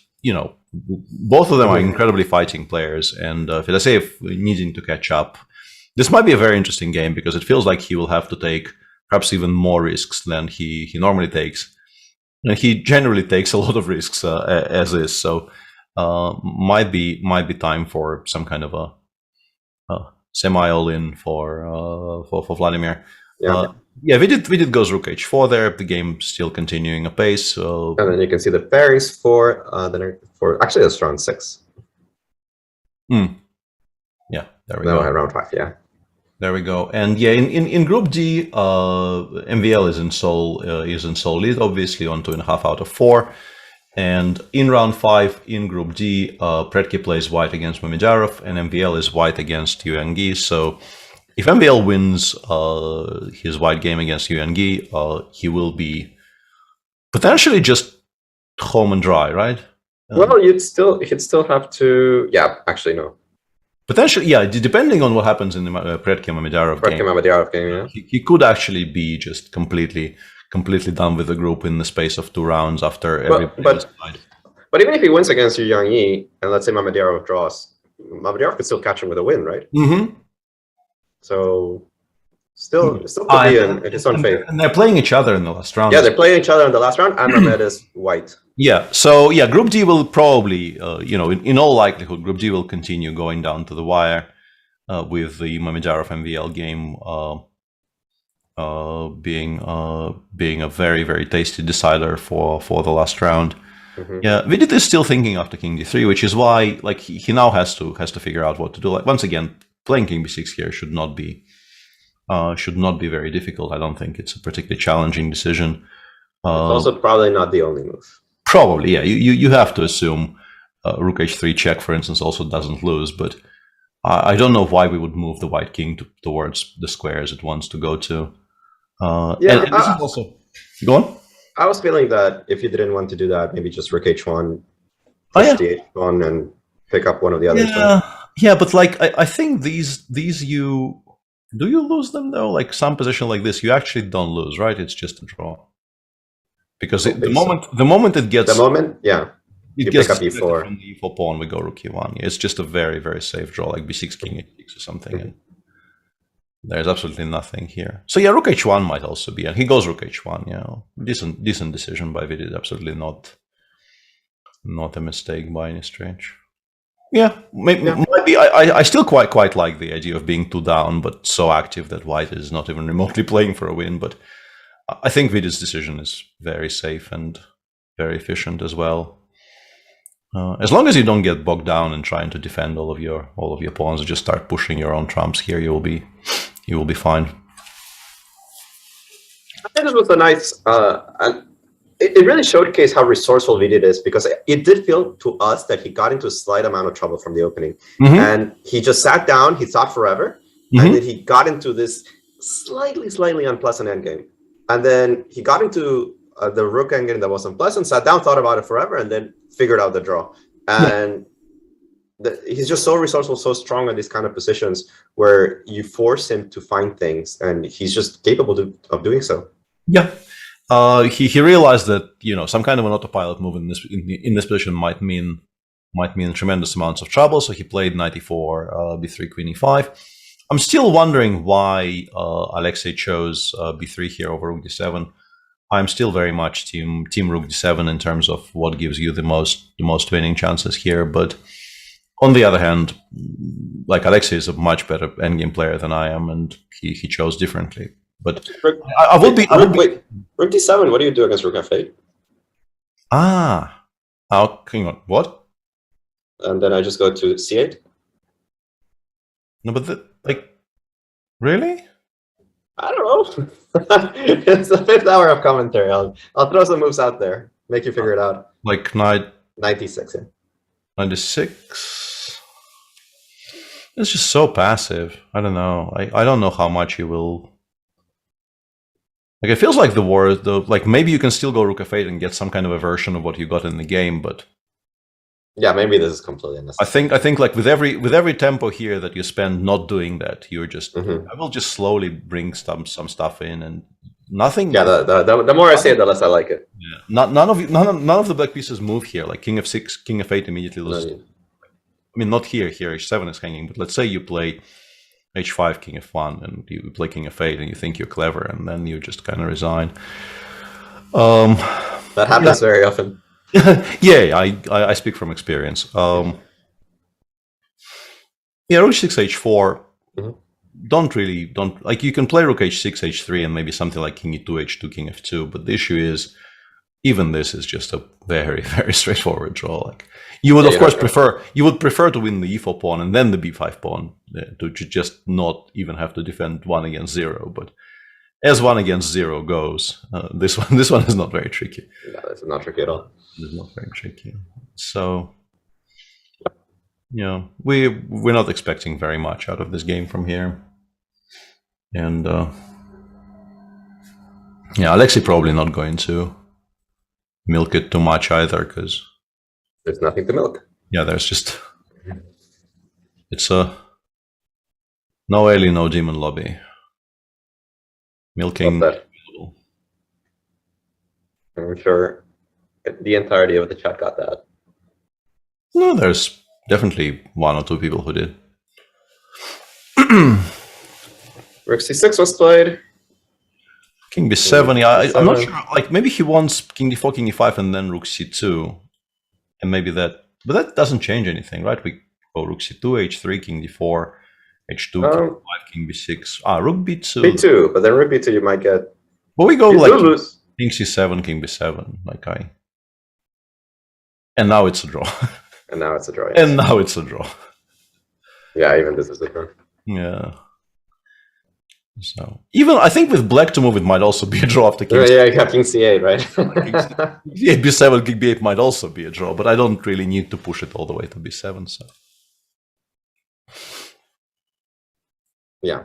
both of them are incredibly fighting players, and Fedoseev needing to catch up. This might be a very interesting game because it feels like he will have to take perhaps even more risks than he normally takes. And he generally takes a lot of risks as is, so might be time for some kind of a semi all-in for Vladimir. Yeah, Vidit goes rook h4 there. The game still continuing apace. So and then you can see the pairings for actually that's round 6. Yeah, there we go. No, round 5. Yeah, there we go. And yeah, in Group D, MVL is in sole lead, obviously on 2.5 out of 4. And in round 5 in Group D, Predke plays white against Mamidarov, and MVL is white against Yuangi. So if MVL wins his white game against Yuangi, he will be potentially just home and dry, right? Well, he'd still have to. Yeah, actually, no. Potentially, yeah. Depending on what happens in the Predke Mamidarov game, yeah. He could actually be just completely done with the group in the space of 2 rounds after every player's died. But even if he wins against Yang Yi, and let's say Mamidarov draws, Mamidarov could still catch him with a win, right? Mm-hmm. So Still could be in his own fate. And they're playing each other in the last round. Yeah, they're playing each other in the last round, and Ramirez is white. Yeah, so yeah, Group D will probably, in all likelihood, Group D will continue going down to the wire with the Mamedyarov MVL game being a very, very tasty decider for the last round. Mm-hmm. Yeah, Vidit is still thinking after King D3, which is why like he now has to figure out what to do. Like once again, playing King B6 here should not be very difficult. I don't think it's a particularly challenging decision. It's also probably not the only move. Probably, yeah. You have to assume Rook H3 check, for instance, also doesn't lose, but I don't know why we would move the white king towards the squares it wants to go to. And this is also... Go on? I was feeling that if you didn't want to do that, maybe just Rook H1, D8 and pick up one of the others. Yeah, but like I think these you... Do you lose them though? Like some position like this, you actually don't lose, right? It's just a draw. Because the moment it gets... You gets pick up E4. From the E4 pawn, we go Rook E1. It's just a very, very safe draw, like B6, King H6 or something. And there's absolutely nothing here. So yeah, Rook H1 might also be, and he goes Rook H1. Yeah, decent decision by Vidit. Absolutely not a mistake by any stretch. Yeah, maybe. I still quite like the idea of being 2 down, but so active that white is not even remotely playing for a win. But I think Vidit's decision is very safe and very efficient as well. As long as you don't get bogged down in trying to defend all of your pawns, and just start pushing your own trumps here, you will be fine. I think this was a nice. It really showcased how resourceful Vidit is, because it did feel to us that he got into a slight amount of trouble from the opening, and he just sat down. He thought forever, and then he got into this slightly unpleasant endgame, and then he got into the rook endgame that was unpleasant. Sat down, thought about it forever, and then figured out the draw. And he's just so resourceful, so strong in these kind of positions where you force him to find things, and he's just capable of doing so. Yeah. He realized that some kind of an autopilot move in this position might mean tremendous amounts of trouble. So he played knight e4, b3, queen e5. I'm still wondering why Alexei chose b3 here over rook d7. I'm still very much team rook d7 in terms of what gives you the most winning chances here. But on the other hand, like Alexei is a much better endgame player than I am, and he chose differently. But I would be. Wait, rook d7. What do you do against rook f8? Hang on. What? And then I just go to c8. No, but really? I don't know. It's the 5th hour of commentary. I'll throw some moves out there, make you figure it out. Like knight 96. Yeah. 96. It's just so passive. I don't know. I don't know how much you will. Like it feels like the war, like maybe you can still go rook f8 and get some kind of a version of what you got in the game, but yeah, maybe this is completely unnecessary. I think like with every tempo here that you spend not doing that, you're just I will just slowly bring some stuff in and nothing. Yeah, the more I say it, the less I like it. Yeah, none of the black pieces move here. Like king f6, king f8 immediately loses. I mean, not here. Here h7 is hanging, but let's say you play h5, king f1, and you play king f8, and you think you're clever, and then you just kind of resign. That happens very often. Yeah, I speak from experience. Yeah, rook 6 h4. Don't like you can play rook h6 h3 and maybe something like king e2 h2 king f2, but the issue is even this is just a very, very straightforward draw. Like you would of course prefer to win the e4 pawn and then the b5 pawn to just not even have to defend 1 against 0. But as 1 against 0 goes, this one is not very tricky. Yeah, it's not tricky at all. It's not very tricky. So we're not expecting very much out of this game from here. And Alexei probably not going to milk it too much either, because there's nothing to milk. Yeah, there's just it's a no Eli, no demon lobby. Milking. I'm sure the entirety of the chat got that. No, there's definitely 1 or 2 people who did. Rook c6 was played. King b7, yeah, I'm not sure. Like, maybe he wants king d4, king e5, and then rook c2. And maybe that... But that doesn't change anything, right? We go rook c2, h3, king d4, h2, king d5, king b6. Rook b2. b2, but then rook b2 you might get... But we go like king c7, king b7, like I... And now it's a draw. And now it's a draw. Yes. And now it's a draw. Yeah, even this is a draw. Yeah. So even I think with black to move, it might also be a draw after king. Yeah, you have king c8, right? Yeah, b7, king b8 might also be a draw, but I don't really need to push it all the way to b7. So yeah.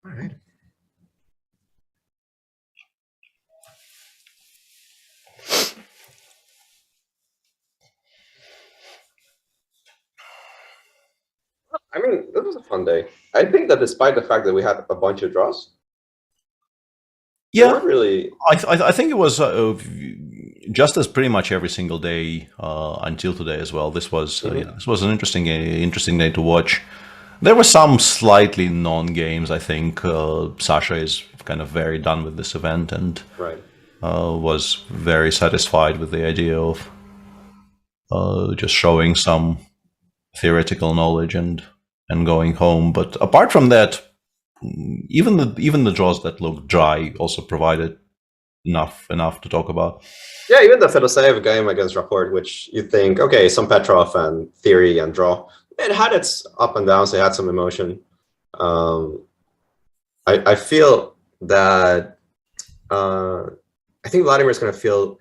All right. I mean, this was a fun day. I think that despite the fact that we had a bunch of draws, yeah, really. I think it was just as pretty much every single day until today as well. This was this was an interesting day to watch. There were some slightly non-games. I think Sasha is kind of very done with this event and was very satisfied with the idea of just showing some theoretical knowledge and going home. But apart from that, even the draws that looked dry also provided enough to talk about. Yeah, even the Fedoseev game against Rapport, which you think, okay, some Petrov and theory and draw, it had its up and downs. It had some emotion. I feel that I think Vladimir's going to feel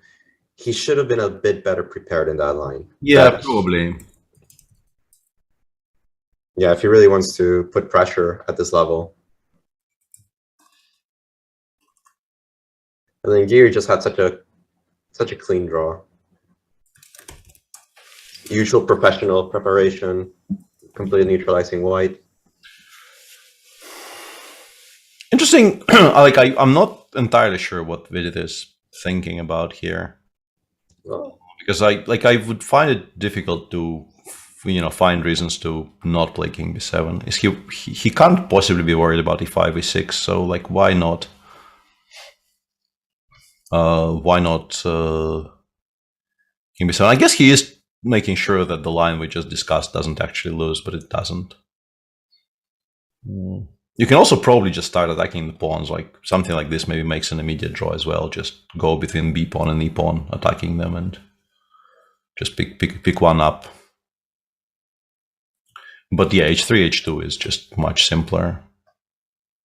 he should have been a bit better prepared in that line. Yeah, probably. Yeah, if he really wants to put pressure at this level. And then Geary just had such a clean draw. Usual professional preparation, completely neutralizing white. Interesting. I'm not entirely sure what Vidit is thinking about here, because I would find it difficult to find reasons to not play king b7. Is he can't possibly be worried about e5, e6. So why not? Why not king b7? I guess he is making sure that the line we just discussed doesn't actually lose, but it doesn't. You can also probably just start attacking the pawns. Like something like this maybe makes an immediate draw as well. Just go between b pawn and e pawn, attacking them, and just pick one up. But yeah, h3, h2 is just much simpler.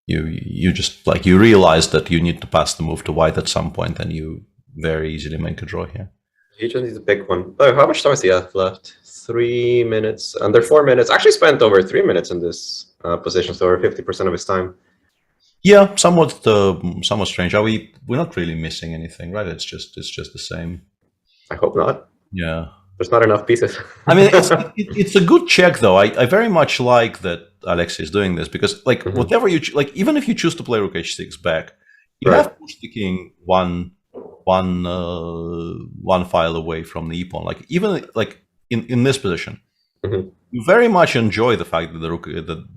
You just you realize that you need to pass the move to white at some point, and you very easily make a draw here. He just needs to pick one. Oh, how much time does he have left? 3 minutes. Under 4 minutes. Actually spent over 3 minutes in this position, so over 50% of his time. Yeah, somewhat strange. We're not really missing anything, right? It's just the same. I hope not. Yeah. There's not enough pieces. I mean, it's a good check, though. I very much like that Alexei is doing this, because whatever you even if you choose to play rook h6 back, you have pushed the king one file away from the e pawn. Even in this position, you very much enjoy the fact that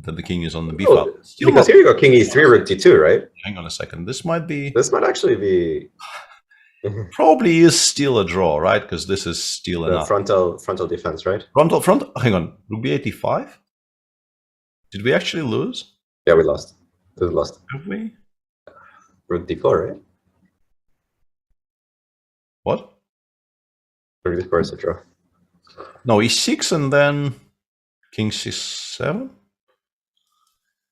that the king is on the b file. Because here you go king e3, rook d2, right? Hang on a second. This might actually be. Probably is still a draw, right? Because this is still enough. Frontal defense, right? Front. Hang on. Rook b85. Did we actually lose? Yeah, we lost. We lost. Have we? Rook d4, right? What? Rook d4 is a draw. No, e6 and then king c7.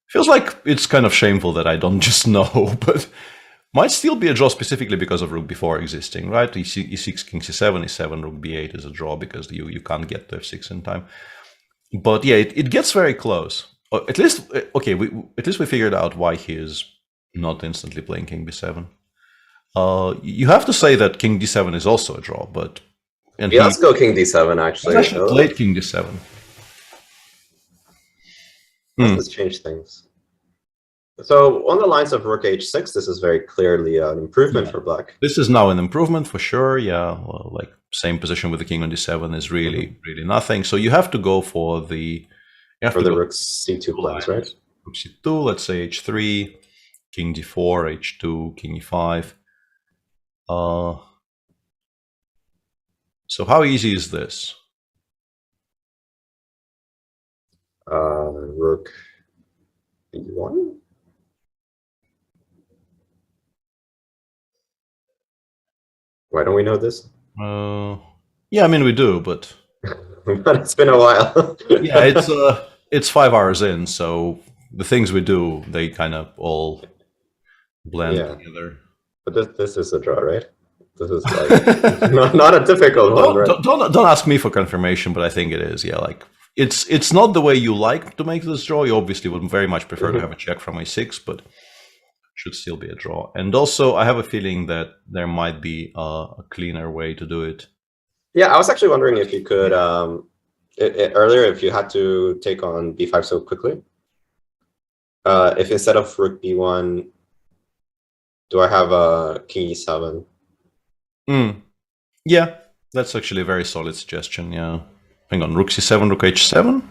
Feels like it's kind of shameful that I don't just know, but. Might still be a draw specifically because of rook b4 existing, right? e6, king c7, e7, rook b8 is a draw because you can't get to f6 in time. But yeah, it gets very close. At least, okay, at least we figured out why he is not instantly playing king b7. You have to say that king d7 is also a draw, but... Yeah, let's go king d7, actually. He actually played king d7. Let's change things. So on the lines of rook h6, this is very clearly an improvement for black. This is now an improvement for sure. Yeah, well, same position with the king on d7 is really nothing. So you have to go for the For the rook c2 plans, right? Rook c2, let's say h3, king d4, h2, king e5. So how easy is this? Rook e1. Why don't we know this? Yeah, I mean we do, but but it's been a while. yeah, it's 5 hours in, so the things we do, they kind of all blend together. But this is a draw, right? This is like not a difficult one, right? Don't ask me for confirmation, but I think it is. Yeah, like it's not the way you like to make this draw. You obviously would very much prefer to have a check from a6, but should still be a draw. And also, I have a feeling that there might be a cleaner way to do it. Yeah, I was actually wondering if you could earlier if you had to take on b5 so quickly. If instead of rook b1, do I have a king e7? Yeah, that's actually a very solid suggestion. Yeah, hang on, rook c7, rook h7.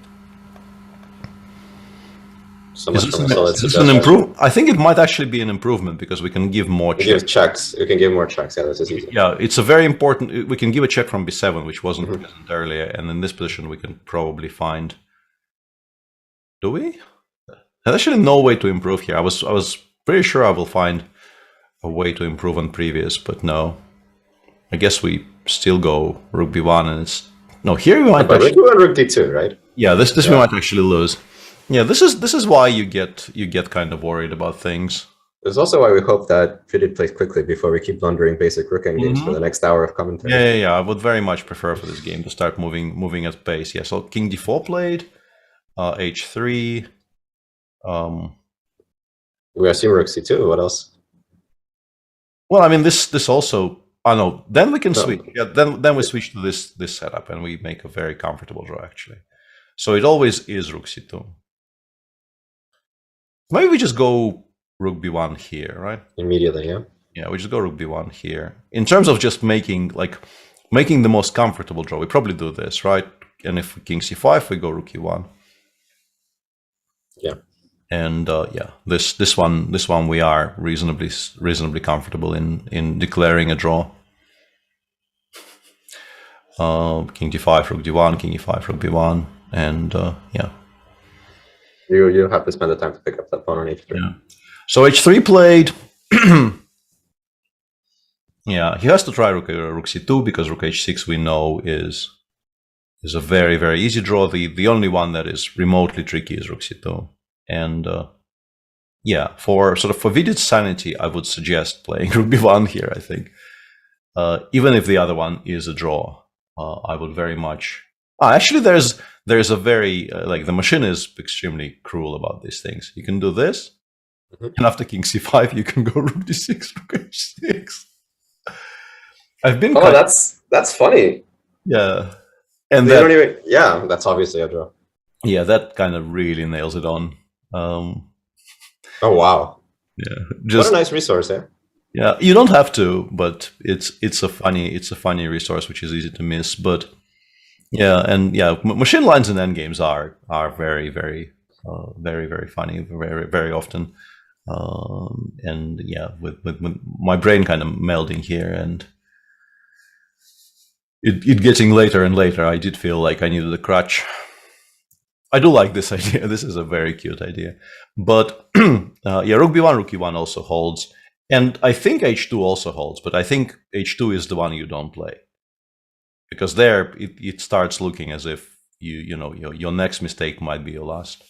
So much from a solid is this an improvement? I think it might actually be an improvement because we can give more checks. Checks. We can give more checks. Yeah, this is easy. Yeah, it's a very important. We can give a check from b7, which wasn't present earlier, and in this position we can probably find. Do we? There's actually no way to improve here. I was pretty sure I will find a way to improve on previous, but no. I guess we still go rook b1, and it's no here we might. But rook b1, rook d2, right? Yeah, this we might actually lose. Yeah, this is why you get kind of worried about things. It's also why we hope that FIDE plays quickly before we keep blundering basic rook endgames for the next hour of commentary. Yeah. I would very much prefer for this game to start moving at pace. Yeah, so king d4 played, h3. We assume rook c2. What else? Well, I mean this also. Oh no, then we can switch. Yeah, then we switch to this setup and we make a very comfortable draw actually. So it always is rook c2. Maybe we just go rook b1 here, right? Immediately, yeah. Yeah, we just go rook b1 here. In terms of just making the most comfortable draw, we probably do this, right? And if king c5, we go rook e1. Yeah. And yeah, this one we are reasonably comfortable in declaring a draw. King d5, rook d1, king e5, rook b1, and yeah. You have to spend the time to pick up that pawn on h3. Yeah. So h3 played. Yeah, he has to try rook c2 because rook h6 we know is a very, very easy draw. The only one that is remotely tricky is rook c2. And yeah, for FIDE's sanity, I would suggest playing rook b1 here, I think. Even if the other one is a draw, I would very much... actually, there's a very... like, the machine is extremely cruel about these things. You can do this, and after king c5, you can go rook d6, rook h6. I've been... Oh, that's funny. Yeah. And they don't even... Yeah, that's obviously a draw. Yeah, that kind of really nails it on. Oh wow! Yeah, what a nice resource, eh? Yeah, you don't have to, but it's a funny resource which is easy to miss. But yeah, and yeah, machine lines in endgames are very very funny very often. And yeah, with my brain kind of melding here and it getting later and later, I did feel like I needed a crutch. I do like this idea. This is a very cute idea. But yeah, rook b1, rook e1 also holds. And I think h2 also holds, but I think h2 is the one you don't play. Because there, it starts looking as if your next mistake might be your last.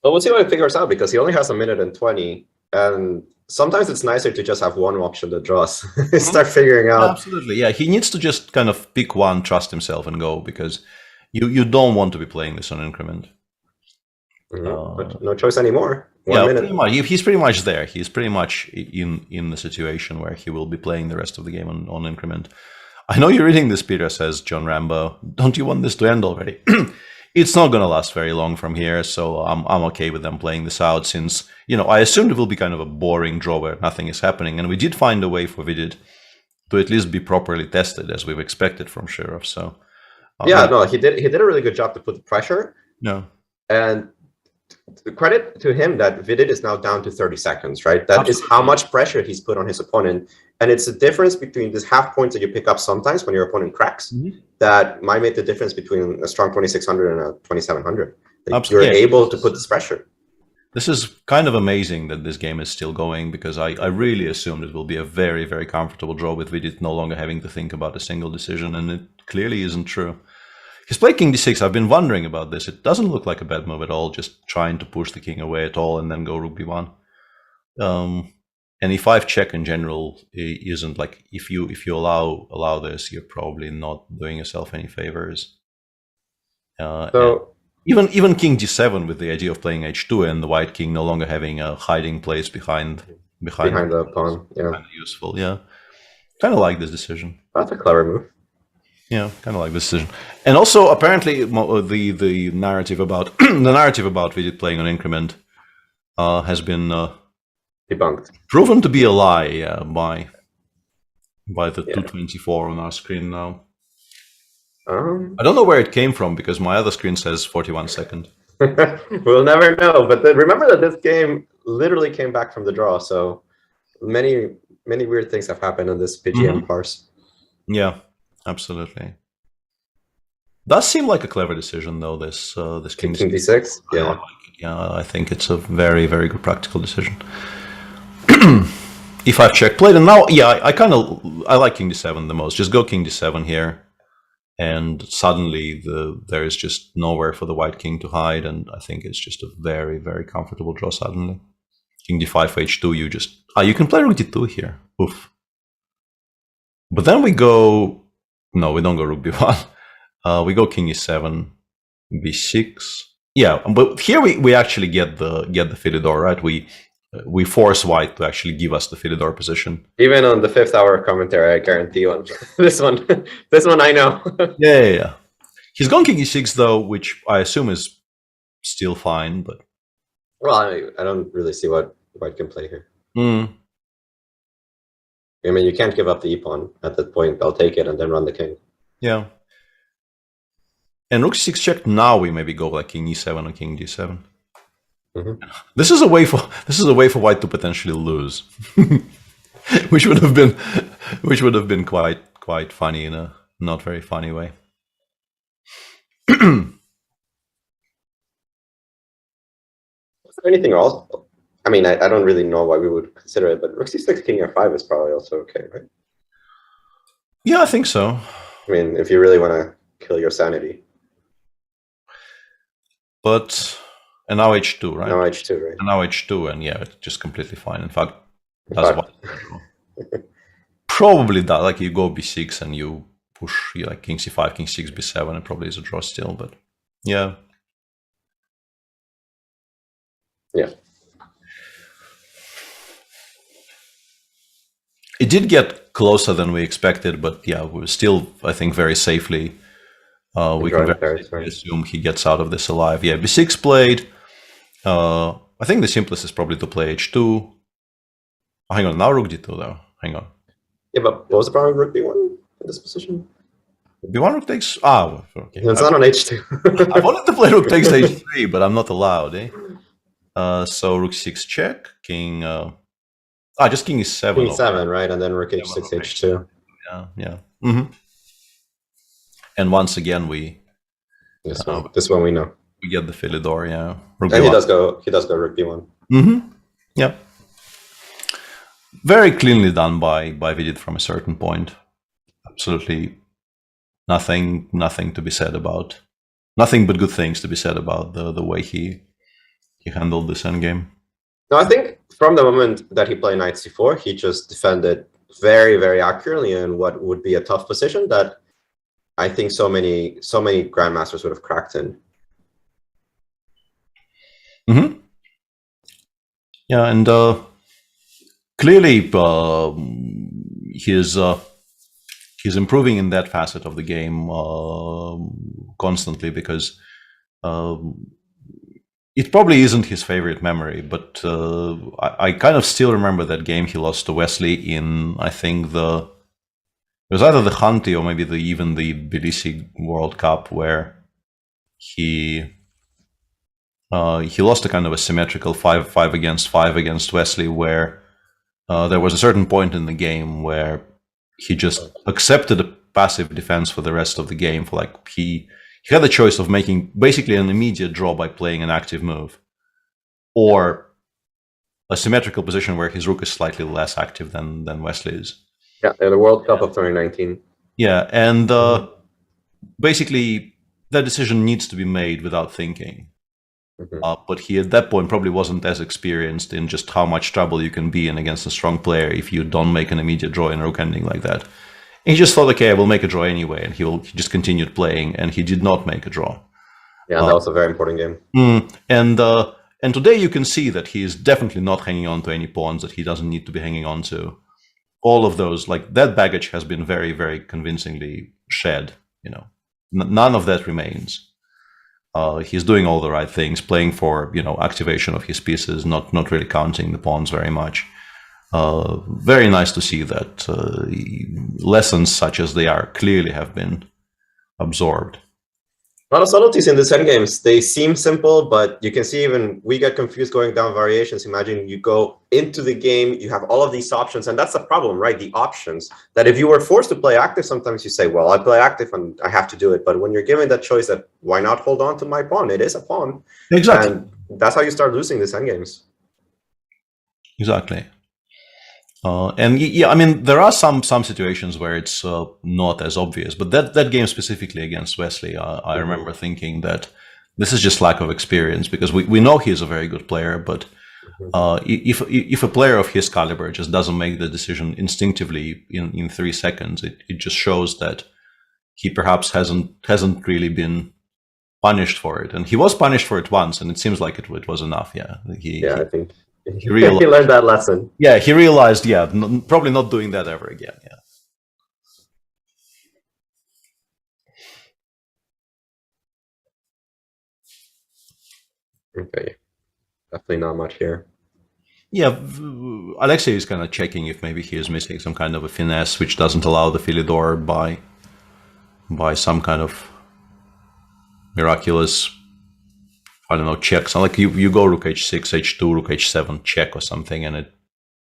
Well, we'll see how he figures out, because he only has 1 minute and 20. And sometimes it's nicer to just have one option that draws. Start figuring out. Absolutely, yeah. He needs to just kind of pick one, trust himself, and go, because you don't want to be playing this on increment. But no choice anymore. 1 minute. Pretty much. He's pretty much there. He's pretty much in the situation where he will be playing the rest of the game on increment. I know you're reading this, Peter, says John Rambo. Don't you want this to end already? It's not going to last very long from here, so I'm okay with them playing this out, since, I assumed it will be kind of a boring draw where nothing is happening, and we did find a way for FIDE to at least be properly tested as we've expected from Sheriff. So yeah, no, he did a really good job to put the pressure. No. And credit to him that Vidit is now down to 30 seconds, right? That is how much pressure he's put on his opponent. And it's the difference between this half points that you pick up sometimes when your opponent cracks that might make the difference between a strong 2600 and a 2700. Like you're able to put this pressure. This is kind of amazing that this game is still going, because I really assumed it will be a very, very comfortable draw with Vidit no longer having to think about a single decision, and it clearly isn't true. He's played king d6. I've been wondering about this. It doesn't look like a bad move at all, just trying to push the king away at all and then go rook b1. And e5 check in general isn't like, if you allow this, you're probably not doing yourself any favors. So even king g7 with the idea of playing h2 and the white king no longer having a hiding place behind the pawn, yeah, kind of useful. Yeah, kind of like this decision. That's a clever move. Yeah, kind of like this decision. And also, apparently, the narrative about Vidit playing on increment has been debunked, proven to be a lie by the 224 on our screen now. I don't know where it came from, because my other screen says 41 second. We'll never know. But remember that this game literally came back from the draw, so many weird things have happened in this PGM parse. Yeah. Absolutely. Does seem like a clever decision, though, this king d6. Yeah. Yeah, I think it's a very, very good practical decision. e5 check played, and now, yeah, I like king d7 the most. Just go king d7 here, and suddenly there is just nowhere for the white king to hide, and I think it's just a very, very comfortable draw suddenly. King d5 h2, you can play rook d2 here. Oof. But then we go. No, we don't go rook b1. We go king e7, b6. Yeah, but here we actually get the Fididor, right? We force white to actually give us the Fididor position. Even on the 5th hour commentary, I guarantee you this one I know. yeah. He's gone king e6 though, which I assume is still fine, but well, I don't really see what white can play here. I mean, you can't give up the e-pawn at that point. I'll take it and then run the king. Yeah. And rook c6 check. Now we maybe go like king e7 or king d7. This is a way for white to potentially lose, which would have been quite funny in a not very funny way. Is there anything else? I mean, I don't really know why we would consider it, but rook c6, king f5 is probably also okay, right? Yeah, I think so. I mean, if you really want to kill your sanity. But, and now h2, right? Now h2, right? And now h2, and yeah, it's just completely fine. In fact, that's what probably that, like you go b6 and you push like king c5, king 6, b7, it probably is a draw still, but yeah. Yeah. It did get closer than we expected, but yeah, we're still, I think, very safely. We can very safely assume he gets out of this alive. Yeah, b6 played. I think the simplest is probably to play h2. Oh, hang on, now rook d2 though. Hang on. Yeah, but what was the problem with rook b1 in this position? b1 rook takes. Ah, okay. It's not on h2. I wanted to play rook takes h3, but I'm not allowed. So rook 6 check, king. Just king e7. King e7, right, and then rook h6, h2. Yeah. And once again, this one we know. We get the Philidor, yeah. Rook and he does go rook b1. Yeah. Very cleanly done by Vidit from a certain point. Absolutely nothing to be said about. Nothing but good things to be said about the way he handled this endgame. No, I think from the moment that he played knight c4, he just defended very, very accurately in what would be a tough position that I think so many grandmasters would have cracked in. Yeah, and clearly he's improving in that facet of the game constantly, because it probably isn't his favorite memory, but I kind of still remember that game he lost to Wesley in, I think, the It was either the Khanty or maybe even the Tbilisi World Cup where he lost a kind of a symmetrical 5 against 5 against Wesley, where there was a certain point in the game where he just accepted a passive defense for the rest of the game. For like he had the choice of making basically an immediate draw by playing an active move, or a symmetrical position where his rook is slightly less active than Wesley is. Yeah, in the World Cup of 2019. Yeah, and basically that decision needs to be made without thinking. But he at that point probably wasn't as experienced in just how much trouble you can be in against a strong player if you don't make an immediate draw in a rook ending like that. And he just thought, okay, I will make a draw anyway, and he just continued playing, and he did not make a draw. Yeah, that was a very important game. And today you can see that he is definitely not hanging on to any pawns that he doesn't need to be hanging on to. All of those, like that baggage has been very, very convincingly shed. You know, none of that remains. He's doing all the right things, playing for, you know, activation of his pieces, not really counting the pawns very much. Very nice to see that lessons such as they are clearly have been absorbed. A lot of subtleties in these endgames. They seem simple, but you can see even we get confused going down variations. Imagine you go into the game, you have all of these options, and that's the problem, right? The options that if you were forced to play active, sometimes you say, well, I play active and I have to do it. But when you're given that choice that why not hold on to my pawn? It is a pawn. Exactly. And that's how you start losing these endgames. Exactly. And yeah, I mean, there are some situations where it's not as obvious, but that game specifically against Wesley, I remember thinking that this is just lack of experience, because we know he is a very good player, but if a player of his caliber just doesn't make the decision instinctively in 3 seconds, it just shows that he perhaps hasn't really been punished for it. And he was punished for it once, and it seems like it was enough. Yeah, I think. He learned that lesson. Yeah, he realized, probably not doing that ever again. Yeah. Okay. Definitely not much here. Yeah, Alexei is kind of checking if maybe he is missing some kind of a finesse which doesn't allow the Philidor by some kind of miraculous, I don't know, checks. Like you go rook h6, h2, rook h7, check or something, and it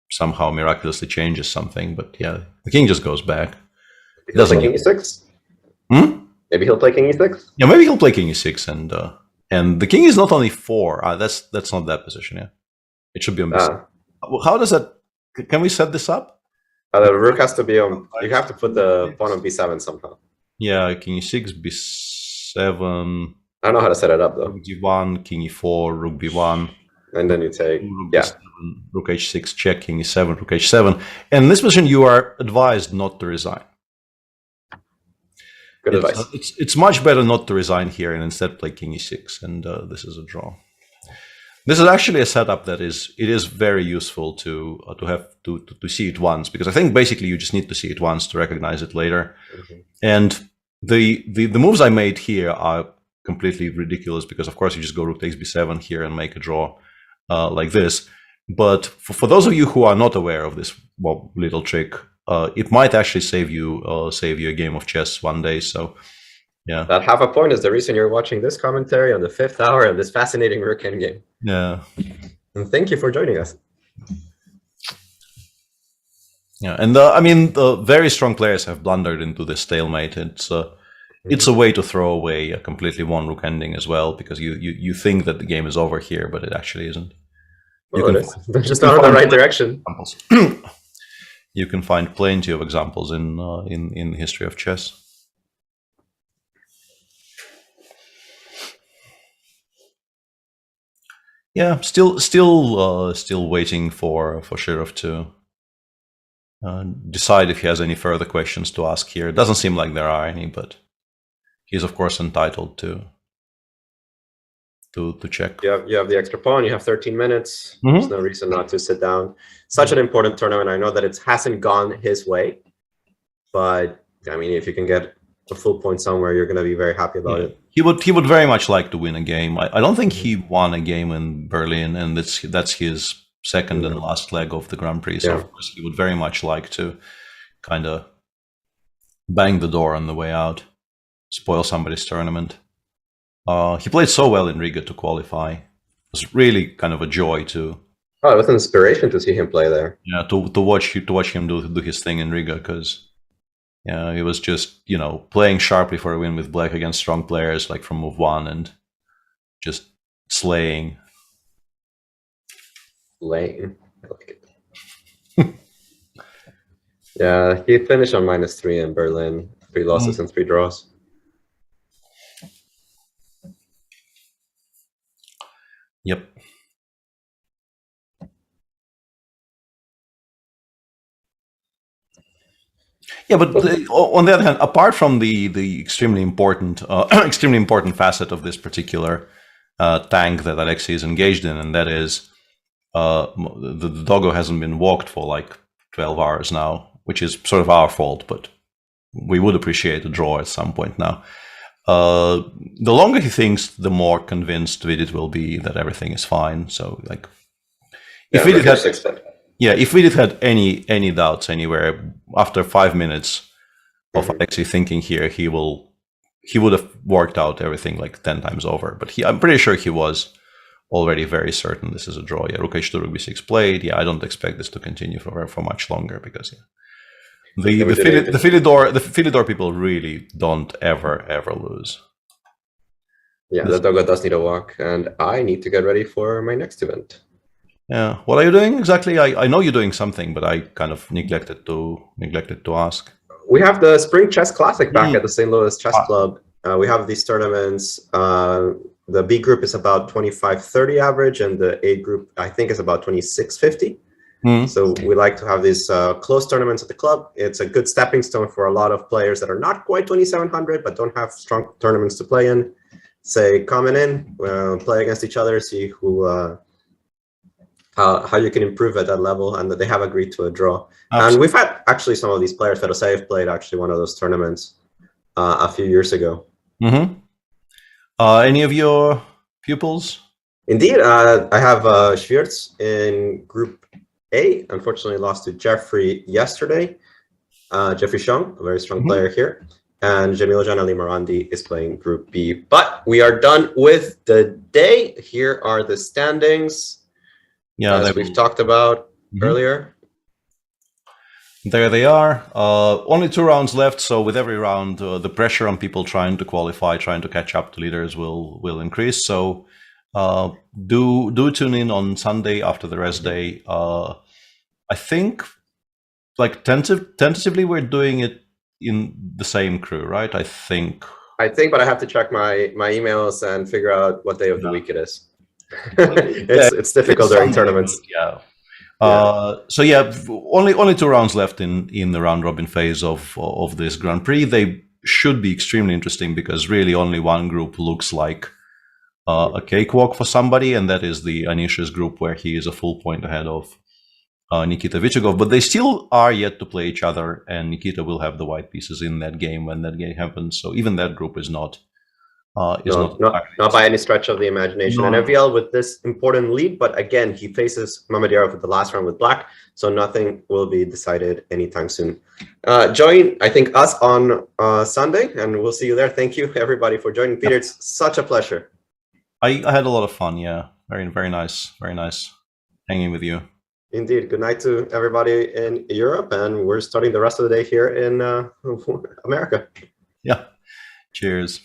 somehow miraculously changes something. But yeah, the king just goes back. He doesn't king e6? Maybe he'll play king e6? Yeah, maybe he'll play king e6, and the king is not only 4. That's not that position, yeah. It should be on b6. How does that... Can we set this up? The rook has to be on... You have to put the pawn on b7 somehow. Yeah, king e6, b7... I don't know how to set it up, though. Rook d1, king e4, rook b1. And then you take... Rook d7, rook h6, check, king e7, rook h7. And in this position, you are advised not to resign. Good advice. It's much better not to resign here and instead play king e6. And this is a draw. This is actually a setup that it is very useful to see it once, because I think basically you just need to see it once to recognize it later. And the moves I made here are completely ridiculous, because of course you just go rook takes b7 here and make a draw like this. But for those of you who are not aware of this little trick, it might actually save you a game of chess one day. So yeah, that half a point is the reason you're watching this commentary on the 5th hour of this fascinating rook endgame. Yeah, and thank you for joining us. Yeah, and I mean, very strong players have blundered into this stalemate. It's a way to throw away a completely won rook ending as well, because you think that the game is over here, but it actually isn't. They're just not in the right direction. You can find plenty of examples in the history of chess. Yeah, still waiting for Shirov to decide if he has any further questions to ask here. It doesn't seem like there are any, but he's of course entitled to check. You have the extra pawn. You have 13 minutes. There's no reason not to sit down. Such an important tournament. I know that it hasn't gone his way, but I mean, if you can get a full point somewhere, you're going to be very happy about it. He would very much like to win a game. I don't think he won a game in Berlin, and that's his second and last leg of the Grand Prix. So of course he would very much like to kind of bang the door on the way out, spoil somebody's tournament. He played so well in Riga to qualify. It was really kind of a joy to. Oh, it was an inspiration to see him play there. Yeah, to watch him do his thing in Riga, because he was just playing sharply for a win with black against strong players like from move 1 and just slaying. Lane. I like it. Yeah, he finished on -3 in Berlin. 3 losses and 3 draws. Yep. Yeah, but on the other hand, apart from the extremely important facet of this particular tank that Alexei is engaged in, and that is the doggo hasn't been walked for like 12 hours now, which is sort of our fault, but we would appreciate a draw at some point now. The longer he thinks, the more convinced Vidit will be that everything is fine. So, like, if Vidit had any doubts anywhere after 5 minutes of Alexei thinking here, he would have worked out everything like 10 times over. But I'm pretty sure he was already very certain this is a draw. Yeah, Rook h2, Rook b6 played. Yeah, I don't expect this to continue for much longer, because the Philidor people really don't ever lose. Yeah, the doggo does need a walk, and I need to get ready for my next event. Yeah, what are you doing exactly? I know you're doing something, but I kind of neglected to ask. We have the Spring Chess Classic back at the St. Louis Chess Club. We have these tournaments. The B group is about 25-30 average, and the A group, I think, is about 26-50. So we like to have these close tournaments at the club. It's a good stepping stone for a lot of players that are not quite 2,700, but don't have strong tournaments to play in. Say, coming in, play against each other, see who how you can improve at that level, and they have agreed to a draw. Absolutely. And we've had actually some of these players. Fedoseev played actually one of those tournaments a few years ago. Any of your pupils? Indeed, I have Schwiertz in Group A. Unfortunately, lost to Jeffrey yesterday. Jeffrey Shung, a very strong player here. And Jamil Ali Marandi is playing Group B. But we are done with the day. Here are the standings. Yeah, as we've talked about earlier. There they are. Only 2 rounds left, so with every round, the pressure on people trying to qualify, trying to catch up to leaders will increase. So do tune in on Sunday after the rest day. I think, like, tentatively, we're doing it in the same crew, right? I think, but I have to check my emails and figure out what day of the week it is. it's difficult during tournaments. Yeah. So yeah, only 2 rounds left in the round robin phase of this Grand Prix. They should be extremely interesting, because really only one group looks like a cakewalk for somebody, and that is the Anisha's group, where he is a full point ahead of Nikita Vichagov. But they still are yet to play each other, and Nikita will have the white pieces in that game when that game happens. So even that group is not by any stretch of the imagination. And Eviel with this important lead, but again, he faces Mamedyarov with the last round with black, so nothing will be decided anytime soon. Join, I think, us on Sunday, and we'll see you there. Thank you, everybody, for joining. Peter, it's such a pleasure. I had a lot of fun. Yeah, very nice hanging with you. Indeed. Good night to everybody in Europe, and we're starting the rest of the day here in America. Yeah. Cheers.